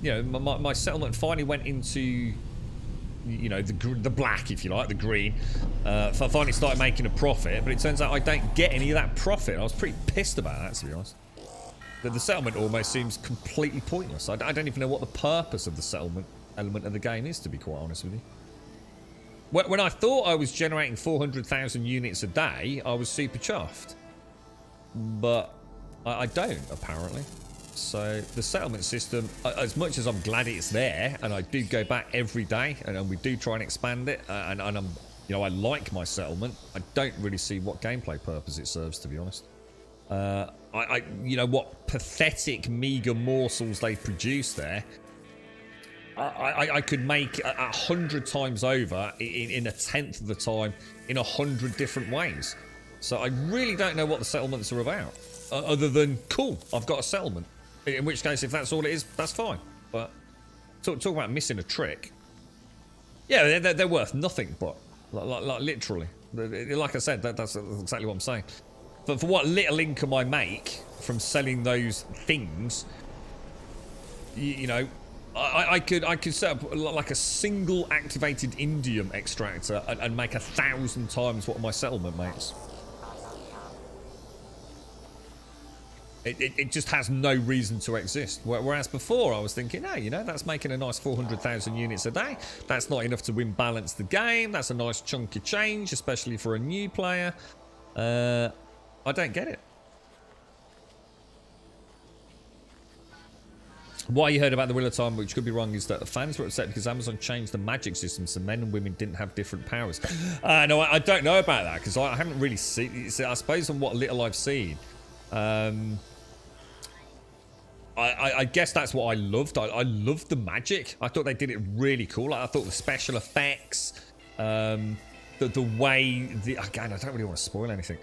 you know, my settlement finally went into, you know, the black, if you like, the green. I finally started making a profit, but it turns out I don't get any of that profit. I was pretty pissed about that, to be honest. The settlement almost seems completely pointless. I don't even know what the purpose of the settlement element of the game is, to be quite honest with you. When I thought I was generating 400,000 units a day, I was super chuffed. But I don't, apparently. So the settlement system, as much as I'm glad it's there, and I do go back every day, and we do try and expand it, and I'm, you know, I like my settlement. I don't really see what gameplay purpose it serves, to be honest. You know, what pathetic meager morsels they produce there. I could make 100 times over in a tenth of the time in 100 different ways. So I really don't know what the settlements are about, other than cool, I've got a settlement. In which case, if that's all it is, that's fine. But talk about missing a trick. Yeah, they're worth nothing, but like literally, like I said, that's exactly what I'm saying. But for what little income I make from selling those things, you know, I could set up like a single activated indium extractor and make 1,000 times what my settlement makes. It just has no reason to exist. Whereas before I was thinking, hey, you know, that's making a nice 400,000 units a day. That's not enough to win balance the game. That's a nice chunk of change, especially for a new player. I don't get it. What you heard about the Wheel of Time, which could be wrong, is that the fans were upset because Amazon changed the magic system so men and women didn't have different powers. No, I don't know about that because I haven't really seen. I suppose on what little I've seen, I guess that's what I loved. I loved the magic. I thought they did it really cool. I thought the special effects, the way, again, I don't really want to spoil anything.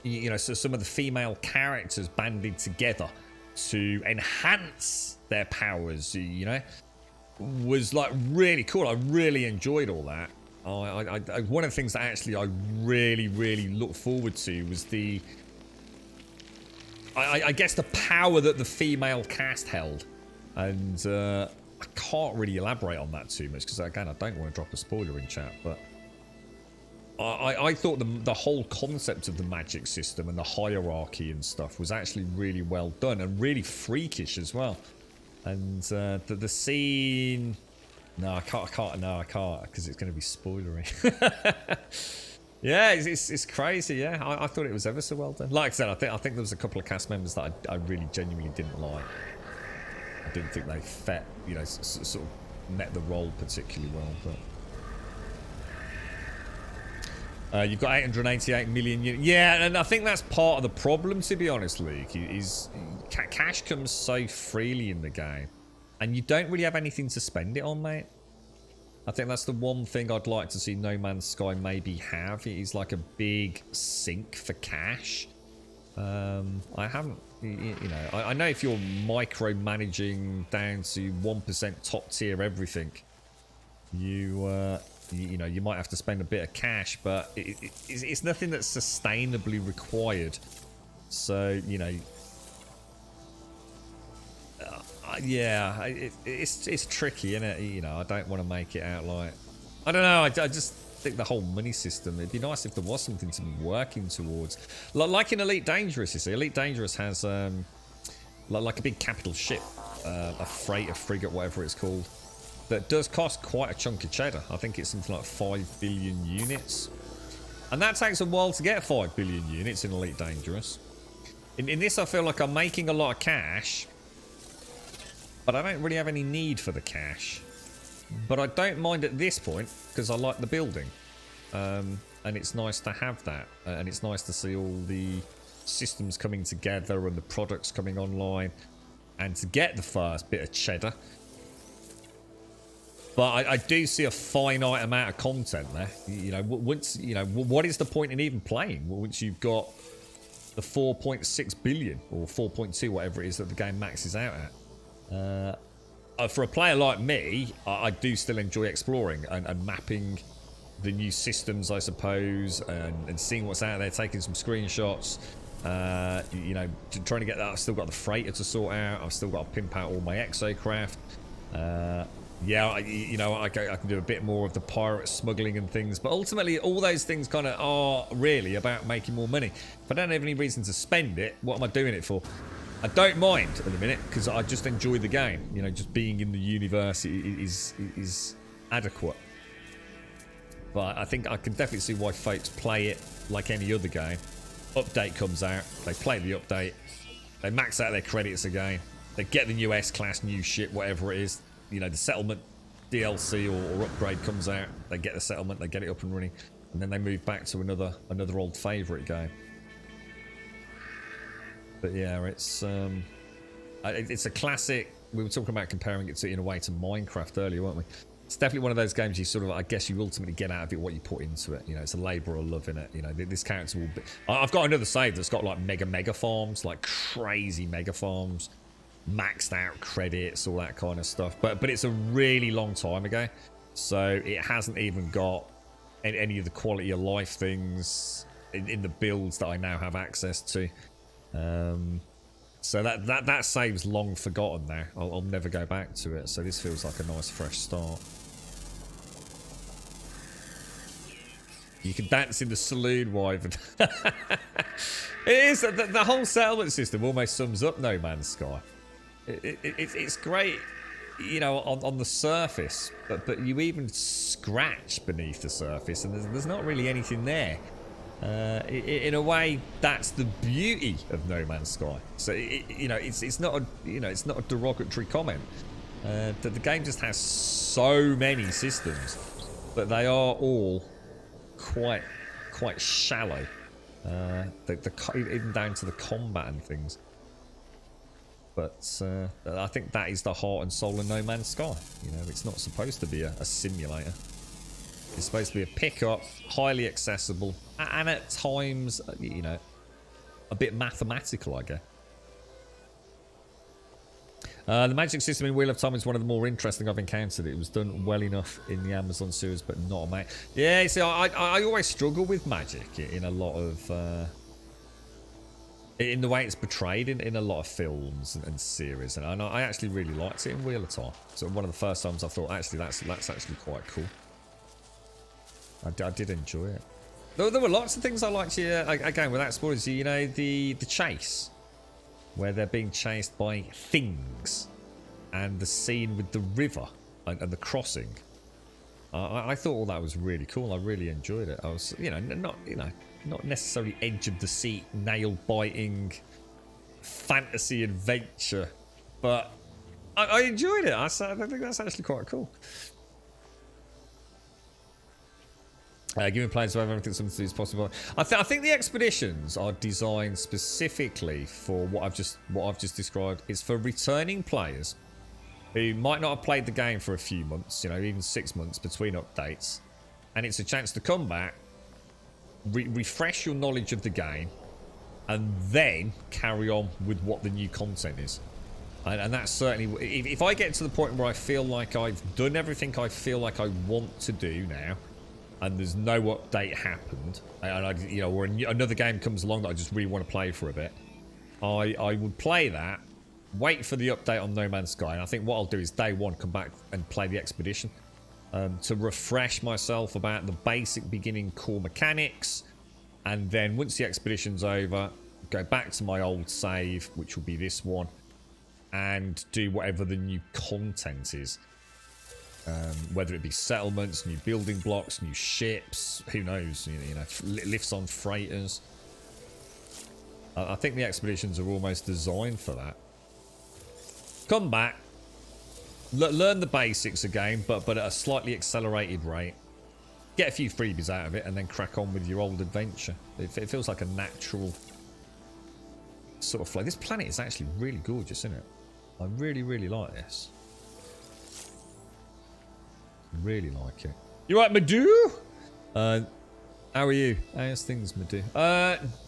You know, so some of the female characters banded together to enhance their powers, you know, was like really cool. I really enjoyed all that. One of the things that actually I really looked forward to was the, I guess the power that the female cast held, and I can't really elaborate on that too much because again I don't want to drop a spoiler in chat, but I thought the whole concept of the magic system and the hierarchy and stuff was actually really well done and really freakish as well. And the scene, no, I can't because it's going to be spoilery. Yeah, it's crazy. Yeah, I thought it was ever so well done. Like I said, I think there was a couple of cast members that I really genuinely didn't like. I didn't think they you know, sort of met the role particularly well, but. You've got 888 million units. Yeah, and I think that's part of the problem, to be honest, Luke, is cash comes so freely in the game. And you don't really have anything to spend it on, mate. I think that's the one thing I'd like to see No Man's Sky maybe have. It is like a big sink for cash. I haven't, you know, I know if you're micromanaging down to 1% top tier everything, you know, you might have to spend a bit of cash, but it's nothing that's sustainably required. So, you know, yeah, it's tricky, isn't it? You know, I don't want to make it out like, I don't know, I just think the whole money system, it'd be nice if there was something to be working towards. Like in Elite Dangerous, you see, Elite Dangerous has like a big capital ship, a freighter, frigate, whatever it's called, that does cost quite a chunk of cheddar. I think it's something like 5 billion units. And that takes a while to get 5 billion units in Elite Dangerous. In this, I feel like I'm making a lot of cash, but I don't really have any need for the cash. But I don't mind at this point, because I like the building. And it's nice to have that. And it's nice to see all the systems coming together and the products coming online. And to get the first bit of cheddar. But I do see a finite amount of content there. You know, once, you know, what is the point in even playing once you've got the 4.6 billion or 4.2, whatever it is that the game maxes out at? For a player like me, I do still enjoy exploring and mapping the new systems, I suppose, and seeing what's out there, taking some screenshots. You know, trying to get that. I've still got the freighter to sort out. I've still got to pimp out all my exocraft. Yeah, you know, I can do a bit more of the pirate smuggling and things, but ultimately all those things kind of are really about making more money. If I don't have any reason to spend it, what am I doing it for? I don't mind at the minute because I just enjoy the game. You know, just being in the universe is adequate. But I think I can definitely see why folks play it like any other game. Update comes out, they play the update, They max out their credits again. They get the new S-Class, new ship, whatever it is. You know, the settlement DLC or upgrade comes out. They get the settlement, they get it up and running. And then they move back to another old favourite game. But yeah, it's a classic. We were talking about comparing it to, in a way, to Minecraft earlier, weren't we? It's definitely one of those games you sort of, I guess you ultimately get out of it what you put into it. You know, it's a labour of love in it. You know, this character will be... I've got another save that's got like mega farms, like crazy mega farms, maxed out credits, all that kind of stuff. But it's a really long time ago, so it hasn't even got any of the quality of life things in the builds that I now have access to. So that save's long forgotten now. I'll never go back to it. So this feels like a nice fresh start. You can dance in the saloon, Wyvern. It is. The whole settlement system almost sums up No Man's Sky. It's great, you know, on the surface, but you even scratch beneath the surface, and there's not really anything there. In a way, that's the beauty of No Man's Sky. So you know, it's not a derogatory comment. That the game just has so many systems, but they are all quite shallow. Even down to the combat and things. But I think that is the heart and soul of No Man's Sky. You know, it's not supposed to be a simulator. It's supposed to be a pickup, highly accessible, and at times, you know, a bit mathematical, I guess. The magic system in Wheel of Time is one of the more interesting I've encountered. It was done well enough in the Amazon series, but not on Mac. Yeah, you see, I always struggle with magic in a lot of... in the way it's portrayed in a lot of films and series. And I actually really liked it in Wheel of Time. So one of the first times I thought, actually, that's actually quite cool. I did enjoy it. There were lots of things I liked here. Again, without spoilers, you know, the chase, where they're being chased by things, and the scene with the river and the crossing. I thought all that was really cool. I really enjoyed it. I was, not necessarily edge of the seat, nail biting, fantasy adventure, but I enjoyed it. I think that's actually quite cool. Giving players to have everything something to do is possible. I think the expeditions are designed specifically for what I've just described. It's for returning players who might not have played the game for a few months, you know, even 6 months between updates, and it's a chance to come back, refresh your knowledge of the game, and then carry on with what the new content is. And that's certainly, if I get to the point where I feel like I've done everything I feel like I want to do now, and there's no update happened, and or another game comes along that I just really want to play for a bit, I would play that, wait for the update on No Man's Sky, and I think what I'll do is day one come back and play the expedition to refresh myself about the basic beginning core mechanics, and then once the expedition's over, go back to my old save, which will be this one, and do whatever the new content is. Whether it be settlements, new building blocks, new ships, who knows, lifts on freighters. I think the expeditions are almost designed for that. Come back, learn the basics again, but at a slightly accelerated rate. Get a few freebies out of it, and then crack on with your old adventure. It feels like a natural sort of flow. This planet is actually really gorgeous, isn't it? I really, really like this. Really like it. You right, Madu? How are you? How's things, Madu?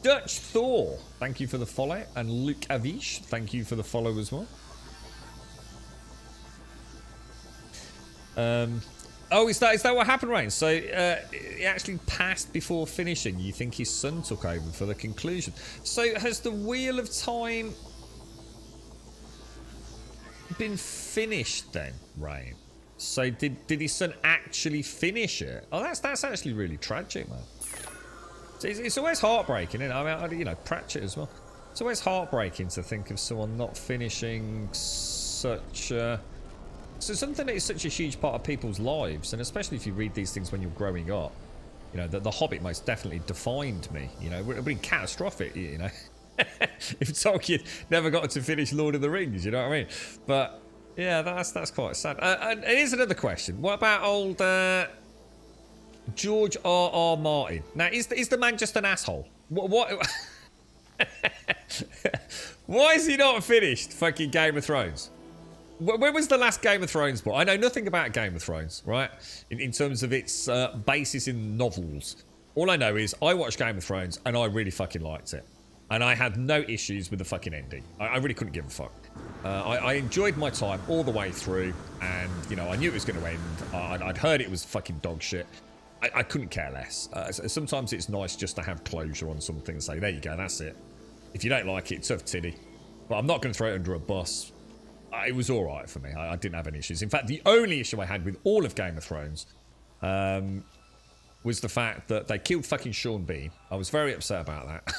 Dutch Thor, thank you for the follow. And Luke Avish, thank you for the follow as well. Oh, is that what happened, Rain? So he actually passed before finishing. You think his son took over for the conclusion. So has the Wheel of Time been finished then, Rain? So did his son actually finish it? Oh, that's actually really tragic, man. So it's always heartbreaking, isn't it? I mean, Pratchett as well. It's always heartbreaking to think of someone not finishing such something that is such a huge part of people's lives, and especially if you read these things when you're growing up. You know, the Hobbit most definitely defined me. You know, really catastrophic. You know, if Tolkien never got to finish Lord of the Rings, you know what I mean? But yeah, that's quite sad. And here's another question: what about old George R.R. Martin? Now, is the man just an asshole? What why is he not finished fucking Game of Thrones? When was the last Game of Thrones book? I know nothing about Game of Thrones, right? In terms of its basis in novels. All I know is I watched Game of Thrones and I really fucking liked it. And I had no issues with the fucking ending. I really couldn't give a fuck. I enjoyed my time all the way through. And, you know, I knew it was going to end. I'd heard it was fucking dog shit. I couldn't care less. Sometimes it's nice just to have closure on something and say, there you go, that's it. If you don't like it, tough titty. But I'm not going to throw it under a bus. It was alright for me. I didn't have any issues. In fact, the only issue I had with all of Game of Thrones was the fact that they killed fucking Sean Bean. I was very upset about that.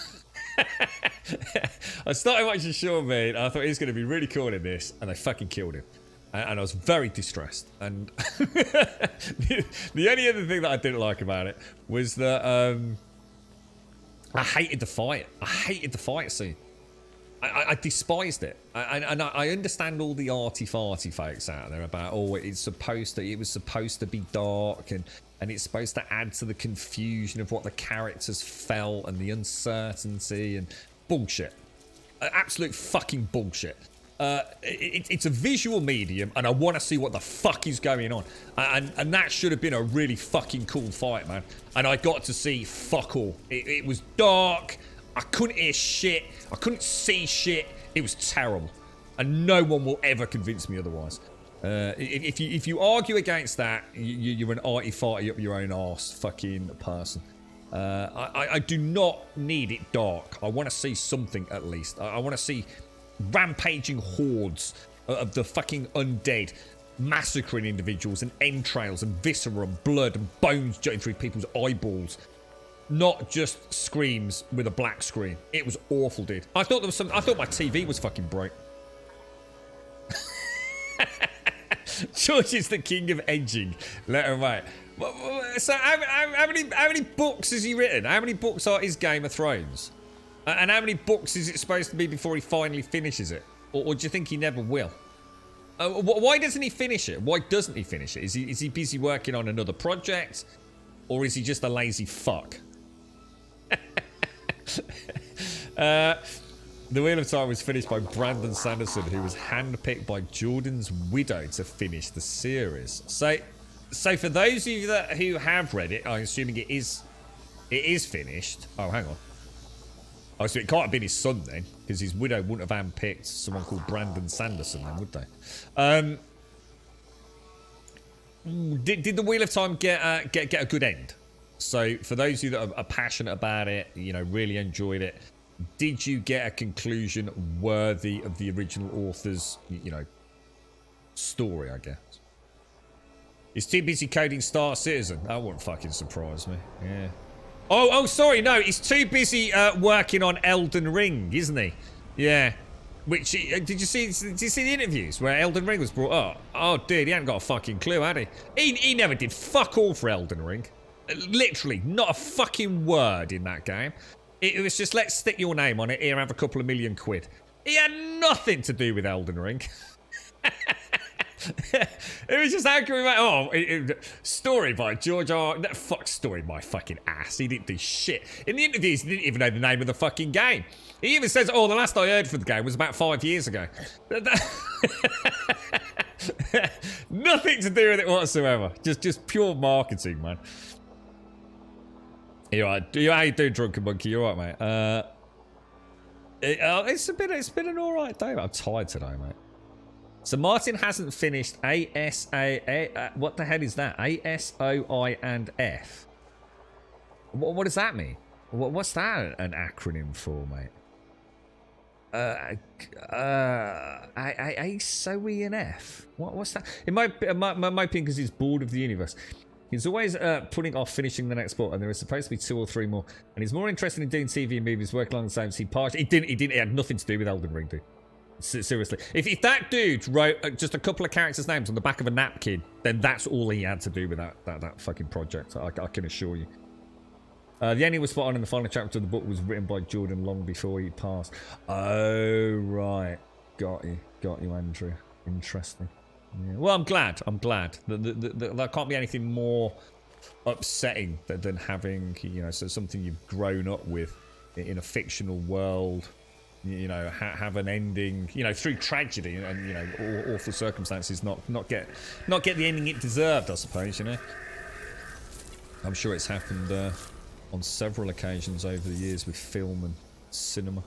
I started watching Sean Bean. I thought he was going to be really cool in this, and they fucking killed him. And I was very distressed. And the only other thing that I didn't like about it was that I hated the fight. I hated the fight scene. I despised it. And I understand all the arty-farty folks out there about, oh, it was supposed to be dark and it's supposed to add to the confusion of what the characters felt and the uncertainty and bullshit. Absolute fucking bullshit. It's a visual medium and I want to see what the fuck is going on. And that should have been a really fucking cool fight, man. And I got to see fuck all. It was dark. I couldn't hear shit. I couldn't see shit. It was terrible. And no one will ever convince me otherwise. If you argue against that, you're an arty-farty up your own arse fucking person. I do not need it dark. I want to see something at least. I want to see rampaging hordes of the fucking undead massacring individuals and entrails and viscera and blood and bones jutting through people's eyeballs. Not just screams with a black screen. It was awful, dude. I thought my TV was fucking broke. George is the king of edging. Let him write. So how many books has he written? How many books are his Game of Thrones? And how many books is it supposed to be before he finally finishes it? Or do you think he never will? Why doesn't he finish it? Why doesn't he finish it? Is he busy working on another project? Or is he just a lazy fuck? The Wheel of Time was finished by Brandon Sanderson, who was handpicked by Jordan's widow to finish the series. So for those of you who have read it, I'm assuming it is finished. Oh, hang on. Oh, so it can't have been his son then, because his widow wouldn't have handpicked someone called Brandon Sanderson then, would they? Did the Wheel of Time get a good end? So for those of you that are passionate about it, you know, really enjoyed it, did you get a conclusion worthy of the original author's, you know, story, I guess? He's too busy coding Star Citizen. That wouldn't fucking surprise me. Yeah. Oh, sorry, no, he's too busy working on Elden Ring, isn't he? Yeah. Which, did you see the interviews where Elden Ring was brought up? Oh, dude, he hadn't got a fucking clue, had he? He never did fuck all for Elden Ring. Literally, not a fucking word in that game. It was just, let's stick your name on it, here, have a couple of million quid. He had nothing to do with Elden Ring. It was just, how can we make, story by George R. No, fuck, story by fucking ass. He didn't do shit. In the interviews, he didn't even know the name of the fucking game. He even says, oh, the last I heard for the game was about 5 years ago. Nothing to do with it whatsoever. Just pure marketing, man. You alright? How you doing, Drunken Monkey? You alright, mate? It's been an alright day. I'm tired today, mate. So Martin hasn't finished ASA. What the hell is that? ASOI and F. What does that mean? What's that an acronym for, mate? ASOE and F. What's that? It might be because he's bored of the universe. He's always putting off finishing the next book, and there is supposed to be 2 or 3 more. And he's more interested in doing TV and movies, working along the same scene. He had nothing to do with Elden Ring, dude. Seriously, if that dude wrote just a couple of characters' names on the back of a napkin, then that's all he had to do with that fucking project. I can assure you. The ending was spot on, and the final chapter of the book was written by Jordan long before he passed. Oh, right. Got you, Andrew. Interesting. Yeah. Well, I'm glad. There can't be anything more upsetting than having, you know, so something you've grown up with in a fictional world, you know, have an ending, you know, through tragedy and you know, awful circumstances, not get the ending it deserved, I suppose, you know. I'm sure it's happened on several occasions over the years with film and cinema.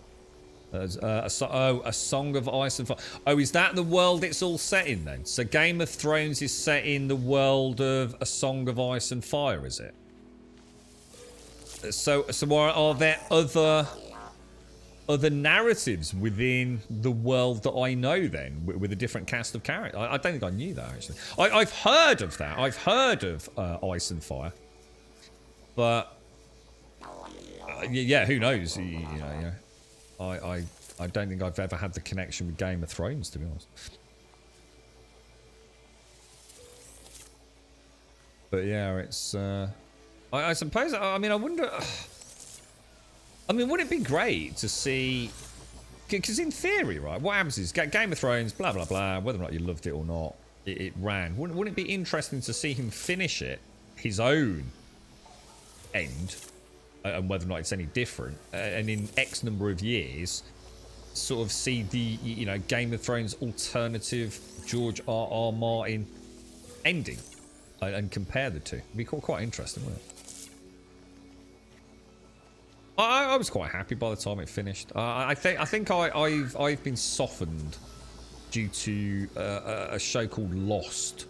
A Song of Ice and Fire. Oh, is that the world it's all set in then? So Game of Thrones is set in the world of A Song of Ice and Fire, is it? So are there other narratives within the world that I know then, with a different cast of characters? I don't think I knew that, actually. I've heard of that. I've heard of Ice and Fire. But, yeah, who knows? You know. I don't think I've ever had the connection with Game of Thrones, to be honest. But yeah, it's I suppose, I mean, I wonder, I mean, would it be great to see, because in theory, right, what happens is Game of Thrones, blah blah blah, whether or not you loved it or not, it ran. Wouldn't it be interesting to see him finish it his own end, and whether or not it's any different, and in X number of years sort of see the, you know, Game of Thrones alternative George R.R. Martin ending and compare the two? It'd be quite interesting, wouldn't it? I was quite happy by the time it finished. I think I've been softened due to a show called Lost.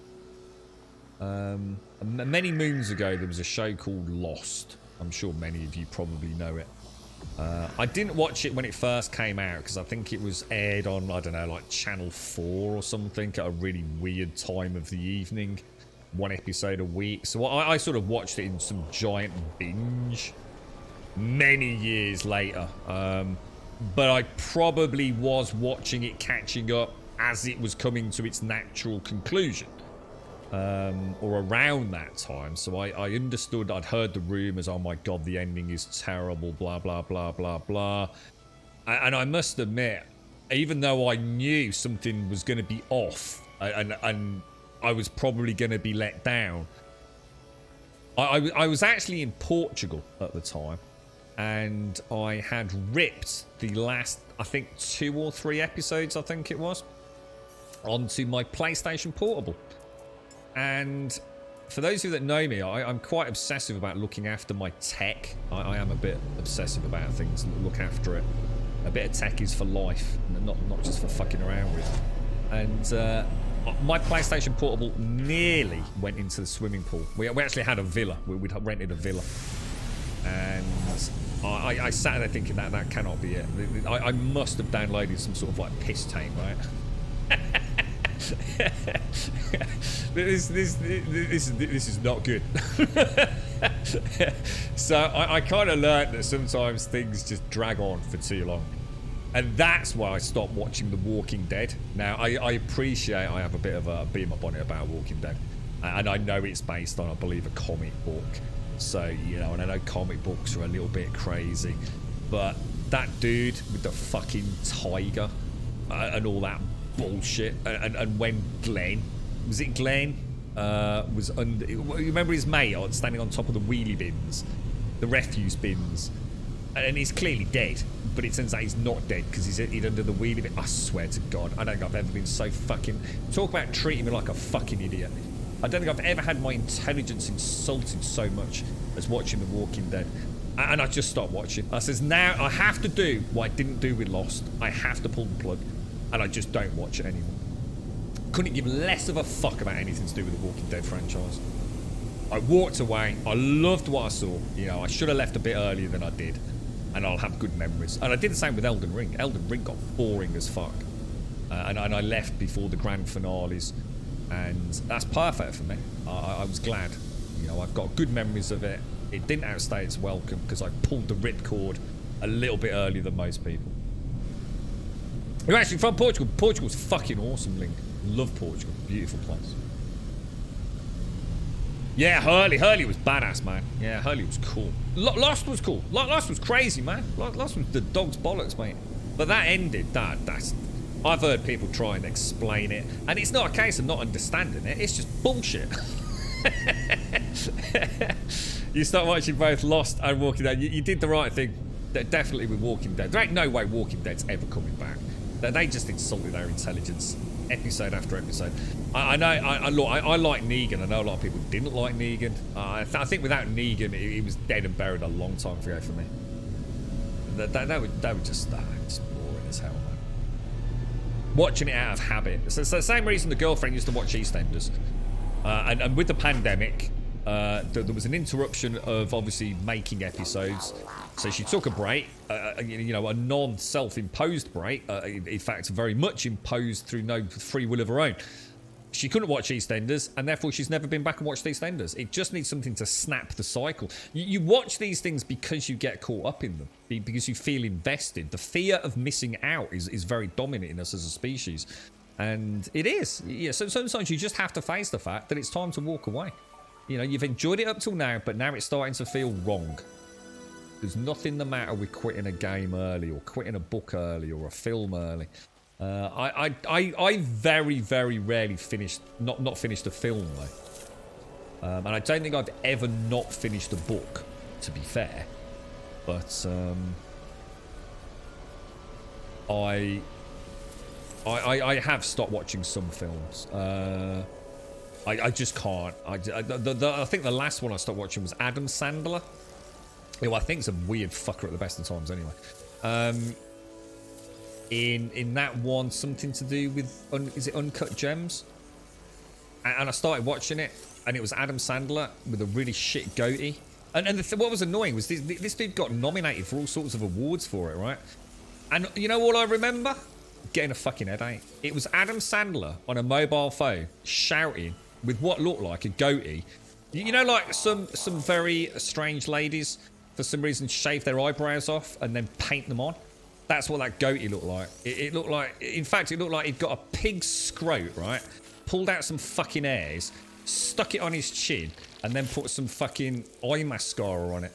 Many moons ago there was a show called Lost. I'm sure many of you probably know it. I didn't watch it when it first came out because I think it was aired on, I don't know, like Channel 4 or something at a really weird time of the evening. One episode a week. So I sort of watched it in some giant binge many years later. But I probably was watching it catching up as it was coming to its natural conclusion. Or around that time, so I understood. I'd heard the rumours, oh my god, the ending is terrible, blah blah blah blah blah, and I must admit, even though I knew something was going to be off and I was probably going to be let down, I was actually in Portugal at the time, and I had ripped the last, I think 2 or 3 episodes, I think it was, onto my PlayStation Portable. And for those of you that know me, I'm quite obsessive about looking after my tech. I am a bit obsessive about things, look after it. A bit of tech is for life, not just for fucking around with. And my PlayStation Portable nearly went into the swimming pool. We actually had a villa. We'd rented a villa. And I sat there thinking that cannot be it. I must have downloaded some sort of like piss tape, right? This is not good. So I kind of learned that sometimes things just drag on for too long, and that's why I stopped watching The Walking Dead. Now I appreciate I have a bit of a bee in my bonnet about Walking Dead, and I know it's based on, I believe, a comic book. So, you know, and I know comic books are a little bit crazy, but that dude with the fucking tiger and all that bullshit, and when Glenn, was it Glenn, was under, you remember his mate standing on top of the wheelie bins, the refuse bins, and he's clearly dead, but it turns out he's not dead because he's under the wheelie bin. I swear to God, I don't think I've ever been so fucking, talk about treating me like a fucking idiot. I don't think I've ever had my intelligence insulted so much as watching The Walking Dead. And I just stopped watching. I says, now I have to do what I didn't do with Lost. I have to pull the plug. And I just don't watch it anymore. Couldn't give less of a fuck about anything to do with the Walking Dead franchise. I walked away. I loved what I saw. You know, I should have left a bit earlier than I did, and I'll have good memories. And I did the same with Elden Ring. Elden Ring got boring as fuck, and I left before the grand finales, and that's perfect for me. I was glad. You know, I've got good memories of it. It didn't outstay its welcome because I pulled the ripcord a little bit earlier than most people. You're actually from Portugal. Portugal's fucking awesome, Link. Love Portugal. Beautiful place. Yeah, Hurley was badass, man. Yeah, Hurley was cool. Lost was cool. Lost was crazy, man. Lost was the dog's bollocks, mate. But that ended, that's... I've heard people try and explain it, and it's not a case of not understanding it, it's just bullshit. You start watching both Lost and Walking Dead, you did the right thing. Definitely with Walking Dead. There ain't no way Walking Dead's ever coming back. They just insulted their intelligence episode after episode. I like Negan. I know a lot of people didn't like Negan. I think without Negan, it was dead and buried a long time ago for me. That would just boring as hell, man. Watching it out of habit. So it's the same reason the girlfriend used to watch EastEnders. And with the pandemic, there was an interruption of obviously making episodes. So she took a break, a non-self-imposed break. In fact, very much imposed through no free will of her own. She couldn't watch EastEnders, and therefore she's never been back and watched EastEnders. It just needs something to snap the cycle. You watch these things because you get caught up in them, because you feel invested. The fear of missing out is very dominant in us as a species. And it is. Yeah, so sometimes you just have to face the fact that it's time to walk away. You know, you've enjoyed it up till now, but now it's starting to feel wrong. There's nothing the matter with quitting a game early or quitting a book early or a film early. I very, very rarely not finished a film though. And I don't think I've ever not finished a book, to be fair. But I have stopped watching some films. I just can't. I think the last one I stopped watching was Adam Sandler. Who I think is a weird fucker at the best of times anyway. In that one, something to do with, is it Uncut Gems? And I started watching it, and it was Adam Sandler with a really shit goatee. And what was annoying was this dude got nominated for all sorts of awards for it, right? And you know what I remember? Getting a fucking headache. It was Adam Sandler on a mobile phone shouting with what looked like a goatee. You know, like some very strange ladies for some reason shave their eyebrows off and then paint them on. That's what that goatee looked like. It looked like, in fact, it looked like he'd got a pig's scrote, right? Pulled out some fucking hairs, stuck it on his chin, and then put some fucking eye mascara on it.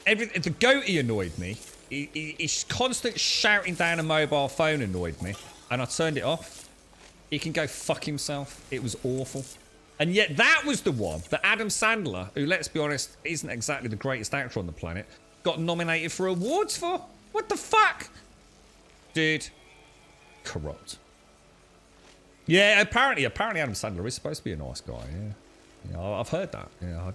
The goatee annoyed me. His constant shouting down a mobile phone annoyed me, and I turned it off. He can go fuck himself. It was awful. And yet that was the one that Adam Sandler, who, let's be honest, isn't exactly the greatest actor on the planet, got nominated for awards for. What the fuck? Dude. Corrupt. Yeah, apparently Adam Sandler is supposed to be a nice guy, yeah. Yeah, I've heard that. Yeah,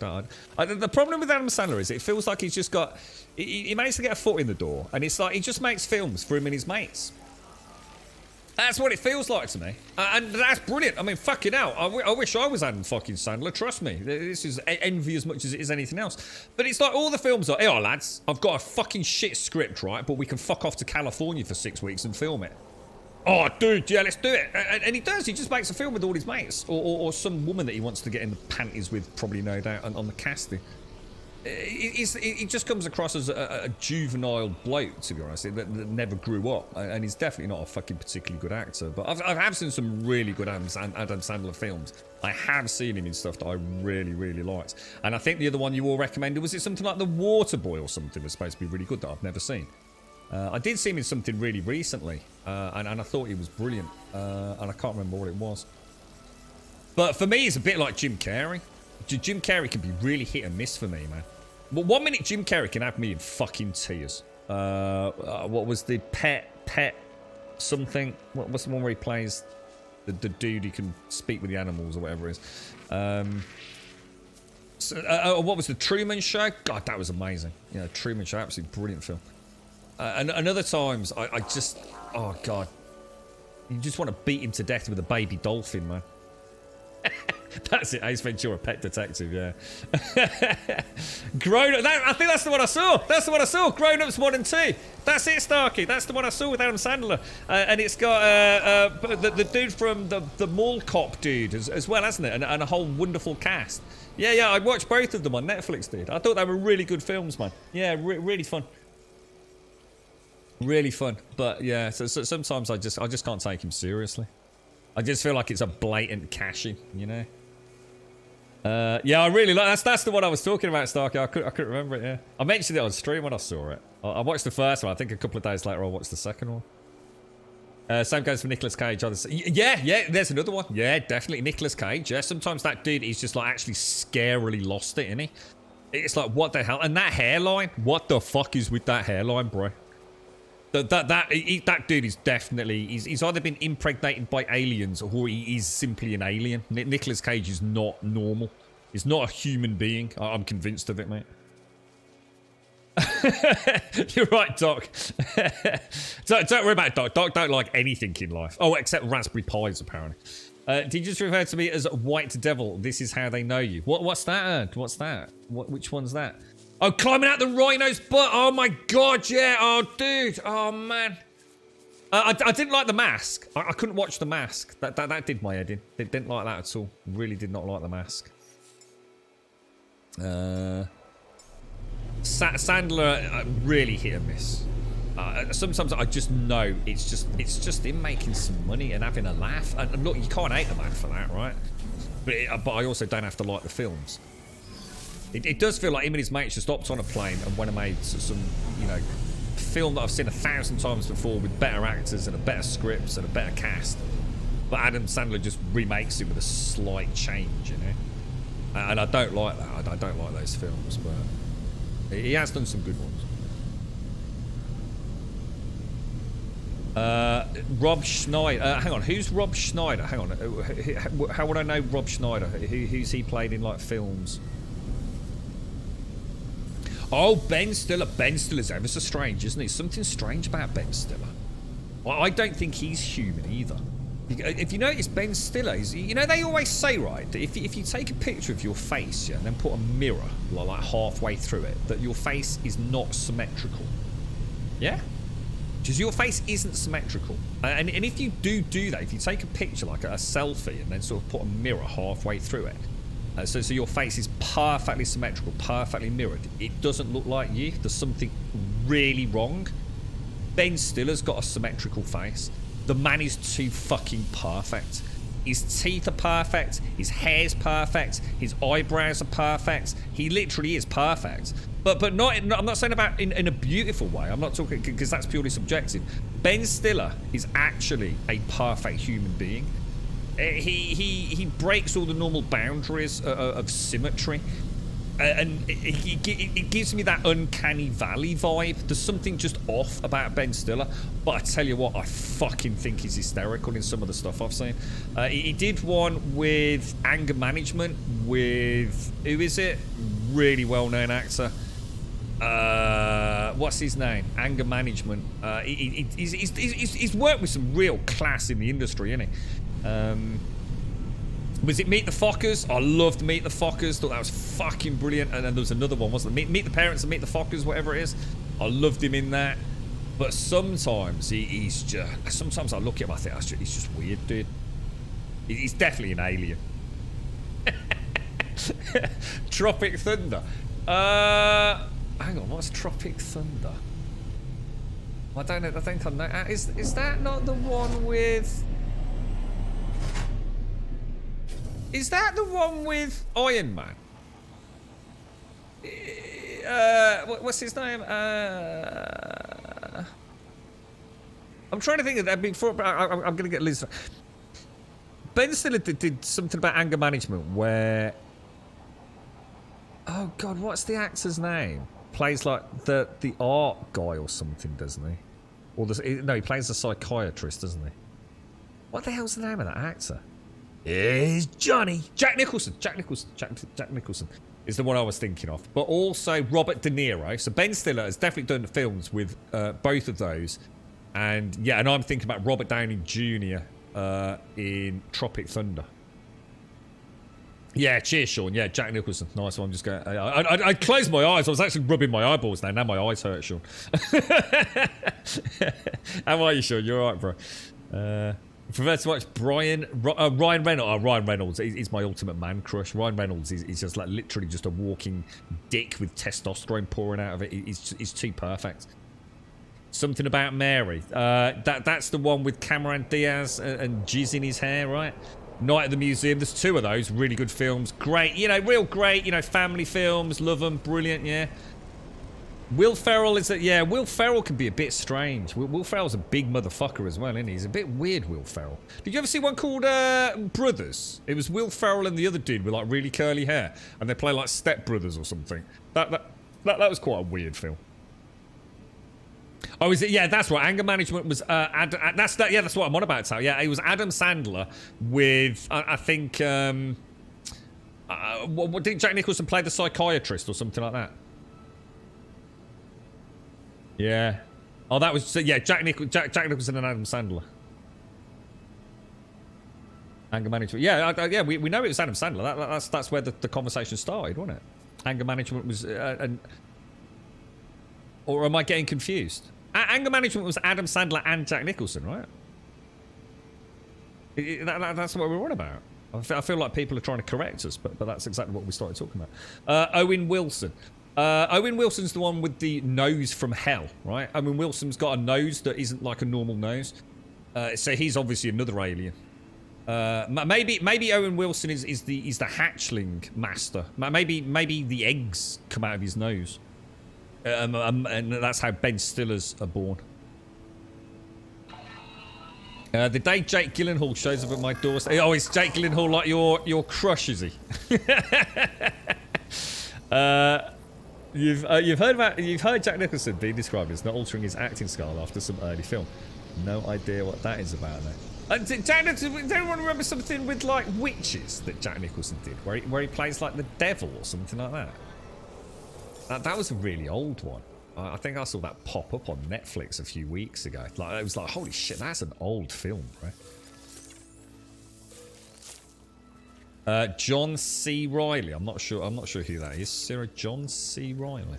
the problem with Adam Sandler is it feels like he's just got... He managed to get a foot in the door, and it's like he just makes films for him and his mates. That's what it feels like to me. And that's brilliant. I mean, fucking hell. I wish I was Adam fucking Sandler. Trust me. This is envy as much as it is anything else. But it's like all the films are, hey, lads, I've got a fucking shit script, right? But we can fuck off to California for 6 weeks and film it. Oh, dude, yeah, let's do it. And he does. He just makes a film with all his mates. Or some woman that he wants to get in the panties with, probably, no doubt, on the casting. He just comes across as a juvenile bloke, to be honest, that never grew up, and he's definitely not a fucking particularly good actor. But I have seen some really good Adam Sandler films. I have seen him in stuff that I really, really liked. And I think the other one you all recommended, was it something like The Waterboy or something, was supposed to be really good that I've never seen. I did see him in something really recently, and I thought he was brilliant, and I can't remember what it was. But for me, it's a bit like Jim Carrey. Jim Carrey can be really hit and miss for me, man. But 1 minute Jim Carrey can have me in fucking tears. What was the pet something? What's the one where he plays the dude who can speak with the animals or whatever it is? What was the Truman Show? God, that was amazing. Yeah, Truman Show, absolutely brilliant film. And other times, I just, oh god, you just want to beat him to death with a baby dolphin, man. That's it, Ace Ventura, Pet Detective, yeah. Grown Up, I think that's the one I saw. That's the one I saw, Grown Ups 1 and 2. That's it, Starkey. That's the one I saw with Adam Sandler. And it's got the dude from the Mall Cop dude as well, hasn't it? And a whole wonderful cast. Yeah, I watched both of them on Netflix, dude. I thought they were really good films, man. Yeah, really fun. Really fun. But yeah, so sometimes I just can't take him seriously. I just feel like it's a blatant cash-in, you know? Yeah, I really like that's the one I was talking about, Starkey. I couldn't remember it. Yeah, I mentioned it on stream when I saw it. I watched the first one. I think a couple of days later I watched the second one. Same goes for Nicolas Cage. Yeah, there's another one. Yeah, definitely Nicolas Cage. Yeah, sometimes that dude is just like actually scarily lost it, isn't he? It's like, what the hell? And that hairline, what the fuck is with that hairline, bro? That dude is definitely, he's either been impregnated by aliens or he is simply an alien. Nicolas Cage is not normal. He's not a human being. I'm convinced of it, mate. You're right, Doc. Don't worry about it, Doc. Doc don't like anything in life. Oh, except raspberry pies, apparently. Did you just refer to me as White Devil? This is how they know you. What's that? What's that? Which one's that? Oh, climbing out the rhino's butt. Oh my god, yeah. Oh, dude. Oh man. I didn't like the mask. I couldn't watch the mask. That did my head in. Didn't like that at all. Really did not like the mask. Sandler really hit and miss. Sometimes I just know it's just him making some money and having a laugh. And look, you can't hate the man for that, right? But I also don't have to like the films. It does feel like him and his mates just hopped on a plane and went and made some, you know, film that I've seen 1,000 times before with better actors and a better scripts and a better cast. But Adam Sandler just remakes it with a slight change, you know. And I don't like that. I don't like those films, but he has done some good ones. Rob Schneider. Hang on, who's Rob Schneider? Hang on, how would I know Rob Schneider? Who's he played in like films? Oh, Ben Stiller. Ben Stiller's ever so strange, isn't he? Something strange about Ben Stiller. I don't think he's human either. If you notice, Ben Stiller is, you know, they always say, right, that if you take a picture of your face, yeah, and then put a mirror like halfway through it, that your face is not symmetrical. Yeah? Because your face isn't symmetrical. And if you do that, if you take a picture, like a selfie, and then sort of put a mirror halfway through it, so your face is perfectly symmetrical, perfectly mirrored, it doesn't look like you. There's something really wrong. Ben Stiller's got a symmetrical face. The man is too fucking perfect. His teeth are perfect. His hair's perfect. His eyebrows are perfect. He literally is perfect. But not. I'm not saying about in a beautiful way. I'm not talking, because that's purely subjective. Ben Stiller is actually a perfect human being. He breaks all the normal boundaries of symmetry. And it gives me that uncanny valley vibe. There's something just off about Ben Stiller. But I tell you what, I fucking think he's hysterical in some of the stuff I've seen. He did one with anger management with, who is it? Really well-known actor. What's his name? Anger management. He's worked with some real class in the industry, isn't he? Was it Meet the Fockers? I loved Meet the Fockers. Thought that was fucking brilliant. And then there was another one, wasn't it? Meet the Parents and Meet the Fockers, whatever it is. I loved him in that. But sometimes he's just... Sometimes I look at him, I think he's just weird, dude. He's definitely an alien. Tropic Thunder. Hang on, what's Tropic Thunder? I don't know. I think I know. Is that not the one with... Is that the one with Iron Man? What's his name? I'm trying to think of that before. I'm going to get Liz. Ben Stiller did something about anger management where... Oh, God, what's the actor's name? Plays like the art guy or something, doesn't he? Or no, he plays a psychiatrist, doesn't he? What the hell's the name of that actor? Is Johnny. Jack Nicholson. Jack Nicholson is the one I was thinking of. But also Robert De Niro. So Ben Stiller has definitely done films with both of those. And yeah, and I'm thinking about Robert Downey Jr. In Tropic Thunder. Yeah, cheers, Sean. Yeah, Jack Nicholson. Nice one. I'm just going. I closed my eyes. I was actually rubbing my eyeballs now. Now my eyes hurt, Sean. How are you, Sean? You're all right, bro. Prefer to watch Ryan Reynolds. Oh, Ryan Reynolds. He's my ultimate man crush. Ryan Reynolds is just like literally just a walking dick with testosterone pouring out of it. He's too perfect. Something About Mary. That's the one with Cameron Diaz and jizz in his hair, right? Night at the Museum. There's 2 of those really good films. Great, you know, real great, you know, family films. Love them, brilliant, yeah. Will Ferrell is that, yeah, Will Ferrell can be a bit strange. Will Ferrell's a big motherfucker as well, isn't he? He's a bit weird, Will Ferrell. Did you ever see one called Brothers? It was Will Ferrell and the other dude with like really curly hair, and they play like step brothers or something. That was quite a weird film. Oh, is it? Yeah, that's right. Anger Management was that's what I'm on about. So yeah, it was Adam Sandler with I think what did Jack Nicholson play the psychiatrist or something like that? Yeah. Oh, that was yeah. Jack Nicholson and Adam Sandler. Anger Management. Yeah, yeah. We know it was Adam Sandler. That's where the conversation started, wasn't it? Anger Management was or am I getting confused? Anger Management was Adam Sandler and Jack Nicholson, right? That's what we're on about. I feel like people are trying to correct us, but that's exactly what we started talking about. Owen Wilson. Owen Wilson's the one with the nose from hell, right? Owen Wilson's got a nose that isn't like a normal nose. So he's obviously another alien. Maybe Owen Wilson is the hatchling master. Maybe the eggs come out of his nose. And that's how Ben Stillers are born. The day Jake Gyllenhaal shows up at my doorstep. Oh, is Jake Gyllenhaal like your crush, is he? You've heard Jack Nicholson being described as not altering his acting style after some early film. No idea what that is about though. Does anyone remember something with like witches that Jack Nicholson did, where he plays like the devil or something like that? That was a really old one. I think I saw that pop up on Netflix a few weeks ago. Like it was like, holy shit, that's an old film, right? John C. Reilly. I'm not sure who that is. Sarah John C. Reilly.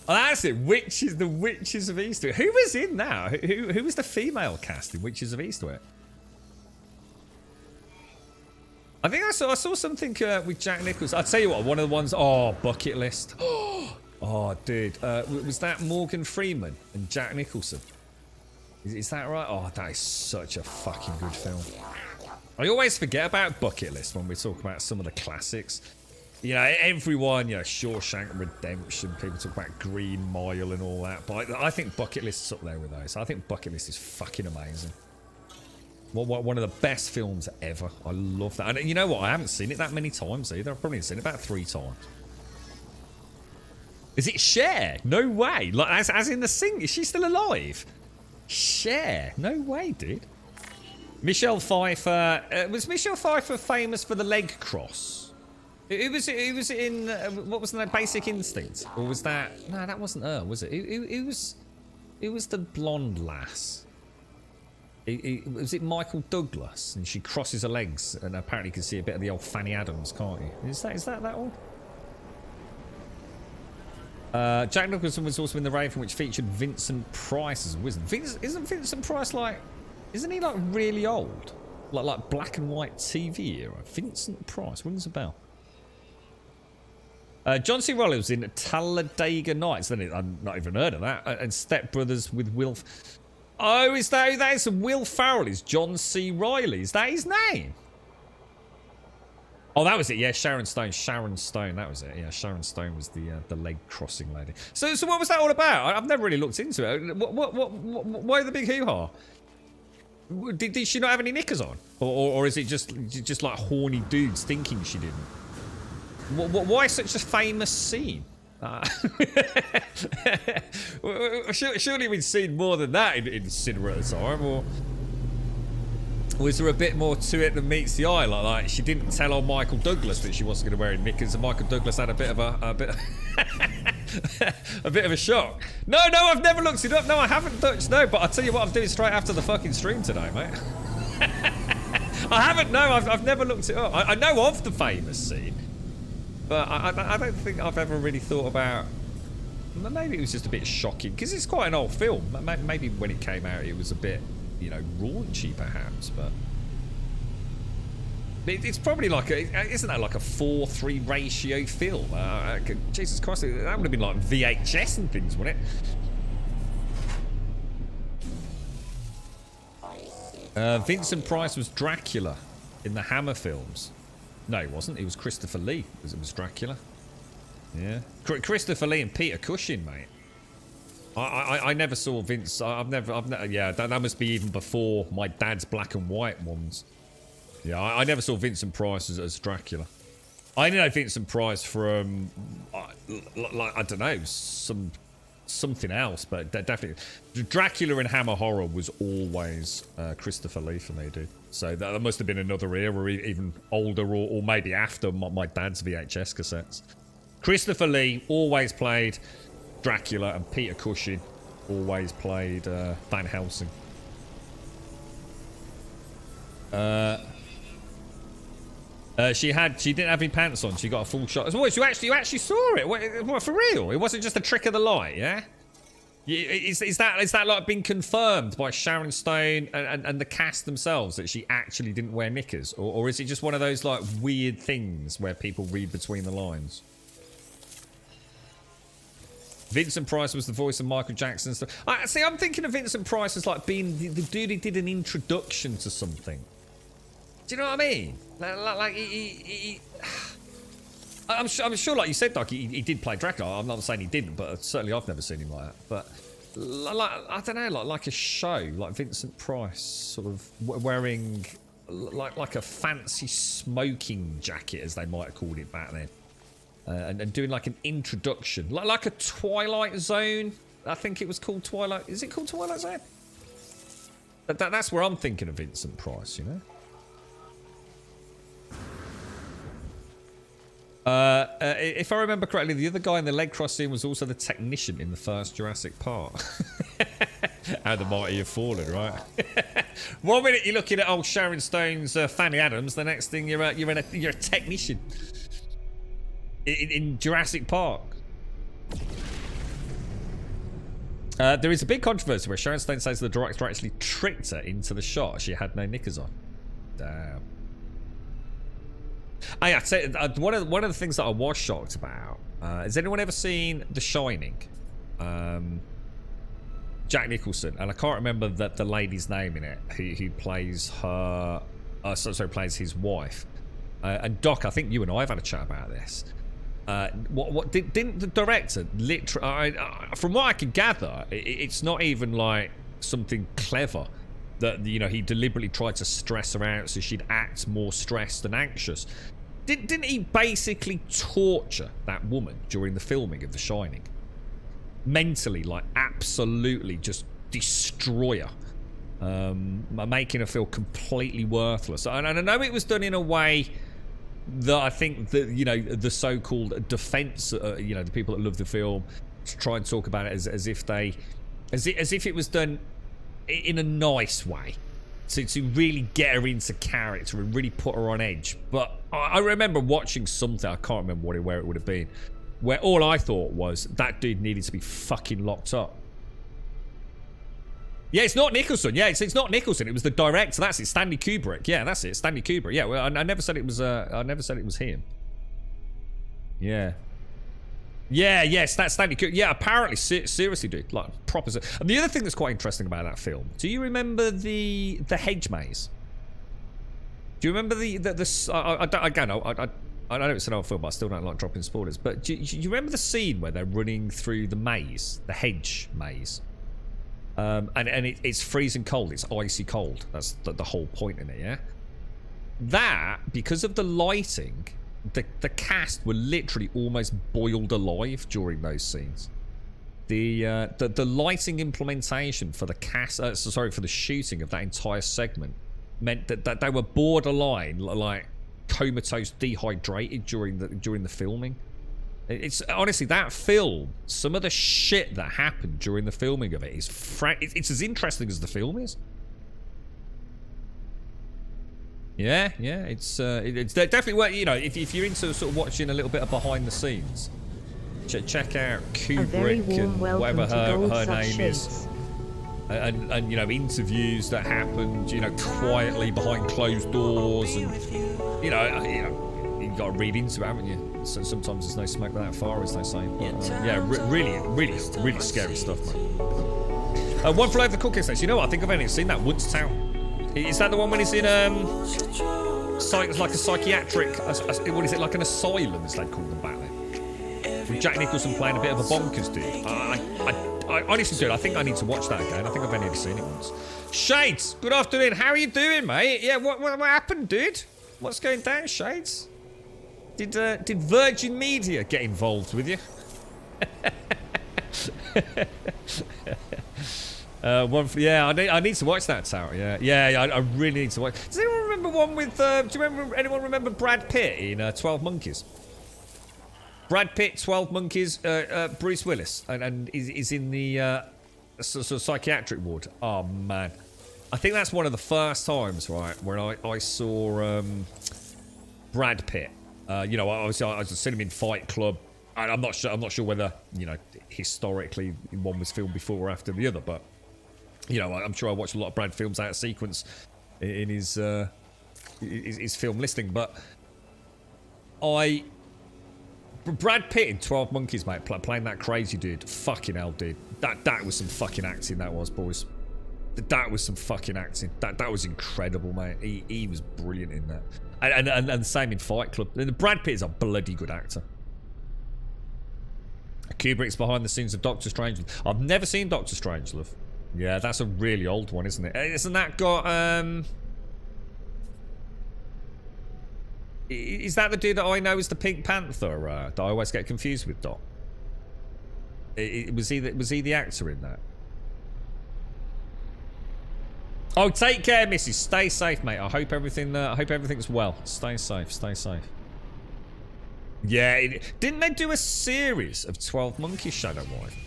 Oh, that's it. The Witches of Eastwick. Who was in that? Who was the female cast in Witches of Eastwick? I think I saw something with Jack Nicholson. I'll tell you what, one of the ones. Oh, Bucket List. Oh, dude. Was that Morgan Freeman and Jack Nicholson? Is that right? Oh, that is such a fucking good film. I always forget about Bucket List when we talk about some of the classics. You know, everyone, you know, Shawshank Redemption, people talk about Green Mile and all that. But I think Bucket List is up there with those. I think Bucket List is fucking amazing. One of the best films ever. I love that. And you know what? I haven't seen it that many times either. I've probably seen it about 3 times. Is it Cher? No way. Like as in the singer. Is she still alive? Cher? No way, dude. Michelle Pfeiffer. Was Michelle Pfeiffer famous for the leg cross? It was in what was that, Basic Instinct? Or was that? No, that wasn't her, was it? It was the blonde lass. Was it Michael Douglas? And she crosses her legs and apparently you can see a bit of the old Fanny Adams, can't you? Is that one? Jack Nicholson was also in The Raven, which featured Vincent Price as a wizard. Isn't Vincent Price like... Isn't he like really old? Like black and white TV era? Vincent Price, rings a bell. John C. Reilly was in Talladega Nights. I've not even heard of that. And Step Brothers with Will... Oh, is that is Will Ferrell is John C. Reilly. Is that his name? Oh, that was it. Yeah, Sharon Stone. That was it. Yeah, Sharon Stone was the leg crossing lady. So what was that all about? I've never really looked into it. Why the big hoo-ha? Did she not have any knickers on, or is it just like horny dudes thinking she didn't? Why such a famous scene? Surely we'd seen more than that in cinema at the time, or was there a bit more to it than meets the eye? Like she didn't tell old Michael Douglas that she wasn't going to wear any knickers, and Michael Douglas had a bit of a shock. No, I've never looked it up. No, I haven't touched. No, but I'll tell you what, I'm doing straight after the fucking stream today, mate. I haven't. No, I've never looked it up. I know of the famous scene. But I don't think I've ever really thought about... Maybe it was just a bit shocking, because it's quite an old film. Maybe when it came out it was a bit, you know, raunchy perhaps, but... It's probably like isn't that like a 4:3 ratio film? Jesus Christ, that would have been like VHS and things, wouldn't it? Vincent Price was Dracula. in the Hammer films. No, he wasn't. It was Christopher Lee. It was Dracula. Yeah. Christopher Lee and Peter Cushing, mate. I never saw Vince. I've never. Yeah, that must be even before my dad's black and white ones. Yeah, I never saw Vincent Price as Dracula. I know Vincent Price from, like, I don't know, something else, but definitely Dracula in Hammer Horror was always Christopher Lee for me, dude. So that must have been another era, even older, or maybe after my dad's VHS cassettes. Christopher Lee always played Dracula, and Peter Cushing always played Van Helsing. She didn't have any pants on. She got a full shot. What, you actually saw it? What, for real? It wasn't just a trick of the light, yeah? Is that like been confirmed by Sharon Stone and the cast themselves that she actually didn't wear knickers, or is it just one of those like weird things where people read between the lines? Vincent Price was the voice of Michael Jackson. See, I'm thinking of Vincent Price as like being the dude who did an introduction to something. Do you know what I mean? Like I'm sure, like you said, Doc, he did play Dracula. I'm not saying he didn't, but certainly I've never seen him like that. But like, I don't know, like a show, like Vincent Price, sort of wearing like a fancy smoking jacket, as they might have called it back then, and doing like an introduction, like a Twilight Zone. I think it was called Twilight. Is it called Twilight Zone? That's where I'm thinking of Vincent Price, you know. If I remember correctly, the other guy in the leg cross scene was also the technician in the first Jurassic Park. How the mighty have fallen, right? 1 minute you're looking at old Sharon Stone's Fanny Adams, the next thing you're a technician in Jurassic Park. There is a big controversy where Sharon Stone says the director actually tricked her into the shot. She had no knickers on. Damn. I'd say one of the things that I was shocked about. Has anyone ever seen The Shining? Jack Nicholson, and I can't remember the lady's name in it who plays her. Plays his wife. And Doc, I think you and I have had a chat about this. Didn't the director literally? From what I can gather, it's not even like something clever. That, you know, he deliberately tried to stress her out so she'd act more stressed and anxious. Didn't he basically torture that woman during the filming of The Shining? Mentally, like, absolutely just destroy her. Making her feel completely worthless. And I know it was done in a way that I think that, you know, the so-called defense, you know, the people that love the film, try and talk about it as if it was done in a nice way, to really get her into character and really put her on edge. But I remember watching something, I can't remember where it would have been, where all I thought was that dude needed to be fucking locked up. Yeah, it's not Nicholson. Yeah, it's not Nicholson. It was the director. That's it, Stanley Kubrick. Yeah, that's it, Stanley Kubrick. Yeah, well, I never said it was. I never said it was him. Yeah. Yeah, yes, that's Stanley Kubrick. Yeah, apparently, seriously, dude, like proper. And the other thing that's quite interesting about that film, do you remember the hedge maze? Do you remember I know it's an old film, but I still don't like dropping spoilers. But do you remember the scene where they're running through the maze, the hedge maze? And it's freezing cold. It's icy cold. That's the whole point in it, yeah? That, because of the lighting, the cast were literally almost boiled alive during those scenes. The lighting implementation for the cast, for the shooting of that entire segment meant that they were borderline like comatose, dehydrated during the filming. It's honestly, that film, some of the shit that happened during the filming of it is it's as interesting as the film is. Yeah, it's definitely worth, you know, if you're into sort of watching a little bit of behind the scenes, check out Kubrick and whatever her name is, and you know, interviews that happened, you know, quietly behind closed doors, and you know you got to read into it, haven't you? So sometimes there's no smoke without fire, as they say. But yeah, really scary stuff, man. One Flew Over the Cuckoo's Nest. You know what? I think I've only seen that once. Is that the one when he's in it's like a psychiatric. What is it, like an asylum, as they call them back then? With Jack Nicholson playing a bit of a bonkers dude. I honestly, dude, I think I need to watch that again. I think I've only ever seen it once. Shades, good afternoon. How are you doing, mate? Yeah, what happened, dude? What's going down, Shades? Did Virgin Media get involved with you? I need to watch that, Sarah. Yeah, I really need to watch. Does anyone remember one with? Anyone remember Brad Pitt in 12 Monkeys? Brad Pitt, 12 Monkeys, Bruce Willis, and is in the sort of psychiatric ward. Oh man, I think that's one of the first times, right, where I saw Brad Pitt. You know, obviously I seen him in Fight Club. I'm not sure whether, you know, historically one was filmed before or after the other, but you know, I'm sure I watched a lot of Brad films out of sequence in his film listing. But Brad Pitt in 12 Monkeys, mate, playing that crazy dude. Fucking hell, dude. That was some fucking acting, that was, boys. That was some fucking acting. That was incredible, mate. He was brilliant in that. And same in Fight Club. Brad Pitt is a bloody good actor. Kubrick's behind the scenes of Doctor Strangelove. I've never seen Doctor Strangelove. Yeah, that's a really old one, isn't it? Isn't that got is that the dude that I know is the Pink Panther? That I always get confused with, Doc. Was he the actor in that? Oh, take care, Mrs. Stay safe, mate. I hope everything's well. Stay safe. Stay safe. Yeah, didn't they do a series of 12 Monkeys, Shadow Wife?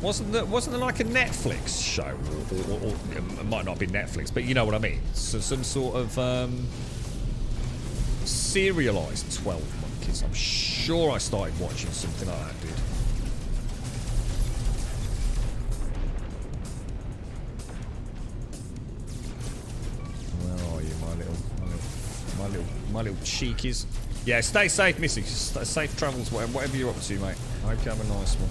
Wasn't there like a Netflix show, or it might not be Netflix, but you know what I mean? So some sort of serialized 12 Monkeys. I'm sure I started watching something like that, dude. Where are you, my little cheekies? Yeah, stay safe, Missy. Safe travels, whatever you're up to, mate. I hope you have a nice one.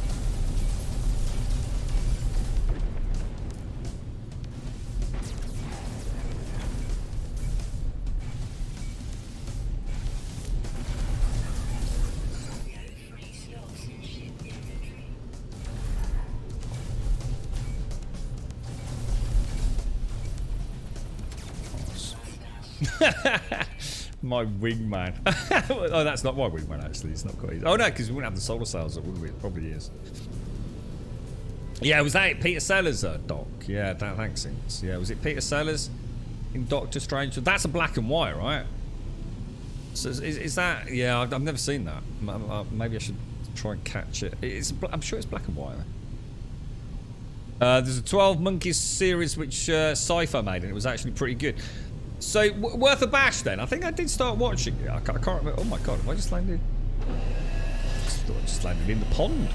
My wingman. Oh, that's not my wingman, actually. It's not quite. Oh, no, because we wouldn't have the solar cells, would we? It probably is. Yeah, was that Peter Sellers, Doc? Yeah, that makes sense. Yeah, was it Peter Sellers in Doctor Strange? That's a black and white, right? So is that... Yeah, I've never seen that. Maybe I should try and catch it. I'm sure it's black and white. There's a 12 Monkeys series which Cypher made, and it was actually pretty good. So, worth a bash then. I think I did start watching it. I can't remember. Oh my god, have I just landed? I just landed in the pond.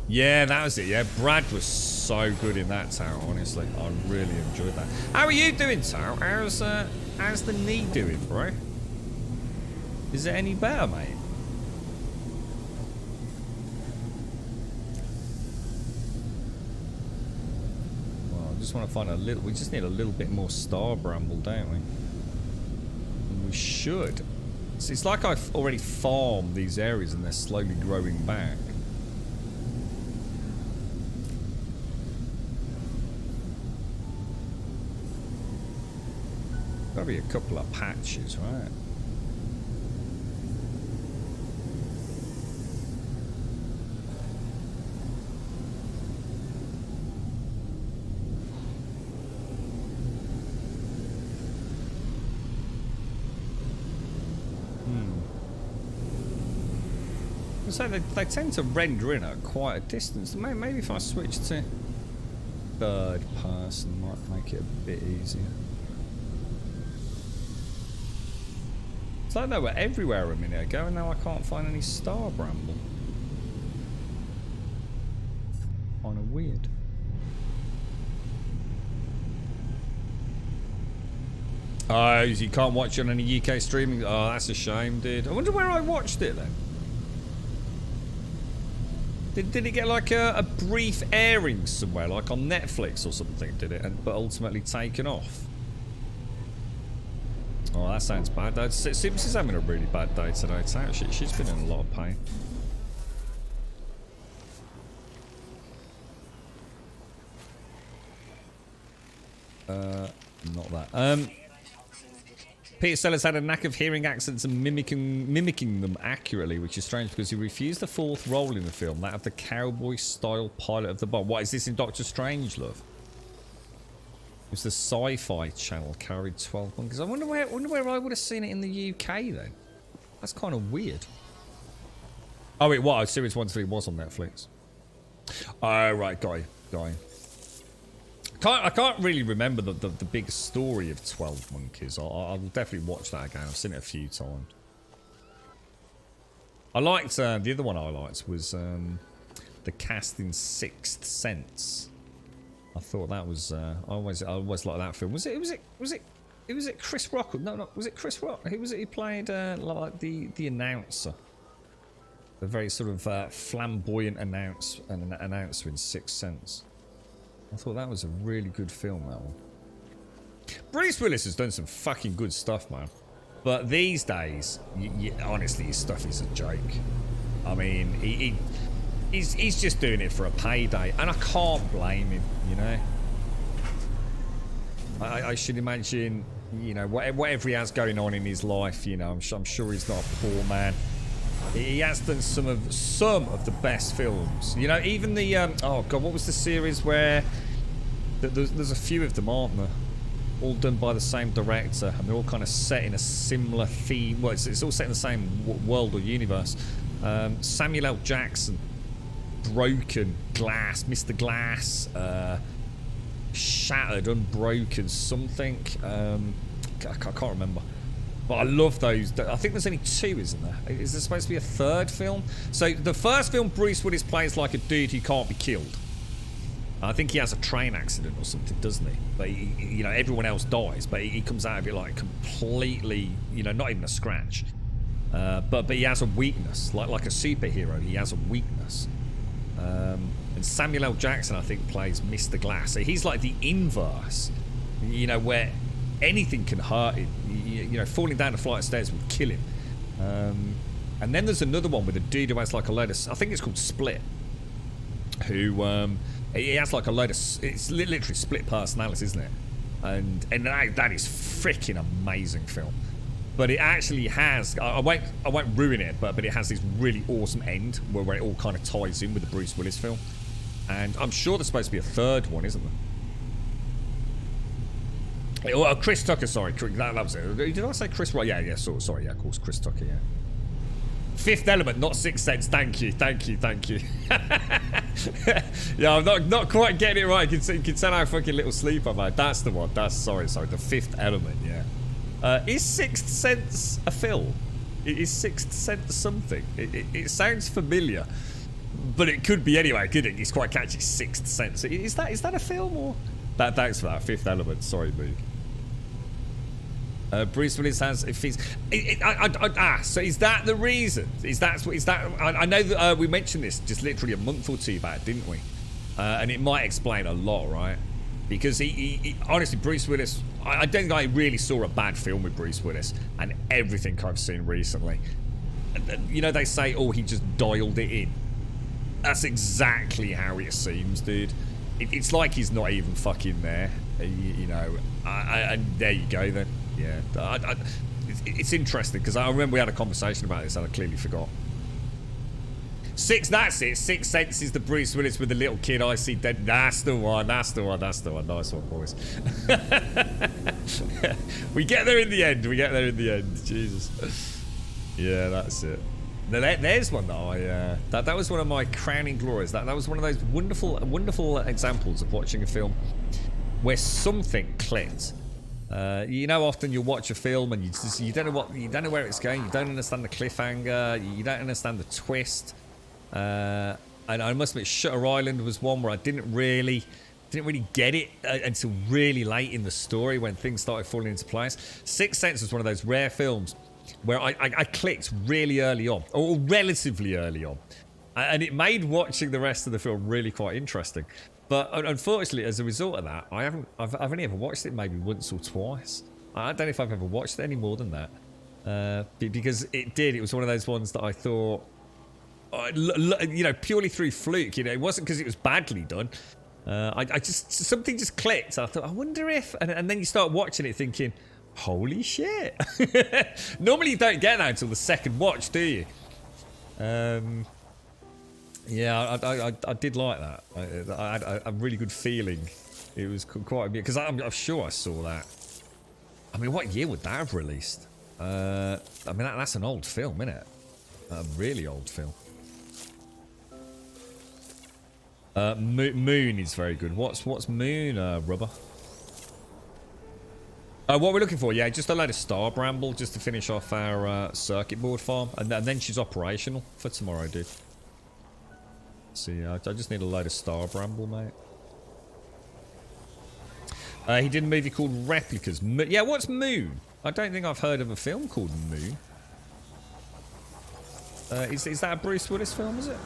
Yeah, that was it. Yeah, Brad was so good in that, Taro, honestly. I really enjoyed that. How are you doing, Taro? How's the knee doing, bro? Is it any better, mate? I just want to find we just need a little bit more star bramble, don't we? And we should. It's like I've already farmed these areas and they're slowly growing back. Gotta be a couple of patches, right? So they tend to render in at quite a distance. Maybe if I switch to third person, might make it a bit easier. It's like they were everywhere a minute ago, and now I can't find any star bramble. Kind of weird. Oh, you can't watch it on any UK streaming? Oh, that's a shame, dude. I wonder where I watched it then. Did it get like a brief airing somewhere, like on Netflix or something, did it? But ultimately taken off? Oh, that sounds bad. Sims is having a really bad day today. She's been in a lot of pain. Not that. Peter Sellers had a knack of hearing accents and mimicking them accurately, which is strange because he refused the fourth role in the film, that of the cowboy-style pilot of the bomb. What is this in Doctor Strangelove? It was the Sci-Fi Channel carried 12 monkeys. I wonder where I would have seen it in the UK then. That's kind of weird. Oh wait, what? Series 1 3 was on Netflix. Oh right, guy. I can't really remember the big story of 12 Monkeys. I'll definitely watch that again. I've seen it a few times. I liked the other one I liked was the cast in Sixth Sense. I thought that was I always liked that film. Was it Chris Rock? No, was it Chris Rock? Who was it? He played like the announcer, the very sort of flamboyant announcer in Sixth Sense. I thought that was a really good film, that one. Bruce Willis has done some fucking good stuff, man. But these days, honestly, his stuff is a joke. I mean, he's just doing it for a payday, and I can't blame him, you know. I should imagine, you know, whatever he has going on in his life, you know, I'm sure he's not a poor man. He has done some of the best films. You know, even the oh god, what was the series where there's a few of them, aren't there? All done by the same director, and they're all kind of set in a similar theme. Well, it's all set in the same world or universe. Samuel L. Jackson, Broken, Glass, Mr. Glass, Shattered, Unbroken, something. I can't remember. But I love those. I think there's only two, isn't there? Is there supposed to be a third film? So the first film, Bruce Willis plays like a dude who can't be killed. I think he has a train accident or something, doesn't he? But you know, everyone else dies, but he comes out of it like completely, you know, not even a scratch. But he has a weakness, like a superhero. He has a weakness. And Samuel L. Jackson, I think, plays Mr. Glass. So he's like the inverse, you know, where anything can hurt him. You know, falling down a flight of stairs would kill him. And then there's another one with a dude who has like a load of, I think it's called Split, who he has like a load of, it's literally split personality, isn't it? And that is freaking amazing film. But it actually has, I won't ruin it, but it has this really awesome end where it all kind of ties in with the Bruce Willis film. And I'm sure there's supposed to be a third one, isn't there? Well, Chris Tucker, sorry, that was it. Did I say Chris? Right, yeah, sorry, yeah, of course, Chris Tucker, yeah. Fifth Element, not Sixth Sense. Thank you. Yeah, I'm not quite getting it right. You can tell how fucking little sleep I've had. That's the one. Sorry, the Fifth Element, yeah. Is Sixth Sense a film? Is Sixth Sense something? It sounds familiar, but it could be anyway, could it? It's quite catchy. Sixth Sense. Is that a film or? Thanks for that. Fifth Element. Sorry, Moog. Bruce Willis has. If he's, so is that the reason? Is that? I know that we mentioned this just literally a month or two back, didn't we? And it might explain a lot, right? Because he honestly, Bruce Willis. I don't think I really saw a bad film with Bruce Willis, and everything I've seen recently. You know, they say, oh, he just dialed it in. That's exactly how it seems, dude. It's like he's not even fucking there, you know. And there you go, then. Yeah, it's interesting because I remember we had a conversation about this and I clearly forgot. That's it. Sixth Sense is the Bruce Willis with the little kid I see dead. That's the one. Nice one, boys. We get there in the end. Jesus. Yeah, that's it. There's one that that was one of my crowning glories. That was one of those wonderful examples of watching a film where something clicked. You know, often you'll watch a film and you don't know where it's going. You don't understand the cliffhanger. You don't understand the twist. And I must admit, Shutter Island was one where I didn't really get it until really late in the story when things started falling into place. Sixth Sense was one of those rare films where I clicked really early on, or relatively early on, and it made watching the rest of the film really quite interesting. But unfortunately, as a result of that, I've only ever watched it maybe once or twice. I don't know if I've ever watched it any more than that. Because it was one of those ones that I thought, you know, purely through fluke, you know, it wasn't because it was badly done. I just, something just clicked. I thought, I wonder if, and then you start watching it thinking, holy shit. Normally you don't get that until the second watch, do you? Yeah, I did like that. I had a really good feeling. It was quite a bit, because I'm sure I saw that. I mean, what year would that have released? I mean, that's an old film, isn't it? A really old film. Moon is very good. What's Moon, Rubber? What we're looking for, yeah, just a load of Star Bramble just to finish off our circuit board farm. And then she's operational for tomorrow, dude. So yeah, I just need a load of Star Bramble, mate. He did a movie called Replicas. Yeah, what's Moon? I don't think I've heard of a film called Moon. Is that a Bruce Willis film, is it?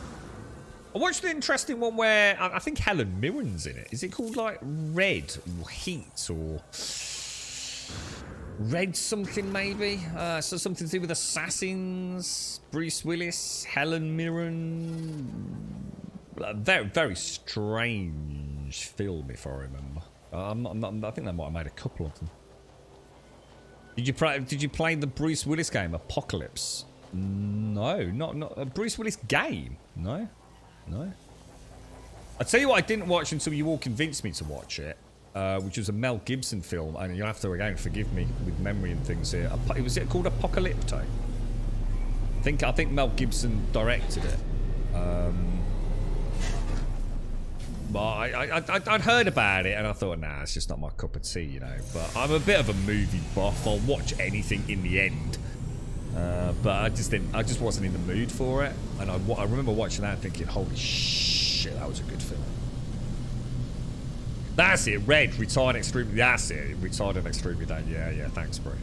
I watched an interesting one where I think Helen Mirren's in it. Is it called like Red or Heat or Red something maybe? So something to do with assassins. Bruce Willis, Helen Mirren. Very, very strange film, if I remember. I think they might have made a couple of them. Did you play the Bruce Willis game Apocalypse? No, not a Bruce Willis game. No. I tell you what, I didn't watch until you all convinced me to watch it, which was a Mel Gibson film, and you'll have to again forgive me with memory and things here. Was it called Apocalypto? I think Mel Gibson directed it. But I'd heard about it and I thought, nah, it's just not my cup of tea, you know. But I'm a bit of a movie buff. I'll watch anything in the end. But I just wasn't in the mood for it. And I remember watching that and thinking, holy shit, that was a good film. That's it, Red, Retired Extremely. That's it, Retired and Extremely Down. Yeah, thanks, bro.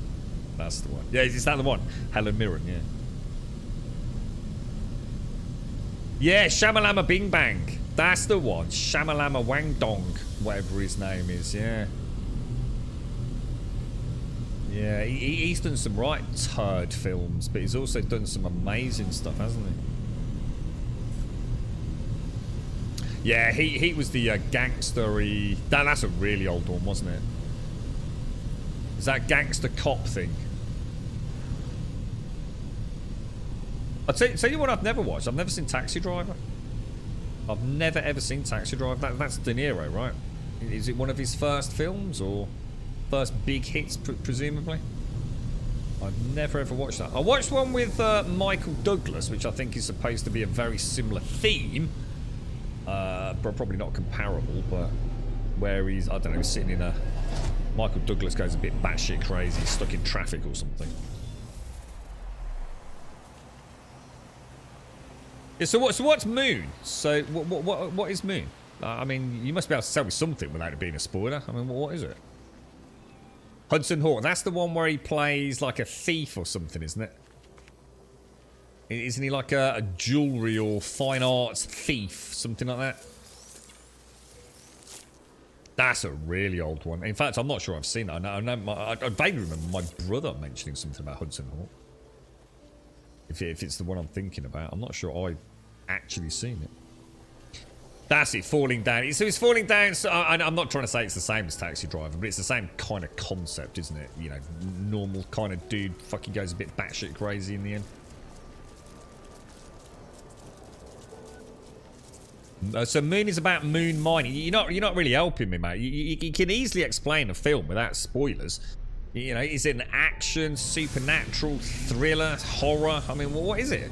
That's the one. Yeah, is that the one? Helen Mirren, yeah. Yeah, Shamalama Bing Bang. That's the one. Shamalama Wang Dong, whatever his name is, yeah. Yeah, he's done some right turd films, but he's also done some amazing stuff, hasn't he? Yeah, he was the gangstery. That's a really old one, wasn't it? Is that gangster cop thing? I'll tell you what I've never watched. I've never seen Taxi Driver. I've never ever seen Taxi Driver. That's De Niro, right? Is it one of his first films or first big hits, presumably? I've never ever watched that. I watched one with Michael Douglas, which I think is supposed to be a very similar theme, but probably not comparable. But where he's, I don't know, he's sitting in a. Michael Douglas goes a bit batshit crazy, stuck in traffic or something. Yeah, so what's Moon? So what is Moon? I mean, you must be able to tell me something without it being a spoiler. I mean, what is it? Hudson Hawk. That's the one where he plays like a thief or something, isn't it? Isn't he like a jewelry or fine arts thief, something like that? That's a really old one. In fact, I'm not sure I've seen it. I vaguely remember my brother mentioning something about Hudson Hawk. If it's the one I'm thinking about, I'm not sure I've actually seen it. That's it, falling down. So it's falling down. So I'm not trying to say it's the same as Taxi Driver, but it's the same kind of concept, isn't it? You know, normal kind of dude fucking goes a bit batshit crazy in the end. So Moon is about moon mining. You're not really helping me, mate. You can easily explain a film without spoilers. You know, is it an action, supernatural, thriller, horror? I mean, what is it?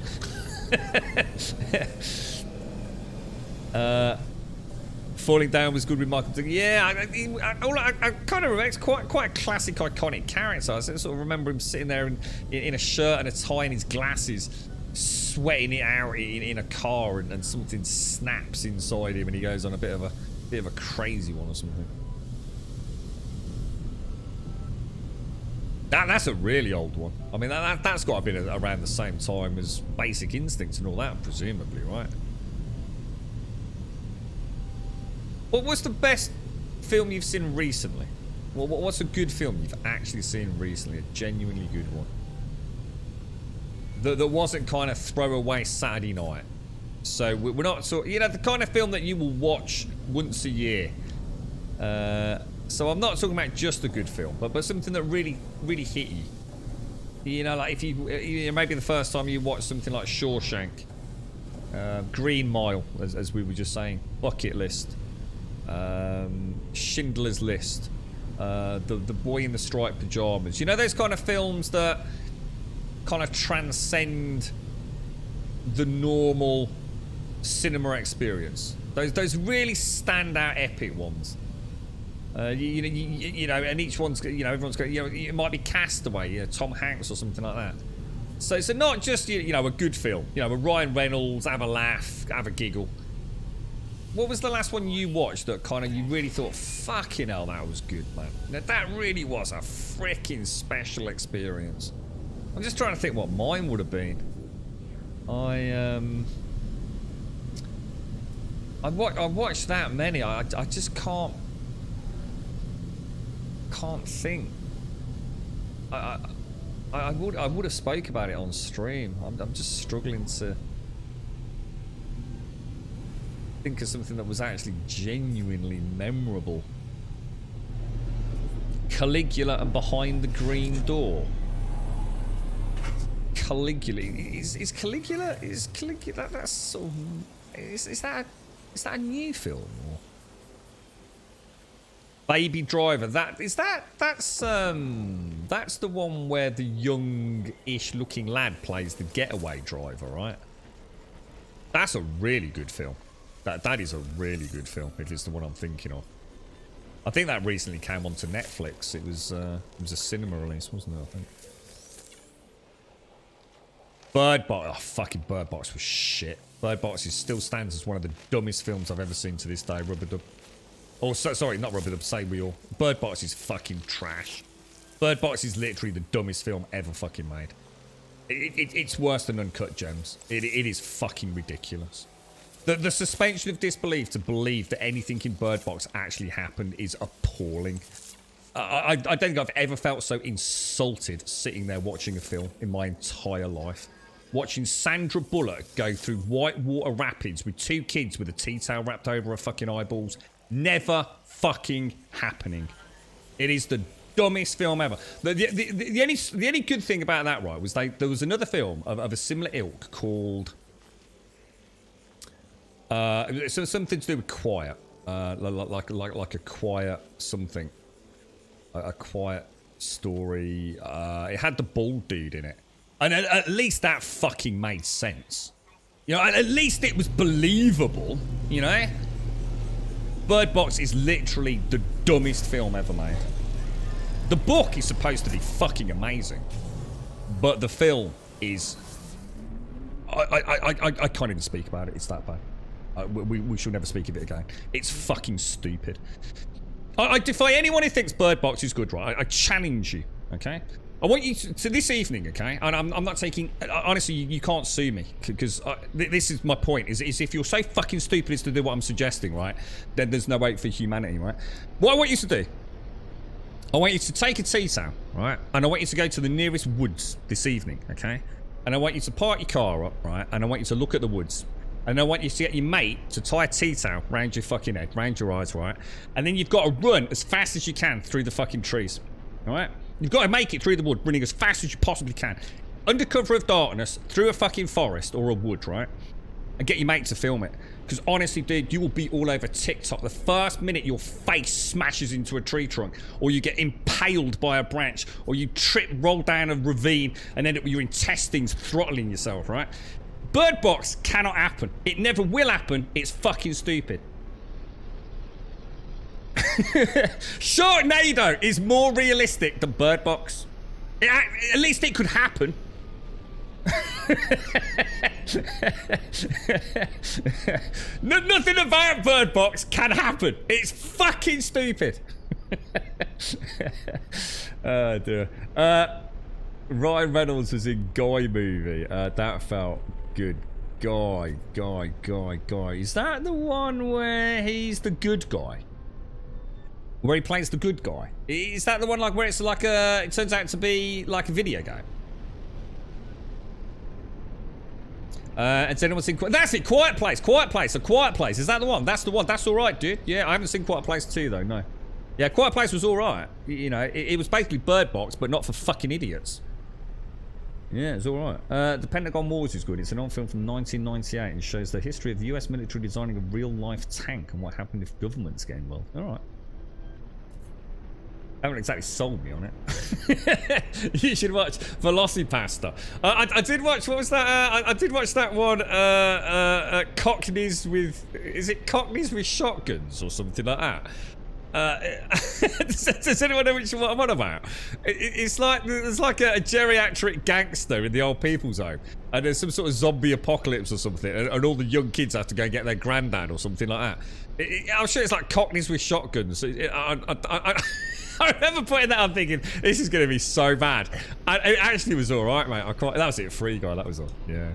Falling Down was good with Michael Douglas. Yeah, I kind of remember it's quite a classic, iconic character. I sort of remember him sitting there in a shirt and a tie and his glasses, sweating it out in a car, and something snaps inside him, and he goes on a bit of a crazy one or something. That's a really old one. I mean, that's got to be around the same time as Basic Instinct and all that, presumably, right? What's the best film you've seen recently? What's a good film you've actually seen recently? A genuinely good one. That wasn't kind of throwaway Saturday night. So we're not the kind of film that you will watch once a year. So I'm not talking about just a good film, but something that really hit you. You know, like if you maybe the first time you watched something like Shawshank, Green Mile, as we were just saying, Bucket List, Schindler's List, the Boy in the Striped Pajamas. You know, those kind of films that kind of transcend the normal cinema experience. Those really standout epic ones. You know, and each one's, you know, everyone's got, you know, it might be Castaway, you know, Tom Hanks or something like that. So not just, you know, a good film, you know, a Ryan Reynolds, have a laugh, have a giggle. What was the last one you watched that kind of you really thought, fucking hell, that was good, man? Now, that really was a freaking special experience. I'm just trying to think what mine would have been. I watched that many. I just can't think. I would have spoke about it on stream. I'm just struggling to think of something that was actually genuinely memorable. Caligula and Behind the Green Door. Caligula is Caligula that's sort of, is that a new film or? Baby Driver, that's the one where the young-ish looking lad plays the getaway driver, right? That's a really good film. That is a really good film, if it's the one I'm thinking of. I think that recently came onto Netflix. It was a cinema release, wasn't it, I think? Bird Box. Oh, fucking Bird Box was shit. Bird Box still stands as one of the dumbest films I've ever seen to this day. Rubber Dub. Oh, sorry, not Rubber Dub. Say we all. Bird Box is fucking trash. Bird Box is literally the dumbest film ever fucking made. It's worse than Uncut Gems. It is fucking ridiculous. The suspension of disbelief to believe that anything in Bird Box actually happened is appalling. I don't think I've ever felt so insulted sitting there watching a film in my entire life. Watching Sandra Bullock go through whitewater rapids with two kids with a tea towel wrapped over her fucking eyeballs. Never fucking happening. It is the dumbest film ever. The only good thing about that, right, was there was another film of a similar ilk called something to do with quiet, like a quiet something, a quiet story. It had the bald dude in it, and at least that fucking made sense. You know, at least it was believable. You know. Bird Box is literally the dumbest film ever made. The book is supposed to be fucking amazing, but the film is... I can't even speak about it. It's that bad. We shall never speak of it again. It's fucking stupid. I defy anyone who thinks Bird Box is good, right? I challenge you, okay? I want you to this evening, okay? And I'm not taking... Honestly, you can't sue me, because this is my point, is if you're so fucking stupid as to do what I'm suggesting, right, then there's no hope for humanity, right? What I want you to do, I want you to take a tea towel, right? And I want you to go to the nearest woods this evening, okay? And I want you to park your car up, right? And I want you to look at the woods. And I want you to get your mate to tie a tea towel round your fucking head, round your eyes, right? And then you've got to run as fast as you can through the fucking trees, all right? You've got to make it through the wood, running as fast as you possibly can. Under cover of darkness, through a fucking forest or a wood, right? And get your mate to film it. Because honestly, dude, you will be all over TikTok the first minute your face smashes into a tree trunk, or you get impaled by a branch, or you trip, roll down a ravine, and end up with your intestines throttling yourself, right? Bird Box cannot happen. It never will happen. It's fucking stupid. Sharknado is more realistic than Bird Box. At least it could happen. Nothing about Bird Box can happen. It's fucking stupid. Oh dear. Ryan Reynolds was in Guy movie. That felt good. Guy. Is that the one where he's the good guy? Where he plays the good guy. Is that the one like where it's like a... It turns out to be like a video game? Has anyone seen... That's it! Quiet Place! Quiet Place! A Quiet Place! Is that the one? That's the one. That's alright, dude. Yeah, I haven't seen Quiet Place 2, though. No. Yeah, Quiet Place was alright. You know, it was basically Bird Box, but not for fucking idiots. Yeah, it's alright. The Pentagon Wars is good. It's an old film from 1998 and shows the history of the US military designing a real-life tank and what happened if governments get involved. Alright. Haven't exactly sold me on it. You should watch Velocipasta. I did watch, what was that? I did watch that one, Cockneys with, is it Cockneys with shotguns or something like that? Does anyone know what I'm on about? It's like, there's like a geriatric gangster in the old people's home, and there's some sort of zombie apocalypse or something, and all the young kids have to go and get their granddad or something like that. I'm sure it's like Cockneys with shotguns. I remember putting that on thinking, this is going to be so bad. And it actually was alright, mate. That was it, Free Guy, that was all. Yeah.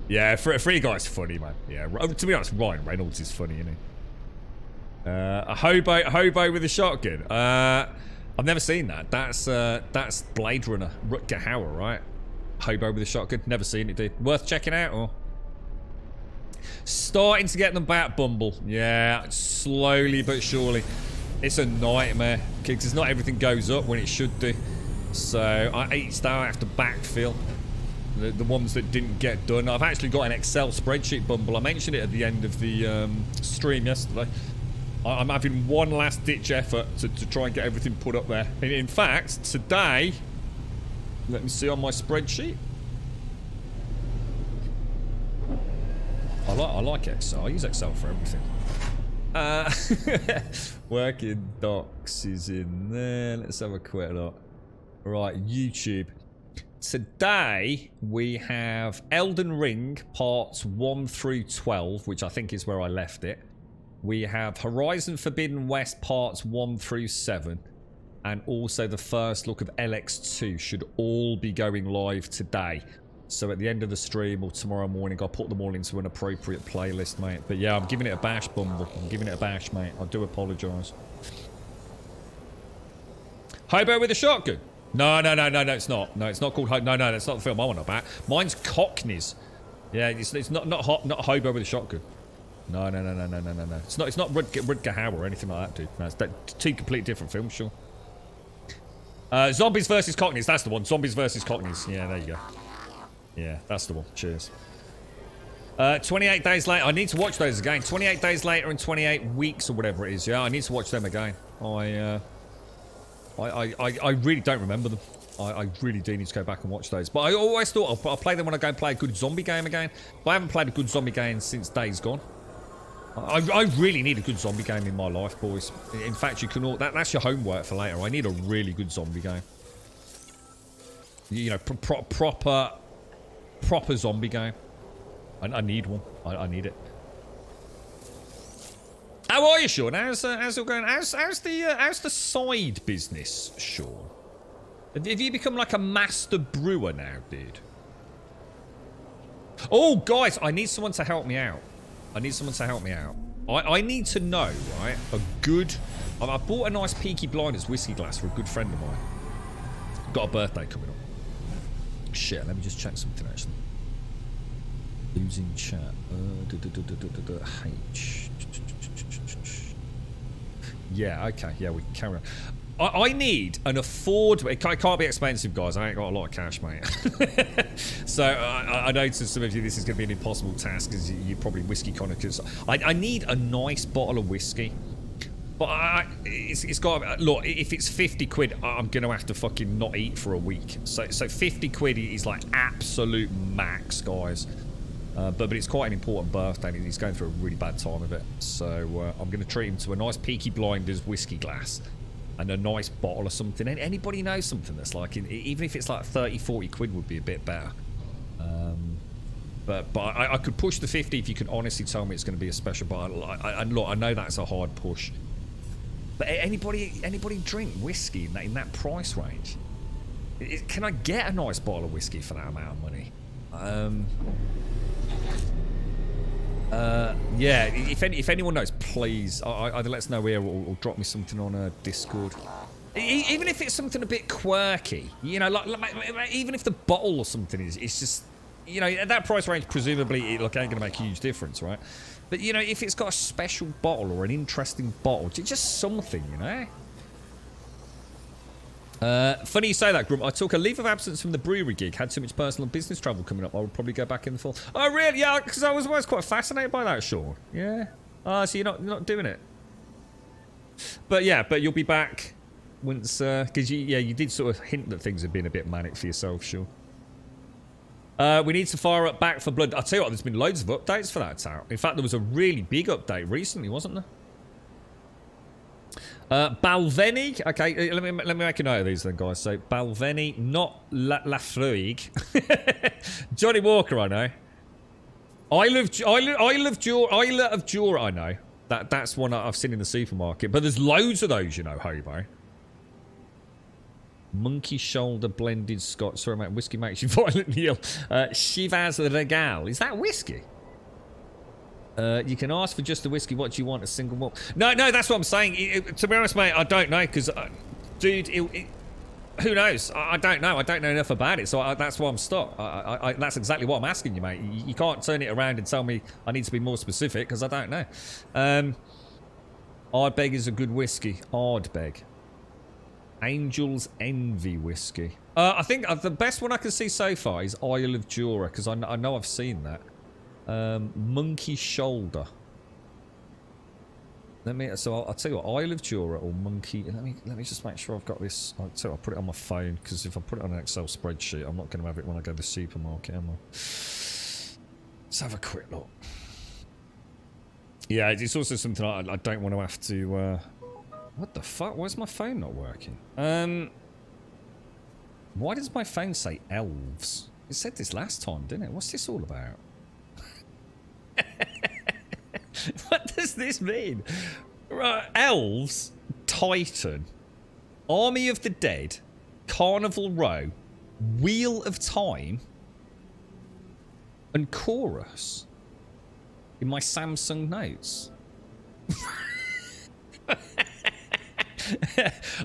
Yeah, Free Guy's funny, man. Yeah, to be honest, Ryan Reynolds is funny, isn't he? A hobo with a shotgun. I've never seen that. That's Blade Runner, Rutger Hauer, right? Hobo with a shotgun. Never seen it, dude. Worth checking out, or? Starting to get them back, Bumble. Yeah, slowly but surely. It's a nightmare, because not everything goes up when it should do. So each day I have to backfill the ones that didn't get done. I've actually got an Excel spreadsheet, Bumble. I mentioned it at the end of the stream yesterday. I'm having one last ditch effort to try and get everything put up there. In fact, today, let me see on my spreadsheet. I like Excel. I use Excel for everything. Working docs is in there. Let's have a quick look. Right, YouTube. Today we have Elden Ring parts 1 through 12, which I think is where I left it. We have Horizon Forbidden West parts 1 through 7, and also the first look of LX2 should all be going live today. So at the end of the stream or tomorrow morning, I'll put them all into an appropriate playlist, mate. But yeah, I'm giving it a bash, Bumble. I'm giving it a bash, mate. I do apologise. Hobo with a shotgun? No, it's not. No, it's not called Hobo. No, that's not the film I want about. Mine's Cockneys. Yeah, it's not Hobo with a shotgun. No. It's not Rutger Hauer or anything like that, dude. No, it's two completely different films, sure. Zombies versus Cockneys. That's the one. Zombies versus Cockneys. Yeah, there you go. Yeah, that's the one. Cheers. 28 days later. I need to watch those again. 28 days later and 28 weeks or whatever it is. Yeah, I need to watch them again. I really don't remember them. I really do need to go back and watch those. But I always thought I'll play them when I go and play a good zombie game again. But I haven't played a good zombie game since Days Gone. I really need a good zombie game in my life, boys. In fact, you can all... That's your homework for later. I need a really good zombie game. You know, proper zombie game. I need one. I need it. How are you, Sean? How's it going? How's the side business, Sean? Have you become like a master brewer now, dude? Oh, guys, I need someone to help me out. I need to know, right? A good... I bought a nice Peaky Blinders whiskey glass for a good friend of mine. Got a birthday coming up. Shit, let me just check something, actually. Losing chat. H. Yeah, okay. Yeah, we can carry on. I need an affordable... It can't be expensive, guys. I ain't got a lot of cash, mate. So, I know to some of you this is going to be an impossible task because you're probably whiskey connoisseurs. I need a nice bottle of whiskey. But it's got... Look, if it's 50 quid, I'm going to have to fucking not eat for a week. So 50 quid is like absolute max, guys. But it's quite an important birthday and he's going through a really bad time of it. So I'm going to treat him to a nice Peaky Blinders whiskey glass and a nice bottle of something. Anybody know something that's like, even if it's like 30, 40 quid would be a bit better. But I could push the 50 if you can honestly tell me it's going to be a special bottle. Look, I know that's a hard push. But anybody drink whiskey in that price range? Can I get a nice bottle of whiskey for that amount of money? Yeah, if anyone knows, please either let us know here or drop me something on Discord. Even if it's something a bit quirky, you know, like even if the bottle or something it's just, you know, at that price range, presumably it ain't going to make a huge difference, right? But you know, if it's got a special bottle or an interesting bottle, just something, you know. Funny you say that, Grump. I took a leave of absence from the brewery gig. Had too much personal business travel coming up. I would probably go back in the fall. Oh, really? Yeah, because I was always quite fascinated by that, Sean. Yeah. So you're not doing it. But yeah, but you'll be back once, because you did sort of hint that things have been a bit manic for yourself, Sean. We need to fire up Back for Blood. I'll tell you what, there's been loads of updates for that tower. In fact, there was a really big update recently, wasn't there? Balvenie. Okay, let me make a note of these then, guys. So Balvenie, not Lafroig. Johnny Walker, I know. Isle of Jura, I know. That's one I've seen in the supermarket. But there's loads of those, you know, Hobo. Monkey Shoulder blended Scotch. Sorry, mate. Whiskey makes you violently ill. Chivas Regal. Is that whiskey? You can ask for just a whiskey. What do you want? A single malt? No, that's what I'm saying. To be honest, mate, I don't know because, dude, who knows? I don't know. I don't know enough about it, so that's why I'm stuck. That's exactly what I'm asking you, mate. You can't turn it around and tell me I need to be more specific because I don't know. Ardbeg is a good whiskey. Ardbeg. Angel's Envy whiskey. I think the best one I can see so far is Isle of Jura because I know I've seen that. Monkey Shoulder. So I'll tell you what, Isle of Jura or Monkey. Let me just make sure I've got this. I'll put it on my phone because if I put it on an Excel spreadsheet, I'm not going to have it when I go to the supermarket, am I? Let's have a quick look. Yeah, it's also something I don't want to have to. What the fuck? Why's my phone not working? Why does my phone say elves? It said this last time, didn't it? What's this all about? What does this mean? Right, elves, Titan, Army of the Dead, Carnival Row, Wheel of Time, and Chorus in my Samsung notes.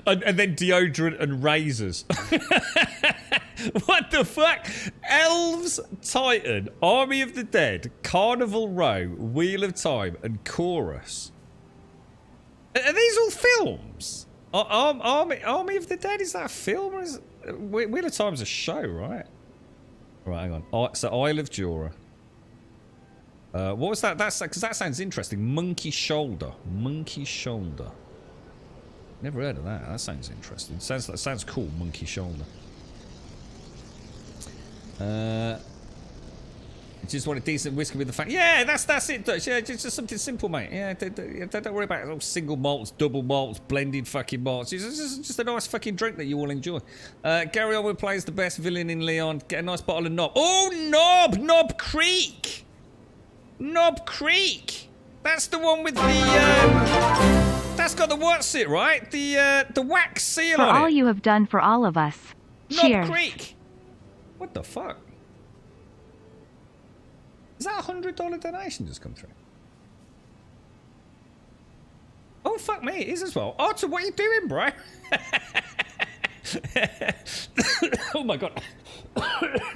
and then deodorant and razors. What the fuck? Elves, Titan, Army of the Dead, Carnival Row, Wheel of Time, and Chorus. Are these all films? Army of the Dead, is that a film? Or is Wheel of Time's a show, right? Right, hang on. So Isle of Jura. What was that? Because that sounds interesting. Monkey Shoulder. Monkey Shoulder. Never heard of that. That sounds interesting. Sounds cool, Monkey Shoulder. Just want a decent whiskey with the fact. Yeah, that's it, Dutch. Yeah, just something simple, mate. Yeah, don't worry about it. Single malts, double malts, blended fucking malts. It's just a nice fucking drink that you will enjoy. Gary Owen plays the best villain in Leon. Get a nice bottle of Knob. Oh, Knob Creek. Knob Creek. That's the one with the. That's got the what's it, right? The wax seal For on it. all you have done for all of us. Knob Cheers. Creek. What the fuck? Is that a $100 donation just come through? Oh, fuck me, it is as well. Otter, what are you doing, bro? Oh my god.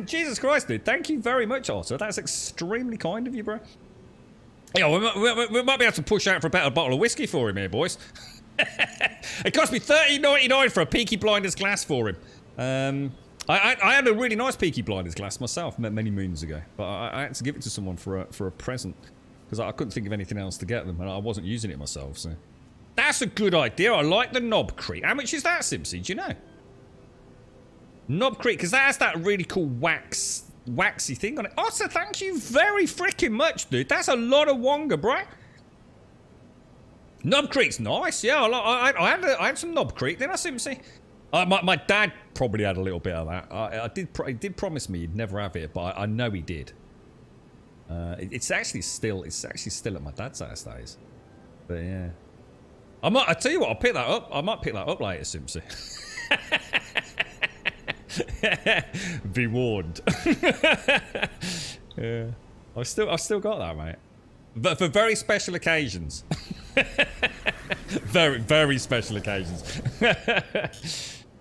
Jesus Christ, dude. Thank you very much, Otter. That's extremely kind of you, bro. Yeah, we might be able to push out for a better bottle of whiskey for him here, boys. It cost me $30.99 for a Peaky Blinders glass for him. I had a really nice Peaky Blinders glass myself many moons ago, but I had to give it to someone for a present because I couldn't think of anything else to get them, and I wasn't using it myself. So that's a good idea. I like the Knob Creek. How much is that, Simpsy? Do you know? Knob Creek, because that has that really cool waxy thing on it. Oh, so thank you very freaking much, dude. That's a lot of Wonga, bro. Knob Creek's nice. Yeah, I had some Knob Creek, didn't I, Simpsy? My dad probably had a little bit of that. He did promise me he'd never have it, but I know he did. It's actually still at my dad's house, that is. But yeah, I tell you what, I'll pick that up. I might pick that up later, Simpsy. Be warned. Yeah, I've still got that, mate. But for very special occasions. Very, very special occasions.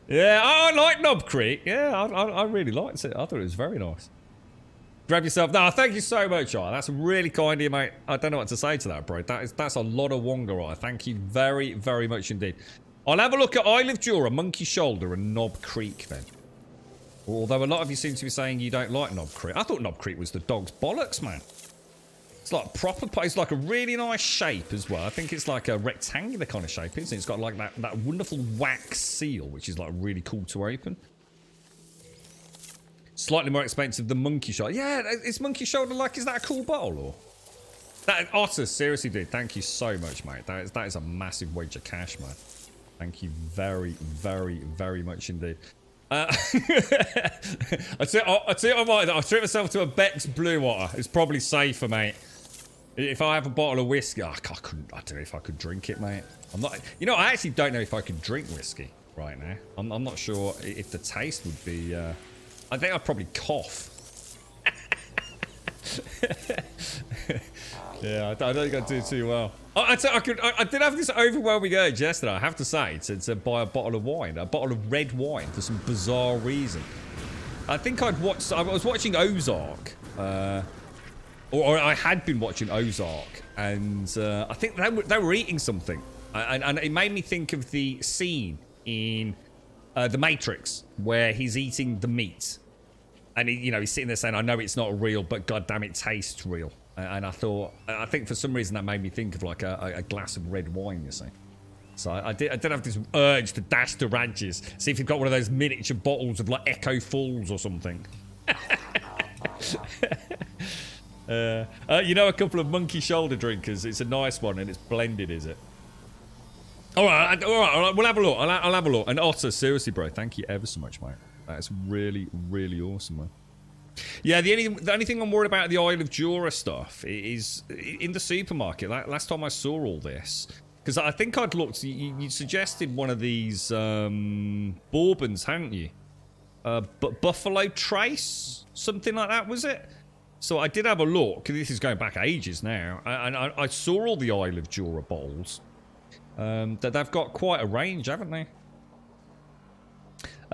Yeah, I like Knob Creek. Yeah, I really liked it. I thought it was very nice. Grab yourself. No, thank you so much, Eye. That's really kind of you, mate. I don't know what to say to that, bro. That's a lot of Wonga, Eye. Thank you very, very much indeed. I'll have a look at Isle of Jura, Monkey Shoulder, and Knob Creek then. Although a lot of you seem to be saying you don't like Knob Creek. I thought Knob Creek was the dog's bollocks, man. It's like proper, it's like a really nice shape as well. I think it's like a rectangular kind of shape, isn't it? It's got like that wonderful wax seal, which is like really cool to open. Slightly more expensive than Monkey Shoulder. Yeah, is Monkey Shoulder like, is that a cool bottle or? That Otter, seriously, dude, thank you so much, mate. That is a massive wedge of cash, man. Thank you very, very, very much indeed. I tell you what, I'll treat myself to a Beck's Blue Water. It's probably safer, mate. If I have a bottle of whiskey, I don't know if I could drink it, mate. I'm not, you know, I actually don't know if I could drink whiskey right now. I'm not sure if the taste would be, I think I'd probably cough. Yeah, I don't think I'd do too well. I did have this overwhelming urge yesterday, I have to say, to buy a bottle of wine, a bottle of red wine for some bizarre reason. I think I was watching Ozark, or I had been watching Ozark, and I think they were eating something, and it made me think of the scene in The Matrix where he's eating the meat, and he's sitting there saying, "I know it's not real, but goddamn, it tastes real." And I think for some reason that made me think of like a glass of red wine, you see. So I did have this urge to dash to Ranches, see if you've got one of those miniature bottles of like Echo Falls or something. A couple of Monkey Shoulder drinkers. It's a nice one and it's blended, is it? All right, we'll have a look. I'll have a look. And Otter, seriously, bro, thank you ever so much, mate. That's really, really awesome, man. Yeah, the only thing I'm worried about the Isle of Jura stuff is in the supermarket. Last time I saw all this, because I think I'd looked. You suggested one of these bourbons, hadn't you? But Buffalo Trace, something like that, was it? So I did have a look. This is going back ages now, and I saw all the Isle of Jura bottles. That they've got quite a range, haven't they?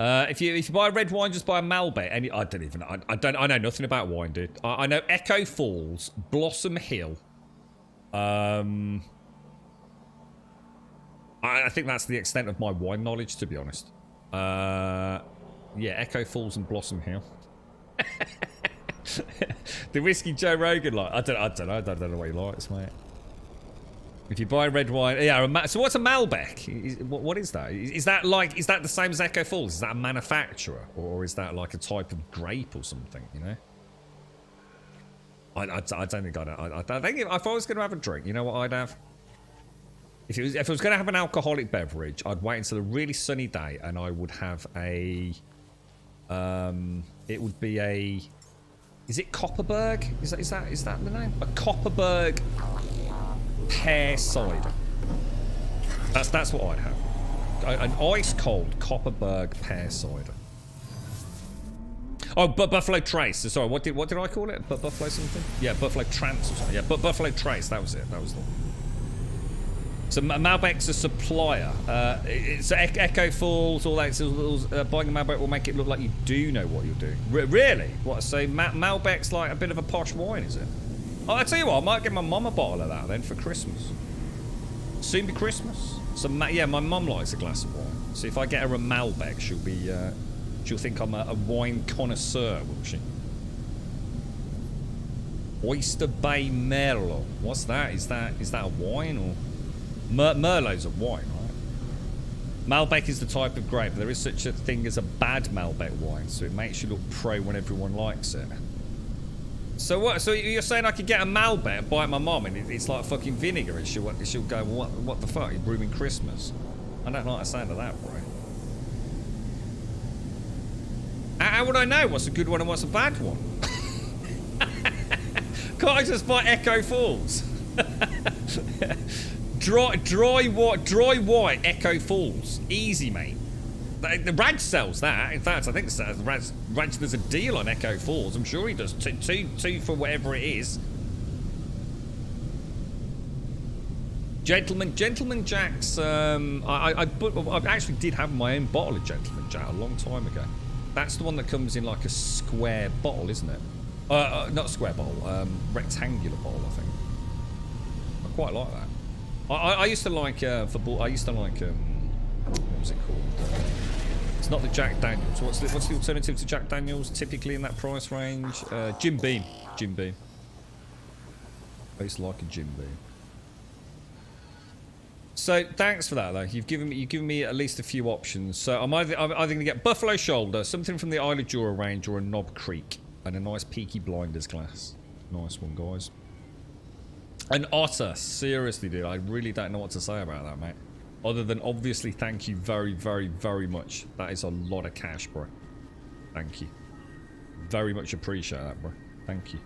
If you buy red wine, just buy a Malbec. I know nothing about wine, dude. I know Echo Falls, Blossom Hill. I think that's the extent of my wine knowledge, to be honest. Yeah, Echo Falls and Blossom Hill. The whiskey Joe Rogan like. I don't know what he likes, mate. If you buy red wine, yeah. So what's a Malbec? What is that? Is that the same as Echo Falls? Is that a manufacturer, or is that like a type of grape or something? You know. I don't think I know. I think if I was going to have a drink, you know what I'd have? If I was going to have an alcoholic beverage, I'd wait until a really sunny day, and I would have a. It would be a. Is it Copperberg? Is that the name? A Copperberg pear cider. That's what I'd have. An ice cold Copperberg pear cider. Oh, but Buffalo Trace. Sorry, what did I call it? Buffalo something? Yeah, Buffalo Trance or something. Yeah, but Buffalo Trace. That was it. That was the one. So Malbec's a supplier. So Echo Falls, all that. So buying a Malbec will make it look like you do know what you're doing. Really? What? So Malbec's like a bit of a posh wine, is it? Oh, I tell you what, I might get my mum a bottle of that then for Christmas. Soon be Christmas. So yeah, my mum likes a glass of wine. So if I get her a Malbec, she'll think I'm a wine connoisseur, will she? Oyster Bay Merlot. What's that? Is that a wine or? Merlot's a wine, right? Malbec is the type of grape. There is such a thing as a bad Malbec wine, so it makes you look pro when everyone likes it. So what? So you're saying I could get a Malbec, buy it my mum, and it's like fucking vinegar, and she'll go, what the fuck? You're brewing Christmas? I don't like the sound of that, bro. How would I know what's a good one and what's a bad one? Can't I just buy Echo Falls? Dry white Echo Falls. Easy, mate. The Raj sells that. In fact, I think Raj there's a deal on Echo Falls. I'm sure he does. Two for whatever it is. Gentleman Jack's. I actually did have my own bottle of Gentleman Jack a long time ago. That's the one that comes in like a square bottle, isn't it? Not a square bottle, rectangular bottle, I think. I quite like that. I used to like what was it called? It's not the Jack Daniels. What's the alternative to Jack Daniels? Typically in that price range, Jim Beam. Jim Beam. I used to like a Jim Beam. So thanks for that, though. You've given me at least a few options. So I'm either going to get Buffalo Shoulder, something from the Isle of Jura range, or a Knob Creek, and a nice Peaky Blinders glass. Nice one, guys. An otter, seriously, dude. I really don't know what to say about that, mate. Other than obviously, thank you very, very, very much. That is a lot of cash, bro. Thank you. Very much appreciate that, bro. Thank you.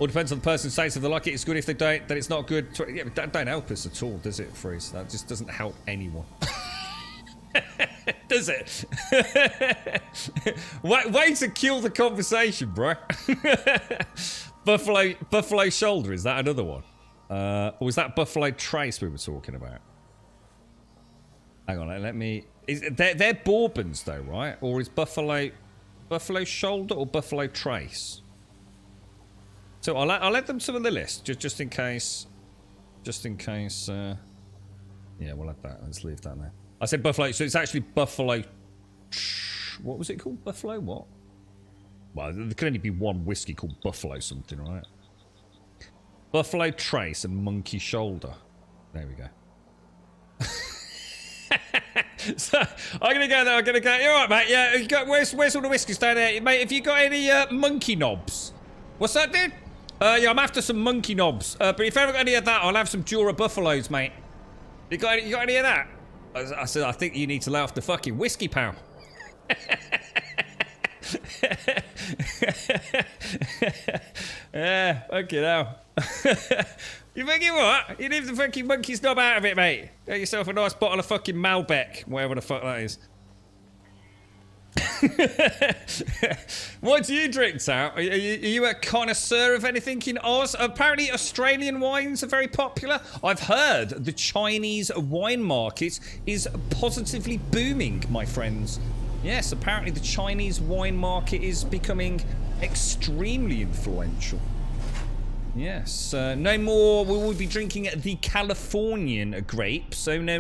All depends on the person saying if they like it, it's good. If they don't, then it's not good. Yeah, but that don't help us at all, does it, Freeze? That just doesn't help anyone. Does it? Way to kill the conversation, bro. Buffalo Shoulder, is that another one? Or was that Buffalo Trace we were talking about? Hang on, let me... They're Bourbons, though, right? Or is Buffalo Shoulder or Buffalo Trace? So I'll add them to the list, just in case... yeah, we'll add that. Let's leave that there. I said Buffalo, so it's actually Buffalo... What was it called? Buffalo what? Well, there can only be one whiskey called Buffalo something, right? Buffalo Trace and Monkey Shoulder. There we go. So, I'm going to go there, you're right, mate, yeah, you got, where's all the whiskeys down there? Mate, have you got any monkey knobs? What's that, dude? Yeah, I'm after some monkey knobs. But if you haven't got any of that, I'll have some Jura Buffaloes, mate. You got any of that? I said, I think you need to lay off the fucking whiskey, pal. Yeah, okay now. You thinking what? You leave the fucking monkey snob out of it, mate. Get yourself a nice bottle of fucking Malbec, whatever the fuck that is. What do you drink, Sal? Are you a connoisseur of anything in Oz? Apparently Australian wines are very popular. I've heard the Chinese wine market is positively booming, my friends. Yes, apparently the Chinese wine market is becoming extremely influential. Yes, no more will we be drinking the Californian grapes. Oh, no.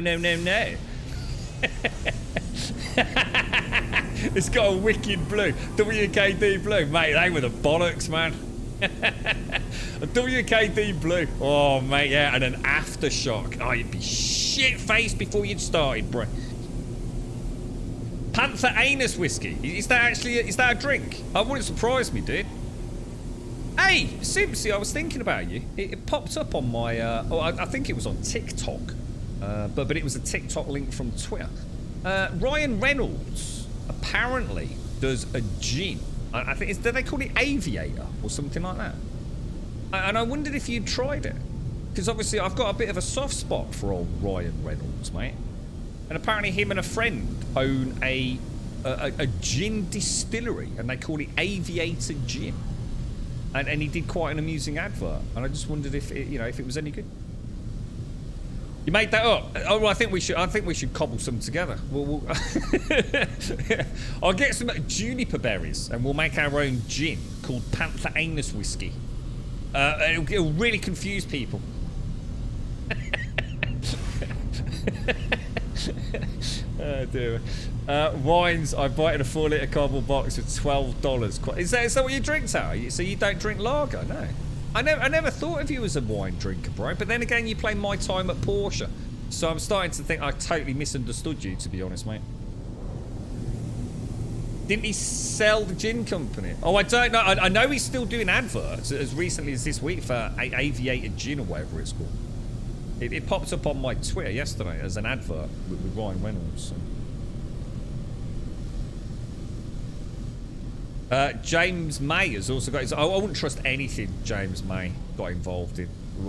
It's got a wicked blue. WKD blue. Mate, they were the bollocks, man. A WKD blue. Oh, mate, yeah, and an aftershock. Oh, you'd be shit-faced before you'd started, bro. Panther Anus whiskey. Is that a drink? That wouldn't surprise me, dude. Hey, Simpsy, I was thinking about you. It popped up on my, I think it was on TikTok. But it was a TikTok link from Twitter. Ryan Reynolds apparently does a gin. I think do they call it Aviator or something like that? And I wondered if you'd tried it, because obviously I've got a bit of a soft spot for old Ryan Reynolds, mate. And apparently him and a friend own a gin distillery, and they call it Aviator Gin. And he did quite an amusing advert, and I just wondered if it was any good. You made that up? Oh, well, I think we should cobble some together. I'll get some juniper berries, and we'll make our own gin called Panther Anus whiskey. It'll really confuse people. Oh dear. Wines, I bought in a 4-litre cardboard box for $12. Is that what you drink, Tower? So you don't drink lager? No. I never thought of you as a wine drinker, bro. But then again, you play My Time at Porsche. So I'm starting to think I totally misunderstood you, to be honest, mate. Didn't he sell the gin company? Oh, I don't know. I know he's still doing adverts as recently as this week for Aviator Gin or whatever it's called. It popped up on my Twitter yesterday as an advert with Ryan Reynolds. So. James May has also got his... I wouldn't trust anything James May got involved in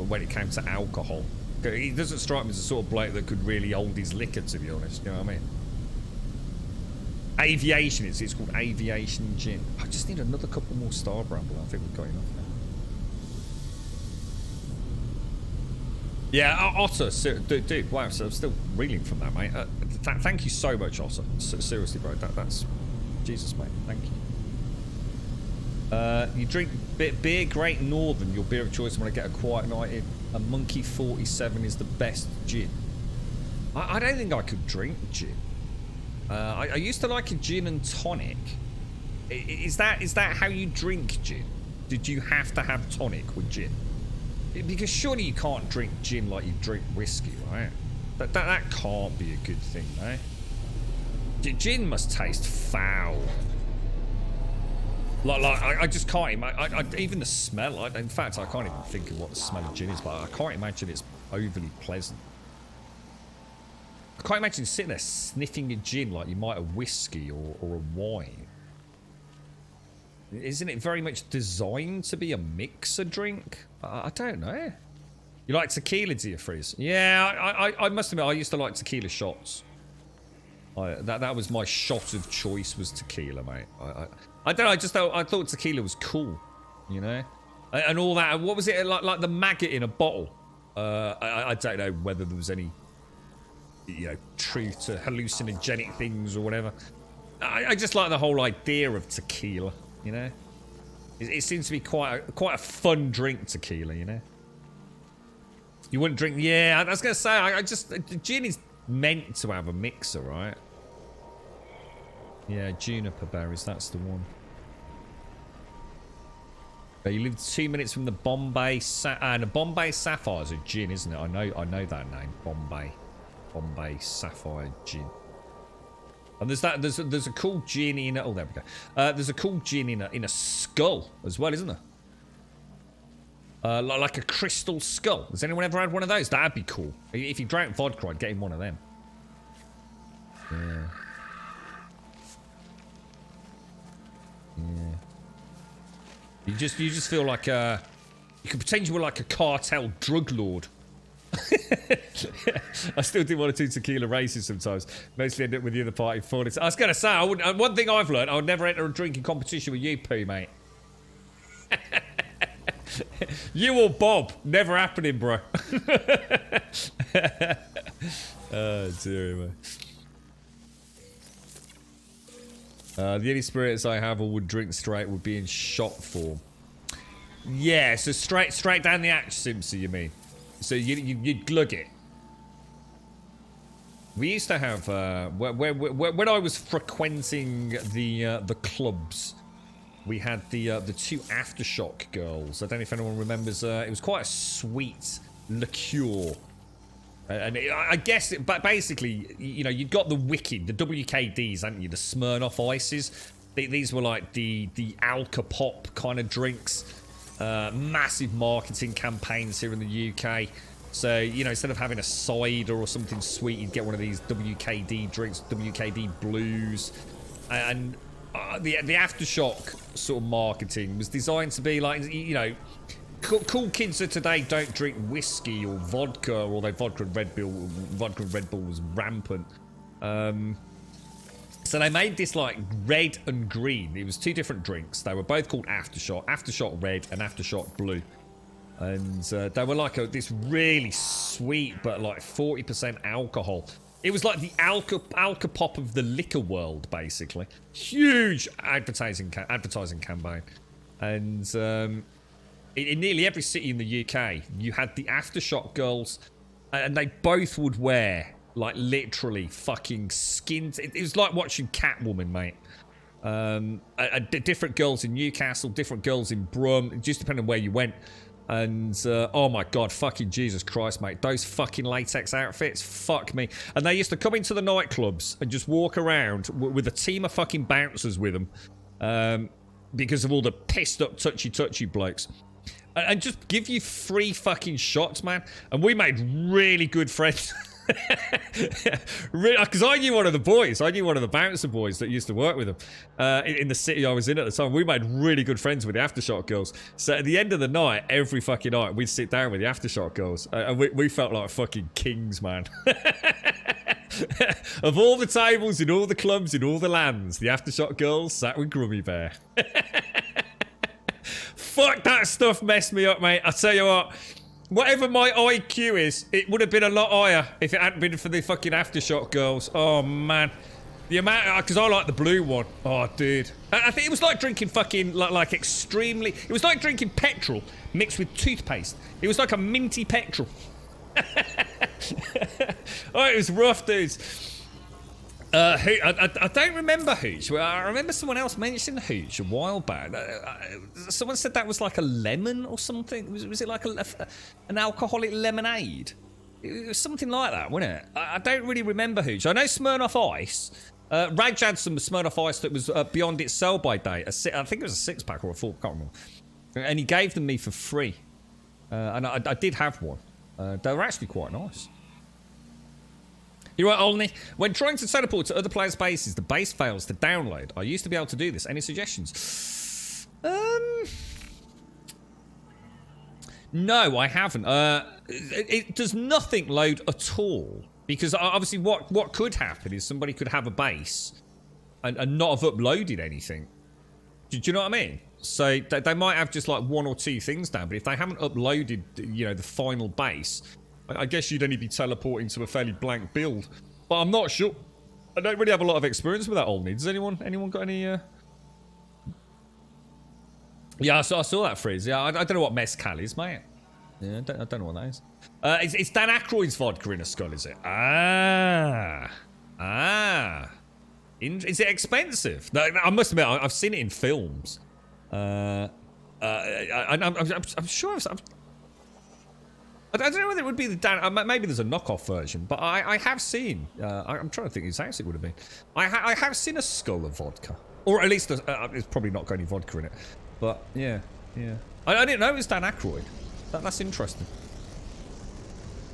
when it came to alcohol. He doesn't strike me as the sort of bloke that could really hold his liquor, to be honest. You know what I mean? Aviation, it's called Aviation Gin. I just need another couple more Star Bramble. I think we've got enough now. Yeah, Otter, dude, wow, so I'm still reeling from that, mate. Thank you so much, Otter. Seriously, bro, that's... Jesus, mate, thank you. You drink beer, Great Northern, your beer of choice when I get a quiet night in. A Monkey 47 is the best gin. I don't think I could drink gin. I used to like a gin and tonic. Is that how you drink gin? Did you have to have tonic with gin? Because surely you can't drink gin like you drink whiskey, right? That can't be a good thing, eh? Gin must taste foul. Like I just can't imagine. Even the smell. In fact, I can't even think of what the smell of gin is, but I can't imagine it's overly pleasant. I can't imagine sitting there sniffing a gin like you might a whiskey or a wine. Isn't it very much designed to be a mixer drink? I don't know. You like tequila, do you, Frizz? Yeah, I must admit, I used to like tequila shots. That was my shot of choice, was tequila, mate. I don't know, I thought tequila was cool, you know? And all that. What was it, like the maggot in a bottle? I don't know whether there was any, you know, truth to hallucinogenic things or whatever. I just like the whole idea of tequila, you know? It seems to be quite a fun drink, tequila, you know? You wouldn't drink... Yeah, I was going to say, gin is meant to have a mixer, right? Yeah, juniper berries, that's the one. You live 2 minutes from the Bombay... the Bombay Sapphire's a gin, isn't it? I know that name, Bombay Sapphire Gin. And there's a cool gin in... Oh, there we go. There's a cool gin in a skull as well, isn't there? Like a crystal skull. Has anyone ever had one of those? That'd be cool. If you drank vodka, I'd get him one of them. Yeah. Yeah. You just feel like you could pretend you were like a cartel drug lord. I still do want to do tequila races sometimes. Mostly end up with the other party falling. I was going to say, one thing I've learned, I would never enter a drinking competition with you, Pooh, mate. You or Bob, never happening, bro. Oh, dear, man. The only spirits I have or would drink straight would be in shot form. Yeah, so straight down the axe, Simpson, you mean? So you'd glug it. We used to have when I was frequenting the clubs, we had the two Aftershock girls. I don't know if anyone remembers. It was quite a sweet liqueur, and I guess but basically, you know, you'd got the Wicked, the WKDs, hadn't you? The Smirnoff Ices. These were like the Alka Pop kind of drinks. Massive marketing campaigns here in the UK. So, you know, instead of having a cider or something sweet, you'd get one of these WKD drinks, WKD Blues. And the Aftershock sort of marketing was designed to be like, you know, cool kids of today don't drink whiskey or vodka, although vodka and Red Bull was rampant. So they made this like red and green. It was two different drinks. They were both called Aftershock. Aftershock Red and Aftershock Blue. And they were like this really sweet but like 40% alcohol. It was like the Alka Pop of the liquor world, basically. Huge advertising campaign. And in nearly every city in the UK, you had the Aftershock girls, and they both would wear like literally fucking skins. It was like watching Catwoman, mate. Different girls in Newcastle, different girls in Brum, just depending on where you went. And oh my god, fucking Jesus Christ, mate, those fucking latex outfits, fuck me. And they used to come into the nightclubs and just walk around with a team of fucking bouncers with them, because of all the pissed up touchy blokes, and just give you free fucking shots, man. And we made really good friends. Because I knew one of the boys. I knew one of the bouncer boys that used to work with them in the city I was in at the time. We made really good friends with the Aftershock girls. So at the end of the night, every fucking night, we'd sit down with the Aftershock girls, and we felt like fucking kings, man. Of all the tables in all the clubs in all the lands, the Aftershock girls sat with Grummy Bear. Fuck, that stuff messed me up, mate. I tell you what. Whatever my IQ is, it would have been a lot higher if it hadn't been for the fucking Aftershock girls. Oh, man. The amount, because I like the blue one. Oh, dude. I think it was like drinking fucking, like extremely, it was like drinking petrol mixed with toothpaste. It was like a minty petrol. Oh, it was rough, dudes. I don't remember Hooch. I remember someone else mentioning Hooch a while back. Someone said that was like a lemon or something. Was it like an alcoholic lemonade? It was something like that, wasn't it? I don't really remember Hooch. I know Smirnoff Ice. Raj had some Smirnoff Ice that was beyond its sell-by date. I think it was a 6-pack or a 4, can't remember. And he gave them me for free. And I did have one. They were actually quite nice. You're right, Olney. When trying to teleport to other players' bases, the base fails to download. I used to be able to do this. Any suggestions? No, I haven't. It does nothing load at all. Because obviously what could happen is somebody could have a base and not have uploaded anything. Do you know what I mean? So they might have just like 1 or 2 things down, but if they haven't uploaded, you know, the final base, I guess you'd only be teleporting to a fairly blank build. But I'm not sure. I don't really have a lot of experience with that, Olney. Does anyone got any... Yeah, I saw that phrase. Yeah, I don't know what mezcal is, mate. Yeah, I don't know what that is. It's Dan Aykroyd's vodka in a skull, is it? Is it expensive? No, I must admit, I've seen it in films. I'm sure I don't know whether it would be the Dan... maybe there's a knockoff version, but I have seen... I'm trying to think whose house it would have been. I have seen a skull of vodka. Or at least it's probably not got any vodka in it. But, yeah. I didn't know it was Dan Aykroyd. That's interesting.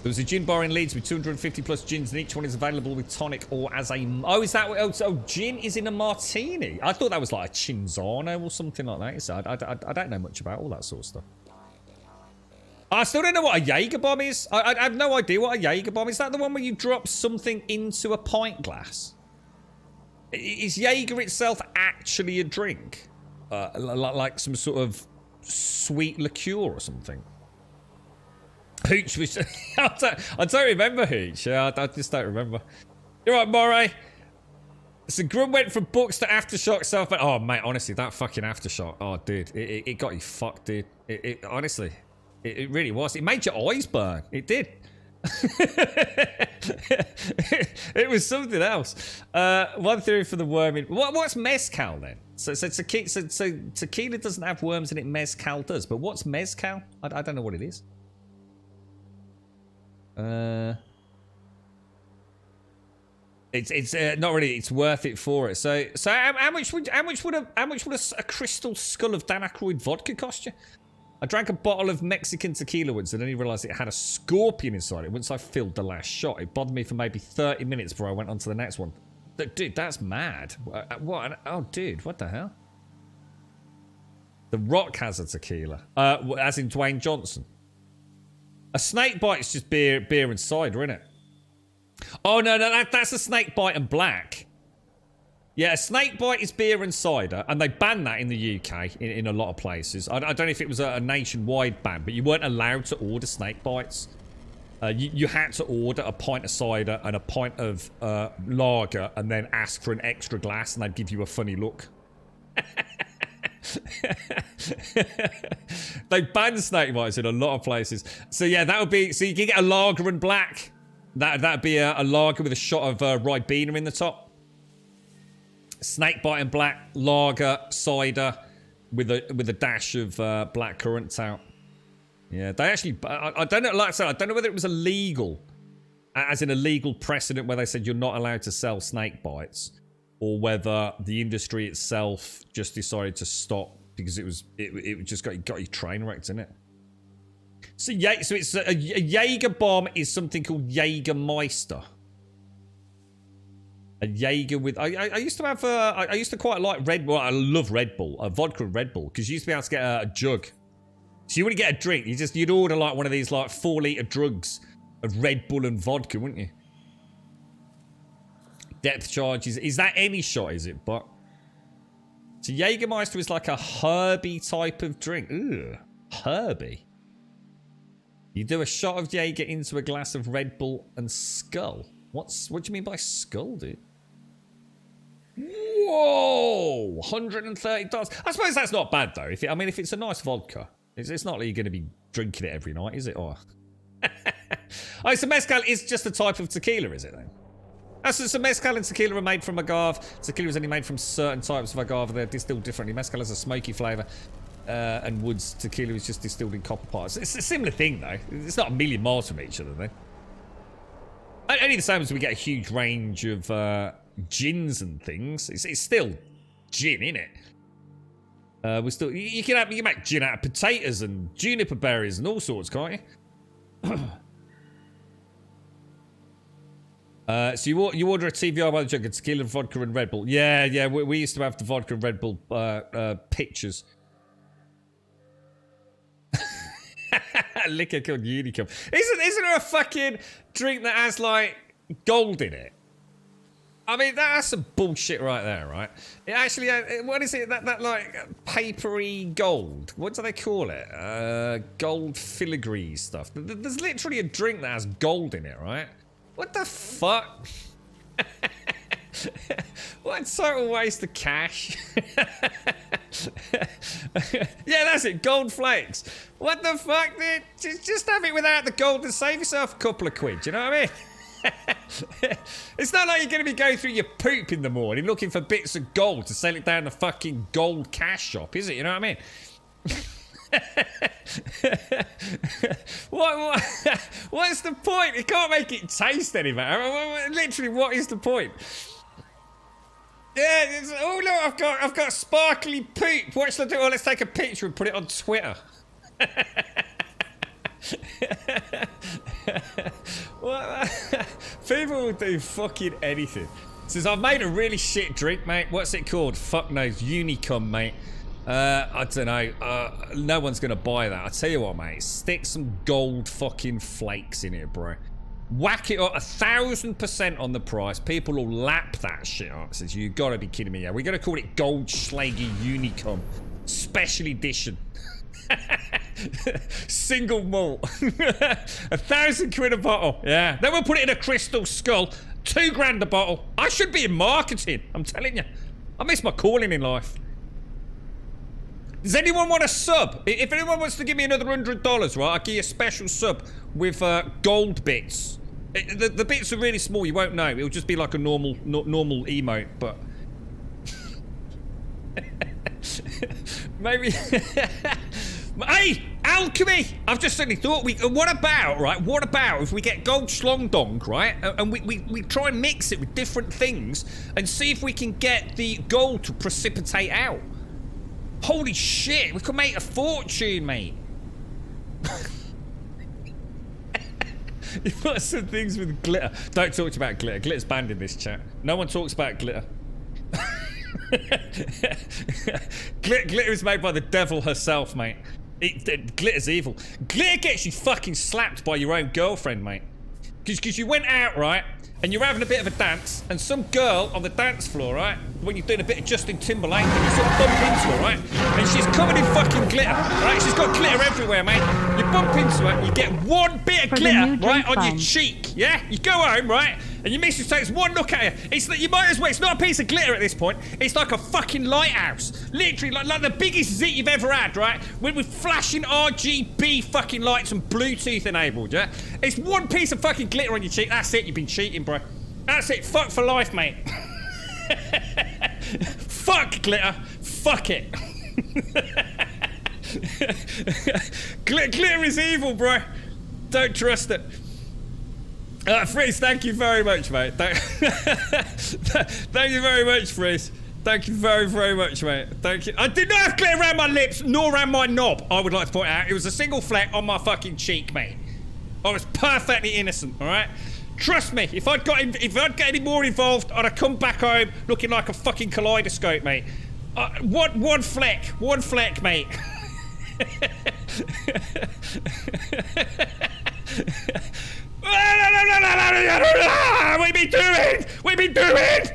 There was a gin bar in Leeds with 250 plus gins, and each one is available with tonic or as a... Oh, is that... Oh, gin is in a martini. I thought that was like a Cinzano or something like that. So I don't know much about all that sort of stuff. I still don't know what a Jaeger bomb is. I have no idea what a Jaeger bomb is. Is that the one where you drop something into a pint glass? Is Jaeger itself actually a drink? Like some sort of sweet liqueur or something? Hooch was... I don't remember Hooch. Yeah, I just don't remember. You're right, Moray. So Grum went from books to Aftershock self... Oh, mate, honestly, that fucking Aftershock. Oh, dude. It got you fucked, dude. Honestly... It really was. It made your eyes burn. It did. It was something else. One theory for the worm in... What's mezcal then? So tequila doesn't have worms in it, mezcal does. But what's mezcal? I don't know what it is. It's not really. It's worth it for it. So how much would a crystal skull of Dan Aykroyd vodka cost you? I drank a bottle of Mexican tequila once and only realised it had a scorpion inside it once I filled the last shot. It bothered me for maybe 30 minutes before I went on to the next one. Dude, that's mad. What? Oh, dude, what the hell? The Rock has a tequila. As in Dwayne Johnson. A snake bite is just beer and cider, isn't it? Oh, no, that's a snake bite and black. Yeah, a snake bite is beer and cider, and they banned that in the UK in a lot of places. I don't know if it was a nationwide ban, but you weren't allowed to order snake bites. You had to order a pint of cider and a pint of lager, and then ask for an extra glass, and they'd give you a funny look. They banned snake bites in a lot of places. So yeah, that would be... So you can get a lager and black. That'd be a lager with a shot of Ribena in the top. Snake bite and black, lager, cider, with a dash of black currant out. Yeah, they actually... I don't know, like I said, I don't know whether it was illegal, as in a legal precedent where they said you're not allowed to sell snake bites, or whether the industry itself just decided to stop because it just got you train wrecked, in it. So yeah, so it's a Jaeger bomb is something called Jägermeister. A Jaeger with... I used to have... I used to quite like Red Bull. I love Red Bull. Vodka and Red Bull. Because you used to be able to get a jug. So you wouldn't get a drink. You'd order like one of these like 4-litre drugs of Red Bull and vodka, wouldn't you? Depth charges. Is that any shot, is it? But... So Jägermeister is like a herby type of drink. Ugh. Herby. You do a shot of Jaeger into a glass of Red Bull and skull. What do you mean by skull, dude? Whoa! $130. I suppose that's not bad, though. If it's a nice vodka, it's not like you're going to be drinking it every night, is it? Or oh, so mezcal is just a type of tequila, is it, then? So mezcal and tequila are made from agave. Tequila is only made from certain types of agave. They're distilled differently. Mezcal has a smoky flavour. And Woods tequila is just distilled in copper parts. It's a similar thing, though. It's not a million miles from each other, though. Only the same as we get a huge range of gins and things. It's still gin, isn't it? You can make gin out of potatoes and juniper berries and all sorts, can't you? So you order a TVR by the jug, tequila, vodka, and Red Bull. Yeah. We used to have the vodka and Red Bull pictures. Liquor called Unicum. Isn't there a fucking drink that has like gold in it? I mean, that's some bullshit right there, right? It actually, what is it? That like papery gold. What do they call it? Gold filigree stuff. There's literally a drink that has gold in it, right? What the fuck? What a total waste of cash. Yeah, that's it. Gold flakes. What the fuck, dude? Just have it without the gold and save yourself a couple of quid. You know what I mean? It's not like you're going to be going through your poop in the morning looking for bits of gold to sell it down the fucking gold cash shop, is it? You know what I mean? What's the point? You can't make it taste any better. Literally, what is the point? Yeah, oh no, I've got sparkly poop. What should I do? Oh, let's take a picture and put it on Twitter. People will do fucking anything. Says, I've made a really shit drink, mate. What's it called? Fuck knows. Unicum, mate. I don't know. No one's gonna buy that. I tell you what, mate. Stick some gold fucking flakes in it, bro. Whack it up 1,000% on the price. People will lap that shit up. Says, you gotta be kidding me. Yeah, we're gonna call it Goldschläger Unicum Special Edition. Single malt. 1,000 quid a bottle. Yeah. Then we'll put it in a crystal skull. $2,000 a bottle. I should be in marketing. I'm telling you. I miss my calling in life. Does anyone want a sub? If anyone wants to give me another $100, right, I'll give you a special sub with gold bits. The bits are really small. You won't know. It'll just be like a normal emote, but maybe. Hey, alchemy! I've just suddenly thought, what about if we get gold schlongdong, right? And we try and mix it with different things and see if we can get the gold to precipitate out. Holy shit, we could make a fortune, mate. You've got some things with glitter. Don't talk about glitter. Glitter's banned in this chat. No one talks about glitter. Glitter is made by the devil herself, mate. Glitter's evil. Glitter gets you fucking slapped by your own girlfriend, mate. Because you went out, right, and you're having a bit of a dance, and some girl on the dance floor, right, when you're doing a bit of Justin Timberlake, and you sort of bump into her, right, and she's covered in fucking glitter, right, she's got glitter everywhere, mate. You bump into her, you get one bit of glitter, right, on your cheek, yeah? You go home, right, and your missus takes one look at you. It's like, you might as well, it's not a piece of glitter at this point, it's like a fucking lighthouse. Literally, like the biggest zit you've ever had, right, with flashing RGB fucking lights and Bluetooth enabled, yeah? It's one piece of fucking glitter on your cheek, that's it, you've been cheating, bro. That's it, fuck for life, mate. Fuck glitter, fuck it. Glitter is evil, bro. Don't trust it. Frizz, thank you very much, mate. Thank you very much, Frizz. Thank you very, very much, mate. Thank you. I did not have glitter around my lips, nor around my knob, I would like to point out. It was a single fleck on my fucking cheek, mate. I was perfectly innocent, alright? Trust me, if I'd got any more involved, I'd have come back home looking like a fucking kaleidoscope, mate. One fleck, mate. What we doing?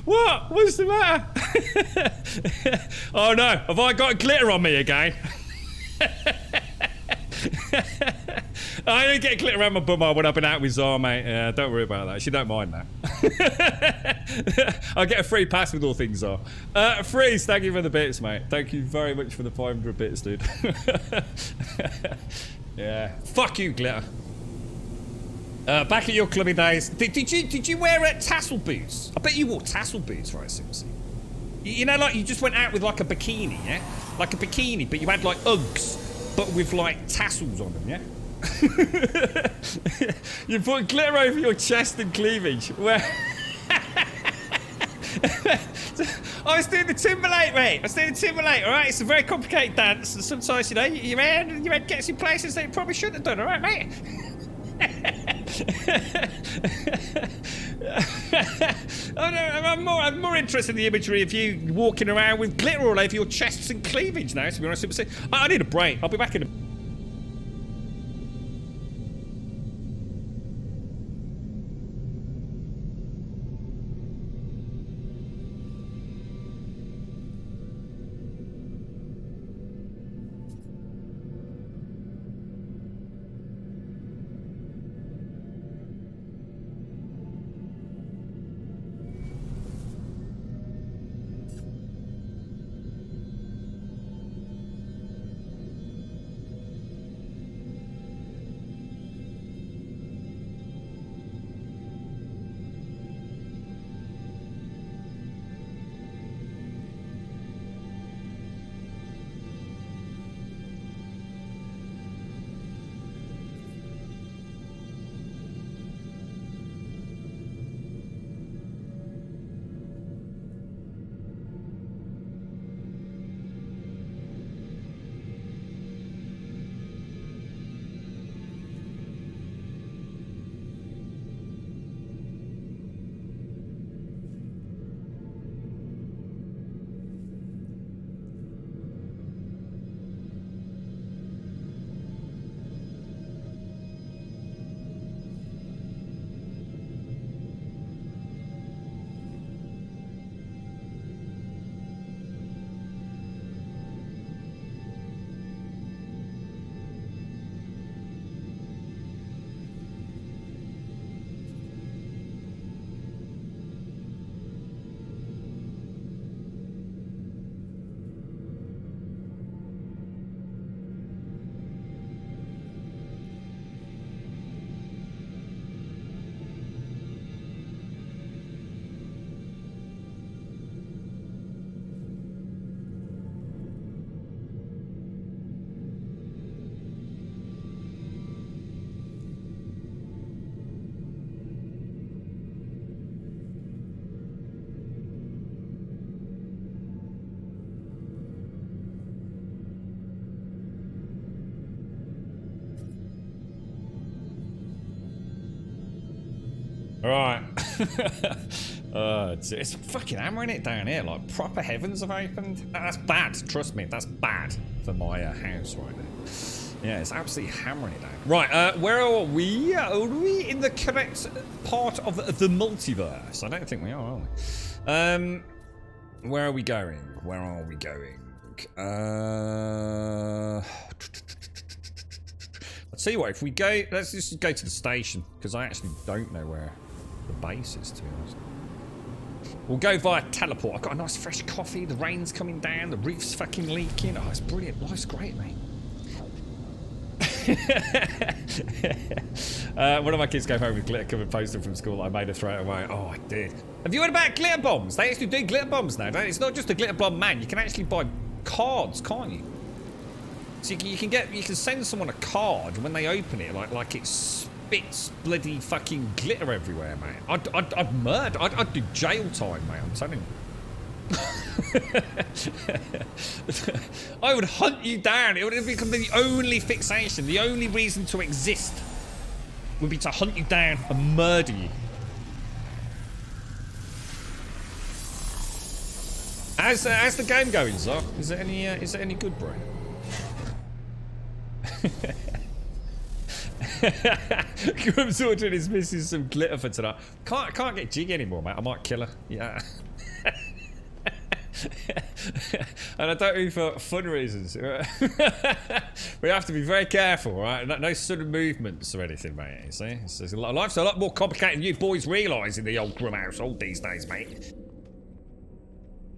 What? What's the matter? Oh no, have I got glitter on me again? I don't get glitter around my bum when I've been out with Zara, mate. Yeah, don't worry about that. She don't mind that. I'll get a free pass with all things Zara. Freeze, thank you for the bits, mate. Thank you very much for the 500 bits, dude. Yeah. Fuck you, glitter. Back at your clubbing days, did you wear tassel boots? I bet you wore tassel boots, right, Simpson? You know, like you just went out with like a bikini, yeah? Like a bikini, but you had like Uggs, but with like tassels on them, yeah? You put glitter over your chest and cleavage. Where? I was doing the Timberlake, mate. I was doing the Timberlake, alright? It's a very complicated dance, and sometimes, you know, your head gets in places that it probably shouldn't have done, alright, mate? Oh, no, I'm more interested in the imagery of you walking around with glitter all over your chests and cleavage now, to be honest. I need a break. I'll be back in a... Right. It's fucking hammering it down here. Like, proper heavens have opened. That's bad. Trust me, that's bad for my house right there. Yeah, it's absolutely hammering it down. Right, where are we? Are we in the correct part of the multiverse? I don't think we are we? Where are we going? Where are we going? I'll tell you what, if we go, let's just go to the station, because I actually don't know where the base is, to be honest. We'll go via teleport. I've got a nice fresh coffee, the rain's coming down, the roof's fucking leaking. Oh, it's brilliant. Life's great, mate. One of my kids came home with glitter covered poster from school that I made her throw it away. Oh, I did. Have you heard about glitter bombs? They actually do glitter bombs now, don't they? It's not just a glitter bomb man. You can actually buy cards, can't you? So you can send someone a card when they open it, like it spits bloody fucking glitter everywhere, mate. I'd murder. I'd do jail time, mate. I'm telling you. I would hunt you down. It would become the only fixation, the only reason to exist would be to hunt you down and murder you. How's the game going, Zok? Is it any good, bro? Grum's ordering his missus some glitter for tonight. Can't get jiggy anymore, mate. I might kill her. Yeah. And I don't mean for fun reasons. We have to be very careful, right? No sudden movements or anything, mate. You see? Life's a lot more complicated than you boys realise in the old Grum household these days, mate.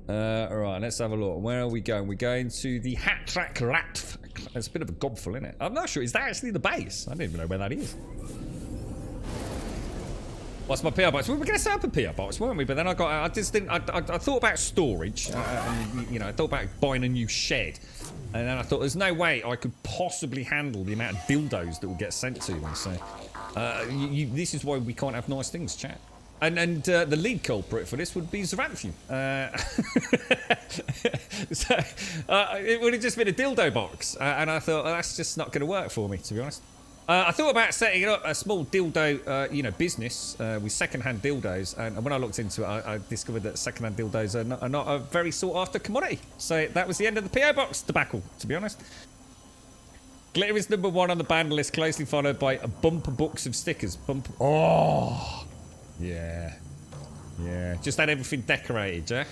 Alright, let's have a look. Where are we going? We're going to the Hat Track Rat. It's a bit of a gobful, isn't it? I'm not sure. Is that actually the base? I don't even know where that is. What's my PO box? We were going to set up a PO box, weren't we? But then I thought about storage. And, you know, I thought about buying a new shed. And then I thought, there's no way I could possibly handle the amount of dildos that will get sent to me. So, this is why we can't have nice things, chat. And the lead culprit for this would be Zaranthium. So, it would have just been a dildo box. And I thought, well, that's just not going to work for me, to be honest. I thought about setting up a small dildo, you know, business with second-hand dildos, and when I looked into it, I discovered that second-hand dildos are not a very sought-after commodity. So that was the end of the PO box debacle, to be honest. Glitter is #1 on the banned list, closely followed by a bumper books of stickers. Oh, yeah, just had everything decorated, yeah.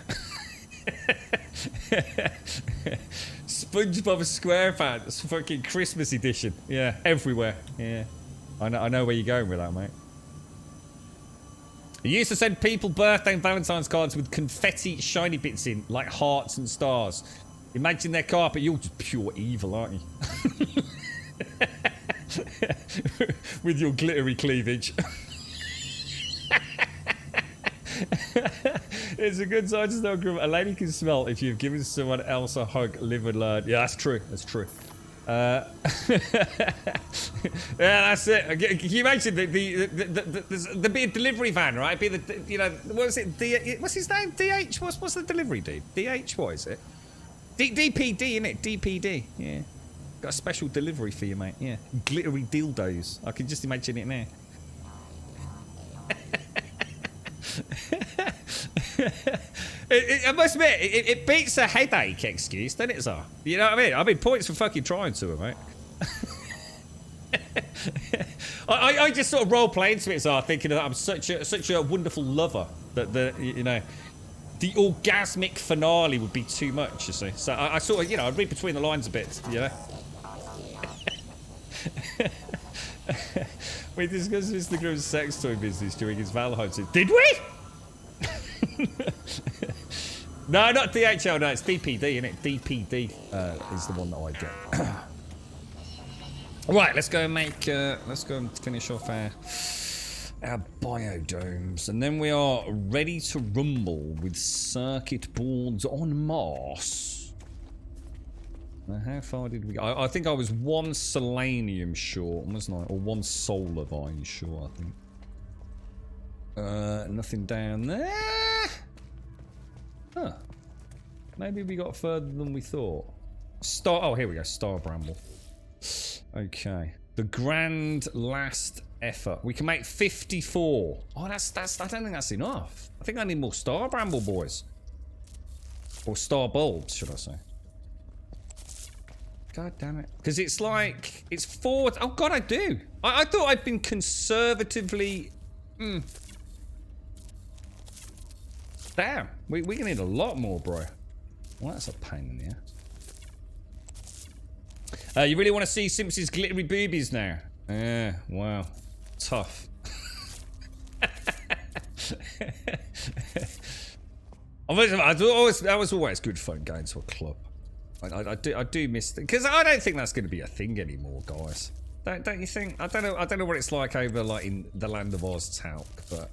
SpongeBob SquarePants fucking Christmas edition. Yeah, everywhere. Yeah, I know where you're going with that, mate. You used to send people birthday and Valentine's cards with confetti shiny bits in, like hearts and stars. Imagine their carpet. You're just pure evil, aren't you? With your glittery cleavage. It's a good sign to know a lady can smell if you've given someone else a hug, live and learn. Yeah, that's true. That's true. Yeah, that's it. Can you imagine there'd be a delivery van, right? Be the, you know, what was it? What's his name? DH? What's the delivery dude? DH? What is it? DPD, innit? DPD. Yeah. Got a special delivery for you, mate. Yeah. Glittery dildos. I can just imagine it now. I must admit, it beats a headache excuse, doesn't it, Zar? You know what I mean? I mean, points for fucking trying to, mate. I just sort of role play into it, Zar, thinking that I'm such a wonderful lover that you know, the orgasmic finale would be too much. You see, so I sort of, you know, I read between the lines a bit, you know. We discussed Mr. Grimm's sex toy business during his Valheim. Did we? No, not DHL. No, it's DPD, isn't it? DPD is the one that I get. Right, let's go and make. Let's go and finish off our biodomes, and then we are ready to rumble with circuit boards en masse. Now, how far did we go? I think I was 1 selenium short, wasn't I? Or 1 solar vine short, I think. Nothing down there. Huh. Maybe we got further than we thought. Oh, here we go. Star Bramble. Okay. The grand last effort. We can make 54. Oh, that's. I don't think that's enough. I think I need more Star Bramble, boys. Or Star Bulbs, should I say? God damn it. Because it's like, it's 4. Oh, God, I do. I thought I'd been conservatively. Damn. We're going to need a lot more, bro. Well, that's a pain in the ass. You really want to see Simpson's glittery boobies now? Yeah, wow. Tough. That was always good fun going to a club. I do miss it, because I don't think that's going to be a thing anymore, guys. Don't you think? I don't know what it's like over like in the land of Oz talc, but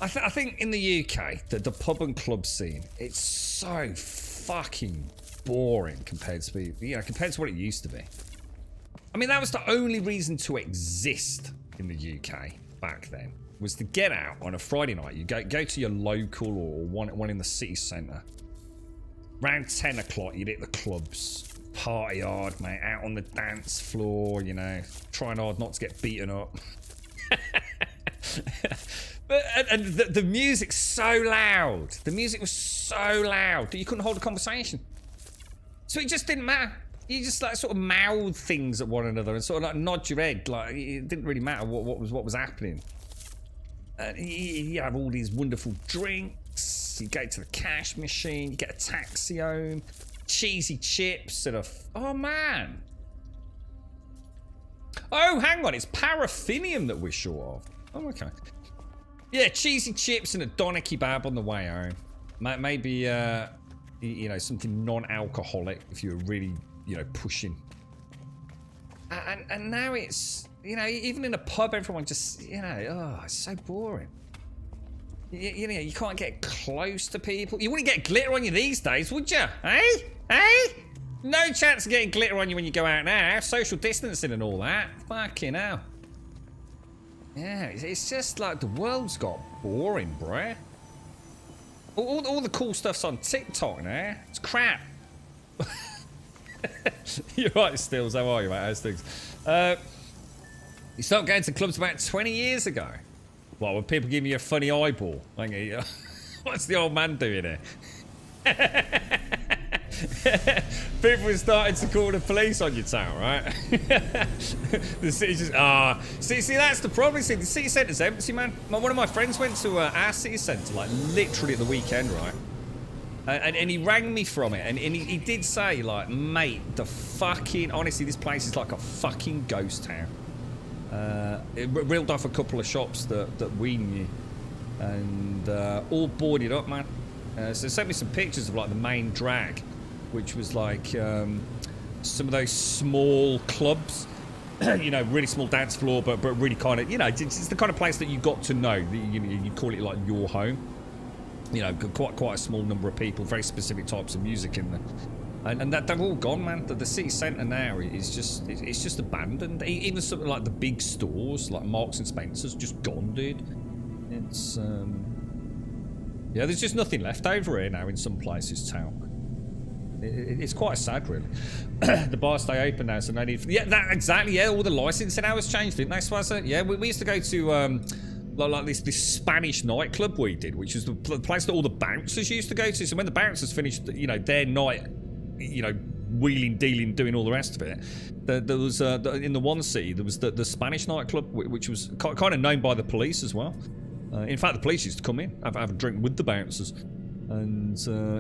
I think in the UK the pub and club scene, it's so fucking boring compared to what it used to be. I mean, that was the only reason to exist in the UK back then, was to get out on a Friday night. You go to your local or one in the city centre. Around 10 o'clock, you'd hit the clubs, party hard, mate, out on the dance floor, you know, trying hard not to get beaten up. And the music's so loud. The music was so loud that you couldn't hold a conversation. So it just didn't matter. You just like sort of mouth things at one another and sort of like nod your head, like it didn't really matter what was happening. You have all these wonderful drinks. donuts, you go to the cash machine, you get a taxi home, cheesy chips and a... Oh, man. Oh, hang on, it's paraffinium that we're short of. Oh, okay. Yeah, cheesy chips and a doner kebab on the way home. Maybe, you know, something non-alcoholic if you're really, you know, pushing. And now it's, you know, even in a pub, everyone just, you know, oh, it's so boring. You know, you can't get close to people. You wouldn't get glitter on you these days, would you? Eh? No chance of getting glitter on you when you go out now. Social distancing and all that. Fucking hell. Yeah, it's just like the world's got boring, bruh. All the cool stuff's on TikTok now. It's crap. You're right, Stills. How are you, mate? How's things? You started going to clubs about 20 years ago. What, when people give you a funny eyeball? What's the old man doing here? People are starting to call the police on your town, right? The city's just... See, that's the problem. See, the city centre's empty, man. One of my friends went to our city centre, like, literally at the weekend, right? And he rang me from it, and he did say, like, mate, the fucking... Honestly, this place is like a fucking ghost town. It reeled off a couple of shops that we knew. And all boarded up, man. So sent me some pictures of, like, the main drag, which was, like, some of those small clubs. You know, really small dance floor, but really kind of, you know, it's the kind of place that you got to know. You call it, like, your home. You know, quite a small number of people, very specific types of music in there. And they're all gone, man. The city centre now is just abandoned. Even something like the big stores, like Marks and Spencer's, just gone, dude. It's yeah, there's just nothing left over here now in some places, town. It's quite sad, really. The bars stay open now, so no need for... Yeah, that exactly. Yeah, all the licensing hours changed, didn't they, Swazza? Yeah, we used to go to like this Spanish nightclub we did, which was the place that all the bouncers used to go to. So when the bouncers finished, you know, their night, you know, wheeling, dealing, doing all the rest of it, there was in the one city there was the Spanish nightclub, which was kind of known by the police as well. In fact, the police used to come in, have a drink with the bouncers, and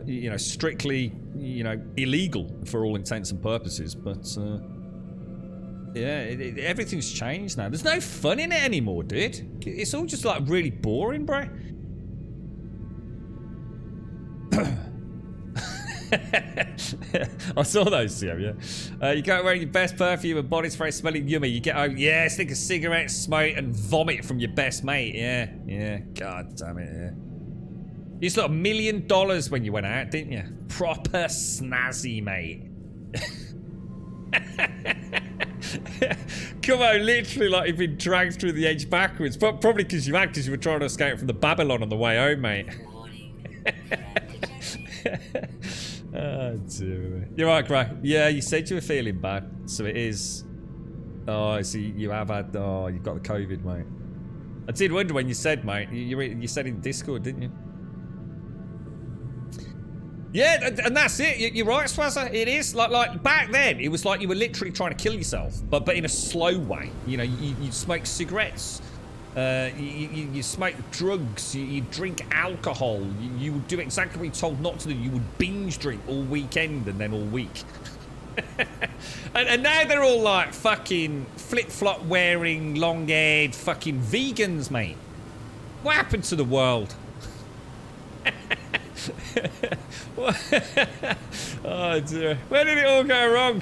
you know, strictly, you know, illegal for all intents and purposes. But yeah, everything's changed now. There's no fun in it anymore, dude. It's all just like really boring, bro. I saw those, yeah. You go wearing your best perfume and body spray smelling yummy. You get home, yeah, stick a cigarette, smoke, and vomit from your best mate. Yeah. God damn it, yeah. You just got $1 million when you went out, didn't you? Proper snazzy, mate. Come on, literally like you've been dragged through the edge backwards. But probably because you were trying to escape from the Babylon on the way home, mate. Oh, dear. You're right, Craig. Yeah, you said you were feeling bad, so it is. Oh, I see. You have had. Oh, you've got the COVID, mate. I did wonder when you said, mate. You said in Discord, didn't you? Yeah, and that's it. You're right, Swazza. It is like back then. It was like you were literally trying to kill yourself, but in a slow way. You know, you smoke cigarettes. You smoke drugs, you drink alcohol, you would do exactly what you're told not to do. You would binge drink all weekend and then all week. and now they're all like fucking flip-flop wearing, long-haired fucking vegans, mate. What happened to the world? Oh dear. Where did it all go wrong?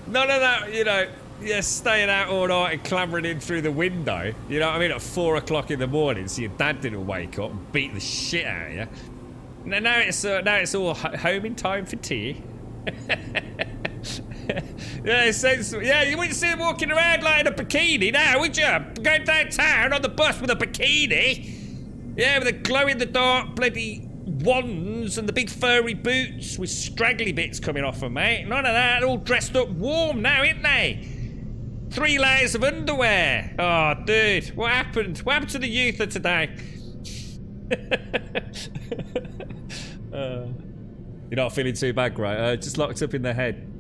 None of that, you know. Yeah, staying out all night and clambering in through the window. You know what I mean? At 4 o'clock in the morning, so your dad didn't wake up and beat the shit out of you. Now it's all home in time for tea. Yeah, it's sensible. Yeah, you wouldn't see him walking around like in a bikini now, would you? Going downtown on the bus with a bikini. Yeah, with a glow-in-the-dark bloody wands and the big furry boots with straggly bits coming off them, mate. None of that. They're all dressed up warm now, ain't they? 3 layers of underwear. Oh, dude. What happened? What happened to the youth of today? You're not feeling too bad, right? Just locked up in the head.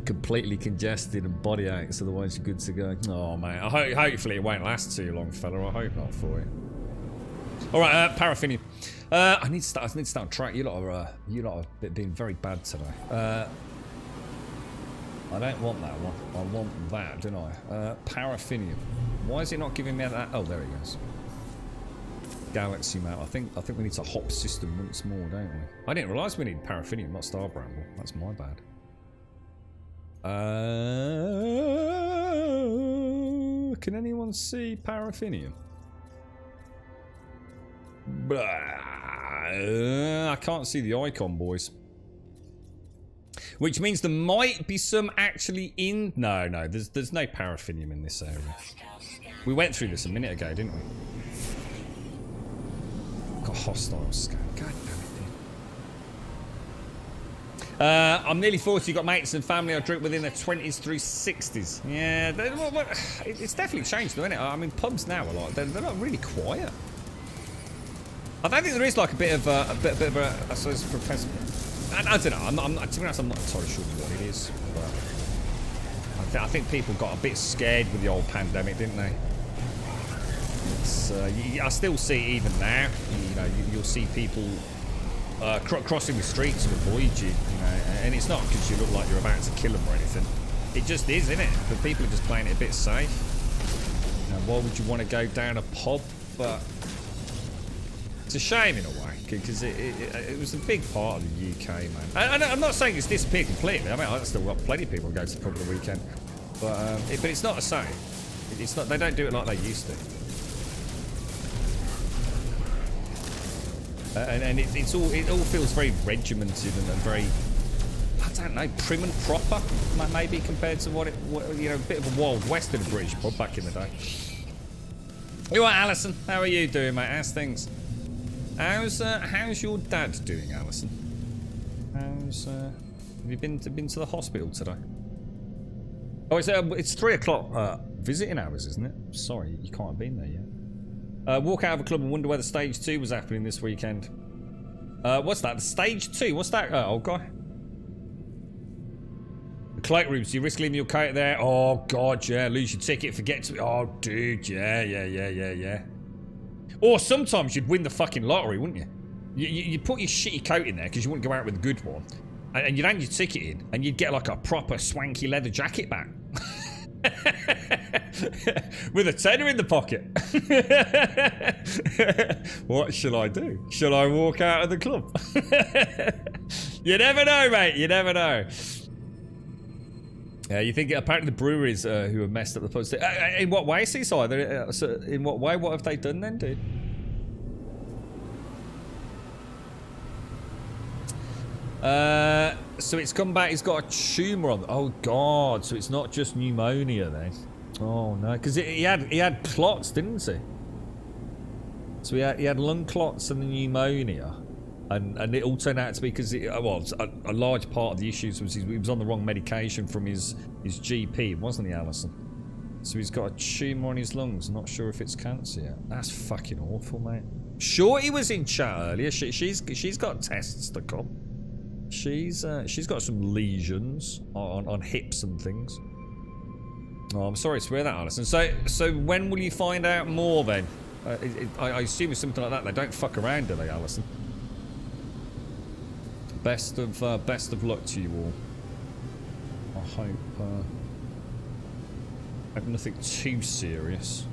Completely congested and body aches, otherwise you're good to go. Oh, mate. Hopefully it won't last too long, fella. I hope not for you. All right, paraffinium. I need to start on track. You lot are being very bad today. I don't want that one. I want that, don't I? Paraffinium. Why is it not giving me that? Oh, there it goes. Galaxy map. I think we need to hop system once more, don't we? I didn't realise we need paraffinium, not star bramble. That's my bad. Can anyone see paraffinium? I can't see the icon, boys. Which means there might be some actually in... No, there's no paraffinium in this area. We went through this a minute ago, didn't we? Got hostile scan. God damn it. I'm nearly 40, got mates and family I drink within their 20s through 60s. Yeah, it's definitely changed though, isn't it? I mean, pubs now are like, they're not really quiet. I don't think there is like a bit of a, I suppose, professor. I don't know. To be honest, I'm not entirely sure what it is. But I think people got a bit scared with the old pandemic, didn't they? It's, I still see it even now. You know, you'll see people crossing the street to avoid you. You know, and it's not because you look like you're about to kill them or anything. It just is, isn't it? But people are just playing it a bit safe. You know, why would you want to go down a pub? But it's a shame in a way, because it was a big part of the UK, man. And I'm not saying it's disappeared completely. I mean, I've still got plenty of people who go to the pub on the weekend. But it's not the same. It's not. They don't do it like they used to. And it all feels very regimented and very, I don't know, prim and proper, maybe compared to what you know, a bit of a Wild West in a British pub back in the day. You alright, Alison? How are you doing, mate? How's things? How's your dad doing, Alison? Have you been to the hospital today? Oh, it's 3 o'clock visiting hours, isn't it? Sorry, you can't have been there yet. Walk out of a club and wonder whether stage 2 was happening this weekend. What's that? The stage 2? What's that? Oh, guy. The cloakrooms. You risk leaving your coat there? Oh, God, yeah. Lose your ticket. Forget to... Oh, dude. Yeah. Or sometimes you'd win the fucking lottery, wouldn't you? You'd put your shitty coat in there because you wouldn't go out with a good one. And you'd hand your ticket in and you'd get like a proper swanky leather jacket back. With a tenner in the pocket. What shall I do? Shall I walk out of the club? You never know, mate. You never know. You think apparently the breweries who have messed up the post. In what way, Seaside? In what way? What have they done then, dude? So it's come back. He's got a tumour on. Oh God! So it's not just pneumonia then. Oh no, because he had clots, didn't he? So he had lung clots and the pneumonia, and it all turned out to be because a large part of the issues was he was on the wrong medication from his GP, wasn't he, Alison? So he's got a tumour on his lungs. Not sure if it's cancer yet. That's fucking awful, mate. Sure, he was in chat earlier. She's got tests to come. She's got some lesions on hips and things. Oh, I'm sorry to hear that, Alison. So when will you find out more then? I assume it's something like that. They don't fuck around, do they, Alison? Best of luck to you all. I hope nothing too serious.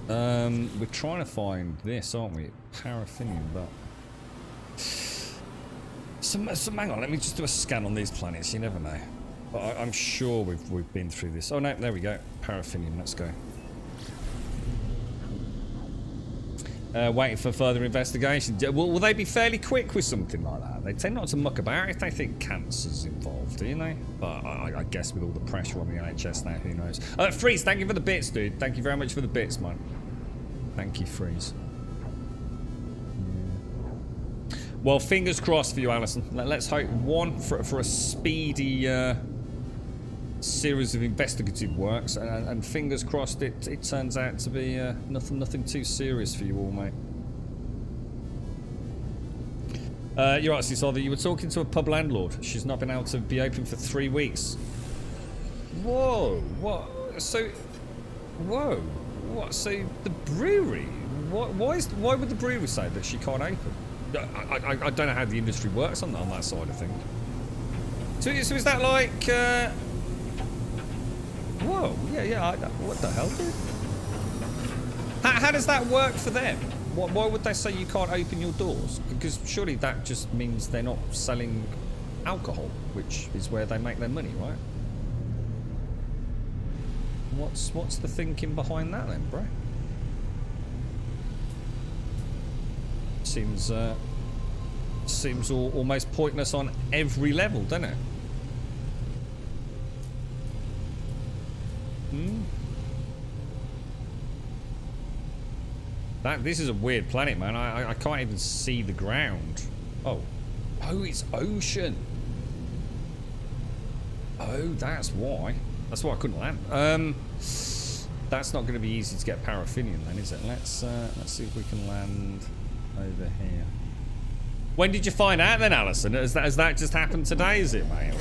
We're trying to find this, aren't we? Paraffinium, but. So hang on, let me just do a scan on these planets. You never know. But I'm sure we've been through this. Oh no, there we go. Paraffinium. Let's go. Waiting for further investigation. Will they be fairly quick with something like that? They tend not to muck about if they think cancer's involved, do you know? But I guess with all the pressure on the NHS now, who knows? Freeze, thank you for the bits, dude. Thank you very much for the bits, man. Thank you, Freeze. Well, fingers crossed for you, Alison. Let's hope for a speedy series of investigative works, and fingers crossed it turns out to be nothing too serious for you all, mate. You're right, Sisoda. You were talking to a pub landlord. She's not been able to be open for 3 weeks. Whoa! What? So, whoa! What? So the brewery? Why would the brewery say that she can't open? I don't know how the industry works on that side of things. So is that like? Whoa! Yeah. What the hell, dude? How does that work for them? Why would they say you can't open your doors? Because surely that just means they're not selling alcohol, which is where they make their money, right? What's the thinking behind that then, bro? Seems almost pointless on every level, doesn't it? This is a weird planet, man. I can't even see the ground. Oh, it's ocean. Oh, that's why. That's why I couldn't land. That's not going to be easy to get paraffinium then, is it? Let's see if we can land over here. When did you find out then, Alison? Has that just happened today, is it, mate?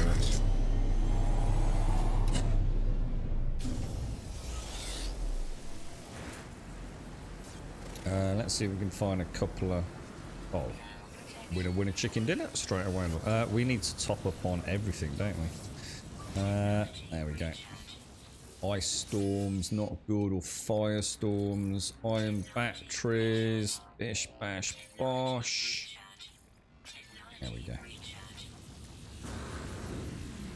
Let's see if we can find a couple of... Oh, winner chicken dinner straight away. We need to top up on everything, don't we? There we go. Ice storms, not good, or firestorms. Iron batteries. Bish bash bosh. There we go.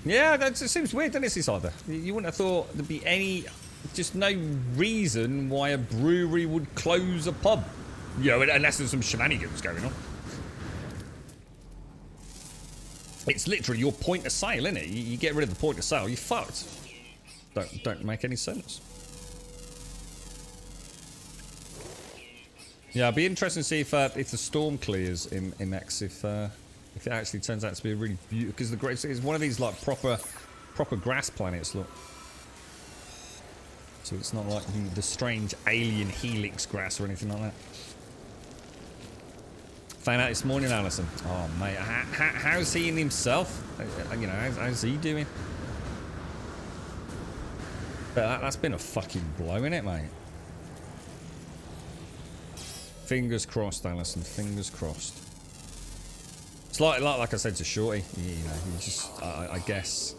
Yeah, it seems weird, doesn't it, this either? You wouldn't have thought there'd be any... Just no reason why a brewery would close a pub. You know, unless there's some shenanigans going on. It's literally your point of sale, isn't it? You get rid of the point of sale, you're fucked. Don't make any sense. Yeah, it'd be interesting to see if the storm clears in X, if it actually turns out to be a really beautiful, because it's one of these like proper grass planets. Look, so it's not like the strange alien helix grass or anything like that. Found out this morning, Alison. Oh mate, how's he in himself? You know, how's he doing? But that's been a fucking blow, innit, mate? Fingers crossed, Alison. Fingers crossed. It's like I said to Shorty. You know, you just, I guess,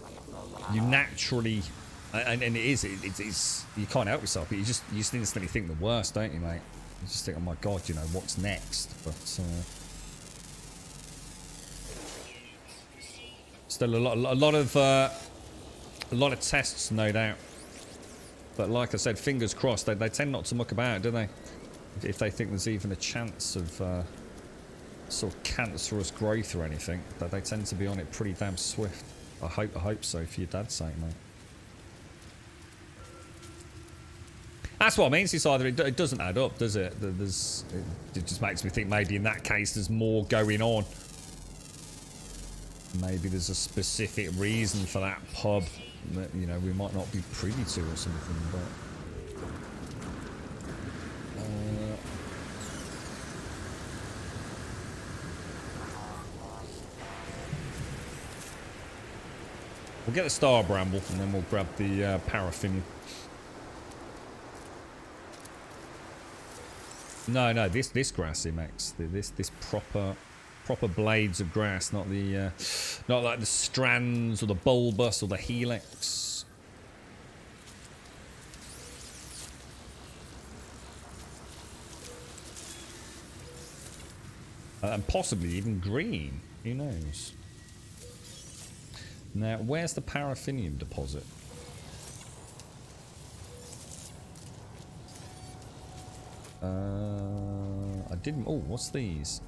you naturally, and it is, you can't help yourself. But you just instantly think the worst, don't you, mate? You just think, oh my god, you know, what's next? But still a lot of tests, no doubt. But like I said, fingers crossed. They tend not to muck about, do they? If they think there's even a chance of sort of cancerous growth or anything, that they tend to be on it pretty damn swift. I hope so, for your dad's sake, mate. That's what I mean. It's either it doesn't add up, does it? It just makes me think maybe in that case there's more going on. Maybe there's a specific reason for that pub that, you know, we might not be privy to or something. But we'll get the star bramble and then we'll grab the paraffinium. No, this grass here, Max. This proper blades of grass, not like the strands or the bulbous or the helix. And possibly even green. Who knows? Now, where's the paraffinium deposit? I didn't. Oh, what's these?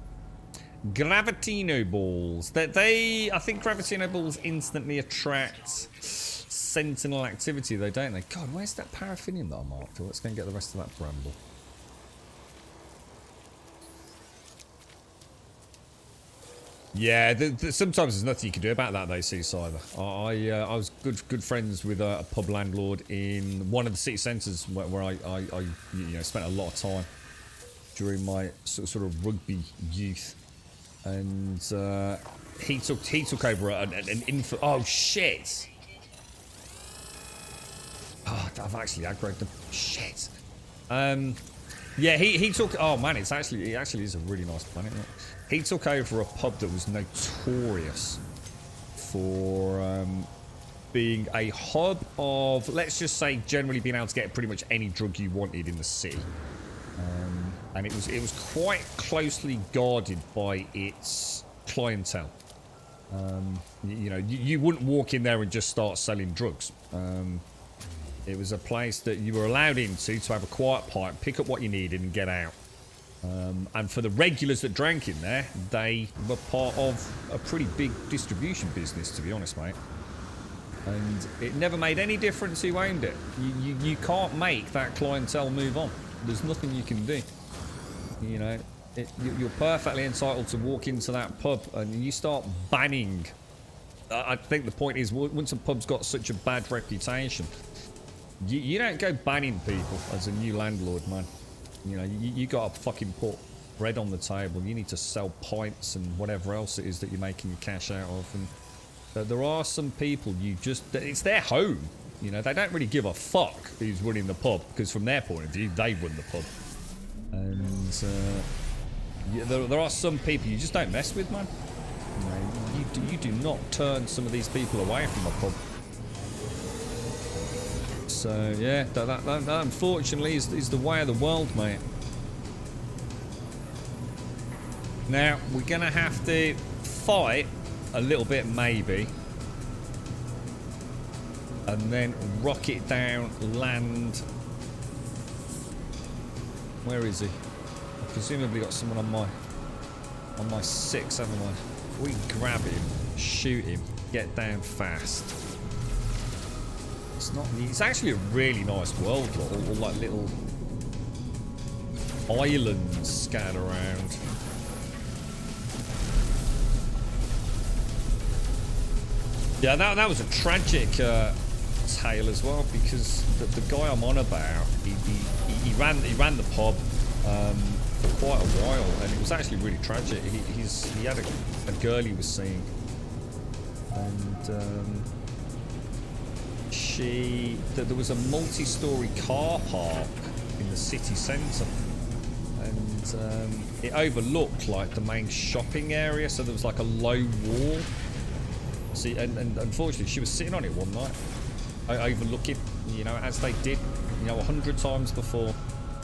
Gravitino balls. I think Gravitino balls instantly attract sentinel activity, though, don't they? God, where's that paraffinium that I marked? Let's go and get the rest of that bramble. Yeah, sometimes there's nothing you can do about that, though, Seasider. I was good friends with a pub landlord in one of the city centres where I spent a lot of time during my sort of rugby youth, and he took over an info. Oh shit! Oh, I've actually aggroed them. Shit! Yeah, he took. Oh man, it actually is a really nice planet. Isn't it? He took over a pub that was notorious for being a hub of, let's just say, generally being able to get pretty much any drug you wanted in the city. And it was quite closely guarded by its clientele. You know, you wouldn't walk in there and just start selling drugs. It was a place that you were allowed into to have a quiet pipe, pick up what you needed, and get out. And for the regulars that drank in there, they were part of a pretty big distribution business, to be honest, mate. And it never made any difference who owned it. You can't make that clientele move on. There's nothing you can do. You know, you're perfectly entitled to walk into that pub and you start banning. I think the point is, once a pub's got such a bad reputation, you don't go banning people as a new landlord, man. You know, you got to fucking put bread on the table. You need to sell pints and whatever else it is that you're making your cash out of. And there are some people it's their home. You know, they don't really give a fuck who's running the pub, because from their point of view, they run the pub. And there are some people you just don't mess with, man. You know, you do not turn some of these people away from a pub. So yeah, that unfortunately is the way of the world, mate. Now we're gonna have to fight a little bit, maybe, and then rocket down, land. Where is he? I presumably got someone on my 6, haven't I? We grab him, shoot him, get down fast. It's actually a really nice world, all like little islands scattered around. Yeah, that was a tragic tale as well, because the guy I'm on about, he ran the pub for quite a while, and it was actually really tragic. He had a girl he was seeing, and there was a multi-story car park in the city centre, and it overlooked like the main shopping area, so there was like a low wall. See, and unfortunately she was sitting on it one night, overlooking, you know, as they did, you know, 100 times before.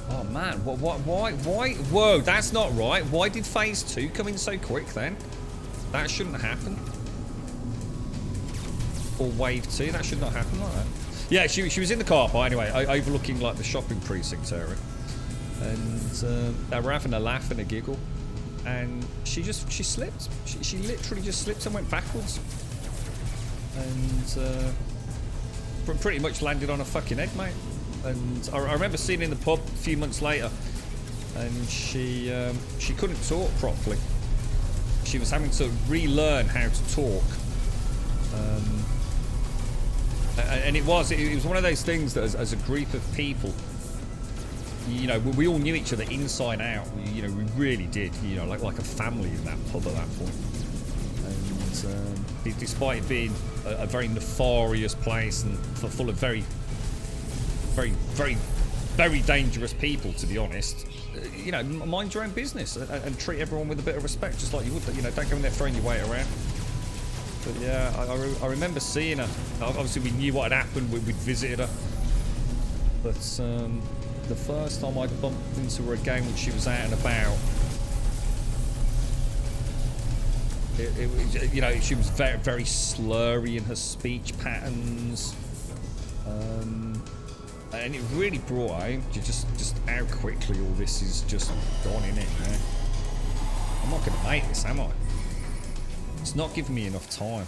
Oh man, why? Whoa, that's not right. Why did phase 2 come in so quick then? That shouldn't happen. Or wave 2, that should not happen like that. Yeah, she was in the car park anyway, overlooking like the shopping precinct area, and they were having a laugh and a giggle, and she slipped. She literally just slipped and went backwards, and pretty much landed on her fucking head, mate. And I remember seeing her in the pub a few months later, and she couldn't talk properly. She was having to relearn how to talk. And it was one of those things that as a group of people, you know, we all knew each other inside out. You know, we really did. You know, like a family in that pub at that point. And despite it being a very nefarious place and full of very, very, very, very dangerous people, to be honest, you know, mind your own business and treat everyone with a bit of respect, just like you would. You know, don't go in there throwing your weight around. But yeah, I remember seeing her. Obviously, we knew what had happened. We'd visited her. But the first time I bumped into her again when she was out and about, you know, she was very, very slurry in her speech patterns. And it really brought home just how quickly all this is just gone, in it. You know? I'm not going to make this, am I? It's not giving me enough time.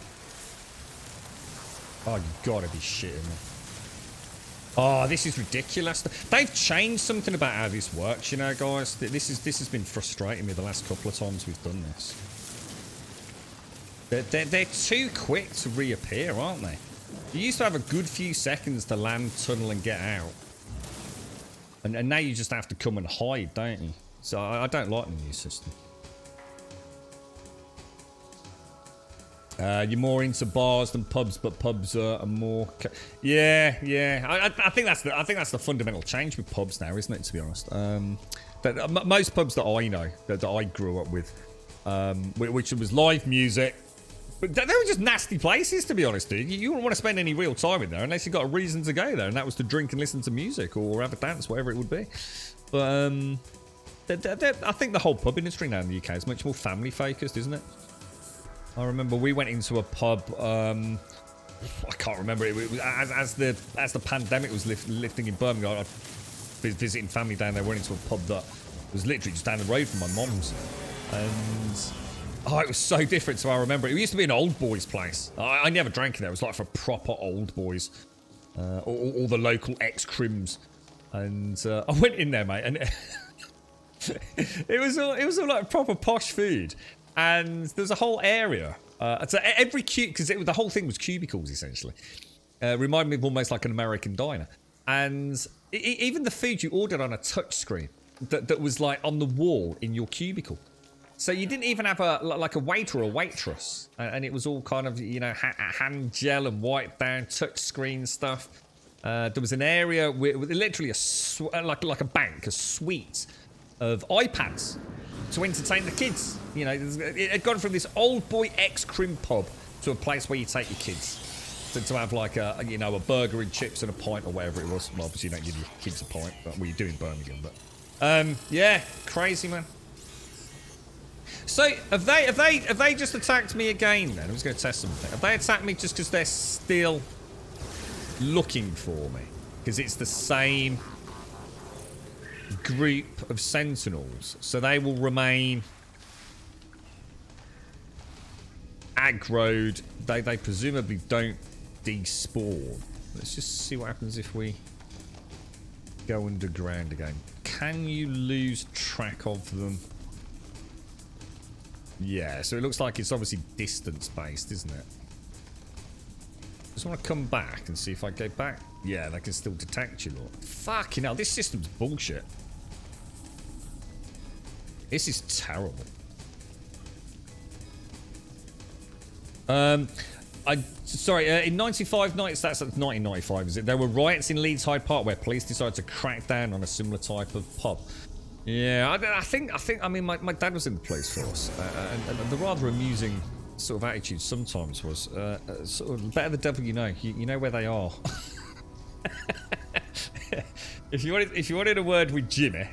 Oh, you gotta be shitting me. Oh, this is ridiculous. They've changed something about how this works, you know, guys. This has been frustrating me the last couple of times we've done this. They're too quick to reappear, aren't they? You used to have a good few seconds to land, tunnel, and get out. And now you just have to come and hide, don't you? So I don't like the new system. You're more into bars than pubs, but pubs are more. Yeah. I think that's the fundamental change with pubs now, isn't it? To be honest, most pubs that I know that I grew up with, which was live music, but they were just nasty places. To be honest, dude, you wouldn't want to spend any real time in there unless you got a reason to go there, and that was to drink and listen to music or have a dance, whatever it would be. But I think the whole pub industry now in the UK is much more family focused, isn't it? I remember we went into a pub. I can't remember it. As the pandemic was lifting in Birmingham, I was visiting family down there. Went into a pub that was literally just down the road from my mum's, and it was so different. So I remember it used to be an old boys' place. I never drank there. It was like for proper old boys, all the local ex-crims, and I went in there, mate, and it was all like proper posh food. And there's a whole area. So every because the whole thing was cubicles essentially. Reminded me of almost like an American diner. And even the food you ordered on a touch screen that was like on the wall in your cubicle. So you didn't even have a waiter or a waitress, and it was all kind of hand gel and wiped down touch screen stuff. There was an area with literally like a bank, a suite of iPads to entertain the kids. It had gone from this old boy ex-crim pub to a place where you take your kids to have like a burger and chips and a pint or whatever it was. Well, obviously you don't give your kids a pint, but you do in Birmingham. But yeah, crazy, man. So have they just attacked me again? Then I'm just going to test something. Have they attacked me just because they're still looking for me? Because it's the same group of sentinels, so they will remain aggroed. They presumably don't despawn. Let's just see what happens if we go underground again. Can you lose track of them? Yeah, so it looks like it's obviously distance based, isn't it? Just want to come back and see if I go back. Yeah, they can still detect you, lot. Fucking hell, this system's bullshit. This is terrible. Sorry, in 95 nights, that's 1995, is it? There were riots in Leeds Hyde Park where police decided to crack down on a similar type of pub. Yeah, I mean, my dad was in the police force, and the rather amusing sort of attitude sometimes was sort of better the devil you know. You know where they are. If you wanted a word with Jimmy,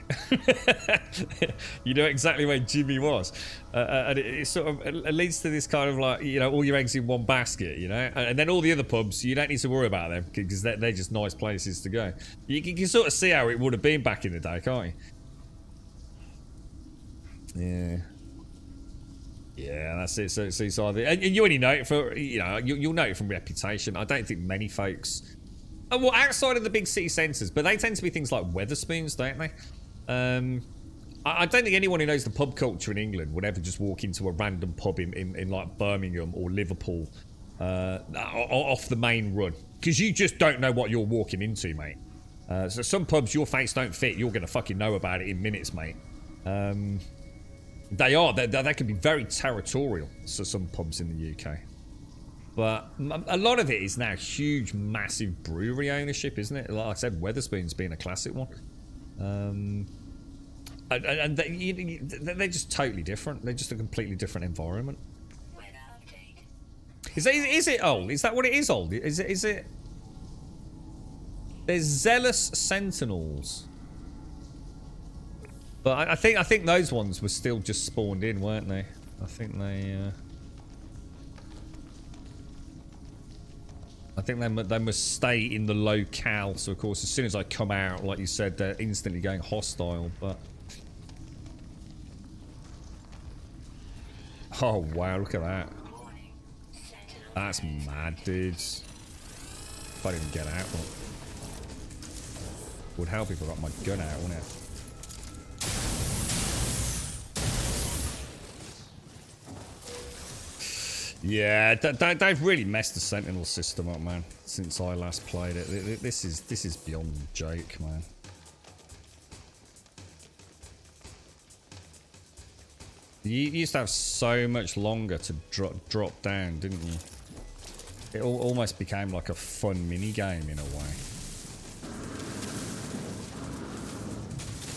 you know exactly where Jimmy was, and it sort of it leads to this kind of like all your eggs in one basket, and then all the other pubs you don't need to worry about them because they're just nice places to go. You can sort of see how it would have been back in the day, can't you? Yeah, that's it. So it's either, and you only know it for you'll know it from reputation. I don't think many folks. Well, outside of the big city centres, but they tend to be things like Wetherspoons, don't they? I don't think anyone who knows the pub culture in England would ever just walk into a random pub in like Birmingham or Liverpool off the main run, because you just don't know what you're walking into, mate. So some pubs, your face don't fit, you're going to fucking know about it in minutes, mate. They can be very territorial, so some pubs in the UK. But a lot of it is now huge, massive brewery ownership, isn't it? Like I said, Wetherspoons being a classic one. And they're just totally different. They're just a completely different environment. Is it old? Is that what it is, old? Is it? There's zealous sentinels. But I think those ones were still just spawned in, weren't they? I think they must stay in the locale. So of course, as soon as I come out, like you said, they're instantly going hostile. But oh wow, look at that! That's mad, dudes. If I didn't get out, well, would help if I got my gun out, wouldn't it? Yeah, they've really messed the Sentinel system up, man. Since I last played it, this is beyond joke, man. You used to have so much longer to drop down, didn't you? It almost became like a fun mini game in a way.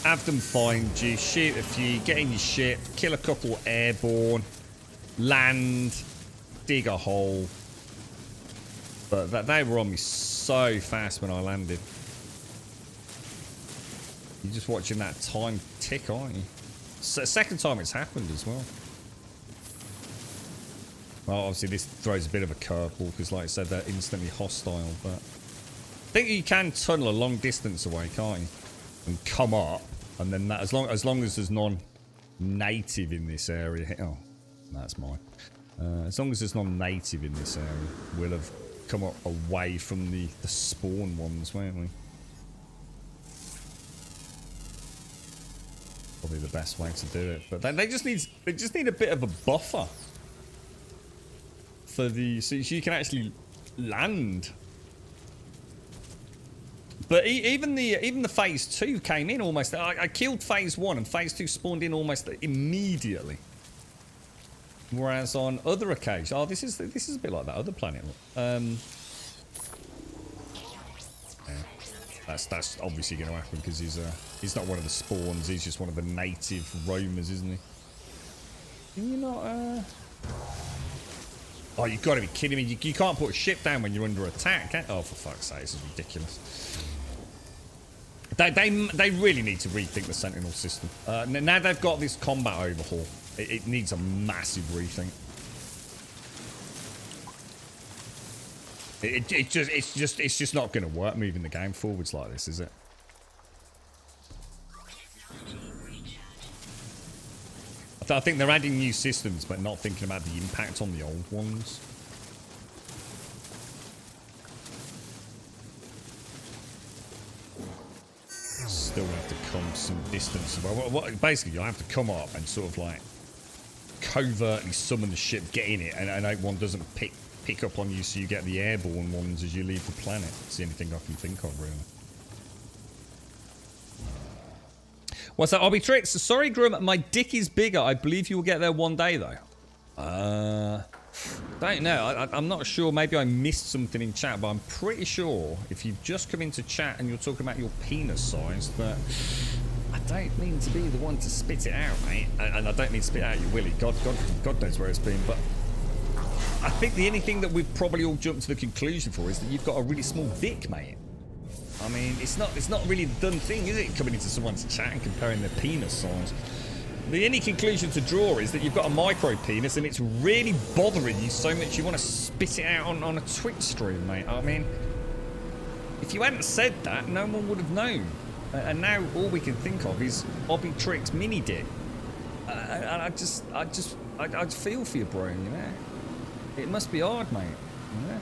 Have them find you, shoot a few, get in your ship, kill a couple airborne, land, dig a hole. But they were on me so fast when I landed. You're just watching that time tick, aren't you? Second time it's happened as well. Well, obviously this throws a bit of a curveball because, like I said, they're instantly hostile. But I think you can tunnel a long distance away, can't you? And come up, and then that, as long as there's non-native in this area. Oh, that's mine. As long as there's non-native in this area, we'll have come up away from the spawn ones, won't we? Probably the best way to do it, but they just need a bit of a buffer for the so you can actually land. But even the phase 2 came in almost. I killed phase 1 and phase 2 spawned in almost immediately. Whereas on other occasions, oh, this is a bit like that other planet. Yeah. That's obviously going to happen because he's not one of the spawns. He's just one of the native roamers, isn't he? Can you not? Oh, you've got to be kidding me! You can't put a ship down when you're under attack, can? Oh, for fuck's sake, this is ridiculous. They really need to rethink the Sentinel system. Now they've got this combat overhaul. It needs a massive rethink. It's just not going to work moving the game forwards like this, is it? I think they're adding new systems, but not thinking about the impact on the old ones. Still have to come some distance. Basically, you'll have to come up and sort of like covertly summon the ship, get in it, and hope one doesn't pick up on you, so you get the airborne ones as you leave the planet. It's the only thing I can think of, really. What's that, Obbytrix? Sorry, Grum, my dick is bigger. I believe you will get there one day, though. Don't know. I'm not sure. Maybe I missed something in chat, but I'm pretty sure if you've just come into chat and you're talking about your penis size, that I don't mean to be the one to spit it out, mate. And I don't mean to spit out your willy. God knows where it's been, but I think the only thing that we've probably all jumped to the conclusion for is that you've got a really small dick, mate. I mean, it's not really the done thing, is it? Coming into someone's chat and comparing their penis size. The only conclusion to draw is that you've got a micro penis and it's really bothering you so much you want to spit it out on a Twitch stream, mate. I mean, if you hadn't said that, no one would have known. And now all we can think of is Obbytrix mini dick. And I just feel for you, bro, you know? It must be hard, mate. You know?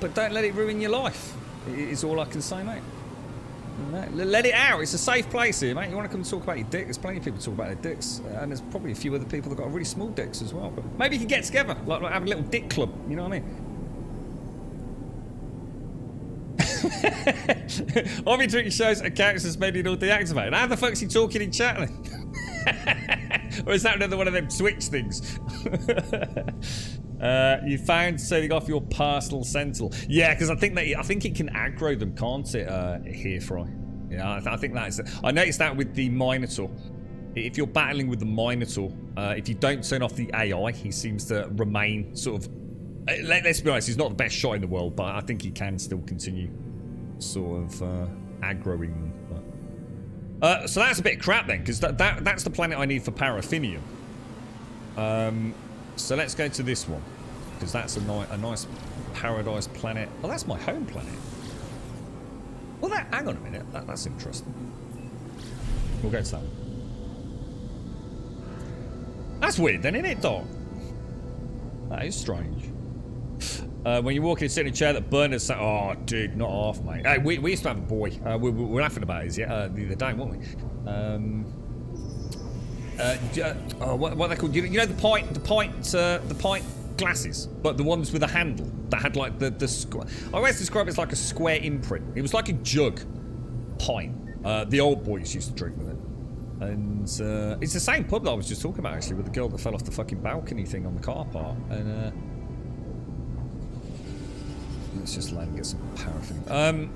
But don't let it ruin your life. Is all I can say, mate. Let it out. It's a safe place here, mate. You want to come and talk about your dick? There's plenty of people talk about their dicks, and there's probably a few other people that got really small dicks as well. But maybe you can get together, like have a little dick club. You know what I mean? Obbytrix shows account suspended or deactivated. How the fuck's he talking in chat then? Or is that another one of them Twitch things? You found setting off your personal sentinel. Yeah, because I think it can aggro them, can't it? Here, Fry. Yeah, I think that's. I noticed that with the Minotaur. If you're battling with the Minotaur, if you don't turn off the AI, he seems to remain sort of. Let's be honest, he's not the best shot in the world, but I think he can still continue sort of aggroing them. But, so that's a bit crap then, because that's the planet I need for Paraffinium. So let's go to this one, because that's a nice paradise planet. Oh, that's my home planet. Well, hang on a minute. That's interesting. We'll go to that one. That's weird then, isn't it, Doc? That is strange. When you walk in a sitting chair that burned us, oh, dude, not half, mate. Hey, we used to have a boy. We were laughing about his the other day, weren't we? What they called? You know the pint glasses, but the ones with a handle that had like the square. I always describe it as like a square imprint. It was like a jug pint. The old boys used to drink with it. And it's the same pub that I was just talking about, actually, with the girl that fell off the fucking balcony thing on the car park. And let's just land and get some paraffin.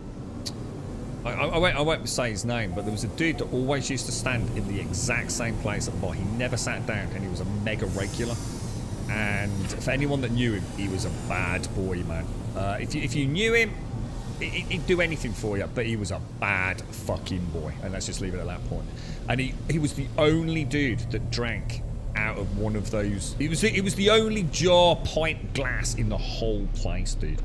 I won't say his name, but there was a dude that always used to stand in the exact same place at the bar. He never sat down, and he was a mega regular. And for anyone that knew him, he was a bad boy, man. If you knew him, he'd do anything for you, but he was a bad fucking boy. And let's just leave it at that point. And he was the only dude that drank out of one of those. It was the only jar pint glass in the whole place, dude.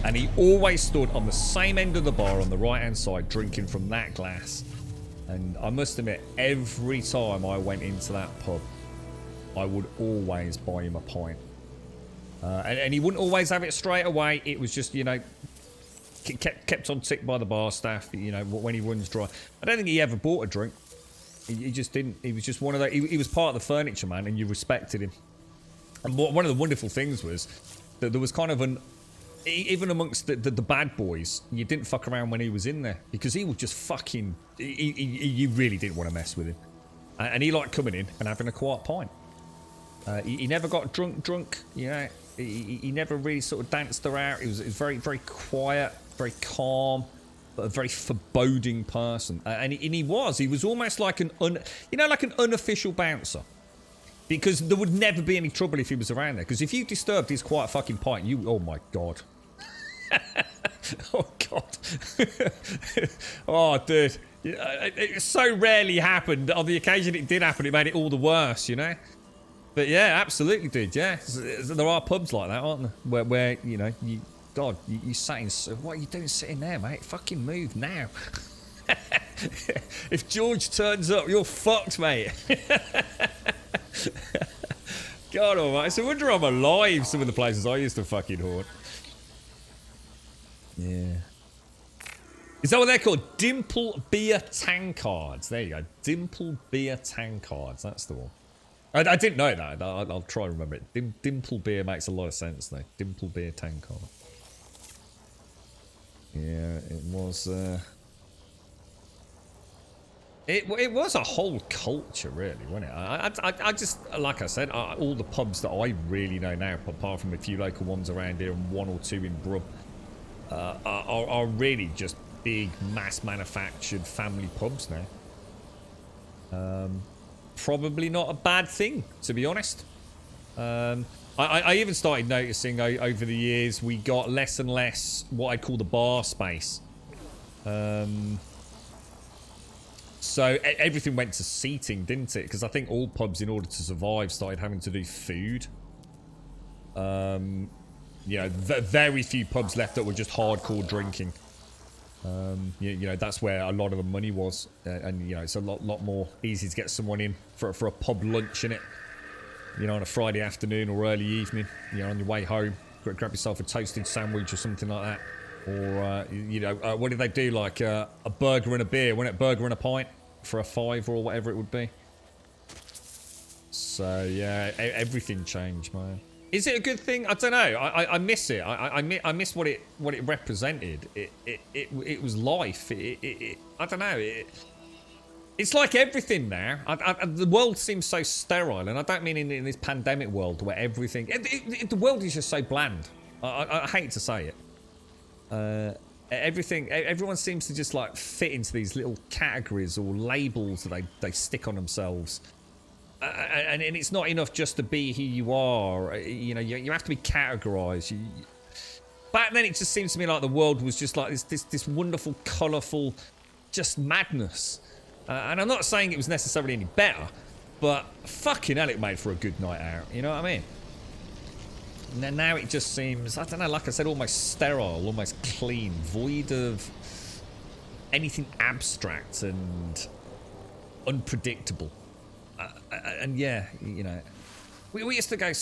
And he always stood on the same end of the bar on the right-hand side, drinking from that glass. And I must admit, every time I went into that pub, I would always buy him a pint. And he wouldn't always have it straight away. It was just, you know, kept on tick by the bar staff, you know, when he runs dry. I don't think he ever bought a drink. He just didn't. He was just one of those. He was part of the furniture, man, and you respected him. And one of the wonderful things was that there was kind of even amongst the bad boys, you didn't fuck around when he was in there, because he would just fucking, you really didn't want to mess with him. And he liked coming in and having a quiet pint. He never got drunk, you know. He never really sort of danced her out. He was very, very quiet, very calm, but a very foreboding person. And he was almost like an unofficial bouncer. Because there would never be any trouble if he was around there. Because if you disturbed his quiet fucking pint, oh my god. Oh god. Oh dude. It so rarely happened. On the occasion it did happen, it made it all the worse, you know? But yeah, absolutely, dude. Yeah, there are pubs like that, aren't there? Where you know, you sat in. What are you doing sitting there, mate? Fucking move now. If George turns up, you're fucked, mate. God almighty. It's a wonder I'm alive. Some of the places I used to fucking haunt. Yeah. Is that what they're called? Dimple beer tankards. There you go. Dimple beer tankards. That's the one. I didn't know that. I'll try and remember it. Dimple beer makes a lot of sense, though. Dimple beer tankard. Yeah, it was. It was a whole culture, really, wasn't it? I just, like I said, all the pubs that I really know now, apart from a few local ones around here and one or two in Brub, are really just big, mass-manufactured family pubs now. Probably not a bad thing, to be honest. I even started noticing over the years we got less and less what I'd call the bar space. So everything went to seating, didn't it? Because I think all pubs, in order to survive, started having to do food. You know, very few pubs left that were just hardcore drinking. You know, that's where a lot of the money was, and you know, it's a lot more easy to get someone in for a pub lunch, innit? You know, on a Friday afternoon or early evening, you know, on your way home, grab yourself a toasted sandwich or something like that. Or, you know, what did they do? Like a burger and a beer, wasn't it? Burger and a pint for a $5 or whatever it would be. So, yeah, everything changed, man. Is it a good thing? I don't know. I miss it. I miss what it represented. It was life. I don't know. It's like everything now. The world seems so sterile, and I don't mean in this pandemic world where everything. The world is just so bland. I hate to say it. Everyone seems to just like fit into these little categories or labels that they stick on themselves. And it's not enough just to be who you are. You know, you have to be categorised. Back then, it just seems to me like the world was just like this wonderful, colourful, just madness. And I'm not saying it was necessarily any better, but fucking hell, it made for a good night out. You know what I mean? And now it just seems, I don't know, like I said, almost sterile, almost clean, void of anything abstract and unpredictable. And yeah, you know, we used to go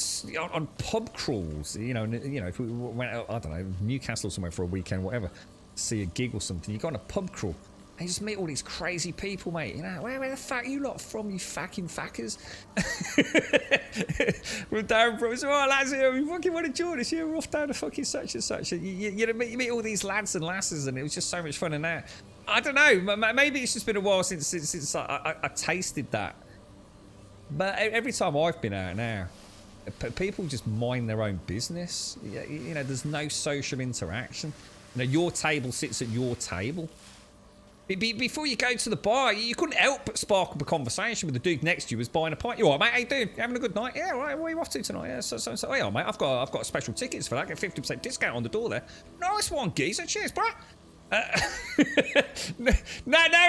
on pub crawls, you know, if we went out, I don't know, Newcastle somewhere for a weekend, whatever, see a gig or something, you go on a pub crawl, and you just meet all these crazy people, mate, you know, where the fuck are you lot from, you fucking fuckers? We're down from, so, oh, lads, here, we fucking want to join us, we're off down to fucking such and such, you meet all these lads and lasses, and it was just so much fun, and now I don't know. Maybe it's just been a while since I tasted that. But every time I've been out now, people just mind their own business. You know, there's no social interaction. You know, your table sits at your table. Before you go to the bar, you couldn't help but spark up a conversation with the dude next to you who's buying a pint. You all right, mate? How you doing? Having a good night? Yeah, all right. Where are you off to tonight? Yeah, so. Oh, yeah, mate. I've got special tickets for that. Get 50% discount on the door there. Nice one, geezer. Cheers, bro. Now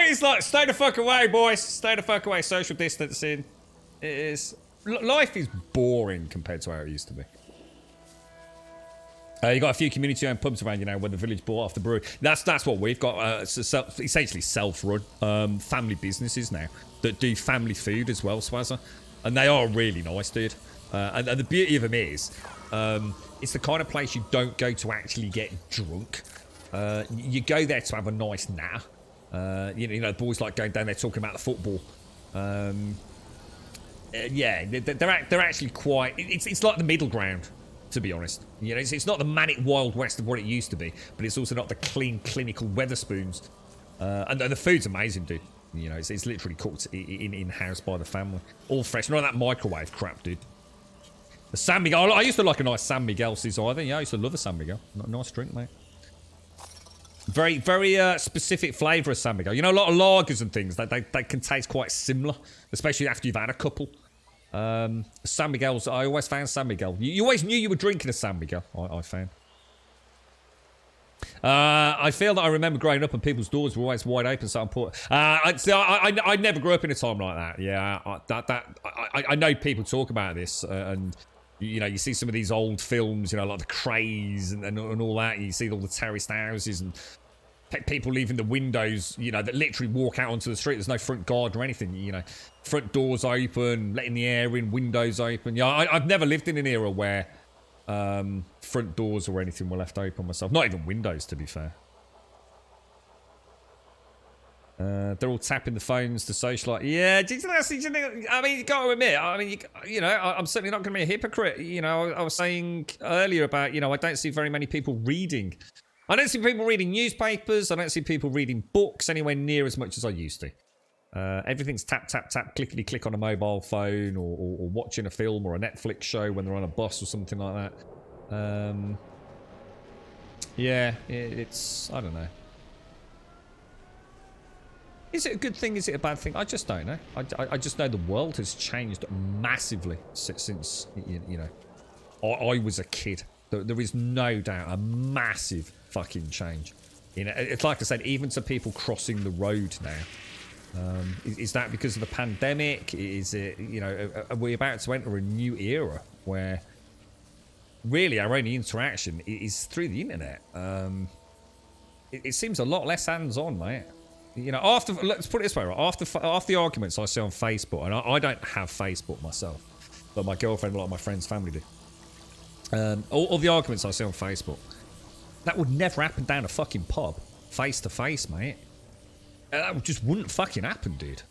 it's like, stay the fuck away, boys. Stay the fuck away. Social distancing. Life is boring compared to how it used to be. You got a few community-owned pubs around, you know, where the village bought off the brewery. That's what we've got. Essentially self-run family businesses now that do family food as well, Swazza. And they are really nice, dude. And the beauty of them is, it's the kind of place you don't go to actually get drunk. You go there to have a nice nap. You know, the boys like going down there talking about the football. Yeah, they're actually quite. It's like the middle ground, to be honest. You know, it's not the manic Wild West of what it used to be, but it's also not the clean, clinical Weatherspoons. And the food's amazing, dude. You know, it's literally cooked in house by the family, all fresh. None of that microwave crap, dude. The San Miguel. I used to like a nice San Miguel either. Yeah, I used to love a San Miguel. Nice drink, mate. Very, very specific flavour of San Miguel. You know, a lot of lagers and things, they can taste quite similar, especially after you've had a couple. San Miguel's, I always found San Miguel. You always knew you were drinking a San Miguel, I found. I feel that I remember growing up and people's doors were always wide open, so important. I never grew up in a time like that. Yeah, I know people talk about this, and you know, you see some of these old films, you know, like The Craze and all that. You see all the terraced houses and people leaving the windows, you know, that literally walk out onto the street. There's no front guard or anything, you know. Front doors open, letting the air in, windows open. Yeah, I've never lived in an era where front doors or anything were left open myself. Not even windows, to be fair. They're all tapping the phones to socialise. Yeah, I mean, you got to admit, I mean, you know, I'm certainly not going to be a hypocrite. You know, I was saying earlier about, you know, I don't see very many people reading. I don't see people reading newspapers. I don't see people reading books anywhere near as much as I used to. Everything's tap, tap, tap, clickety click on a mobile phone or watching a film or a Netflix show when they're on a bus or something like that. Yeah, it's, I don't know. Is it a good thing? Is it a bad thing? I just don't know. I just know the world has changed massively since you know, I was a kid. There is no doubt a massive fucking change. You know, it's like I said, even to people crossing the road now. Is that because of the pandemic? Is it, you know, are we about to enter a new era where really our only interaction is through the internet? It seems a lot less hands-on, mate. You know, after, let's put it this way, right? After the arguments I see on Facebook, and I don't have Facebook myself, but my girlfriend, a lot of my friends' family do. All the arguments I see on Facebook, that would never happen down a fucking pub, face to face, mate. That just wouldn't fucking happen, dude.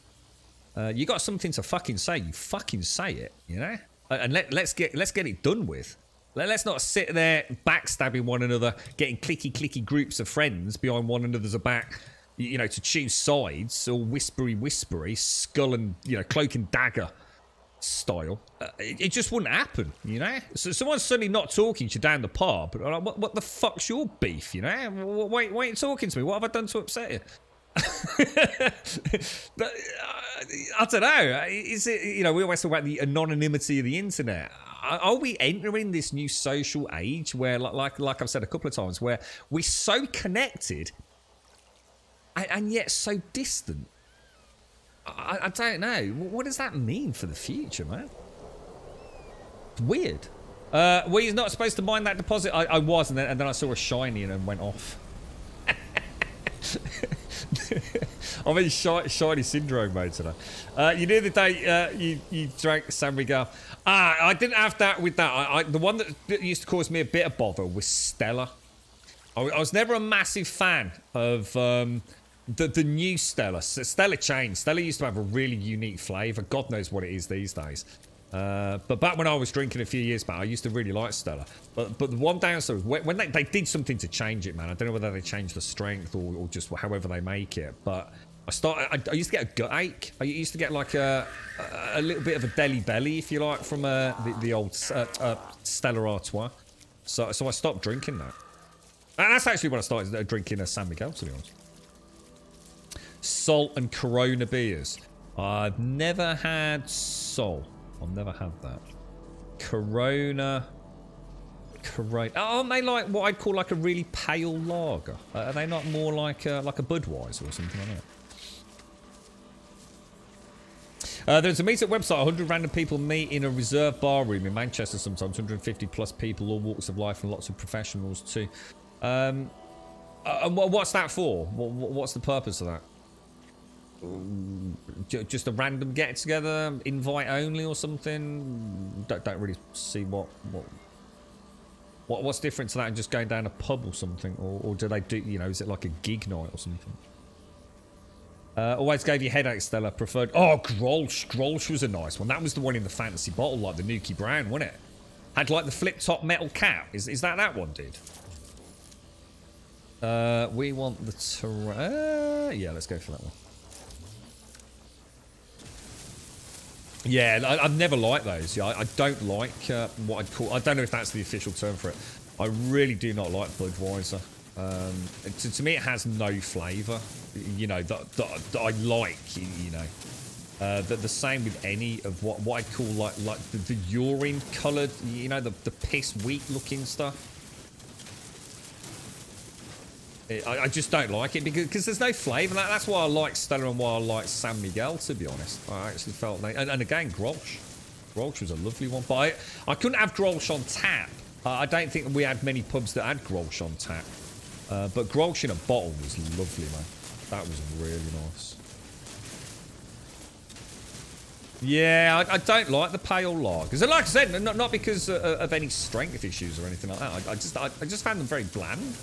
You got something to fucking say, you fucking say it, you know? And let's get it done with. Let's not sit there backstabbing one another, getting clicky groups of friends behind one another's back, you know, to choose sides, or whispery, skull and, you know, cloak and dagger style. It just wouldn't happen, you know? So someone's suddenly not talking to you down the pub. Like, what the fuck's your beef, you know? Why are you talking to me? What have I done to upset you? But, I don't know. Is it, you know, we always talk about the anonymity of the internet. Are we entering this new social age where, like I've said a couple of times, where we're so connected and yet so distant? I don't know. What does that mean for the future, man? It's weird. Were you not supposed to mine that deposit? I was, and then I saw a shiny and went off. I'm in shiny syndrome mode today. You knew the day you drank San Miguel. I didn't have that with that. The one that used to cause me a bit of bother was Stella. I was never a massive fan of the new Stella. Stella changed. Stella used to have a really unique flavour. God knows what it is these days. But back when I was drinking a few years back, I used to really like Stella. But the one downside, when they did something to change it, man. I don't know whether they changed the strength or just however they make it. But I used to get a gut ache. I used to get like a little bit of a belly, if you like, from the old Stella Artois. So I stopped drinking that. And that's actually when I started drinking a San Miguel, to be honest. Salt and Corona beers. I've never had Sol. I've never had that. Corona. Aren't they like what I'd call like a really pale lager? Are they not more like a Budweiser or something like that? There's a meetup website. 100 random people meet in a reserved bar room in Manchester sometimes. 150 plus people, all walks of life, and lots of professionals too. And what's that for? What's the purpose of that? Just a random get together, invite only or something? Don't really see what's different to that and just going down a pub or something, or do they do, you know, is it like a gig night or something? Always gave you headaches, Stella. Preferred. Oh, Grolsch was a nice one. That was the one in the fantasy bottle, like the Nuki Brown, wasn't it? Had like the flip top metal cap. Is that one, dude? We want the yeah, let's go for that one. Yeah, I've never liked those. Yeah, I don't like what I'd call... I don't know if that's the official term for it. I really do not like Budweiser. To me, it has no flavour. You know, that I like, you know. The same with any of what I'd call like the urine coloured, you know, the piss wheat looking stuff. I just don't like it because there's no flavour. That's why I like Stella and why I like San Miguel, to be honest. I actually felt... And again, Grolsch. Grolsch was a lovely one. But I couldn't have Grolsch on tap. I don't think we had many pubs that had Grolsch on tap. But Grolsch in a bottle was lovely, man. That was really nice. Yeah, I don't like the pale lagers. And like I said, not because of any strength issues or anything like that. I just found them very bland.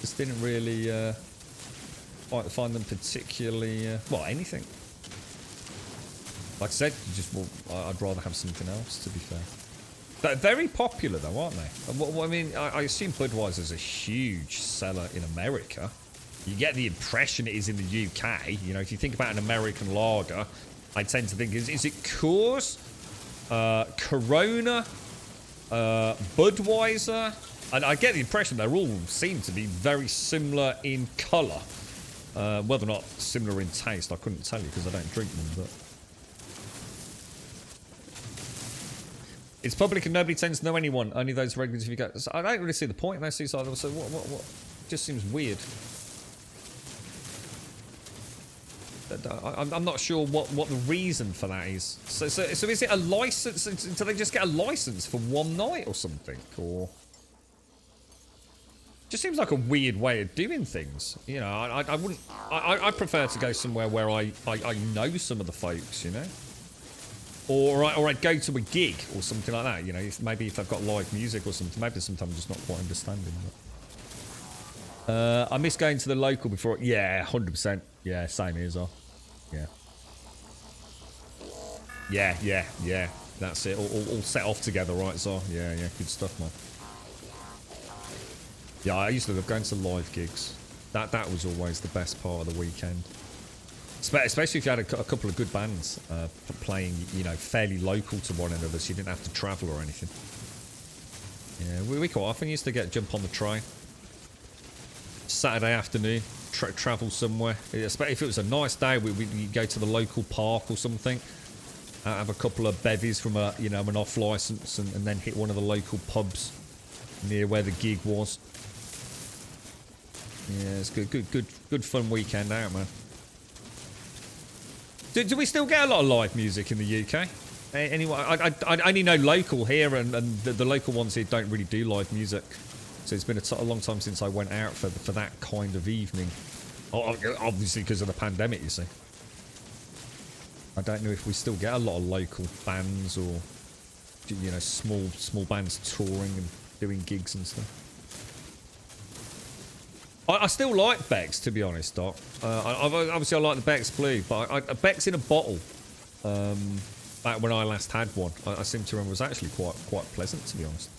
Just didn't really find them particularly well, anything. Like I said, I'd rather have something else, to be fair. They're very popular though, aren't they? I mean, I assume Budweiser's a huge seller in America. You get the impression it is in the UK. You know, if you think about an American lager, I tend to think, is it Coors, Corona, Budweiser? And I get the impression they all seem to be very similar in colour. Whether or not similar in taste, I couldn't tell you because I don't drink them, but... It's public and nobody tends to know anyone. Only those regulars if you go... So I don't really see the point in those two sides. So what? Just seems weird. I'm not sure what the reason for that is. So is it a license? Do they just get a license for one night or something? Or... Just seems like a weird way of doing things. You know, I wouldn't... I prefer to go somewhere where I know some of the folks, you know? Or I'd go to a gig or something like that, you know? Maybe if they've got live music or something. Maybe sometimes I'm just not quite understanding. But. I miss going to the local before... Yeah, 100%. Yeah, same here as well. Yeah. Yeah. That's it. All set off together, right, so yeah, good stuff, man. Yeah, I used to love going to live gigs. That was always the best part of the weekend. Especially if you had a couple of good bands playing, you know, fairly local to one another, so you didn't have to travel or anything. Yeah, we quite often used to jump on the train. Saturday afternoon, travel somewhere. If it was a nice day, we'd go to the local park or something. Have a couple of bevies from an off license, and then hit one of the local pubs near where the gig was. Yeah, it's good fun weekend out, man. Do we still get a lot of live music in the UK? Anyway, I only know local here, and the local ones here don't really do live music. So it's been a long time since I went out for that kind of evening. Obviously because of the pandemic, you see. I don't know if we still get a lot of local bands or, you know, small bands touring and doing gigs and stuff. I still like Beck's, to be honest, Doc. Obviously, I like the Beck's Blue, but Beck's in a bottle. back when I last had one. I seem to remember it was actually quite pleasant, to be honest.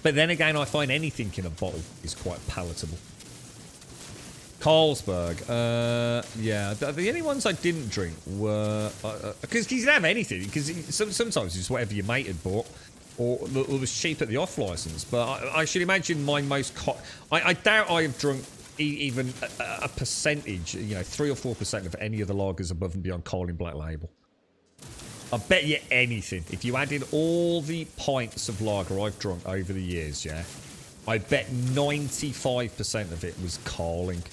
But then again, I find anything in a bottle is quite palatable. Carlsberg, yeah. The only ones I didn't drink were because you can have anything. Because sometimes it's whatever your mate had bought, or was cheap at the off license. But I should imagine my most. I doubt I have drunk even a percentage, 3 or 4% of any of the lagers above and beyond Carling Black Label. I bet you anything. If you added all the pints of lager I've drunk over the years, yeah, I bet 95% of it was Carling.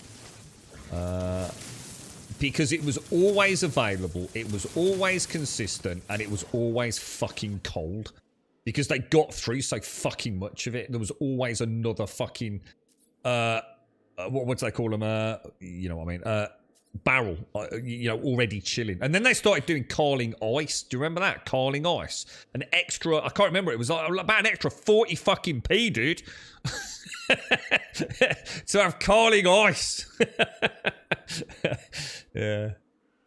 Because it was always available, it was always consistent, and it was always fucking cold. Because they got through so fucking much of it. There was always another fucking, what do they call them? You know what I mean? Barrel, already chilling. And then they started doing Carling Ice. Do you remember that? Carling Ice. An extra, I can't remember, it was like about an extra 40 fucking p, dude. To have Carling Ice. Yeah,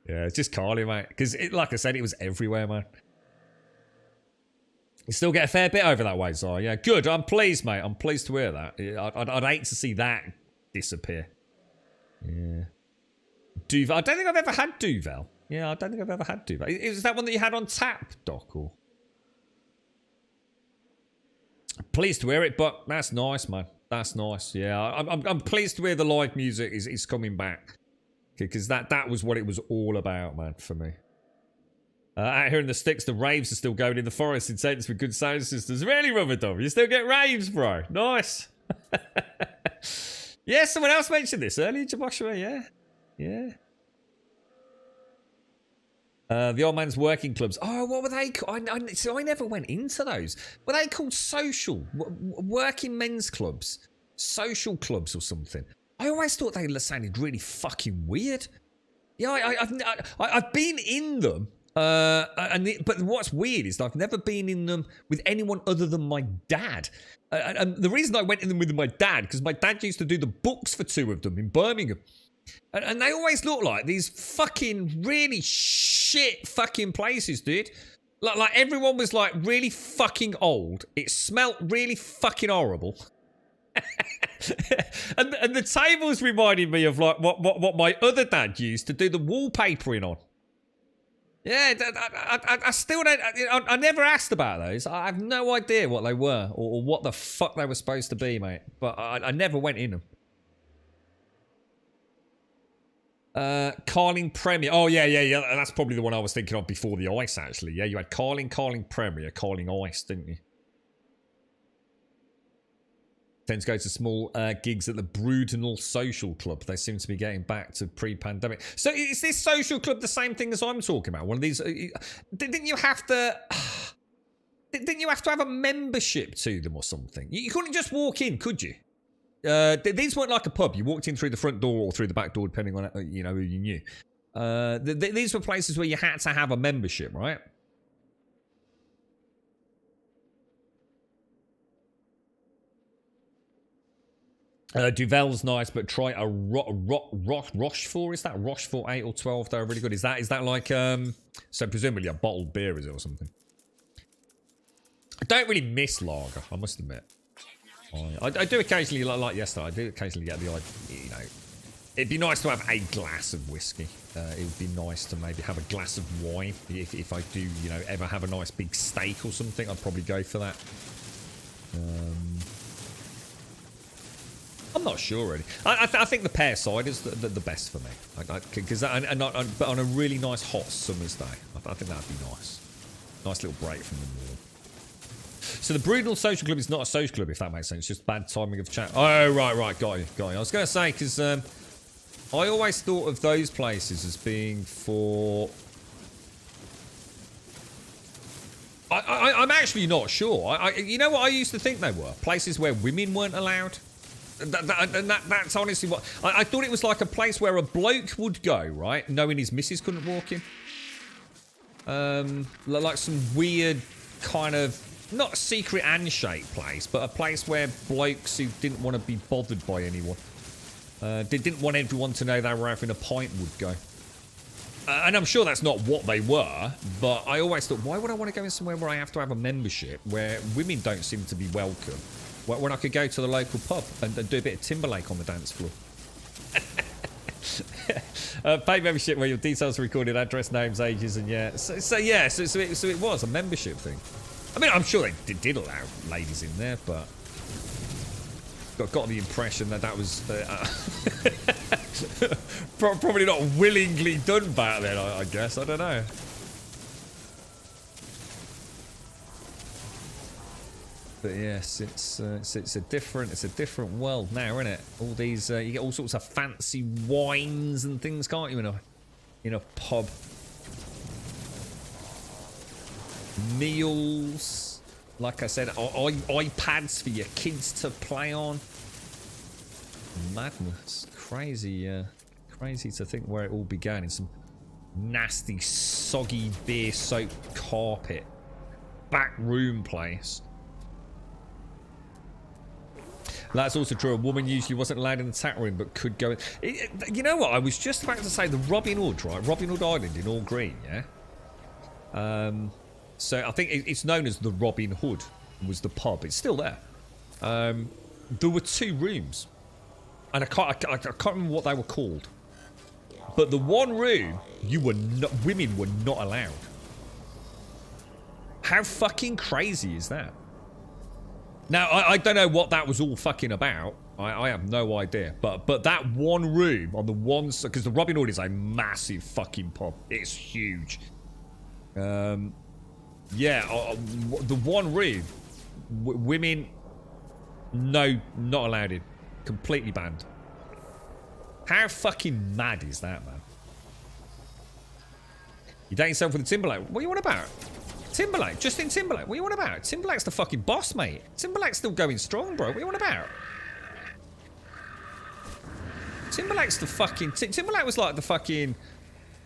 it's just Carling, mate. Because, like I said, it was everywhere, man. You still get a fair bit over that way, so yeah, good. I'm pleased, mate. I'm pleased to hear that. I'd hate to see that disappear. Yeah. Duvel. I don't think I've ever had Duvel. Yeah, I don't think I've ever had Duvel. Is that one that you had on tap, Doc? Or? Pleased to hear it, but that's nice, man. That's nice. Yeah, I'm pleased to hear the live music is coming back, because that was what it was all about, man, for me. Out here in the sticks, the raves are still going in the forest in tents with good sound systems. Really, Rubber, you still get raves, bro. Nice. Yeah, someone else mentioned this earlier, Joshua. Yeah. The old man's working clubs. Oh, what were they called? So I never went into those. Were they called social? Working men's clubs? Social clubs or something? I always thought they sounded really fucking weird. Yeah, I've been in them. But what's weird is I've never been in them with anyone other than my dad. And the reason I went in them with my dad, because my dad used to do the books for 2 of them in Birmingham. And they always look like these fucking really shit fucking places, dude. Like everyone was like really fucking old. It smelt really fucking horrible. and the tables reminded me of like what my other dad used to do the wallpapering on. Yeah, I still don't. I never asked about those. I have no idea what they were or what the fuck they were supposed to be, mate. But I never went in them. Carling Premier. Oh, yeah. That's probably the one I was thinking of before the Ice, actually. Yeah, you had Carling Premier, Carling Ice, didn't you? Tends to go to small gigs at the Brudenell Social Club. They seem to be getting back to pre-pandemic. So is this social club the same thing as I'm talking about? One of these? Didn't you have to? Didn't you have to have a membership to them or something? You couldn't just walk in, could you? These weren't like a pub. You walked in through the front door or through the back door, depending on who you knew. These were places where you had to have a membership, right? Duvel's nice, but try a Rochefort. Is that Rochefort 8 or 12? They're really good. Is that like so presumably a bottled beer, is it, or something? I don't really miss lager, I must admit. I do occasionally, like yesterday, I do occasionally get the idea, it'd be nice to have a glass of whiskey. It would be nice to maybe have a glass of wine. If I do, ever have a nice big steak or something, I'd probably go for that. I'm not sure, really. I think the pear cider is the best for me. But on a really nice hot summer's day, I think that'd be nice. Nice little break from the warm. So the Brudenell Social Club is not a social club, if that makes sense. It's just bad timing of chat. Oh, right. Got you. I was going to say, because I always thought of those places as being for... I'm actually not sure. You know what I used to think they were? Places where women weren't allowed. That's honestly what... I thought it was like a place where a bloke would go, right? Knowing his missus couldn't walk in. Like some weird kind of... Not a secret handshake place, but a place where blokes who didn't want to be bothered by anyone, they didn't want everyone to know they were having a pint, would go. And I'm sure that's not what they were, but I always thought, why would I want to go in somewhere where I have to have a membership, where women don't seem to be welcome, when I could go to the local pub and do a bit of Timberlake on the dance floor? Paid membership where your details are recorded, address, names, ages, and yeah. So it was a membership thing. I mean, I'm sure they did allow ladies in there, but got the impression that was probably not willingly done back then. I guess, I don't know. But yes, it's a different world now, isn't it? All these you get all sorts of fancy wines and things, can't you? In a pub, meals, like I said, iPads for your kids to play on. Madness, crazy, crazy to think where it all began in some nasty, soggy, beer-soaked carpet back room place. That's also true. A woman usually wasn't allowed in the tap room, but could go in. You know what? I was just about to say the Robin Hood, right? Robin Hood Island in All Green, yeah? So I think it's known as the Robin Hood was the pub. It's still there. There were 2 rooms. And I can't remember what they were called. But the one room, women were not allowed. How fucking crazy is that? Now, I don't know what that was all fucking about. I have no idea. But that one room on the one side, because the Robin Hood is a massive fucking pub. It's huge. Yeah, the one room, women, no, not allowed in. Completely banned. How fucking mad is that, man? You dating yourself with a Timberlake? What are you on about? Timberlake, Justin Timberlake. What are you on about? Timberlake's the fucking boss, mate. Timberlake's still going strong, bro. What are you on about? Timberlake's the fucking... Timberlake was like the fucking...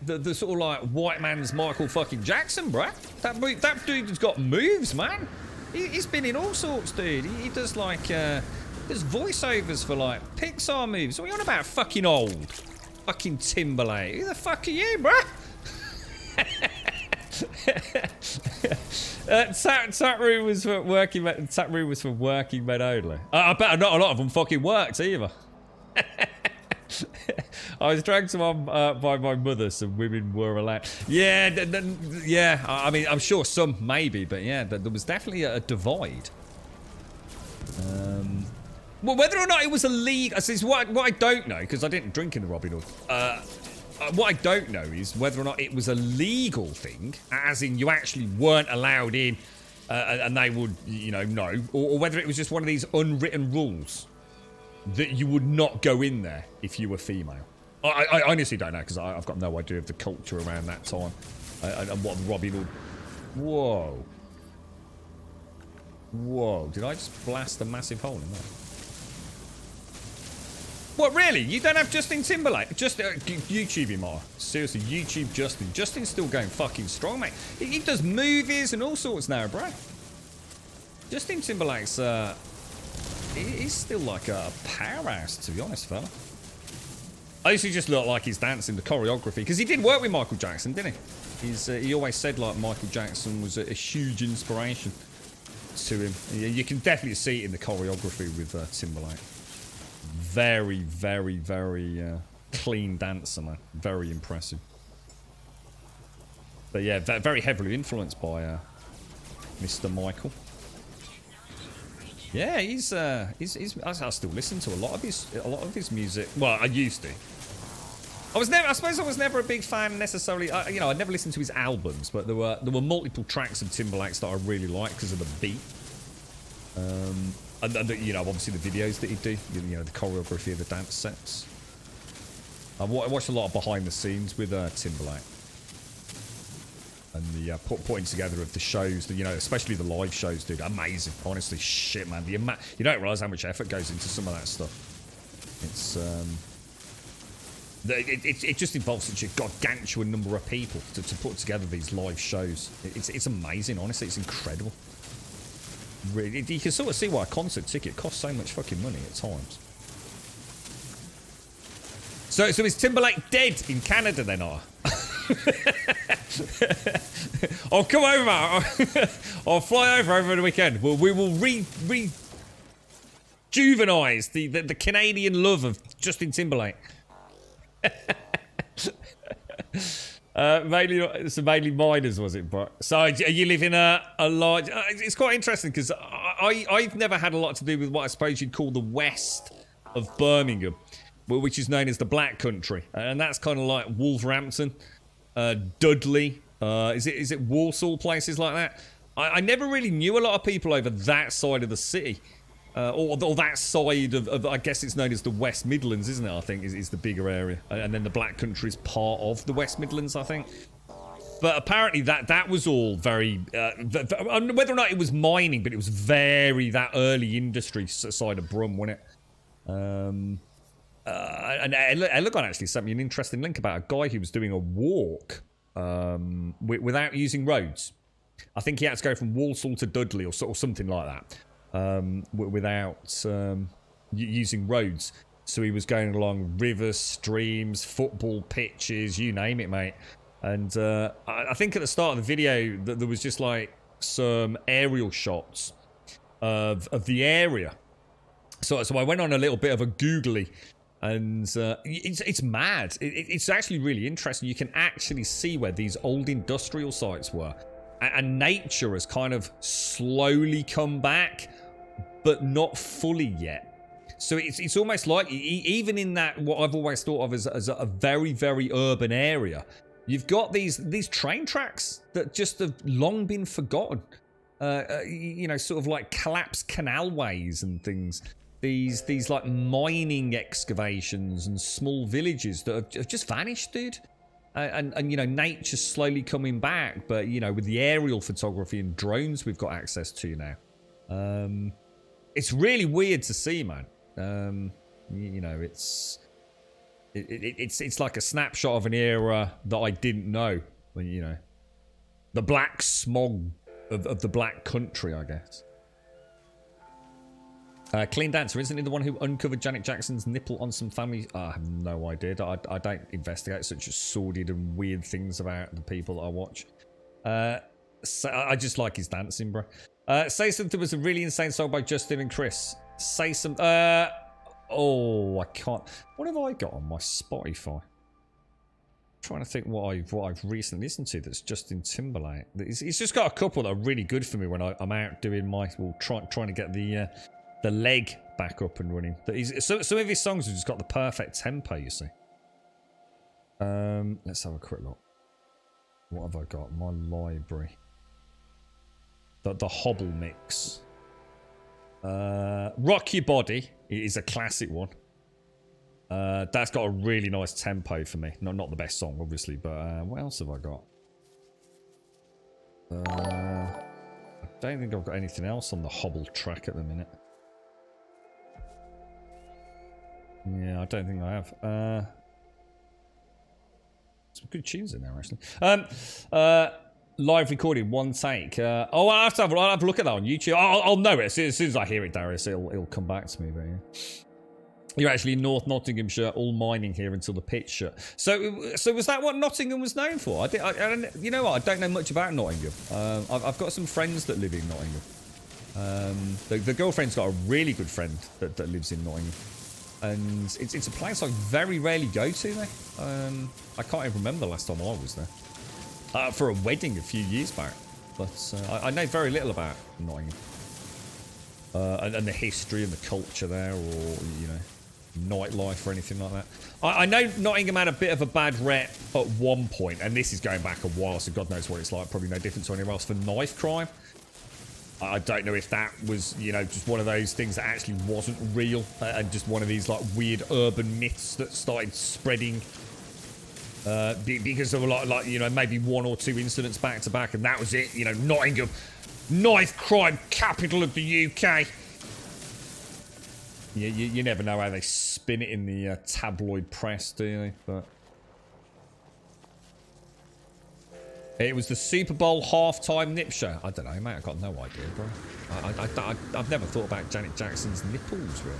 The sort of like white man's Michael fucking Jackson, bro. That dude's got moves, man. He's been in all sorts, dude. He does like... there's voiceovers for like Pixar movies. What are you on about, fucking old? Fucking Timberlake. Who the fuck are you, bro? Tap room was for working men. Tap room was for working men only. I bet not a lot of them fucking worked either. I was dragged to by my mother, so women were allowed. Yeah, yeah. I mean, I'm sure some maybe, but yeah, there was definitely a divide. Well, whether or not it was illegal, this is what I don't know, because I didn't drink in the Robin Hood. What I don't know is whether or not it was a legal thing, as in you actually weren't allowed in, and they would, you know, or whether it was just one of these unwritten rules that you would not go in there if you were female. I honestly don't know, because I've got no idea of the culture around that time and what the Robin Hood. Whoa. Whoa, did I just blast a massive hole in there? What, really? You don't have Justin Timberlake? Just YouTube him, more. Seriously, YouTube Justin. Justin's still going fucking strong, mate. He does movies and all sorts now, bro. Justin Timberlake's, he's still like a powerhouse, to be honest, fella. I used to just look like he's dancing, the choreography, because he did work with Michael Jackson, didn't he? He always said like Michael Jackson was a huge inspiration to him. You can definitely see it in the choreography with Timberlake. Very, very, very clean dancer, man. Very impressive. But yeah, very heavily influenced by Mr. Michael. Yeah, he's I still listen to a lot of his music. Well, I used to. I suppose I was never a big fan necessarily. You know, I never listened to his albums, but there were multiple tracks of Timberlake's that I really liked because of the beat. And you know, obviously the videos that he'd do, you know, the choreography of the dance sets. I watched a lot of behind the scenes with Timberlake. And the putting together of the shows, you know, especially the live shows, dude, amazing. Honestly, shit, man. You don't realise how much effort goes into some of that stuff. It's it just involves such a gargantuan number of people to put together these live shows. It's amazing, honestly. It's incredible. Really, you can sort of see why a concert ticket costs so much fucking money at times. So is Timberlake dead in Canada then, or? I'll come over. I'll fly over the weekend. We will rejuvenise the Canadian love of Justin Timberlake. Mainly miners, was it? But so you live in a large. It's quite interesting because I've never had a lot to do with what I suppose you'd call the west of Birmingham, which is known as the Black Country, and that's kind of like Wolverhampton, Dudley. Is it Walsall, places like that? I never really knew a lot of people over that side of the city. Or that side of, I guess it's known as the West Midlands, isn't it? I think is the bigger area, and then the Black Country is part of the West Midlands, I think. But apparently that was all very, whether or not it was mining, but it was very that early industry side of Brum, wasn't it? And Elegon actually sent me an interesting link about a guy who was doing a walk without using roads. I think he had to go from Walsall to Dudley or something like that. Without using roads. So he was going along rivers, streams, football pitches, you name it, mate. And I think at the start of the video that there was just like some aerial shots of the area. So I went on a little bit of a googly, and it's mad. It's actually really interesting. You can actually see where these old industrial sites were. And nature has kind of slowly come back, but not fully yet. So it's almost like, even in that, what I've always thought of as a very, very urban area, you've got these train tracks that just have long been forgotten. You know, sort of like collapsed canalways and things. These like mining excavations and small villages that have just vanished, dude. And you know, nature's slowly coming back, but you know, with the aerial photography and drones we've got access to now, it's really weird to see, man. You know, it's like a snapshot of an era that I didn't know. When, you know, the black smog of the Black Country, I guess. Clean Dancer, isn't he the one who uncovered Janet Jackson's nipple on some family? I have no idea. I don't investigate such sordid and weird things about the people that I watch. So I just like his dancing, bro. Say Something was a really insane song by Justin and Chris. Say some. Oh, I can't. What have I got on my Spotify? I'm trying to think what I've recently listened to that's Justin Timberlake. He's just got a couple that are really good for me when I'm out doing my trying to get the leg back up and running. Some of his songs have just got the perfect tempo, you see. Let's have a quick look. What have I got? My library. The Hobble mix. Rock Your Body is a classic one. That's got a really nice tempo for me. Not the best song, obviously, but what else have I got? I don't think I've got anything else on the Hobble track at the minute. Yeah, I don't think I have. Some good tunes in there, actually. Live recorded, one take. I'll have a look at that on YouTube. I'll know it as soon as I hear it, Darius. It'll come back to me. But yeah. You're actually in North Nottinghamshire, all mining here until the pit shut. So was that what Nottingham was known for? I you know what? I don't know much about Nottingham. I've got some friends that live in Nottingham. The girlfriend's got a really good friend that lives in Nottingham. And it's a place I very rarely go to there. I can't even remember the last time I was there. For a wedding a few years back. But I know very little about Nottingham. And the history and the culture there, or, you know, nightlife or anything like that. I know Nottingham had a bit of a bad rep at one point, and this is going back a while, so God knows what it's like. Probably no different to anywhere else, for knife crime. I don't know if that was, you know, just one of those things that actually wasn't real, and just one of these like weird urban myths that started spreading because of a lot, like, you know, maybe one or two incidents back to back, and that was it. You know, Nottingham, knife crime capital of the UK. You never know how they spin it in the tabloid press, do you? But it was the Super Bowl halftime nip show. I don't know, mate. I've got no idea, bro. I've never thought about Janet Jackson's nipples, really.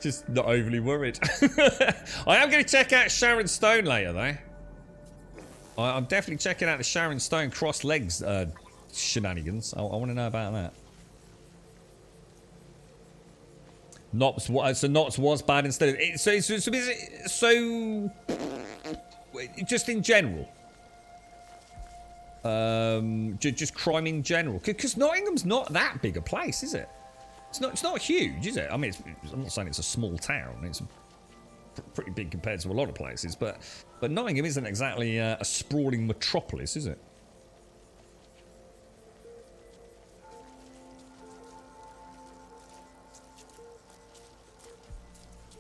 Just not overly worried. I am going to check out Sharon Stone later, though. I'm definitely checking out the Sharon Stone cross legs shenanigans. I want to know about that. So Knots was bad instead of... So just in general. Just crime in general. Because Nottingham's not that big a place, is it? It's not huge, is it? I mean, I'm not saying it's a small town. It's pretty big compared to a lot of places, but Nottingham isn't exactly a sprawling metropolis, is it?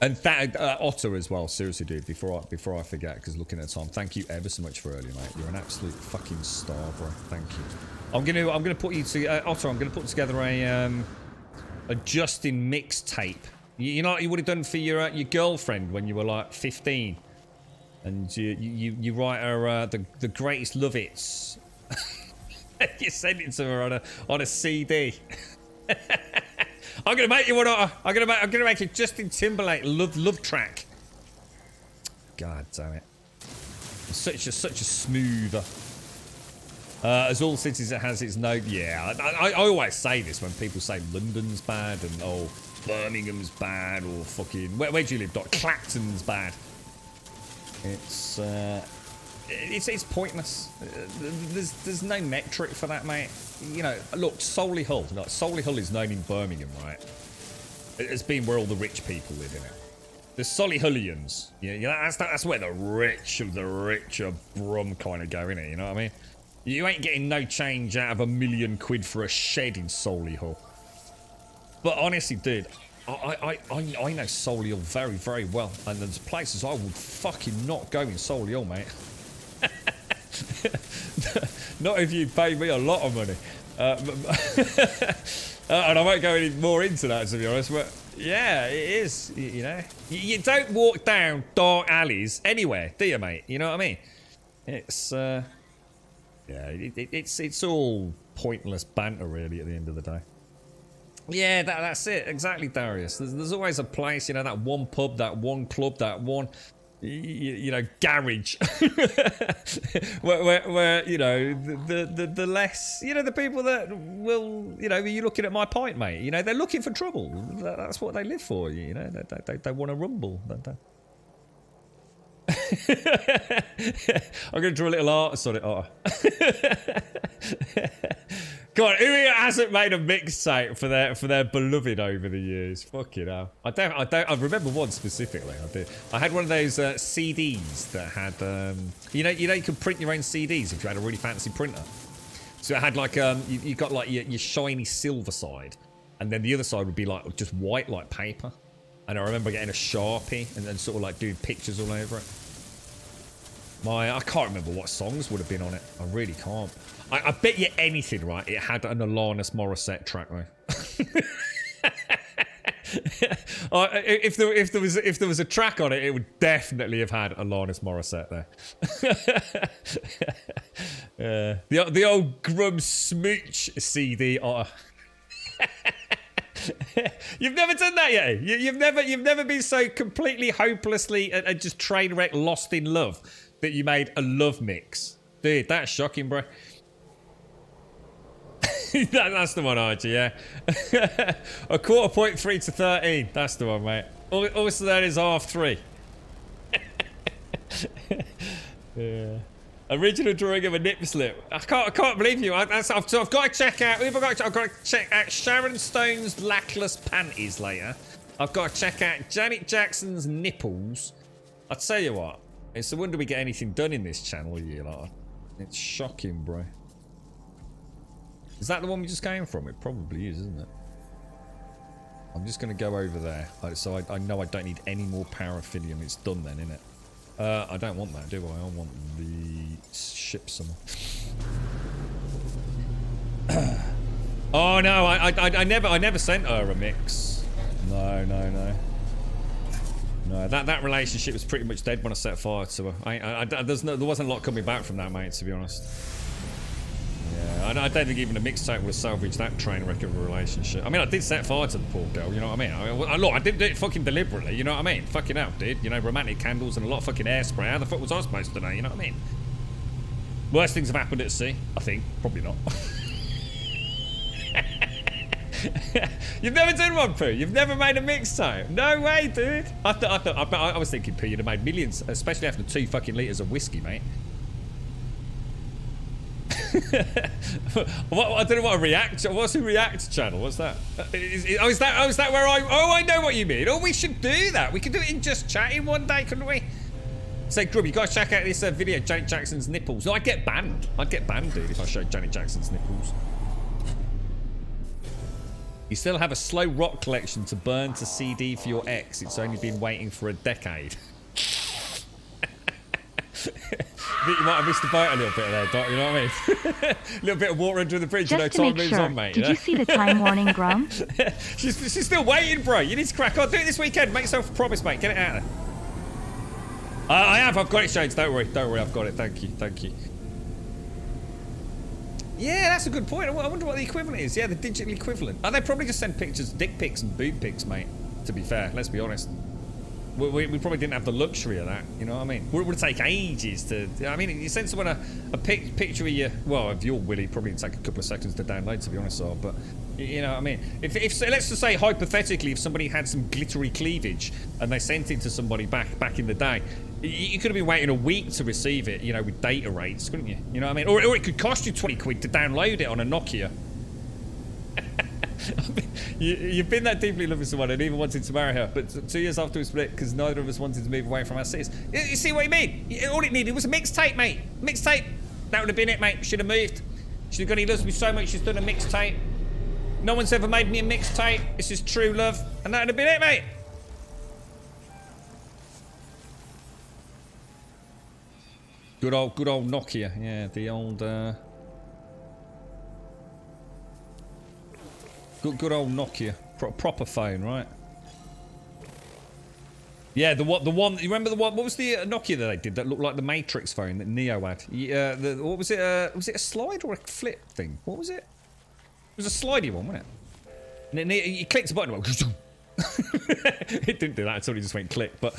And that Otter as well. Seriously, dude. Before I forget, because looking at the time, thank you ever so much for earlier, mate. You're an absolute fucking star, bro. Thank you. I'm gonna put you to Otter. I'm gonna put together a Justin mixtape. You know what you would have done for your girlfriend when you were like 15, and you write her the greatest love hits. You send it to her on a CD. I'm gonna make you one. I'm gonna make a Justin Timberlake love track. God damn it! Such a smooth. As all cities, it has its note. Yeah, I always say this when people say London's bad and oh Birmingham's bad or fucking where do you live? Clacton's bad. It's pointless. There's no metric for that, mate. You know, look, Solihull. No, Solihull is known in Birmingham, right? It's been where all the rich people live in it. The Solihulians. Yeah, that's where the richer brum kind of go, innit? You know what I mean? You ain't getting no change out of £1 million for a shed in Solihull. But honestly, dude, I know Solihull very, very well, and there's places I would fucking not go in Solihull, mate. Not if you pay me a lot of money. And I won't go any more into that, to be honest, but yeah, it is, you know. You don't walk down dark alleys anywhere, do you, mate? You know what I mean? It's, yeah, it's all pointless banter, really, at the end of the day. Yeah, that's it. Exactly, Darius. There's always a place, you know, that one pub, that one club, that one... You know, garage where you know the less, you know, the people that will, you know, you looking at my pint, mate, you know, they're looking for trouble. That's what they live for, you know. They want to rumble, don't they? I'm gonna draw a little artist on it. Come on, who here hasn't made a mixtape for their beloved over the years? Fucking hell. I remember one specifically. I did. I had one of those CDs that had you know you could print your own CDs if you had a really fancy printer. So it had like you got like your shiny silver side, and then the other side would be like just white like paper. And I remember getting a Sharpie and then sort of like doing pictures all over it. I can't remember what songs would have been on it. I really can't. I bet you anything, right? It had an Alanis Morissette track, though. If there was a track on it, it would definitely have had Alanis Morissette there. The old Grum Smooch CD. You've never done that yet. You've never been so completely hopelessly and just train wreck lost in love that you made a love mix, dude. That's shocking, bro. That's the one, Archie. Yeah. A quarter point 3 to 13. That's the one, mate. Also, that is half 3. Yeah. Original drawing of a nip slip. I can't believe you. I've got to check out. I've got to check out Sharon Stone's lackless panties later. I've got to check out Janet Jackson's nipples. I tell you what, it's a wonder we get anything done in this channel, you lot. It's shocking, bro. Is that the one we just came from? It probably is, isn't it? I'm just going to go over there. So I know I don't need any more paraffinium. It's done then, isn't it? I don't want that, do I? I want the ship some. Oh no, I never sent her a mix. No. No, that relationship was pretty much dead when I set fire to her. There wasn't a lot coming back from that, mate, to be honest. Yeah. I don't think even a mixtape would salvage that train wreck of a relationship. I mean, I did set fire to the poor girl, you know what I mean? Look, I didn't do it fucking deliberately, you know what I mean? Fucking hell, dude. You know, romantic candles and a lot of fucking hairspray. How the fuck was I supposed to know, you know what I mean? Worst things have happened at sea, I think. Probably not. You've never done one, Pooh? You've never made a mixtape? No way, dude. I was thinking, Pooh, you'd have made millions, especially after 2 fucking litres of whiskey, mate. I don't know what a react. What's a react channel? What's that? Is that where I know what you mean. Oh, we should do that. We could do it in just chatting one day, couldn't we? Say, Grub, you guys check out this video, Janet Jackson's nipples. No, I'd get banned. I'd get banned, dude, if I showed Janet Jackson's nipples. You still have a slow rock collection to burn to CD for your ex. It's only been waiting for a decade. I think you might have missed the boat a little bit there, Doc, you know what I mean? A little bit of water under the bridge, Just to time make moves sure, on, mate. did you see the time warning, Grum? she's still waiting, bro. You need to crack on. Do it this weekend. Make yourself a promise, mate. Get it out of there. I have. I've got it, Shades. Don't worry. Don't worry. I've got it. Thank you. Thank you. Yeah, that's a good point. I wonder what the equivalent is. Yeah, the digital equivalent. Oh, they probably just send pictures, dick pics and boob pics, mate. To be fair, let's be honest. We probably didn't have the luxury of that, you know what I mean? It would take ages to... I mean, you send someone a picture of you... Well, if you're Willy, probably take a couple of seconds to download, to be honest, so, but... You know what I mean? If let's just say, hypothetically, if somebody had some glittery cleavage and they sent it to somebody back in the day, you could have been waiting a week to receive it, you know, with data rates, couldn't you? You know what I mean? Or it could cost you 20 quid to download it on a Nokia. You've been that deeply in love with someone and even wanted to marry her, but 2 years after we split because neither of us wanted to move away from our cities. You see what I mean? All it needed was a mixtape, mate. Mixtape. That would have been it, mate. Should have moved. Should have gone, he loves me so much, she's done a mixtape. No one's ever made me a mixtape. This is true love. And that would have been it, mate. Good old Nokia. Yeah, the old... Good old Nokia, proper phone, right? Yeah, the one. You remember the one? What was the Nokia that they did that looked like the Matrix phone that Neo had? Yeah, what was it? Was it a slide or a flip thing? What was it? It was a slidey one, wasn't it? And then you clicked a button. It didn't do that until it just went click. But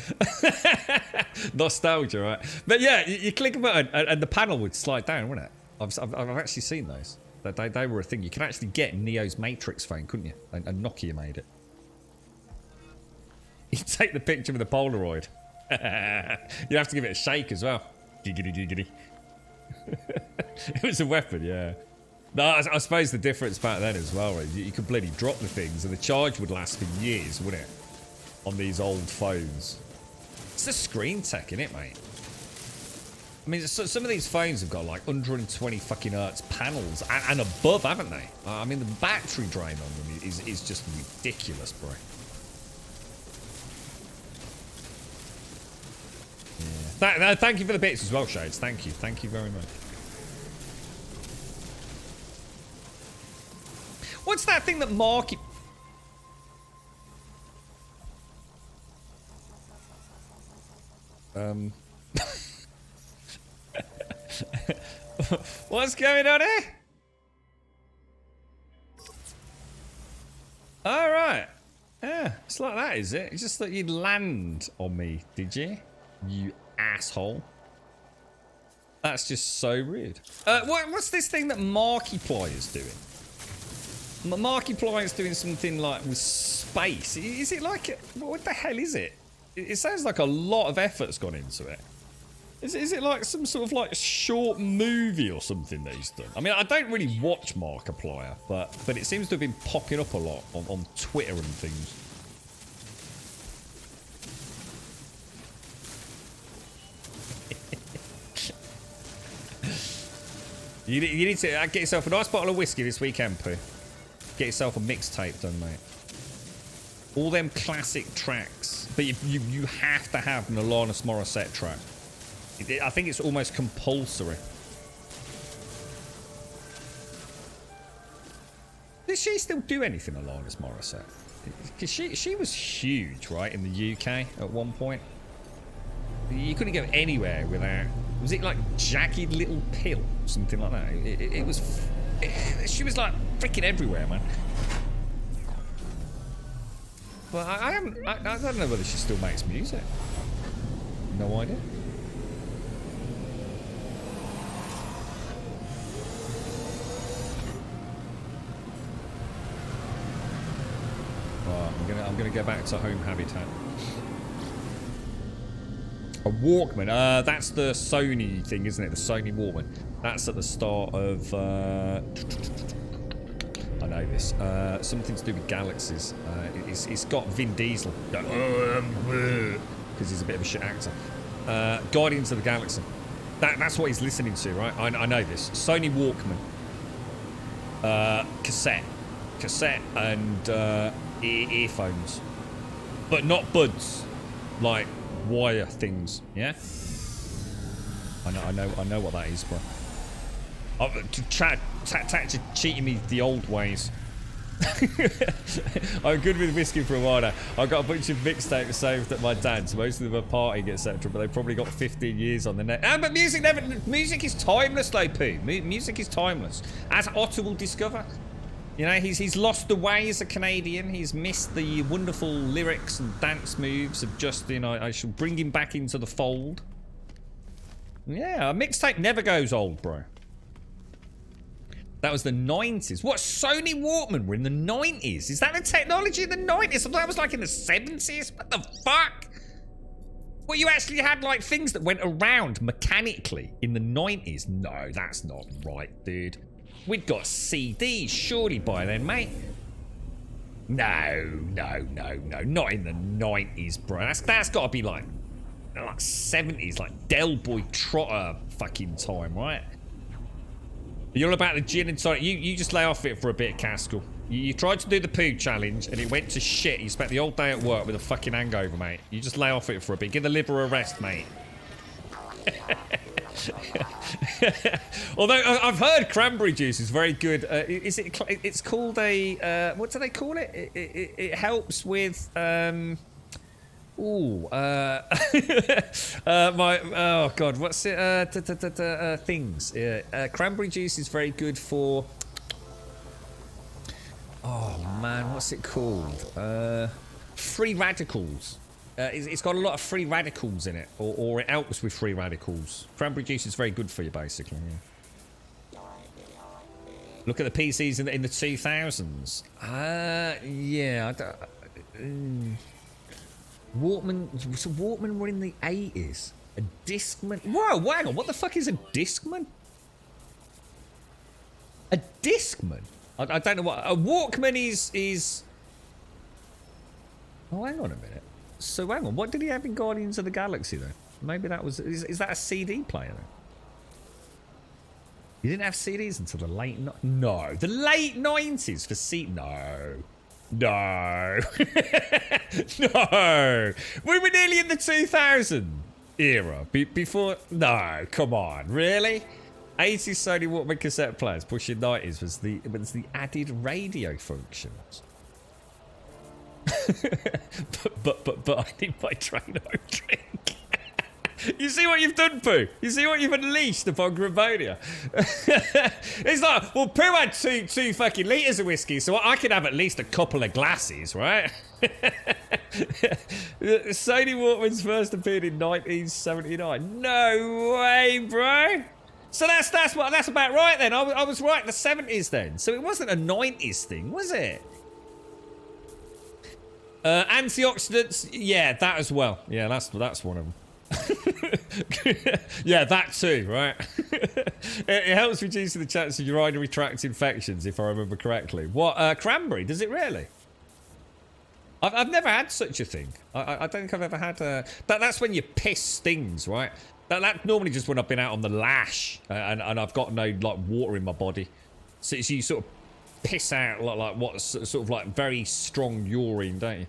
nostalgia, right? But yeah, you click a button and the panel would slide down, wouldn't it? I've actually seen those. They were a thing. You could actually get Neo's Matrix phone, couldn't you? And Nokia made it. You take the picture with a Polaroid. You have to give it a shake as well. Giggity giggity. It was a weapon, yeah. No, I suppose the difference back then as well is you could bloody drop the things and the charge would last for years, wouldn't it? On these old phones. It's the screen tech, innit, mate? I mean, some of these phones have got like 120 fucking hertz panels and above, haven't they? I mean, the battery drain on them is just ridiculous, bro. Yeah. Thank you for the bits as well, Shades. Thank you very much. What's that thing that Marky... What's going on here? All right. Yeah, it's like that, is it? It's just that you'd land on me, did you? You asshole. That's just so rude. What's this thing that Markiplier's doing? Markiplier's doing something like with space. Is it like... What the hell is it? It sounds like a lot of effort's gone into it. Is it like some sort of like short movie or something that he's done? I mean, I don't really watch Markiplier, but it seems to have been popping up a lot on Twitter and things. You need to get yourself a nice bottle of whiskey this weekend, Pooh. Get yourself a mixtape done, mate. All them classic tracks, but you have to have an Alanis Morissette track. I think it's almost compulsory. Does she still do anything, Alanis Morissette? Because she was huge, right, in the UK at one point. You couldn't go anywhere without... Was it like Jagged Little Pill? Something like that. It was She was like freaking everywhere, man. Well, I don't know whether she still makes music. No idea. I'm gonna go back to home habitat. A Walkman. That's the Sony thing, isn't it? The Sony Walkman. That's at the start of. I know this. Something to do with galaxies. It's got Vin Diesel because he's a bit of a shit actor. Guardians of the Galaxy. That's what he's listening to, right? I know this. Sony Walkman. Cassette and earphones, but not buds, like wire things. Yeah, I know what that is, bro. To cheating me the old ways. I'm good with whiskey for a while now. I've got a bunch of mixtapes saved at my dad's. Most of them are partying, etc. But they've probably got 15 years on the net. But music is timeless, though, Pooh. Music is timeless, as Otter will discover. You know, he's lost the way as a Canadian. He's missed the wonderful lyrics and dance moves of Justin. I shall bring him back into the fold. Yeah, a mixtape never goes old, bro. That was the 90s. What, Sony Walkman were in the 90s? Is that the technology in the 90s? That was like in the 70s? What the fuck? Well, you actually had like things that went around mechanically in the 90s? No, that's not right, dude. We'd got CDs surely by then, mate. No. Not in the 90s, bro. That's got to be like 70s, like Del Boy Trotter fucking time, right? You're all about the gin and tonic. You just lay off it for a bit, Caskell. You tried to do the poo challenge and it went to shit. You spent the whole day at work with a fucking hangover, mate. You just lay off it for a bit. Give the liver a rest, mate. Although I've heard cranberry juice is very good. It's called a what do they call it? It helps with my oh god, what's it? Things. Cranberry juice is very good for. Oh man, what's it called? Free radicals. It's got a lot of free radicals in it, or it helps with free radicals. Cranberry juice is very good for you, basically. Yeah. Look at the PCs in the 2000s. Yeah. Walkman. So Walkman were in the 80s. A Discman. Whoa, hang on. What the fuck is a Discman? A Discman. I don't know what a Walkman is. Oh, hang on a minute. So hang on, what did he have in Guardians of the Galaxy then? Maybe that was... Is that a CD player then? You didn't have CDs until the late... No. The late 90s for CD... No. No. No. We were nearly in the 2000 era. Before... No, come on. Really? 80s Sony Walkman cassette players pushing 90s was the added radio functions. but I need my train home drink. You see what you've done, Pooh? You see what you've unleashed upon Gravonia? It's like, well, Pooh had two fucking litres of whiskey, so I could have at least a couple of glasses, right? Sony Walkmans first appeared in 1979. No way, bro. So that's about right then. I was right, the 70s then. So it wasn't a 90s thing, was it? Antioxidants, yeah, that as well. Yeah, that's one of them. Yeah, that too, right? It helps reducing the chance of urinary tract infections, if I remember correctly. What, cranberry, does it really? I've never had such a thing. I don't think I've ever had a... That's when your piss stings, right? That normally just when I've been out on the lash and I've got no, like, water in my body. So you sort of piss out like what's sort of like very strong urine, don't you?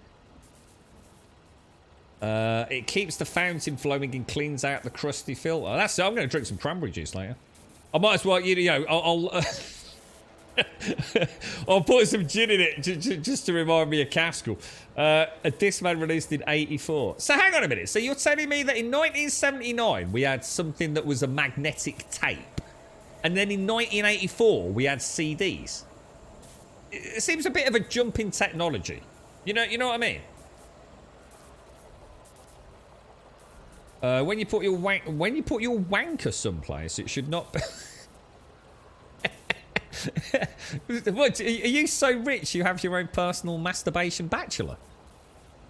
It keeps the fountain flowing and cleans out the crusty filter. I'm going to drink some cranberry juice later. I might as well, you know, I'll put some gin in it just to remind me of Caskell. A Discman released in 84. So hang on a minute. So you're telling me that in 1979 we had something that was a magnetic tape? And then in 1984, we had CDs. It seems a bit of a jump in technology. You know what I mean? When you put your wanker someplace, it should not be... What, are you so rich you have your own personal masturbation bachelor?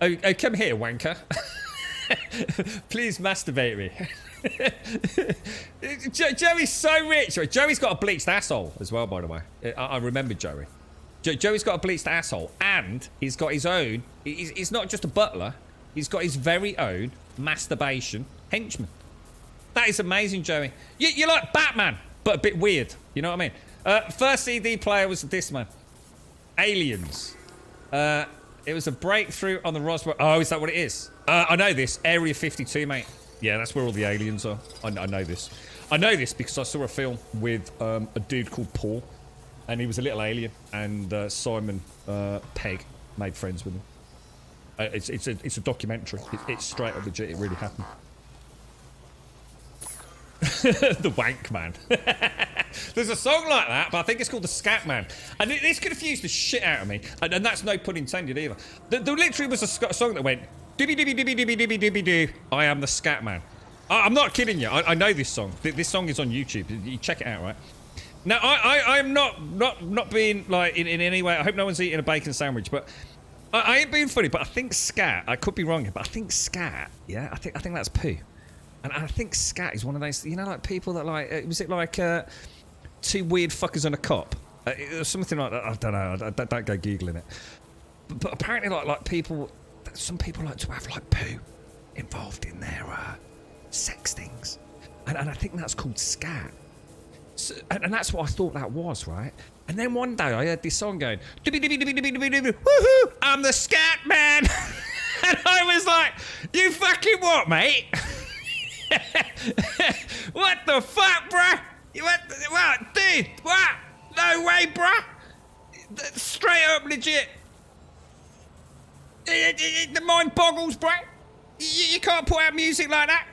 Oh, come here, wanker. Please masturbate me. Joey's so rich. Joey's got a bleached asshole as well, by the way. I remember Joey. Joey's got a bleached asshole, and he's got his own... He's not just a butler. He's got his very own masturbation henchman. That is amazing, Joey. You're like Batman, but a bit weird. You know what I mean? First CD player was this, man. Aliens. It was a breakthrough on the Roswell... Oh, is that what it is? I know this. Area 52, mate. Yeah, that's where all the aliens are. I know this. I know this because I saw a film with a dude called Paul. And he was a little alien. And Simon Pegg made friends with him. It's a documentary. It's straight up legit. It really happened. The Wank Man. There's a song like that, but I think it's called the Scat Man. And this confused the shit out of me. And that's no pun intended either. There literally was a song that went, dibby dibby dibby dibby dibby dibby doo, I am the Scat Man. I'm not kidding you. I know this song. This song is on YouTube. You check it out, right? Now, I'm not being like in any way. I hope no one's eating a bacon sandwich, but I ain't being funny. But I think scat. I could be wrong here, but I think scat. Yeah, I think that's poo. And I think scat is one of those, you know, like people that like, was it like two weird fuckers and a cop? Something like that. I don't know. Don't go Googling it. But apparently, like people, some people like to have like poo involved in their sex things. And I think that's called scat. So, and that's what I thought that was, right? And then one day I heard this song going, woohoo, I'm the Scat Man. And I was like, you fucking what, mate? What the fuck, bruh? What, dude? What? No way, bruh. Straight up legit. The mind boggles, bruh. You can't put out music like that.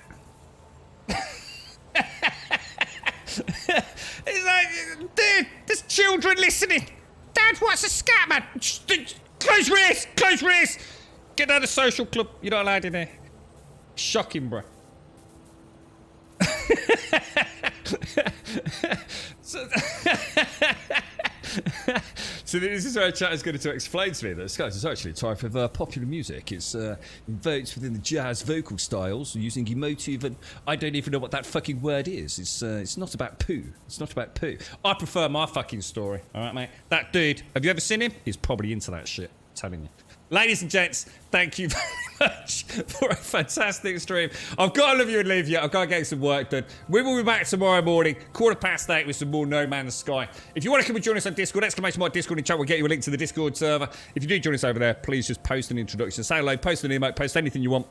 It's like, dude, there's children listening. Dad, what's a scat, man? Close your ears, close your ears. Get out of the social club. You're not allowed in there. Shocking, bro. So this is where chat is going to explain to me that guys, it's actually a type of popular music. It's invoked within the jazz vocal styles using emotive, and I don't even know what that fucking word is. It's not about poo. It's not about poo. I prefer my fucking story. All right, mate. That dude, have you ever seen him? He's probably into that shit. I'm telling you. Ladies and gents, thank you very much for a fantastic stream. I've got to love you and leave you. I've got to get some work done. We will be back tomorrow morning, 8:15 with some more No Man's Sky. If you want to come and join us on Discord, exclamation mark Discord in chat, we'll get you a link to the Discord server. If you do join us over there, please just post an introduction. Say hello, post an emote, post anything you want.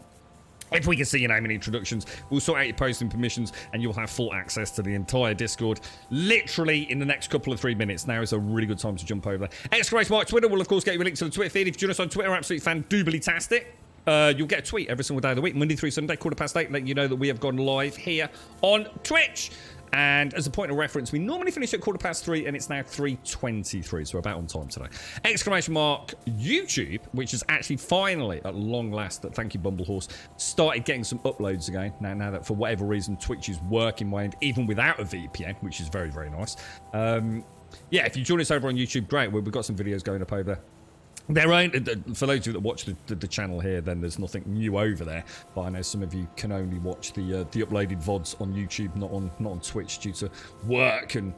If we can see your name in introductions, we'll sort out your posting permissions and you'll have full access to the entire Discord literally in the next couple of 3 minutes. Now is a really good time to jump over there. Exclamation mark Twitter will, of course, get you a link to the Twitter feed. If you join us on Twitter, absolutely fan-doobly-tastic. You'll get a tweet every single day of the week, Monday through Sunday, 8:15, letting you know that we have gone live here on Twitch. And as a point of reference, we normally finish at 3:15 and it's now 3:23, so we're about on time today. Exclamation mark YouTube, which is actually finally, at long last, thank you Bumblehorse, started getting some uploads again. Now that for whatever reason Twitch is working way, even without a VPN, which is very, very nice. Yeah, if you join us over on YouTube, great. We've got some videos going up over there. There ain't, for those of you that watch the channel here, then there's nothing new over there. But I know some of you can only watch the uploaded VODs on YouTube, not on Twitch, due to work and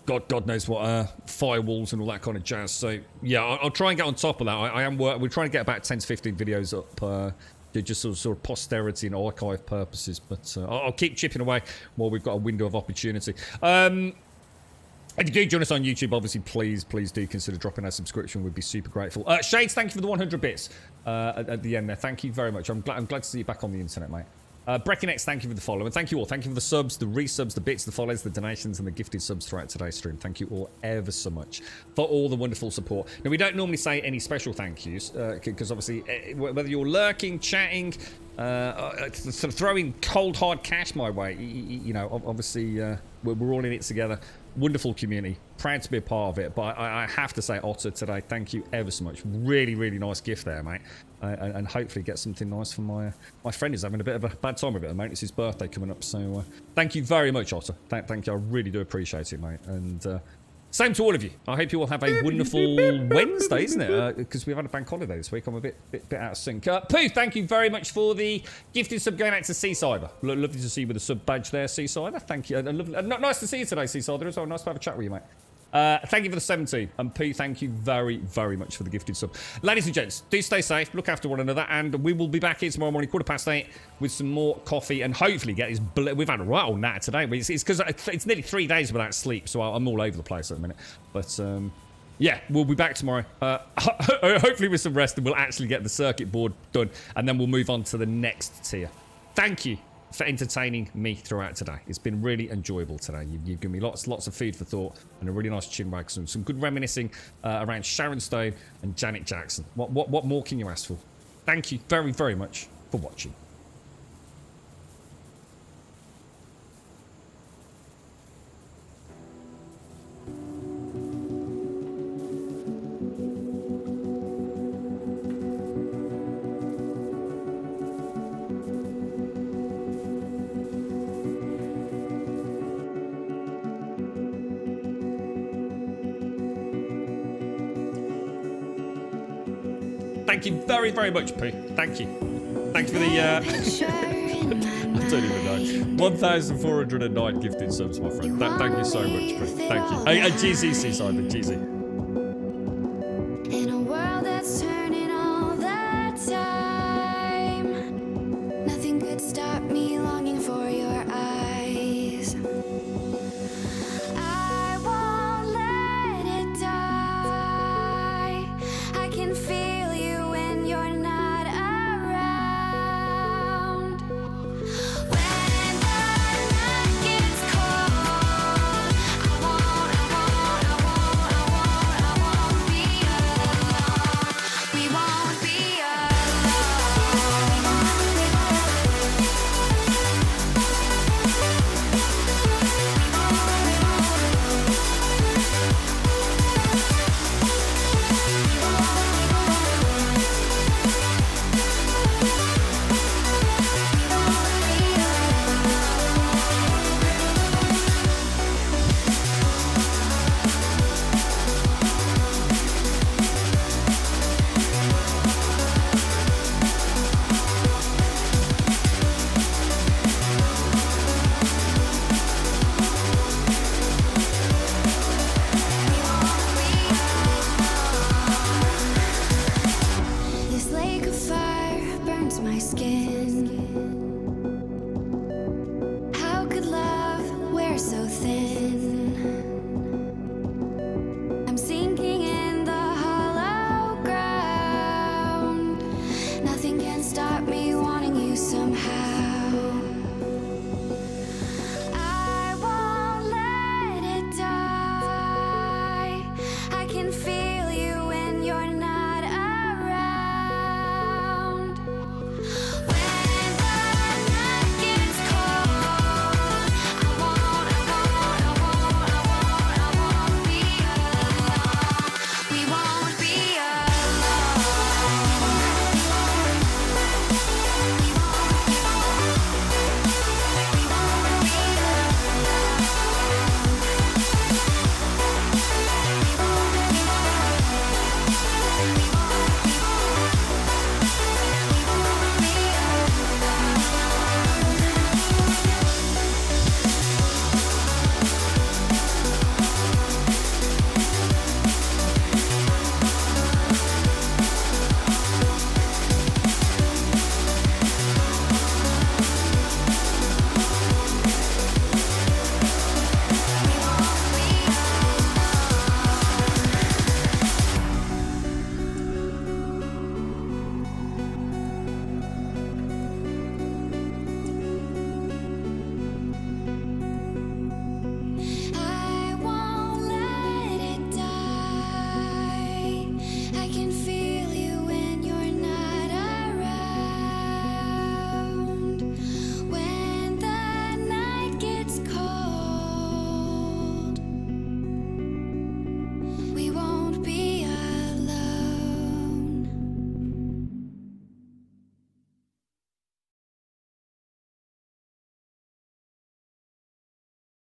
God knows what firewalls and all that kind of jazz. So yeah, I'll try and get on top of that. We're trying to get about 10 to 15 videos up. Just sort of posterity and archive purposes. But I'll keep chipping away while we've got a window of opportunity. If you do join us on YouTube, obviously, please do consider dropping a subscription. We'd be super grateful. Shades, thank you for the 100 bits at the end there. Thank you very much. I'm glad to see you back on the internet, mate. Breckinex, thank you for the follow. And thank you all. Thank you for the subs, the resubs, the bits, the follows, the donations, and the gifted subs throughout today's stream. Thank you all ever so much for all the wonderful support. Now, we don't normally say any special thank yous, because obviously, whether you're lurking, chatting, sort of throwing cold, hard cash my way, you know, obviously, we're all in it together. Wonderful community. Proud to be a part of it. But I have to say, Otter, today, thank you ever so much. Really, really nice gift there, mate. And hopefully get something nice for my friend who's having a bit of a bad time with it at the moment. It's his birthday coming up. So thank you very much, Otter. Thank you. I really do appreciate it, mate. And same to all of you. I hope you all have a wonderful Wednesday, isn't it? Because we've had a bank holiday this week. I'm a bit out of sync. Pooh, thank you very much for the gifted sub going out to Seasider. Lovely to see you with the sub badge there, Seasider. Thank you. Nice to see you today, Seasider, as well. Nice to have a chat with you, mate. Thank you for the 17. And P, thank you very, very much for the gifted sub. Ladies and gents, do stay safe, look after one another, and we will be back here tomorrow morning, 8:15, with some more coffee, and hopefully get this... We've had a right old nat today. It's because it's nearly 3 days without sleep, so I'm all over the place at the minute. But, yeah, we'll be back tomorrow. Hopefully with some rest, and we'll actually get the circuit board done, and then we'll move on to the next tier. Thank you for entertaining me throughout today. It's been really enjoyable today. You've given me lots of food for thought and a really nice chin wag, some good reminiscing around Sharon Stone and Janet Jackson. What more can you ask for? Thank you very, very much for watching. Thank you very, very much, Pooh. Thank you. Thanks for the, I don't even know. 1,409 gifted subs, my friend. Thank you so much, Pooh. Thank you. Hey, GZC, Simon. GZ. In a world that's turning all the time, nothing could stop me longing for your eyes. I won't let it die. I can feel you when you're not around. When the night gets cold, I won't be alone. We won't be This lake of fire burns my skin. How could love wear so thin?